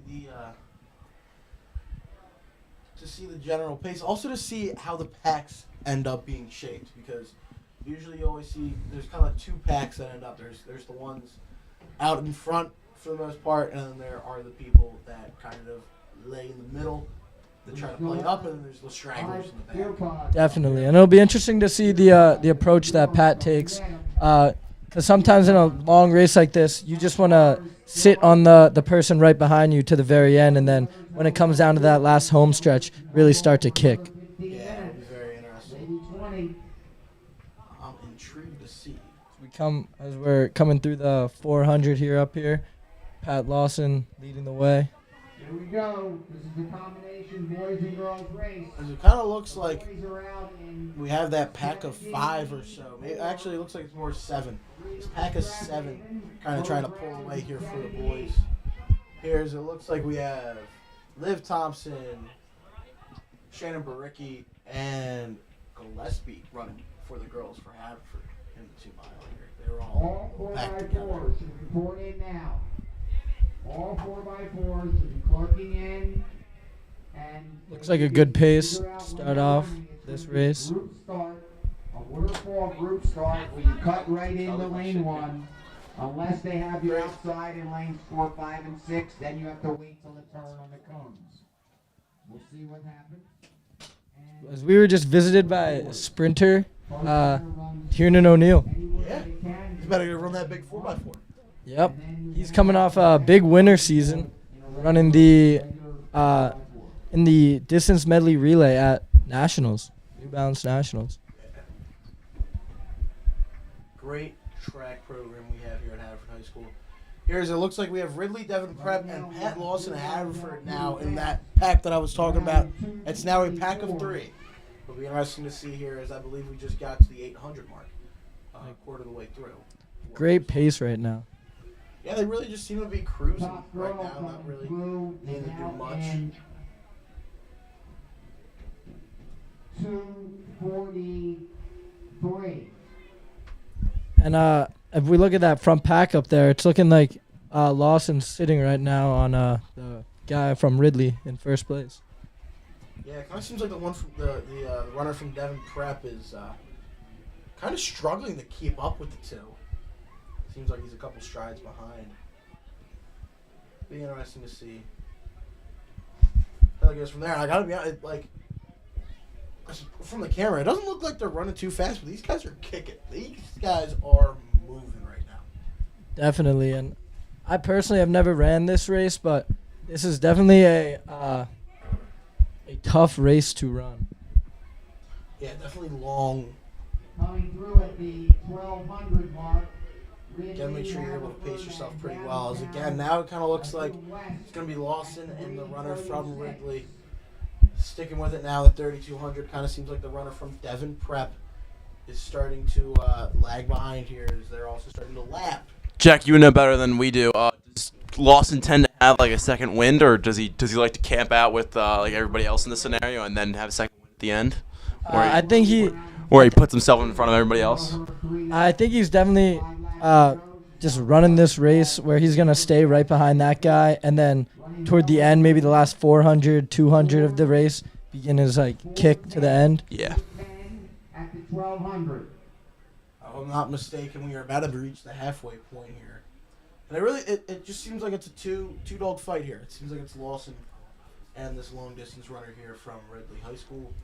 the general pace, also to see how the packs end up being shaped, because usually you always see there's kind of 2 packs that end up. There's the ones out in front for the most part, and then there are the people that kind of lay in the middle that try to play up, and then there's the stragglers in the back. Definitely, and it'll be interesting to see the approach that Pat takes, because sometimes in a long race like this, you just want to sit on the person right behind you to the very end, and then when it comes down to that last home stretch, really start to kick. Yeah, it'll be very interesting. I'm intrigued to see. As we're coming through the 400 here up here, Pat Lawson leading the way. Here we go. This is the combination boys and girls race. As it kind of looks like Boys are out in we have that pack of 5 or so. Actually, it looks like it's more 7. This pack of 7 kind of trying to pull away here for the boys. It looks like we have Liv Thompson, Shannon Baricki, and Gillespie running for the girls for Haverford in the 2-mile here. They're all all packed together. 4x4s should report in now. All 4x4s should be clerking in. And Looks like a good pace to start off this race. Group start, a waterfall group start where you cut right into lane 1. Unless they have you outside in lanes 4, 5, and 6, then you have to wait till the turn on the cones. We'll see what happens. As we were just visited by a sprinter, Tiernan O'Neill. Yeah, he's better to run that big 4x4. Yep, he's coming off a big winter season, running in the distance medley relay at Nationals, New Balance Nationals. Great track program we have here at Haverford High School. It looks like we have Ridley, Devon Prep, and Pat Lawson at Haverford now in that pack that I was talking about. It's now a pack of 3. It'll be interesting to see here, as I believe we just got to the 800 mark, a quarter of the way through. Great pace right now. Yeah, they really just seem to be cruising Top right girl now, not really blue needing is to do out much. in 2:43. And if we look at that front pack up there, it's looking like Lawson's sitting right now on the guy from Ridley in first place. Yeah, it kind of seems like the one from the runner from Devon Prep is kind of struggling to keep up with the 2. Seems like he's a couple strides behind. Be interesting to see how it goes from there. I gotta be honest, from the camera, it doesn't look like they're running too fast, but these guys are kicking. These guys are moving right now. Definitely, and I personally have never ran this race, but this is definitely a tough race to run. Yeah, definitely long. Coming through at the 1200 mark, Again, make sure you're able to pace yourself pretty well. As again, now it kind of looks like it's going to be Lawson and the runner from Ridley. Sticking with it now at 3,200. Kind of seems like the runner from Devon Prep is starting to lag behind here as they're also starting to lap. Jack, you know better than we do. Does Lawson tend to have like a second wind, or does he like to camp out with like everybody else in the scenario and then have a second wind at the end? I think he puts himself in front of everybody else. I think he's definitely just running this race where he's going to stay right behind that guy, and then toward the end, maybe the last 400, 200 of the race, begin his kick to the end. Yeah. At the 1,200. If I'm not mistaken, we are about to reach the halfway point here. And it just seems like it's a two-dog fight here. It seems like it's Lawson and this long-distance runner here from Ridley High School.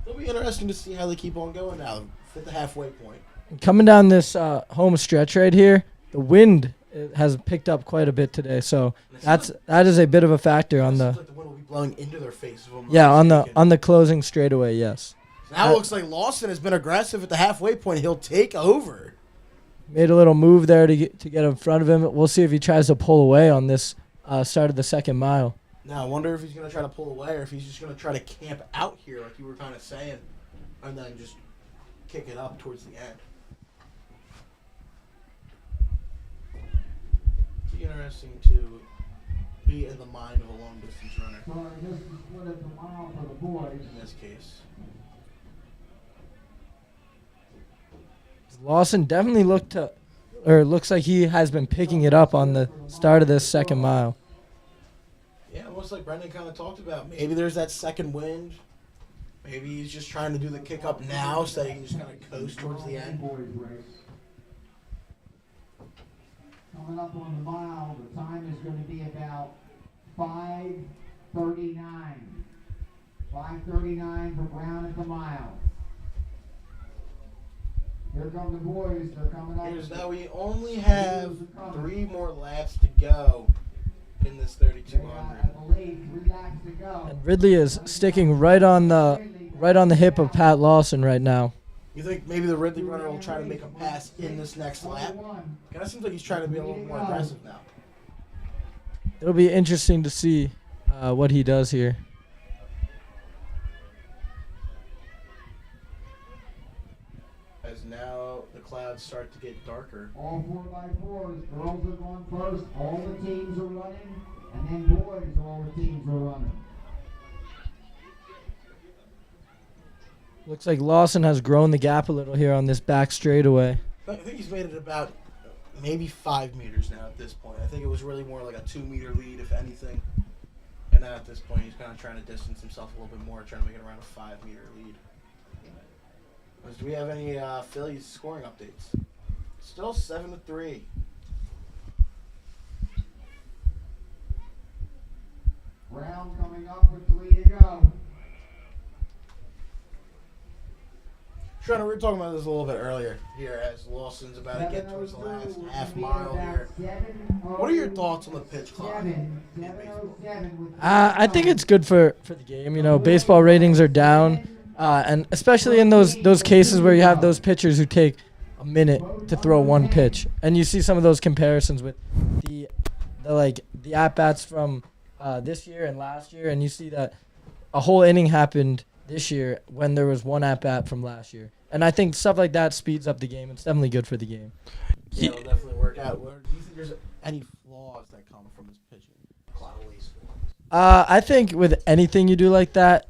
It'll be interesting to see how they keep on going now. Hit the halfway point. Coming down this home stretch right here, the wind has picked up quite a bit today, so that is a bit of a factor on the. Seems like the wind will be blowing into their face. On the closing straightaway, yes. So now it looks like Lawson has been aggressive at the halfway point. He'll take over. Made a little move there to get in front of him. We'll see if he tries to pull away on this start of the second mile. Now I wonder if he's going to try to pull away or if he's just going to try to camp out here like you were kind of saying, and then just kick it up towards the end. It'd be interesting to be in the mind of a long distance runner. So this is split at the mile for the boys. In this case. Lawson definitely looks like he has been picking it up on the start of this second mile. Yeah, almost like Brendan kind of talked about. Maybe there's that second wind. Maybe he's just trying to do the kick up now so that he can just kind of coast towards the end. Coming up on the mile, the time is going to be about 5:39. 5:39 for Brown at the mile. Here come the boys. They're coming up. Here's now we only have 3 more laps to go in this 3,200. I believe 3 laps to go. And Ridley is sticking right on the hip of Pat Lawson right now. You think maybe the Ridley runner will try to make a pass in this next lap? Kind of seems like he's trying to be a little more aggressive now. It'll be interesting to see what he does here. As now the clouds start to get darker. All 4x4s. Girls are going first. All the teams are running. And then boys, all the teams are running. Looks like Lawson has grown the gap a little here on this back straightaway. I think he's made it about maybe 5 meters now at this point. I think it was really more like a 2-meter lead, if anything. And now at this point, he's kind of trying to distance himself a little bit more, trying to make it around a 5-meter lead. Do we have any Phillies scoring updates? Still 7-3. Brown coming up with 3 to go. We were talking about this a little bit earlier here as Lawson's about to get towards the last half mile here. What are your thoughts on the pitch clock? I think it's good for the game. You know, baseball ratings are down, and especially in those cases where you have those pitchers who take a minute to throw one pitch, and you see some of those comparisons with the at bats from this year and last year, and you see that a whole inning happened this year when there was one at bat from last year. And I think stuff like that speeds up the game. It's definitely good for the game. Yeah, it'll definitely work out. Do you think there's any flaws that come from his pitching? I think with anything you do like that,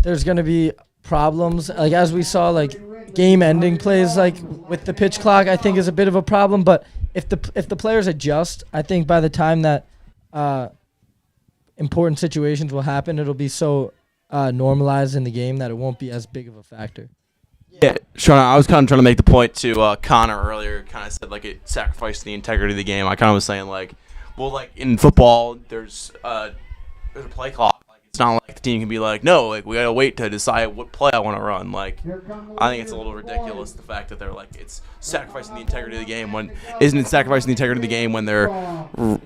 there's going to be problems. Like as we saw, like game-ending plays, like with the pitch clock, I think is a bit of a problem. But if the players adjust, I think by the time that important situations will happen, it'll be so normalized in the game that it won't be as big of a factor. Yeah, Sean, I was kind of trying to make the point to Connor earlier. Kind of said like it sacrificed the integrity of the game. I kind of was saying like, well, like in football, there's a play clock. Like it's not like the team can be like, no, like we gotta wait to decide what play I want to run. Like I think it's a little ridiculous the fact that they're like it's sacrificing the integrity of the game when isn't it sacrificing the integrity of the game when they're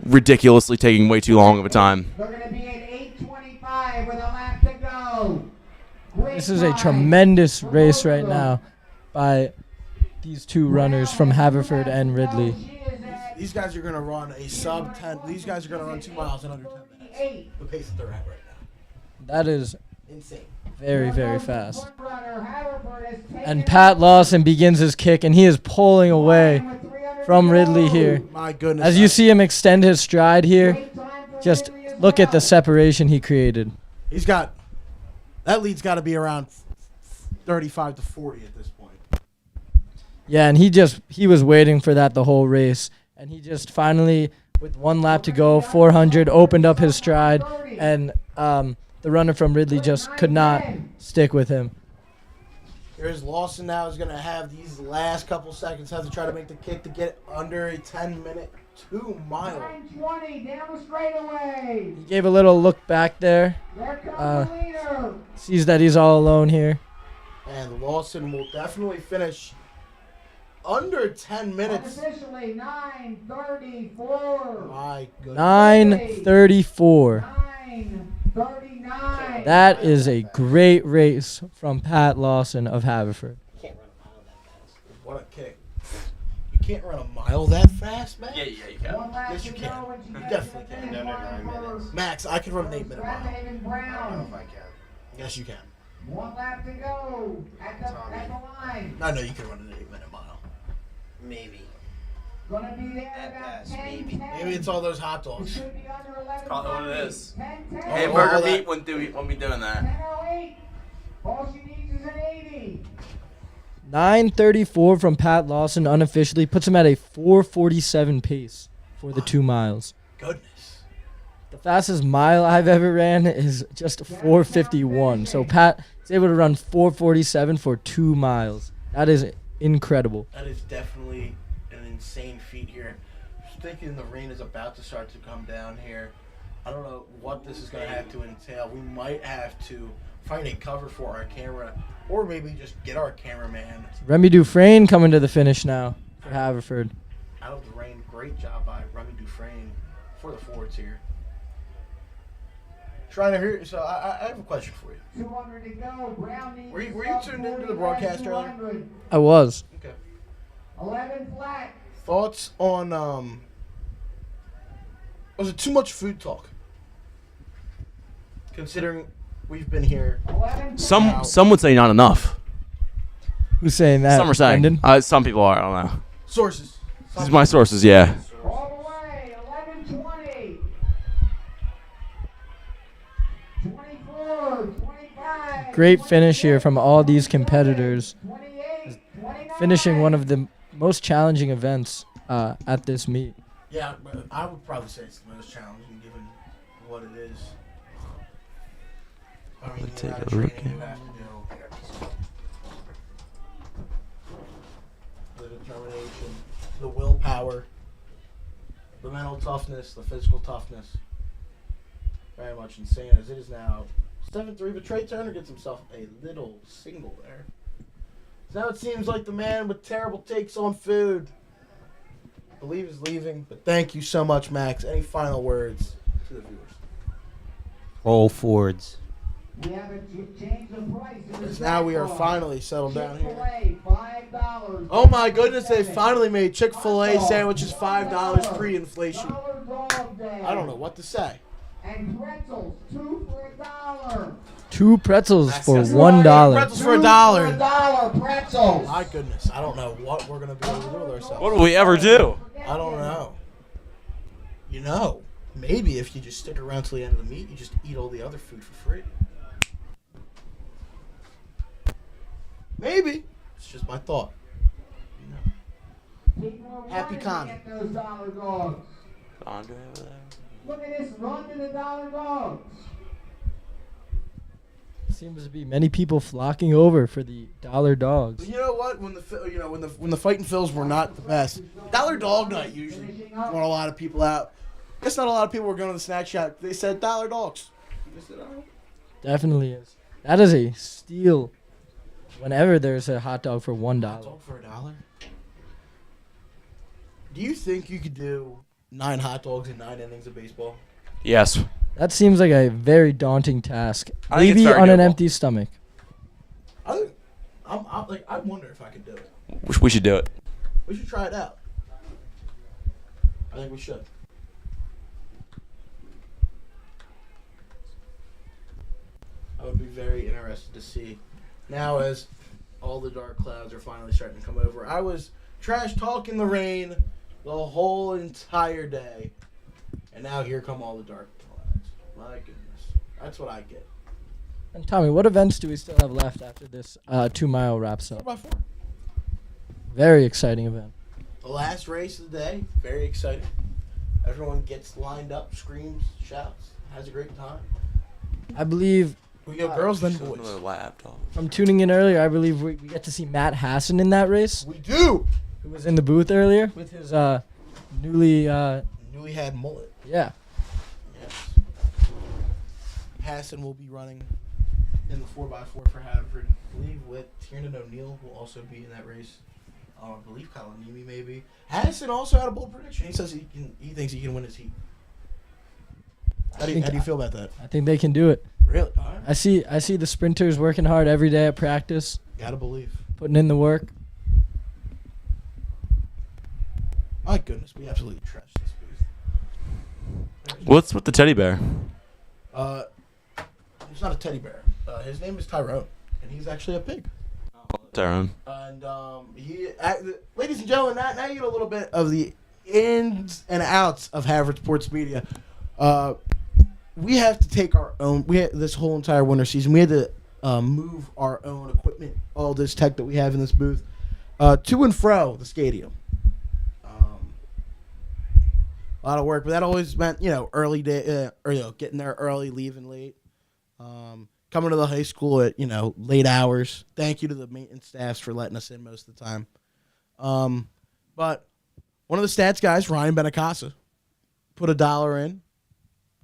ridiculously taking way too long of a time. They're going to be at 8:25 with a lap to go. This is a tremendous race right now by these two runners from Haverford and Ridley. These guys are going to run a sub 10. These guys are going to run 2 miles in under 10 minutes. The pace that they're at right now. That is Insane. very, very fast. And Pat Lawson begins his kick, and he is pulling away from Ridley here. My goodness. As you see him extend his stride here, just look at the separation he created. He's got that lead's got to be around 35 to 40 at this point. Yeah, and he was waiting for that the whole race, and he just finally, with 1 lap to go, 400, opened up his stride, and the runner from Ridley just could not stick with him. Here's Lawson now is going to have these last couple seconds, have to try to make the kick to get under a 10-minute 2 mile. 9:20 down the straightaway. He gave a little look back there. There comes the leader. Sees that he's all alone here. And Lawson will definitely finish under 10 minutes. Unofficially 9:34. My goodness. 9:34. 9:39. That is a great race from Pat Lawson of Haverford. What a kick. You can't run a mile that fast, Max? Yeah, you can. Yes, you can. You definitely can. Under 9 minutes. Max, I can run an 8-minute mile. Strathaven I don't know Brown. if I can. Yes, you can. 1 lap to go at the line. I know you can run an 8-minute mile. Maybe. Gonna be there At about best, 10, maybe. 10. Maybe it's all those hot It dogs. should be under 11. Probably what it is. 10, 10. Hamburger all that- meat won't be doing that. 10:08. All she needs is an 80. 9:34 from Pat Lawson unofficially puts him at a 4:47 pace for the 2 miles. Goodness. The fastest mile I've ever ran is just 4:51. So Pat is able to run 4:47 for 2 miles. That is incredible. That is definitely an insane feat here. Just thinking the rain is about to start to come down here. I don't know what this is going to have to entail. We might have to find a cover for our camera, or maybe just get our cameraman Remy Dufresne coming to the finish now for Haverford. out of the rain. Great job by Remy Dufresne for the forwards here. Trying to hear. So I have a question for you. 200 to go. Brown needs Were you tuned into the broadcast earlier? 200. I was. Okay. 11 flat. Thoughts on was it too much food talk? Considering we've been here. 11 Some would say not enough. Who's saying that? Some are saying. Brendan? Some people are. I don't know. Sources. These are my sources. Yeah. all the way. 11:20. 24, 25. Great finish here from all these competitors. 28, 29. Finishing one of the most challenging events at this meet. Yeah, but I would probably say it's the most challenging given what it is. I mean, Let's the take amount a of look training you have to do. The determination, the willpower, the mental toughness, the physical toughness. Very much insane as it is now. 7-3, but Trey Turner gets himself a little single there. So now it seems like the man with terrible takes on food, I believe, is leaving. But thank you so much, Max. Any final words to the viewers? Roll forwards. We haven't changed the price. Because now we are finally settled down here. Chick-fil-A, $5. Oh my goodness, they finally made Chick-fil-A sandwiches $5 pre-inflation. Dollar Dog Day. I don't know what to say. And pretzels, 2 for $1. 2 pretzels for That's $1. Pretzels for $1. $1 pretzels. My goodness, I don't know what we're going to be able to do with ourselves. What will we ever do? I don't know. You know, maybe if you just stick around till the end of the meet, you just eat all the other food for free. Maybe. It's just my thought. People are Happy wanting to con. get those dollar dogs. Andre over there. Look at this run to the dollar dogs. Seems to be many people flocking over for the dollar dogs. But you know what? When the fighting Phils were not the best, Dollar Dog Night usually brought a lot of people out. Guess not a lot of people were going to the snack shack. They said dollar dogs. I said, "Oh." Definitely is. That is a steal. Whenever there's a hot dog for $1. Dog for $1. Do you think you could do 9 hot dogs in 9 innings of baseball? Yes. That seems like a very daunting task. I think it's Maybe very on an doable. empty stomach. I wonder if I could do it. We should do it. We should try it out. I think we should. I would be very interested to see. Now, as all the dark clouds are finally starting to come over, I was trash talking the rain the whole entire day, and now here come all the dark clouds. My goodness, that's what I get. And Tommy, what events do we still have left after this 2 mile wraps up? 4x4. Very exciting event. The last race of the day, very exciting. Everyone gets lined up, screams, shouts, has a great time. I believe We got girls then boys. Another laptop. from tuning in earlier, I believe we get to see Matt Hassan in that race, We do. who was in the booth earlier with his newly Newly had mullet. yeah. Yes. Hassan will be running in the 4x4 for Haverford. I believe with Tiernan O'Neill will also be in that race. I believe Kalanimi maybe. Hassan also had a bold prediction. He says he thinks he can win his heat. How do you feel about that? I think they can do it. Really? All right. I see the sprinters working hard every day at practice, Gotta believe. putting in the work. My goodness, we absolutely trashed this booth. What's with the teddy bear? He's not a teddy bear. His name is Tyrone, and he's actually a pig. Tyrone. And ladies and gentlemen, now you get a little bit of the ins and outs of Haverford Sports Media. We have to take our own. This whole entire winter season, we had to move our own equipment, all this tech that we have in this booth, to and fro the stadium. A lot of work, but that always meant early day, or getting there early, leaving late. Coming to the high school at late hours. Thank you to the maintenance staffs for letting us in most of the time. But one of the stats guys, Ryan Benacasa, put $1 in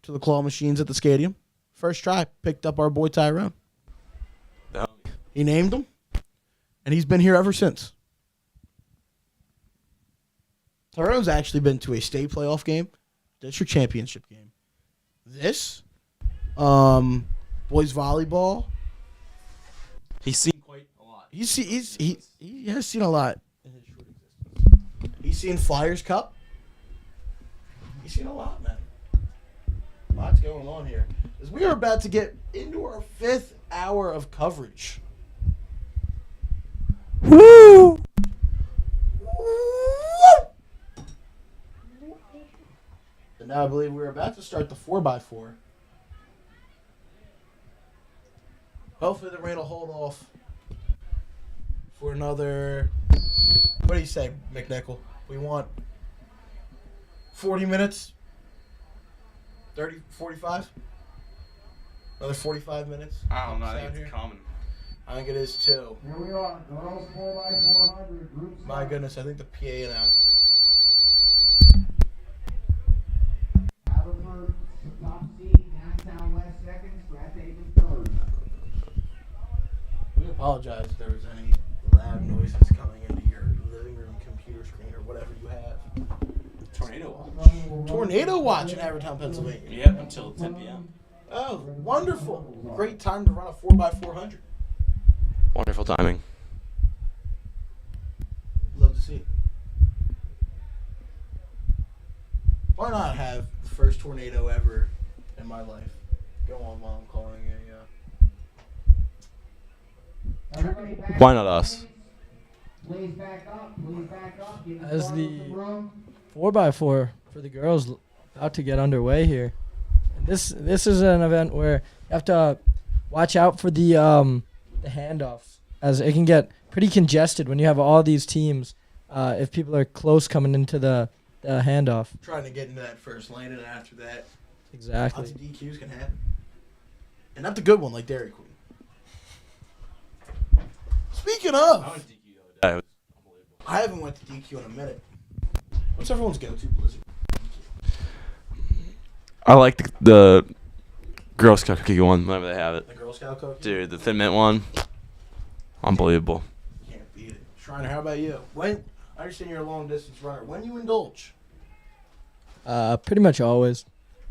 to the claw machines at the stadium. First try, picked up our boy Tyrone. He named him, and he's been here ever since. Tyrone's actually been to a state playoff game, district championship game. This, boys volleyball. He's seen quite a lot. He has seen a lot in his short existence. He's seen Flyers Cup. He's seen a lot, man. Lots going on here. As we are about to get into our 5th hour of coverage. Woo! And now I believe we're about to start the 4x4. Hopefully the rain will hold off for another, what do you say, McNichol? We want 40 minutes? 30, 45? Another 45 minutes? I don't know. I Sound think here? it's common. I think it is too. Here we are, girls 4x400 groups. My goodness, I think the PA announced. Haverford, top seed, Downtown West second, Strathaven third. We apologize if there was any loud noises coming into your living room computer screen or whatever you have. Tornado watch. Tornado watch in Havertown, Pennsylvania. Yep, until 10 p.m. Oh, wonderful. Great time to run a 4x400. Wonderful timing. Love to see it. Why not have the first tornado ever in my life go on while I'm calling Everybody back Why up, not us? Please back up, please back up. Give the As starters the some room. 4x4 for the girls about to get underway here. And this is an event where you have to watch out for the handoffs, as it can get pretty congested when you have all these teams. If people are close coming into the handoff. trying to get into that first lane, and after that, Exactly. lots of DQs can happen. And not the good one like Dairy Queen. Speaking of, I haven't went to DQ in a minute. What's everyone's go-to Blizzard? I like the Girl Scout cookie one whenever they have it. The Girl Scout cookie? Dude, the Thin Mint one. Unbelievable. Can't beat it. Shriner, how about you? I understand you're a long-distance runner. When you indulge? Pretty much always.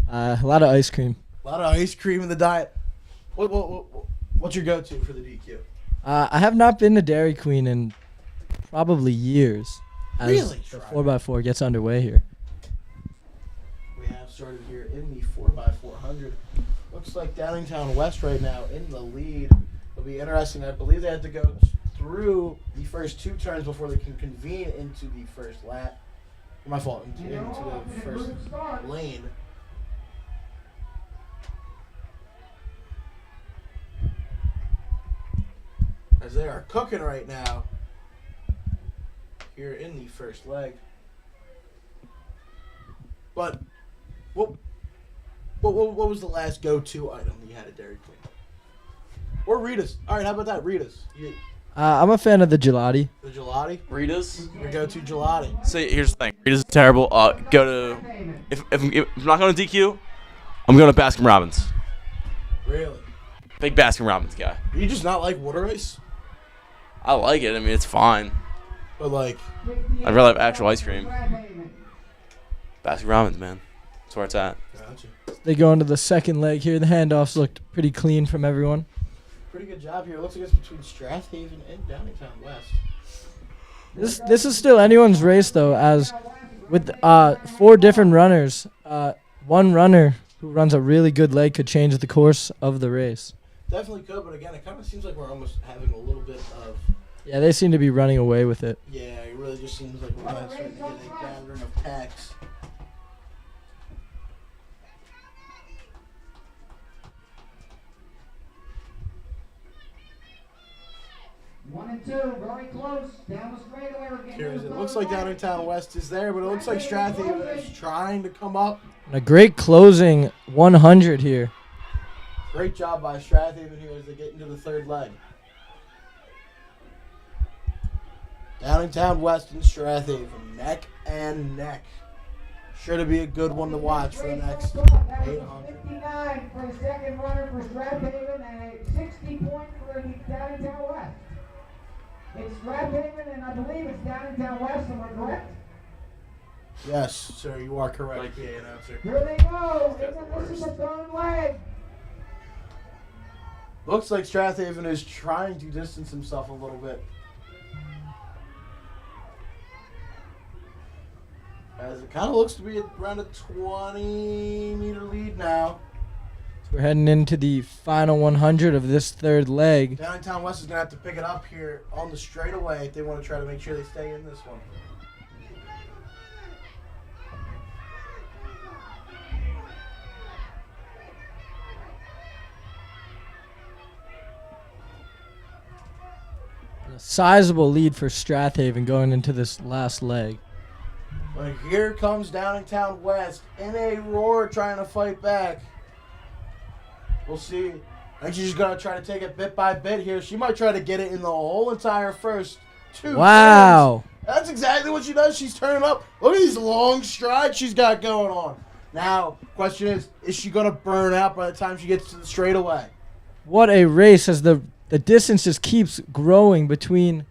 A lot of ice cream. A lot of ice cream in the diet. What's your go-to for the DQ? I have not been to Dairy Queen in probably years as Really, the Schreiber? 4x4 gets underway here. We have started here in the 4x400. Looks like Downingtown West right now in the lead. It'll be interesting. I believe they had to go through the first 2 turns before they can convene into the first lap. My fault. Into the first lane. As they are cooking right now here in the first leg. But what was the last go-to item that you had at Dairy Queen? Or Rita's. All right, how about that? Rita's. I'm a fan of the gelati. The gelati? Rita's. Your go-to gelati. So here's the thing. Rita's is terrible. Go to if I'm not going to DQ, I'm going to Baskin Robbins. Really? Big Baskin Robbins guy. Do you just not like water ice? I like it. I mean, it's fine. But like, I'd rather have actual ice cream. Baskin Robbins, man. That's where it's at. Gotcha. They go into the second leg here. The handoffs looked pretty clean from everyone. Pretty good job here. Looks like it's between Strathaven and Downingtown West. This is still anyone's race though, as with 4 different runners, one runner who runs a really good leg could change the course of the race. Definitely could, but again, it kind of seems like we're almost having a little bit of. Yeah, they seem to be running away with it. Yeah, it really just seems like we're starting to get a gathering of packs. One and two, very close. Down the straightaway. We're getting Here's to it. the Looks third like leg. Downingtown West is there, but it looks like Strathaven is trying to come up. And a great closing 100 here. Great job by Strathaven here as they get into the third leg. Downingtown West and Strathaven, neck and neck. Sure to be a good one to watch for the next 800. 59 for the second runner for Strathaven and a 60 point for the Downingtown West. It's Strathaven and I believe it's Downingtown West, am I correct? Yes, sir, you are correct, PA announcer. Here they go. This is the third leg. Looks like Strathaven is trying to distance himself a little bit. As it kind of looks to be around a 20-meter lead now. We're heading into the final 100 of this third leg. Downingtown West is going to have to pick it up here on the straightaway if they want to try to make sure they stay in this one. A sizable lead for Strathaven going into this last leg. But here comes Downingtown West in a roar trying to fight back. We'll see. I think she's going to try to take it bit by bit here. She might try to get it in the whole entire first 2 Wow. turns. That's exactly what she does. She's turning up. Look at these long strides she's got going on. Now, question is she going to burn out by the time she gets to the straightaway? What a race as the distance just keeps growing between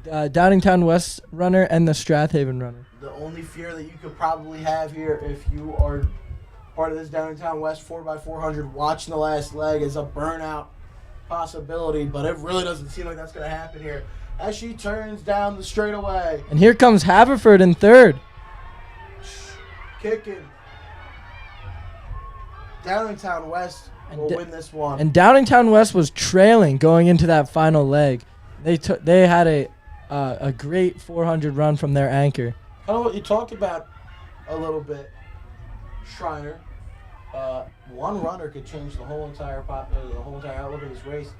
Downingtown West runner and the Strathaven runner. The only fear that you could probably have here if you are part of this Downingtown West 4x400 watching the last leg is a burnout possibility, but it really doesn't seem like that's going to happen here as she turns down the straightaway. And here comes Haverford in third. Kicking. Downingtown West will win this one. And Downingtown West was trailing going into that final leg. They had a great 400 run from their anchor. Kind of what you talked about a little bit, Schreiner. One runner could change the whole entire outlook of this race.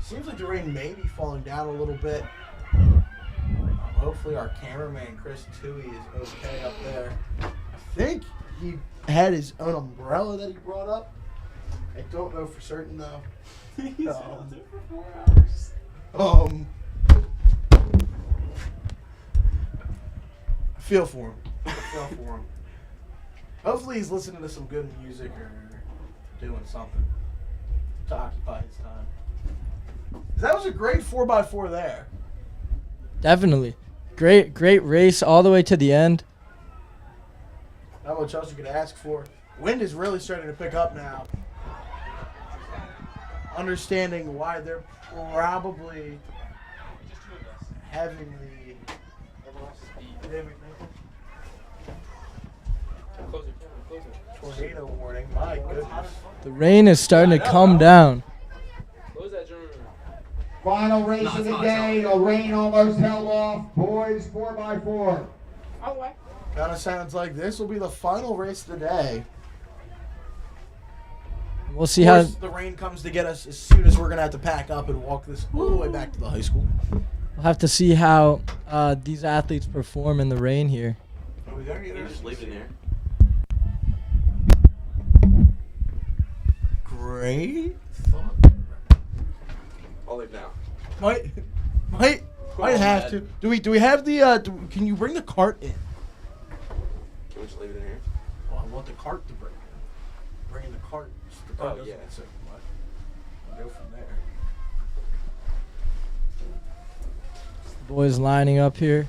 Seems like the rain may be falling down a little bit. Hopefully our cameraman Chris Toohey is okay up there. I think he had his own umbrella that he brought up. I don't know for certain though. He's out there for 4 hours. I feel for him. Hopefully he's listening to some good music or doing something to occupy his time. That was a great 4x4 there. Definitely. Great race all the way to the end. Not much else you could ask for. Wind is really starting to pick up now. Understanding why they're probably having the tornado warning. My goodness. The rain is starting to come down. Final race of the day. The rain almost held off. Boys 4x4. Kind of sounds like this will be the final race of the day. We'll see Of how. course, the rain comes to get us as soon as we're gonna have to pack up and walk this all the way back to the high school. We'll have to see how these athletes perform in the rain here. Are we there? You just leave it there. Great. I'll leave now. Might have to. Do we have the? Can you bring the cart in? Can we just leave it in here? Well, I want the cart to bring in. Bring in the cart. The cart doesn't get so much. We'll go from there. The boys lining up here.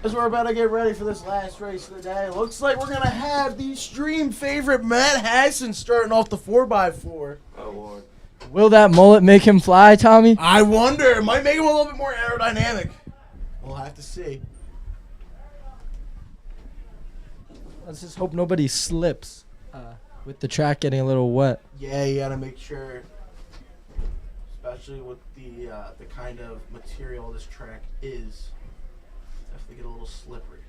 As we're about to get ready for this last race of the day, looks like we're going to have the stream favorite Matt Hassan starting off the 4x4. Oh, Lord. Will that mullet make him fly, Tommy? I wonder. It might make him a little bit more aerodynamic. We'll have to see. Let's just hope nobody slips with the track getting a little wet. Yeah, you got to make sure, especially with the kind of material this track is. Definitely get a little slippery.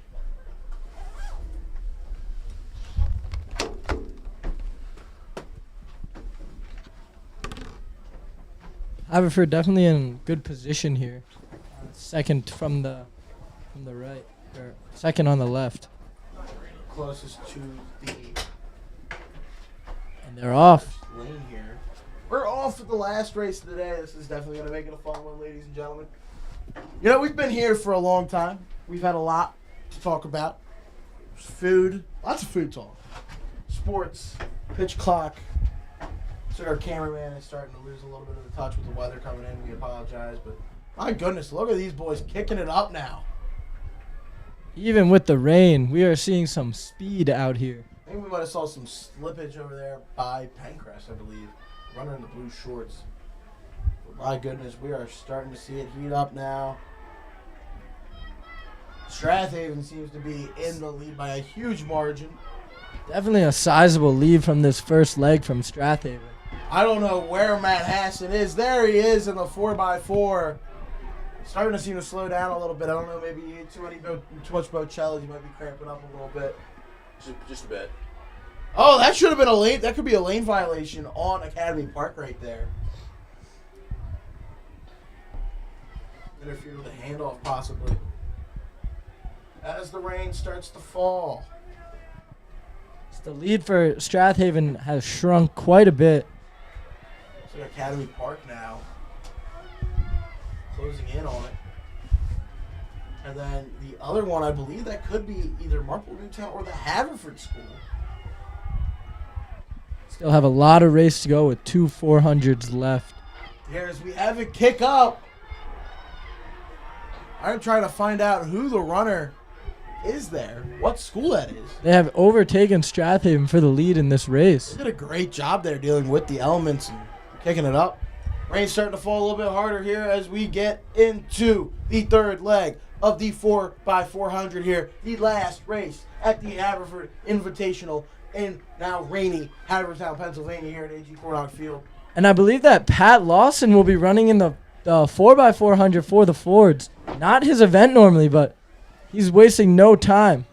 Haverford definitely in good position here. Second from the right, or second on the left, Closest to the and they're off. lane here. We're off with the last race of the day. This is definitely going to make it a fun one, ladies and gentlemen. You know, we've been here for a long time. We've had a lot to talk about. Food, lots of food talk. Sports, pitch clock. So our cameraman is starting to lose a little bit of the touch with the weather coming in. We apologize, but my goodness, look at these boys kicking it up now. Even with the rain, we are seeing some speed out here. I think we might have saw some slippage over there by Pencrest, I believe. Runner in the blue shorts. But my goodness, we are starting to see it heat up now. Strathaven seems to be in the lead by a huge margin. Definitely a sizable lead from this first leg from Strathaven. I don't know where Matt Hassan is. There he is in the 4x4. Starting to seem to slow down a little bit. I don't know, maybe you ate too much Bocelli. You might be cramping up a little bit. Just a bit. Oh, that should have been a lane. That could be a lane violation on Academy Park right there. Interfered with a handoff, possibly. As the rain starts to fall. The lead for Strathaven has shrunk quite a bit. So Academy Park now. Closing in on it. And then the other one, I believe that could be either Marple Newtown or the Haverford School. Still have a lot of race to go with 2 400s left. Here's we have it kick up. I'm trying to find out who the runner is there. What school that is. They have overtaken Strathaven for the lead in this race. They did a great job there dealing with the elements and kicking it up. Rain's starting to fall a little bit harder here as we get into the third leg of the 4x400 here. The last race at the Haverford Invitational in now rainy Havertown, Pennsylvania here at A.G. Cornock Field. And I believe that Pat Lawson will be running in the 4x400 for the Fords. Not his event normally, but he's wasting no time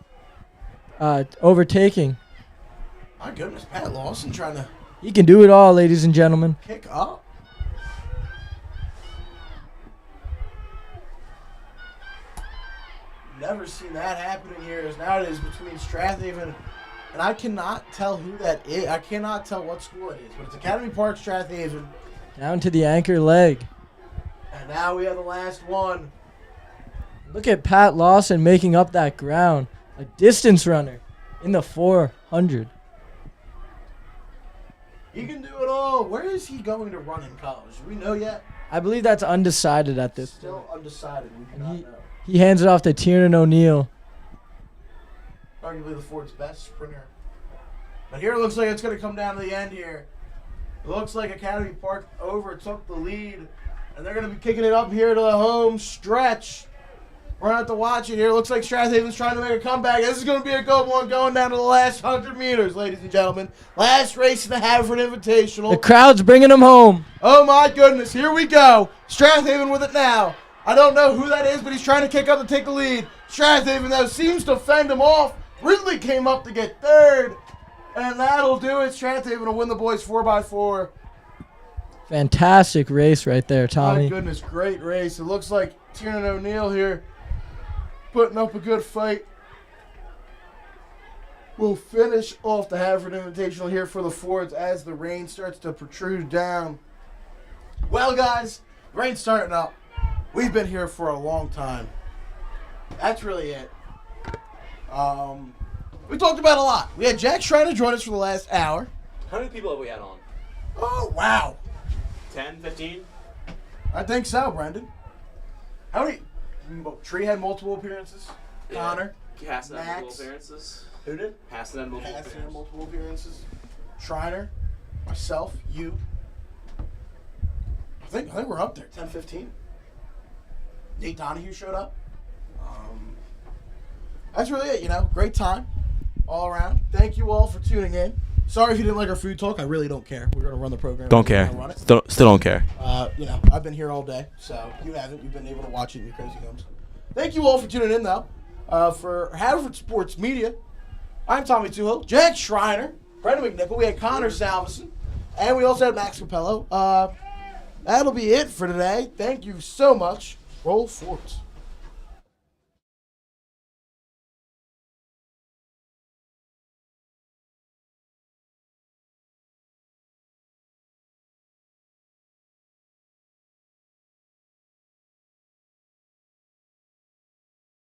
overtaking. My goodness, Pat Lawson trying to He can do it all, ladies and gentlemen. kick up. Never seen that happening here as now it is between Strathaven and I cannot tell who that is. I cannot tell what school it is, but it's Academy Park, Strathaven. Down to the anchor leg. And now we have the last one. Look at Pat Lawson making up that ground. A distance runner in the 400. He can do it all. Where is he going to run in college? Do we know yet? I believe that's undecided at this. Still undecided. We do not know. He hands it off to Tiernan O'Neill. Arguably the Ford's best sprinter. But here it looks like it's going to come down to the end here. It looks like Academy Park overtook the lead. And they're going to be kicking it up here to the home stretch. We're going to have to watch it here. It looks like Strathaven's trying to make a comeback. This is going to be a good one going down to the last 100 meters, ladies and gentlemen. Last race in the Haverford Invitational. The crowd's bringing him home. Oh, my goodness. Here we go. Strathaven with it now. I don't know who that is, but he's trying to kick up to take the lead. Strathaven, though, seems to fend him off. Ridley came up to get third. And that'll do it. Strathaven will win the boys 4x4. Fantastic race right there, Tommy. My goodness, great race. It looks like Tiernan O'Neill here putting up a good fight. We'll finish off the Haverford Invitational here for the Fords as the rain starts to protrude down. Well, guys, rain's starting up. We've been here for a long time. That's really it. We talked about a lot. We had Jack Schreiner join us for the last hour. How many people have we had on? Oh, wow. 10, 15? I think so, Brendan. How many? Tree had multiple appearances. Yeah. Connor. Hassan had Max. multiple appearances. Who did? Hassan had multiple Hassan had appearances. multiple appearances. Schreiner. Myself. You. I think we're up there. 10, 15. Nate Donahue showed up. That's really it, you know. Great time all around. Thank you all for tuning in. Sorry if you didn't like our food talk. I really don't care. We're going to run the program. Don't We're care. gonna run it. Still don't care. You know, I've been here all day, so you haven't. You've been able to watch it in your crazy homes. Thank you all for tuning in, though. For Haverford Sports Media, I'm Tommy Tuho, Jack Schreiner, Brendan McNichol. We had Connor Salveson, and we also had Max Capello. That'll be it for today. Thank you so much. Roll Forts.